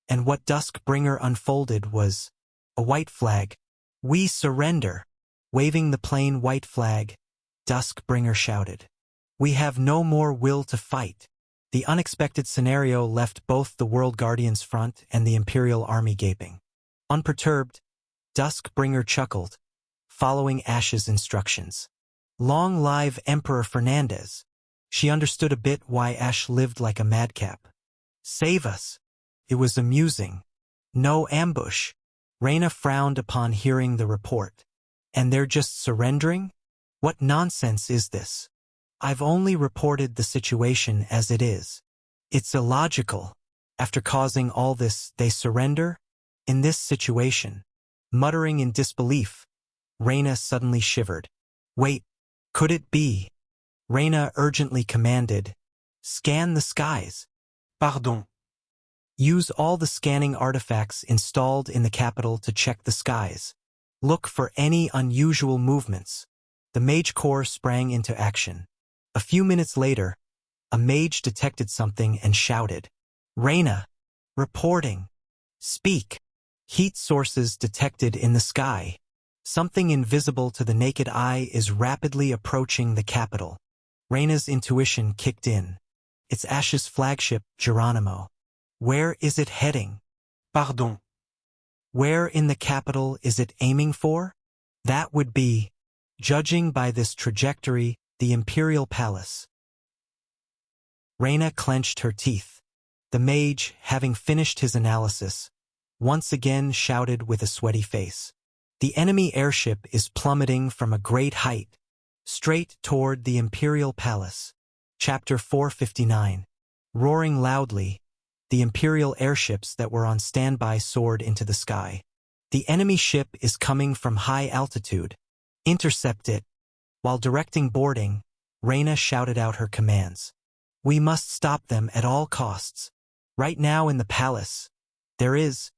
Speaker 1: And what Duskbringer unfolded was a white flag. We surrender. Waving the plain white flag, Duskbringer shouted. We have no more will to fight. The unexpected scenario left both the World Guardians' front and the Imperial Army gaping. Unperturbed, Duskbringer chuckled, following Ash's instructions. Long live Emperor Fernandez. She understood a bit why Ash lived like a madcap. Save us. It was amusing. No ambush. Reyna frowned upon hearing the report. And they're just surrendering? What nonsense is this? I've only reported the situation as it is. It's illogical. After causing all this, they surrender? In this situation, muttering in disbelief, Reyna suddenly shivered. Wait, could it be? Reyna urgently commanded, scan the skies. Pardon. Use all the scanning artifacts installed in the capital to check the skies. Look for any unusual movements. The Mage Corps sprang into action. A few minutes later, a mage detected something and shouted, Reyna, reporting. Speak. Heat sources detected in the sky. Something invisible to the naked eye is rapidly approaching the capital. Reyna's intuition kicked in. It's Ash's flagship, Geronimo. Where is it heading? Pardon. Where in the capital is it aiming for? That would be, judging by this trajectory, the Imperial Palace. Reyna clenched her teeth. The mage, having finished his analysis, once again shouted with a sweaty face. The enemy airship is plummeting from a great height, straight toward the Imperial Palace. Chapter 459. Roaring loudly, the Imperial airships that were on standby soared into the sky. The enemy ship is coming from high altitude. Intercept it. While directing boarding, Reyna shouted out her commands. We must stop them at all costs. Right now in the palace, there is.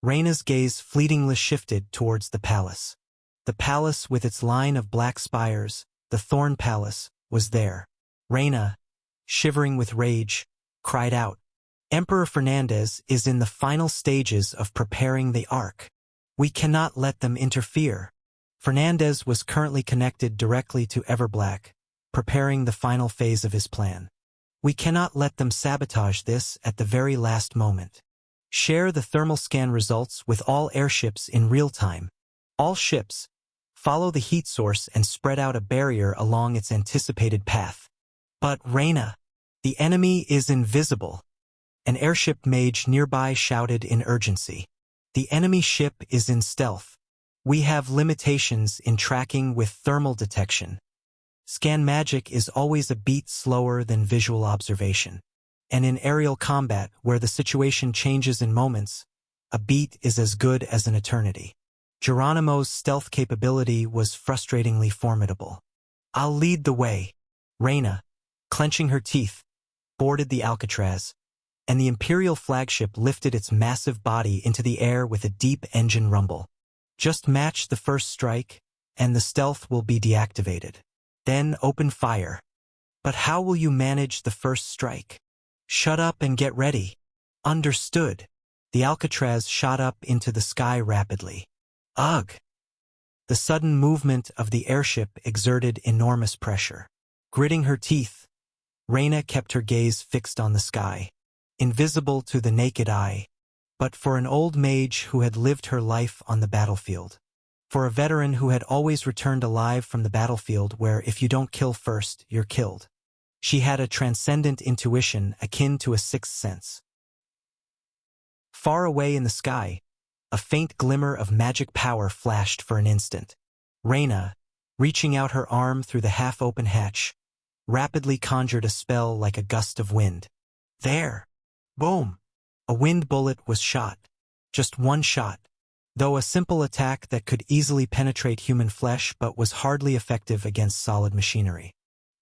Speaker 1: Reyna's gaze fleetingly shifted towards the palace. The palace with its line of black spires, the Thorn Palace, was there. Reyna, shivering with rage, cried out. Emperor Fernandez is in the final stages of preparing the Ark. We cannot let them interfere. Fernandez was currently connected directly to Everblack, preparing the final phase of his plan. We cannot let them sabotage this at the very last moment. Share the thermal scan results with all airships in real time. All ships, follow the heat source and spread out a barrier along its anticipated path. But Reyna, the enemy is invisible. An airship mage nearby shouted in urgency. The enemy ship is in stealth. We have limitations in tracking with thermal detection. Scan magic is always a beat slower than visual observation. And in aerial combat, where the situation changes in moments, a beat is as good as an eternity. Geronimo's stealth capability was frustratingly formidable. I'll lead the way. Reyna, clenching her teeth, boarded the Alcatraz, and the Imperial flagship lifted its massive body into the air with a deep engine rumble. Just match the first strike, and the stealth will be deactivated. Then open fire. But how will you manage the first strike? Shut up and get ready. Understood. The Alcatraz shot up into the sky rapidly. Ugh! The sudden movement of the airship exerted enormous pressure. Gritting her teeth, Reyna kept her gaze fixed on the sky, invisible to the naked eye, but for an old mage who had lived her life on the battlefield. For a veteran who had always returned alive from the battlefield where if you don't kill first, you're killed. She had a transcendent intuition akin to a sixth sense. Far away in the sky, a faint glimmer of magic power flashed for an instant. Reyna, reaching out her arm through the half-open hatch, rapidly conjured a spell like a gust of wind. There! Boom! A wind bullet was shot. Just one shot. Though a simple attack that could easily penetrate human flesh but was hardly effective against solid machinery.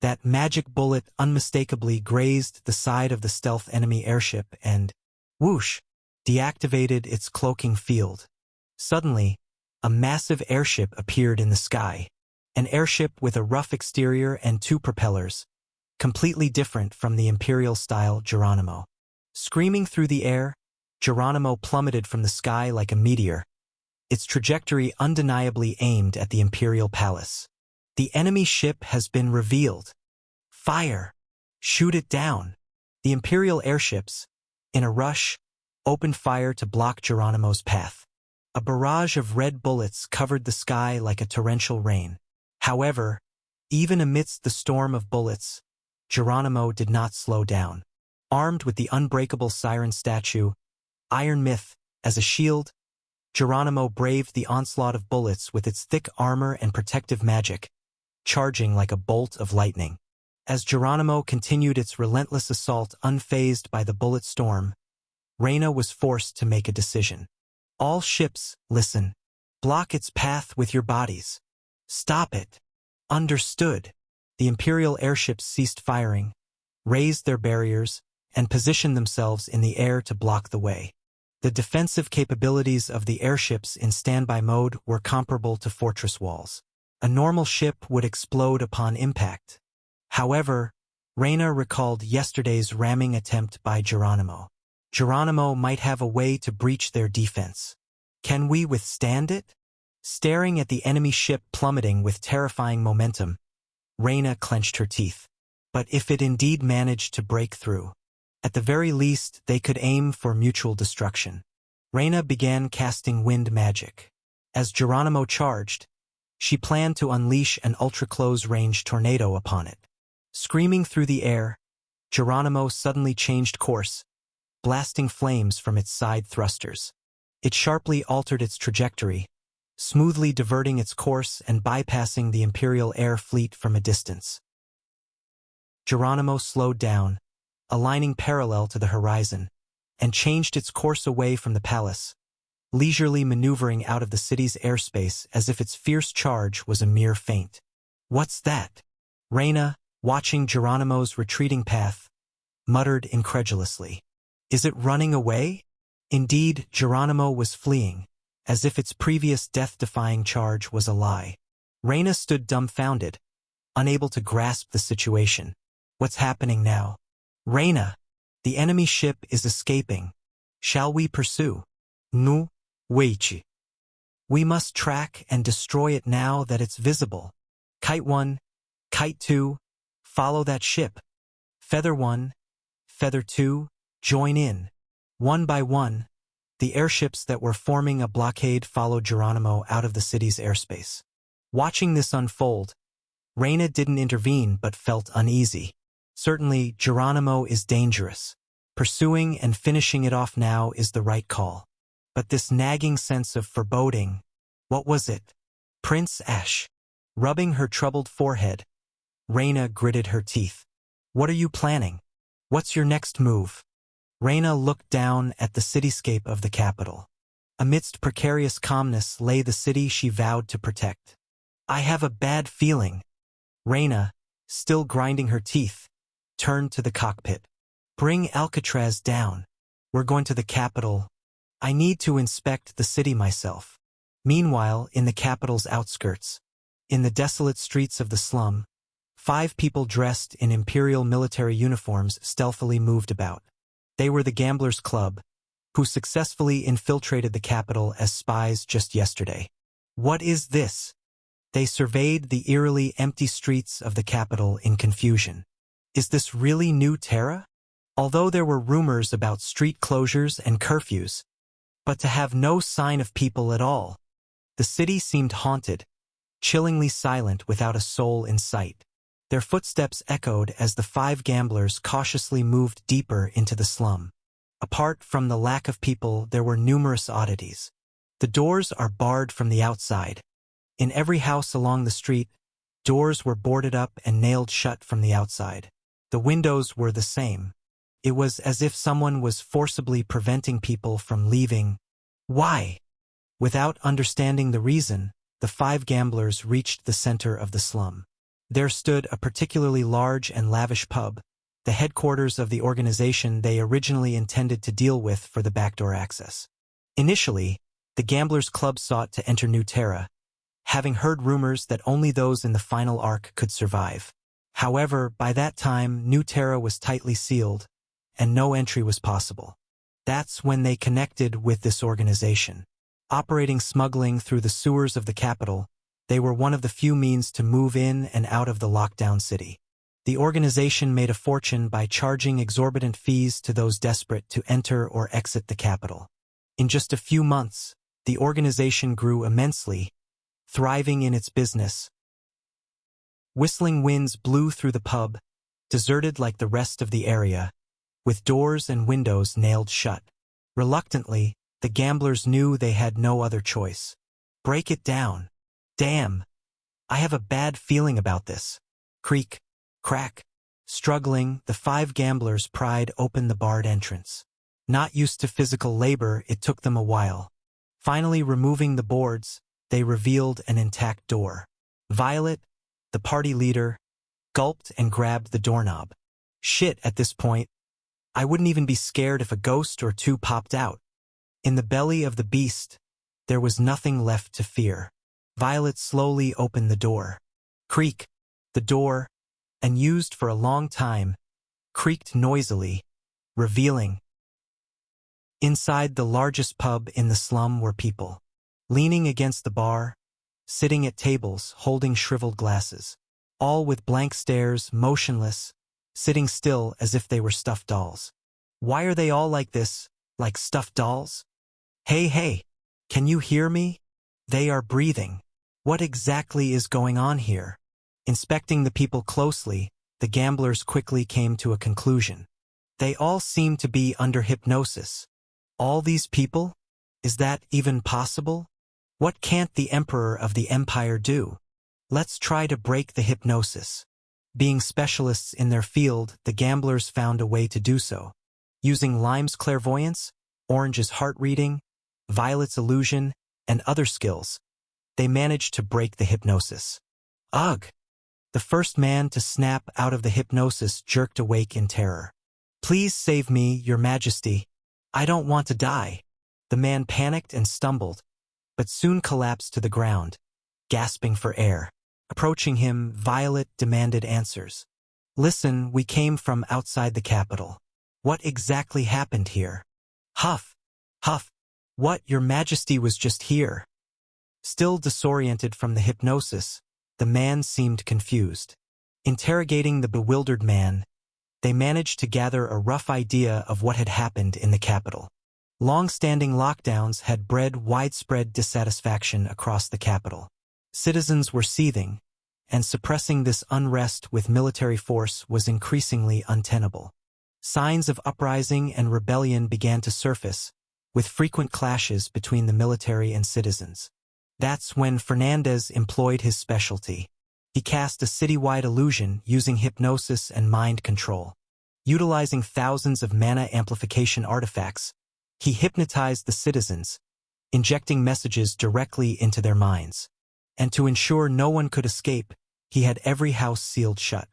Speaker 1: That magic bullet unmistakably grazed the side of the stealth enemy airship and, whoosh, deactivated its cloaking field. Suddenly, a massive airship appeared in the sky. An airship with a rough exterior and 2 propellers, completely different from the Imperial-style Geronimo. Screaming through the air, Geronimo plummeted from the sky like a meteor, its trajectory undeniably aimed at the Imperial Palace. The enemy ship has been revealed. Fire! Shoot it down! The Imperial airships, in a rush, opened fire to block Geronimo's path. A barrage of red bullets covered the sky like a torrential rain. However, even amidst the storm of bullets, Geronimo did not slow down. Armed with the unbreakable siren statue, Iron Myth, as a shield, Geronimo braved the onslaught of bullets with its thick armor and protective magic, charging like a bolt of lightning. As Geronimo continued its relentless assault unfazed by the bullet storm, Reyna was forced to make a decision. All ships, listen. Block its path with your bodies. Stop it. Understood. The Imperial airships ceased firing, raised their barriers, and positioned themselves in the air to block the way. The defensive capabilities of the airships in standby mode were comparable to fortress walls. A normal ship would explode upon impact. However, Reyna recalled yesterday's ramming attempt by Geronimo. Geronimo might have a way to breach their defense. Can we withstand it? Staring at the enemy ship plummeting with terrifying momentum, Reyna clenched her teeth. But if it indeed managed to break through, at the very least they could aim for mutual destruction. Reyna began casting wind magic. As Geronimo charged, she planned to unleash an ultra-close-range tornado upon it. Screaming through the air, Geronimo suddenly changed course, blasting flames from its side thrusters. It sharply altered its trajectory, smoothly diverting its course and bypassing the Imperial air fleet from a distance. Geronimo slowed down, aligning parallel to the horizon, and changed its course away from the palace, leisurely maneuvering out of the city's airspace as if its fierce charge was a mere feint. What's that? Reyna, watching Geronimo's retreating path, muttered incredulously. Is it running away? Indeed, Geronimo was fleeing, as if its previous death-defying charge was a lie. Reyna stood dumbfounded, unable to grasp the situation. What's happening now? Reyna, the enemy ship is escaping. Shall we pursue? No, wait. We must track and destroy it now that it's visible. Kite 1, Kite 2, follow that ship. Feather 1, Feather 2, join in. One by one, the airships that were forming a blockade followed Geronimo out of the city's airspace. Watching this unfold, Reyna didn't intervene but felt uneasy. Certainly, Geronimo is dangerous. Pursuing and finishing it off now is the right call. But this nagging sense of foreboding, what was it? Prince Ash. Rubbing her troubled forehead, Reyna gritted her teeth. What are you planning? What's your next move? Reyna looked down at the cityscape of the capital. Amidst precarious calmness lay the city she vowed to protect. I have a bad feeling. Reyna, still grinding her teeth, turned to the cockpit. Bring Alcatraz down. We're going to the capital. I need to inspect the city myself. Meanwhile, in the capital's outskirts, in the desolate streets of the slum, 5 people dressed in Imperial military uniforms stealthily moved about. They were the Gamblers' Club, who successfully infiltrated the capital as spies just yesterday. What is this? They surveyed the eerily empty streets of the capital in confusion. Is this really new Terra? Although there were rumors about street closures and curfews, but to have no sign of people at all. The city seemed haunted, chillingly silent without a soul in sight. Their footsteps echoed as the 5 gamblers cautiously moved deeper into the slum. Apart from the lack of people, there were numerous oddities. The doors are barred from the outside. In every house along the street, doors were boarded up and nailed shut from the outside. The windows were the same. It was as if someone was forcibly preventing people from leaving. Why? Without understanding the reason, the 5 gamblers reached the center of the slum. There stood a particularly large and lavish pub, the headquarters of the organization they originally intended to deal with for the backdoor access. Initially, the Gamblers' Club sought to enter New Terra, having heard rumors that only those in the final arc could survive. However, by that time, New Terra was tightly sealed, and no entry was possible. That's when they connected with this organization. Operating smuggling through the sewers of the capital, they were one of the few means to move in and out of the lockdown city. The organization made a fortune by charging exorbitant fees to those desperate to enter or exit the capital. In just a few months, the organization grew immensely, thriving in its business. Whistling winds blew through the pub, deserted like the rest of the area, with doors and windows nailed shut. Reluctantly, the gamblers knew they had no other choice. Break it down. Damn. I have a bad feeling about this. Creak, crack. Struggling, the 5 gamblers pried open the barred entrance. Not used to physical labor, it took them a while. Finally removing the boards, they revealed an intact door. Violet, the party leader, gulped and grabbed the doorknob. Shit, at this point, I wouldn't even be scared if a ghost or 2 popped out. In the belly of the beast, there was nothing left to fear. Violet slowly opened the door. Creak. The door, unused for a long time, creaked noisily, revealing. Inside the largest pub in the slum were people. Leaning against the bar, sitting at tables, holding shriveled glasses. All with blank stares, motionless, sitting still as if they were stuffed dolls. Why are they all like this, like stuffed dolls? Hey, can you hear me? They are breathing. What exactly is going on here? Inspecting the people closely, the gamblers quickly came to a conclusion. They all seem to be under hypnosis. All these people? Is that even possible? What can't the Emperor of the Empire do? Let's try to break the hypnosis. Being specialists in their field, the gamblers found a way to do so. Using Lime's clairvoyance, Orange's heart reading, Violet's illusion, and other skills, they managed to break the hypnosis. Ugh! The first man to snap out of the hypnosis jerked awake in terror. Please save me, Your Majesty. I don't want to die. The man panicked and stumbled, but soon collapsed to the ground, gasping for air. Approaching him, Violet demanded answers. Listen, we came from outside the capital. What exactly happened here? Huff. What, Your Majesty was just here? Still disoriented from the hypnosis, the man seemed confused. Interrogating the bewildered man, they managed to gather a rough idea of what had happened in the capital. Long-standing lockdowns had bred widespread dissatisfaction across the capital. Citizens were seething, and suppressing this unrest with military force was increasingly untenable. Signs of uprising and rebellion began to surface, with frequent clashes between the military and citizens. That's when Fernandez employed his specialty. He cast a citywide illusion using hypnosis and mind control. Utilizing thousands of mana amplification artifacts, he hypnotized the citizens, injecting messages directly into their minds. And to ensure no one could escape, he had every house sealed shut.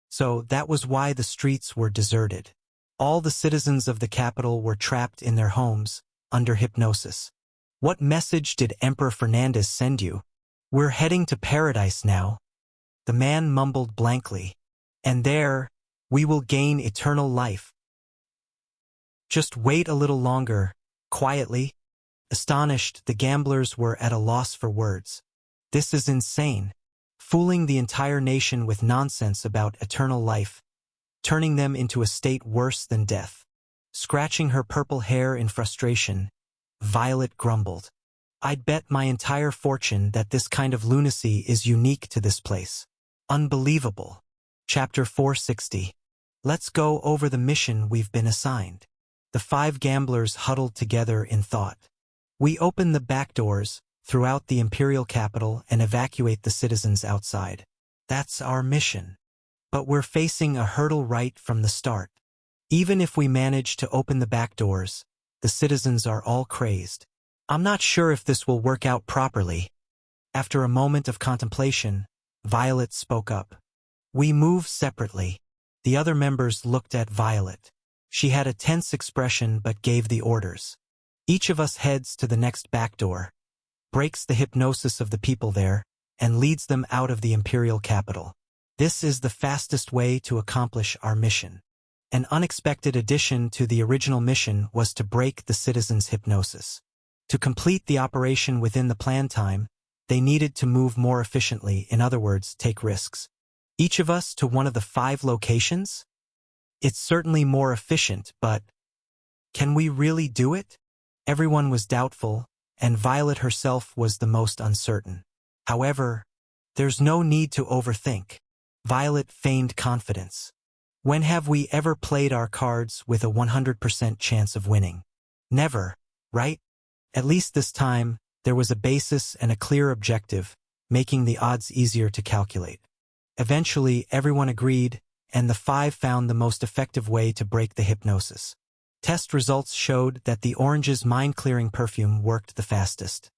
Speaker 1: So that was why the streets were deserted. All the citizens of the capital were trapped in their homes, under hypnosis. What message did Emperor Fernandez send you? We're heading to paradise now. The man mumbled blankly. And there, we will gain eternal life. Just wait a little longer, Quietly, astonished, the gamblers were at a loss for words. This is insane. Fooling the entire nation with nonsense about eternal life, turning them into a state worse than death. Scratching her purple hair in frustration, Violet grumbled. I'd bet my entire fortune that this kind of lunacy is unique to this place. Unbelievable. Chapter 460. Let's go over the mission we've been assigned. The 5 gamblers huddled together in thought. We open the back doors throughout the imperial capital and evacuate the citizens outside. That's our mission. But we're facing a hurdle right from the start. Even if we manage to open the back doors, the citizens are all crazed. I'm not sure if this will work out properly. After a moment of contemplation, Violet spoke up. We move separately. The other members looked at Violet. She had a tense expression but gave the orders. Each of us heads to the next back door, breaks the hypnosis of the people there, and leads them out of the imperial capital. This is the fastest way to accomplish our mission. An unexpected addition to the original mission was to break the citizens' hypnosis. To complete the operation within the planned time, they needed to move more efficiently, in other words, take risks. Each of us to one of the 5 locations? It's certainly more efficient, but can we really do it? Everyone was doubtful, and Violet herself was the most uncertain. However, there's no need to overthink. Violet feigned confidence. When have we ever played our cards with a 100% chance of winning? Never, right? At least this time, there was a basis and a clear objective, making the odds easier to calculate. Eventually, everyone agreed, and the 5 found the most effective way to break the hypnosis. Test results showed that the orange's mind-clearing perfume worked the fastest.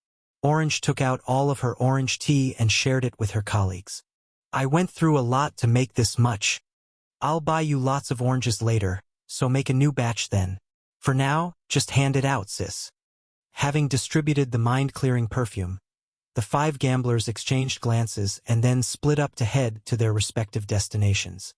Speaker 1: Orange took out all of her orange tea and shared it with her colleagues. I went through a lot to make this much. I'll buy you lots of oranges later, so make a new batch then. For now, just hand it out, sis. Having distributed the mind-clearing perfume, the 5 gamblers exchanged glances and then split up to head to their respective destinations.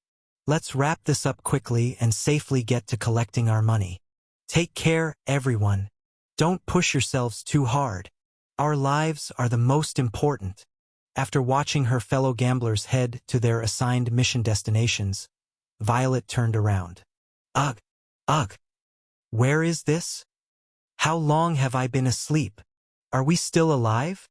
Speaker 1: Let's wrap this up quickly and safely get to collecting our money. Take care, everyone. Don't push yourselves too hard. Our lives are the most important. After watching her fellow gamblers head to their assigned mission destinations, Violet turned around. Ugh, ugh. Where is this? How long have I been asleep? Are we still alive?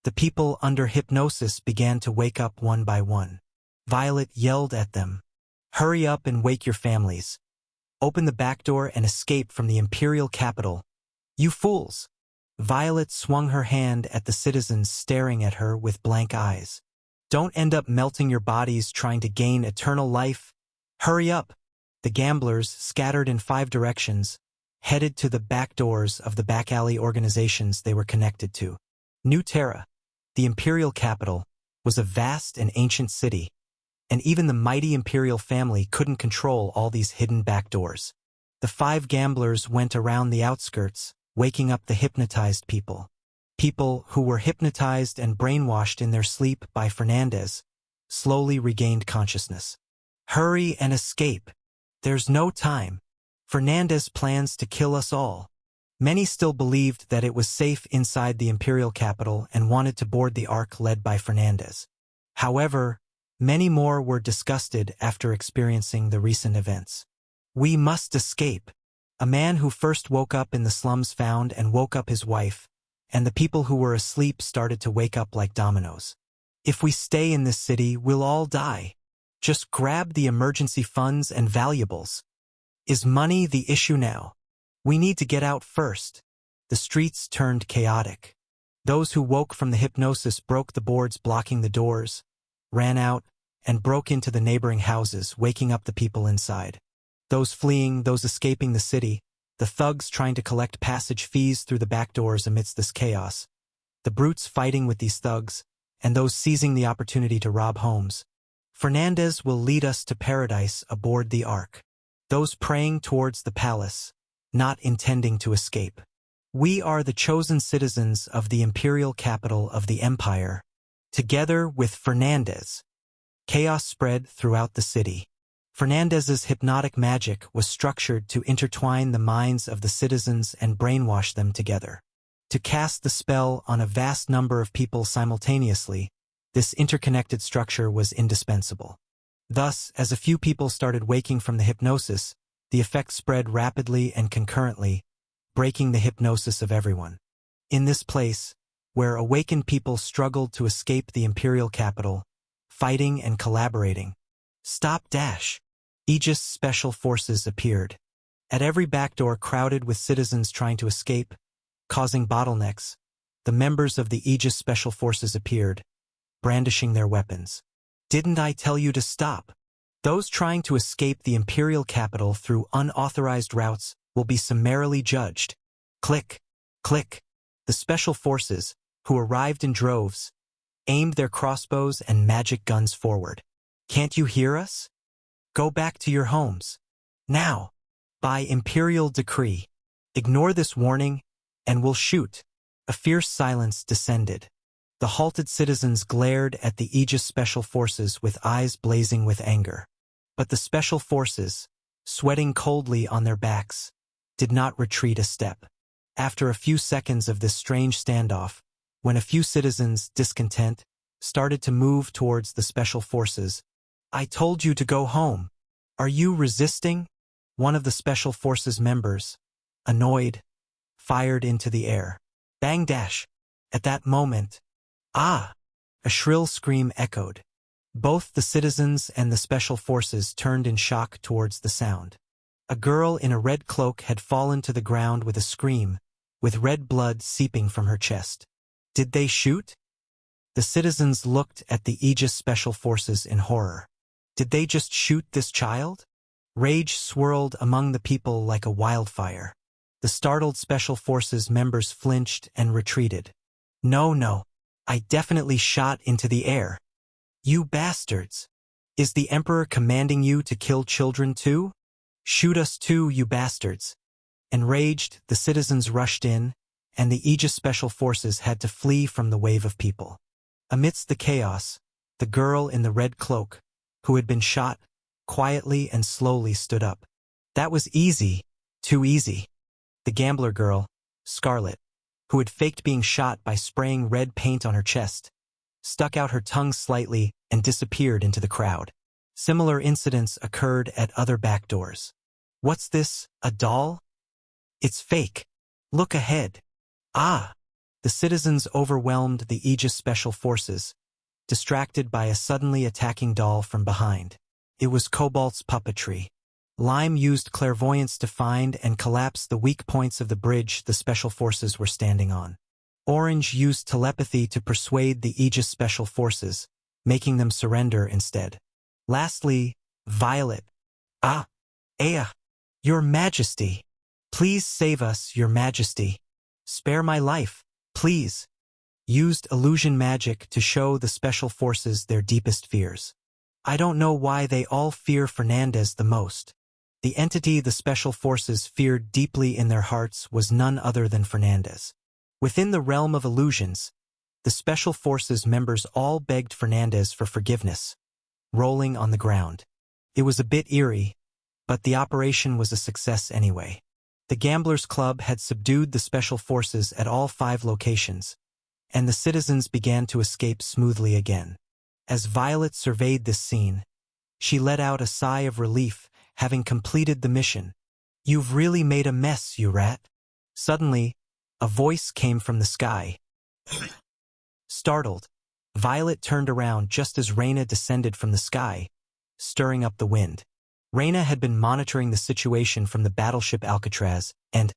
Speaker 1: The people under hypnosis began to wake up one by one. Violet yelled at them. Hurry up and wake your families. Open the back door and escape from the imperial capital. You fools! Violet swung her hand at the citizens staring at her with blank eyes. Don't end up melting your bodies trying to gain eternal life. Hurry up! The gamblers, scattered in 5 directions, headed to the back doors of the back alley organizations they were connected to. New Terra, the imperial capital, was a vast and ancient city, and even the mighty imperial family couldn't control all these hidden back doors. The 5 gamblers went around the outskirts, waking up the hypnotized people. People who were hypnotized and brainwashed in their sleep by Fernandez slowly regained consciousness. Hurry and escape. There's no time. Fernandez plans to kill us all. Many still believed that it was safe inside the imperial capital and wanted to board the ark led by Fernandez. However, many more were disgusted after experiencing the recent events. We must escape. A man who first woke up in the slums found and woke up his wife, and the people who were asleep started to wake up like dominoes. If we stay in this city, we'll all die. Just grab the emergency funds and valuables. Is money the issue now? We need to get out first. The streets turned chaotic. Those who woke from the hypnosis broke the boards blocking the doors, ran out, and broke into the neighboring houses, waking up the people inside. Those fleeing, those escaping the city, the thugs trying to collect passage fees through the back doors amidst this chaos, the brutes fighting with these thugs, and those seizing the opportunity to rob homes. Fernandez will lead us to paradise aboard the ark. Those praying towards the palace, not intending to escape. We are the chosen citizens of the imperial capital of the empire, together with Fernandez. Chaos spread throughout the city. Fernandez's hypnotic magic was structured to intertwine the minds of the citizens and brainwash them together. To cast the spell on a vast number of people simultaneously, this interconnected structure was indispensable. Thus, as a few people started waking from the hypnosis, the effect spread rapidly and concurrently, breaking the hypnosis of everyone. In this place, where awakened people struggled to escape the imperial capital, fighting and collaborating, Aegis special forces appeared. At every back door crowded with citizens trying to escape, causing bottlenecks, the members of the Aegis special forces appeared, brandishing their weapons. Didn't I tell you to stop? Those trying to escape the imperial capital through unauthorized routes will be summarily judged. Click, click. The special forces, who arrived in droves, aimed their crossbows and magic guns forward. Can't you hear us? Go back to your homes. Now. By imperial decree. Ignore this warning, and we'll shoot. A fierce silence descended. The halted citizens glared at the Aegis special forces with eyes blazing with anger. But the special forces, sweating coldly on their backs, did not retreat a step. After a few seconds of this strange standoff, when a few citizens, discontent, started to move towards the special forces, I told you to go home. Are you resisting? One of the special forces members, annoyed, fired into the air. Bang dash. At that moment, a shrill scream echoed. Both the citizens and the special forces turned in shock towards the sound. A girl in a red cloak had fallen to the ground with a scream, with red blood seeping from her chest. Did they shoot? The citizens looked at the Aegis special forces in horror. Did they just shoot this child? Rage swirled among the people like a wildfire. The startled special forces members flinched and retreated. No, I definitely shot into the air. You bastards! Is the Emperor commanding you to kill children too? Shoot us too, you bastards! Enraged, the citizens rushed in, and the Aegis special forces had to flee from the wave of people. Amidst the chaos, the girl in the red cloak, who had been shot, quietly and slowly stood up. That was easy, too easy. The gambler girl, Scarlet, who had faked being shot by spraying red paint on her chest, stuck out her tongue slightly and disappeared into the crowd. Similar incidents occurred at other back doors. What's this, a doll? It's fake. Look ahead. The citizens overwhelmed the Aegis special forces, distracted by a suddenly attacking doll from behind. It was Cobalt's puppetry. Lime used clairvoyance to find and collapse the weak points of the bridge the special forces were standing on. Orange used telepathy to persuade the Aegis special forces, making them surrender instead. Lastly, Violet. Your Majesty. Please save us, Your Majesty. Spare my life, please. Used illusion magic to show the special forces their deepest fears. I don't know why they all fear Fernandez the most. The entity the special forces feared deeply in their hearts was none other than Fernandez. Within the realm of illusions, the special forces members all begged Fernandez for forgiveness, rolling on the ground. It was a bit eerie, but the operation was a success anyway. The Gamblers Club had subdued the special forces at all 5 locations, and the citizens began to escape smoothly again. As Violet surveyed this scene, she let out a sigh of relief, having completed the mission. You've really made a mess, you rat. Suddenly, a voice came from the sky. Startled, Violet turned around just as Reina descended from the sky, stirring up the wind. Reina had been monitoring the situation from the battleship Alcatraz, and,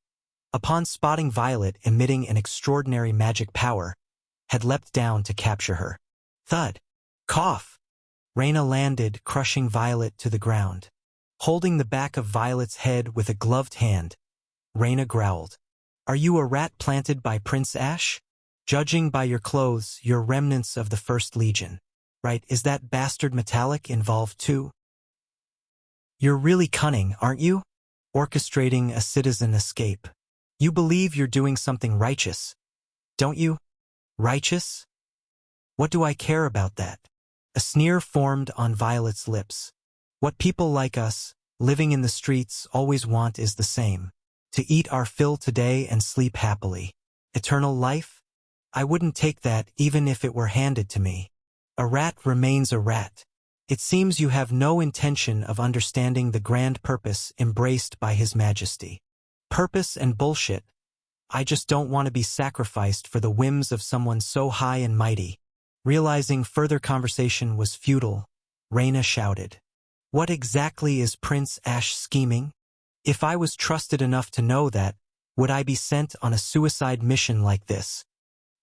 Speaker 1: upon spotting Violet emitting an extraordinary magic power, had leapt down to capture her. Thud. Cough. Reina landed, crushing Violet to the ground. Holding the back of Violet's head with a gloved hand, Reina growled. Are you a rat planted by Prince Ash? Judging by your clothes, you're remnants of the First Legion. Right, is that bastard Metallic involved too? You're really cunning, aren't you? Orchestrating a citizen escape. You believe you're doing something righteous, don't you? Righteous? What do I care about that? A sneer formed on Violet's lips. What people like us, living in the streets, always want is the same. To eat our fill today and sleep happily. Eternal life? I wouldn't take that even if it were handed to me. A rat remains a rat. It seems you have no intention of understanding the grand purpose embraced by His Majesty. Purpose and bullshit. I just don't want to be sacrificed for the whims of someone so high and mighty. Realizing further conversation was futile, Reyna shouted. What exactly is Prince Ash scheming? If I was trusted enough to know that, would I be sent on a suicide mission like this?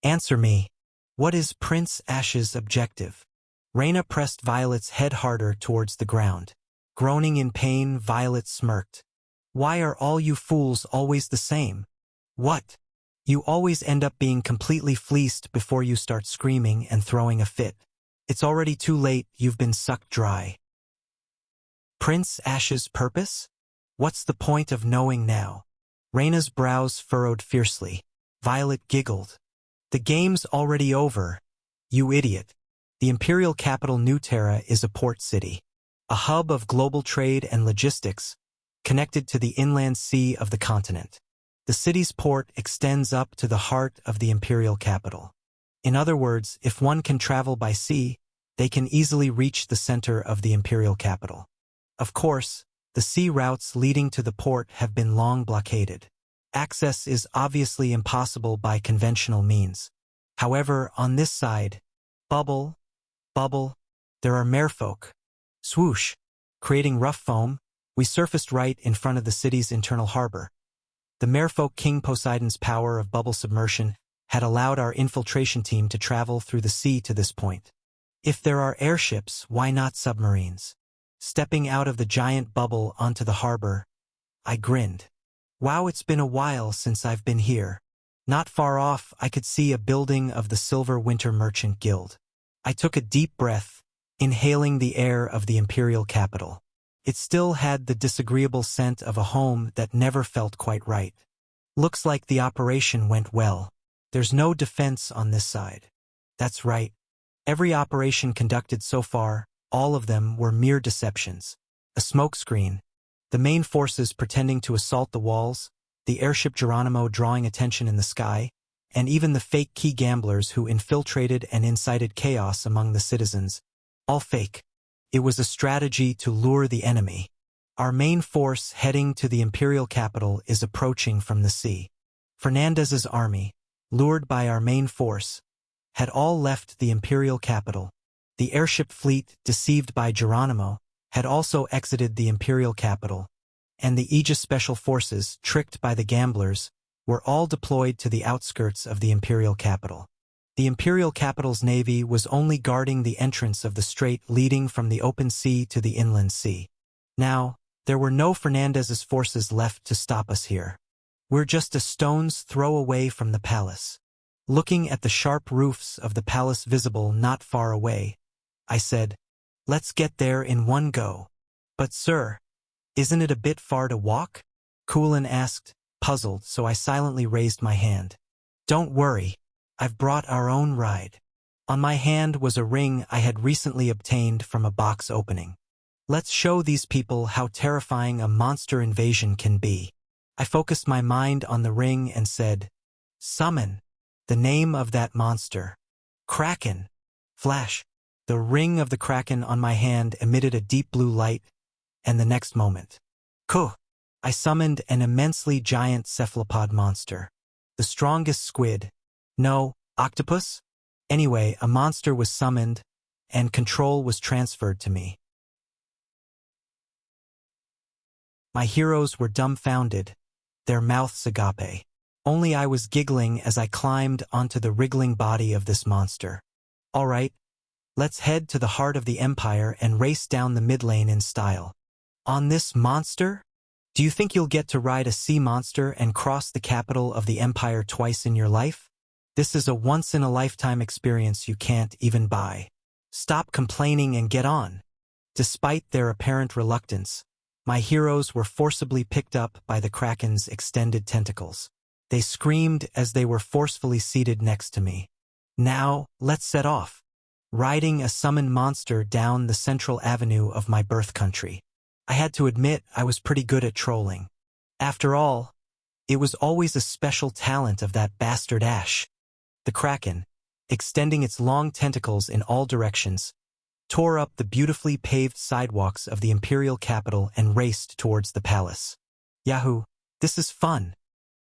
Speaker 1: Answer me. What is Prince Ash's objective? Reyna pressed Violet's head harder towards the ground. Groaning in pain, Violet smirked. Why are all you fools always the same? What? You always end up being completely fleeced before you start screaming and throwing a fit. It's already too late, you've been sucked dry. Prince Ash's purpose? What's the point of knowing now? Reyna's brows furrowed fiercely. Violet giggled. The game's already over. You idiot. The imperial capital New Terra is a port city. A hub of global trade and logistics, connected to the inland sea of the continent. The city's port extends up to the heart of the imperial capital. In other words, if one can travel by sea, they can easily reach the center of the imperial capital. Of course, the sea routes leading to the port have been long blockaded. Access is obviously impossible by conventional means. However, on this side, bubble, there are merfolk. Swoosh, creating rough foam, we surfaced right in front of the city's internal harbor. The merfolk King Poseidon's power of bubble submersion had allowed our infiltration team to travel through the sea to this point. If there are airships, why not submarines? Stepping out of the giant bubble onto the harbor, I grinned. Wow, it's been a while since I've been here. Not far off, I could see a building of the Silver Winter Merchant Guild. I took a deep breath, inhaling the air of the imperial capital. It still had the disagreeable scent of a home that never felt quite right. Looks like the operation went well. There's no defense on this side. That's right. Every operation conducted so far, all of them were mere deceptions. A smokescreen, the main forces pretending to assault the walls, the airship Geronimo drawing attention in the sky, and even the fake key gamblers who infiltrated and incited chaos among the citizens. All fake. It was a strategy to lure the enemy. Our main force heading to the imperial capital is approaching from the sea. Fernandez's army, lured by our main force, had all left the imperial capital. The airship fleet, deceived by Geronimo, had also exited the imperial capital, and the Aegis Special Forces, tricked by the gamblers, were all deployed to the outskirts of the imperial capital. The imperial capital's navy was only guarding the entrance of the strait leading from the open sea to the inland sea. Now, there were no Fernandez's forces left to stop us here. We're just a stone's throw away from the palace. Looking at the sharp roofs of the palace visible not far away, I said, "Let's get there in one go." "But sir, isn't it a bit far to walk?" Kulin asked, puzzled, so I silently raised my hand. "Don't worry, I've brought our own ride." On my hand was a ring I had recently obtained from a box opening. Let's show these people how terrifying a monster invasion can be. I focused my mind on the ring and said, "Summon." The name of that monster. Kraken. Flash. The ring of the Kraken on my hand emitted a deep blue light, and the next moment, Kuh! I summoned an immensely giant cephalopod monster. The strongest squid. No, octopus? Anyway, a monster was summoned, and control was transferred to me. My heroes were dumbfounded, their mouths agape. Only I was giggling as I climbed onto the wriggling body of this monster. All right, let's head to the heart of the Empire and race down the mid-lane in style. On this monster? Do you think you'll get to ride a sea monster and cross the capital of the Empire twice in your life? This is a once-in-a-lifetime experience you can't even buy. Stop complaining and get on. Despite their apparent reluctance, my heroes were forcibly picked up by the Kraken's extended tentacles. They screamed as they were forcefully seated next to me. "Now, let's set off." riding a summoned monster down the central avenue of my birth country. I had to admit I was pretty good at trolling. After all, it was always a special talent of that bastard Ash. The Kraken, extending its long tentacles in all directions, tore up the beautifully paved sidewalks of the imperial capital and raced towards the palace. Yahoo! This is fun.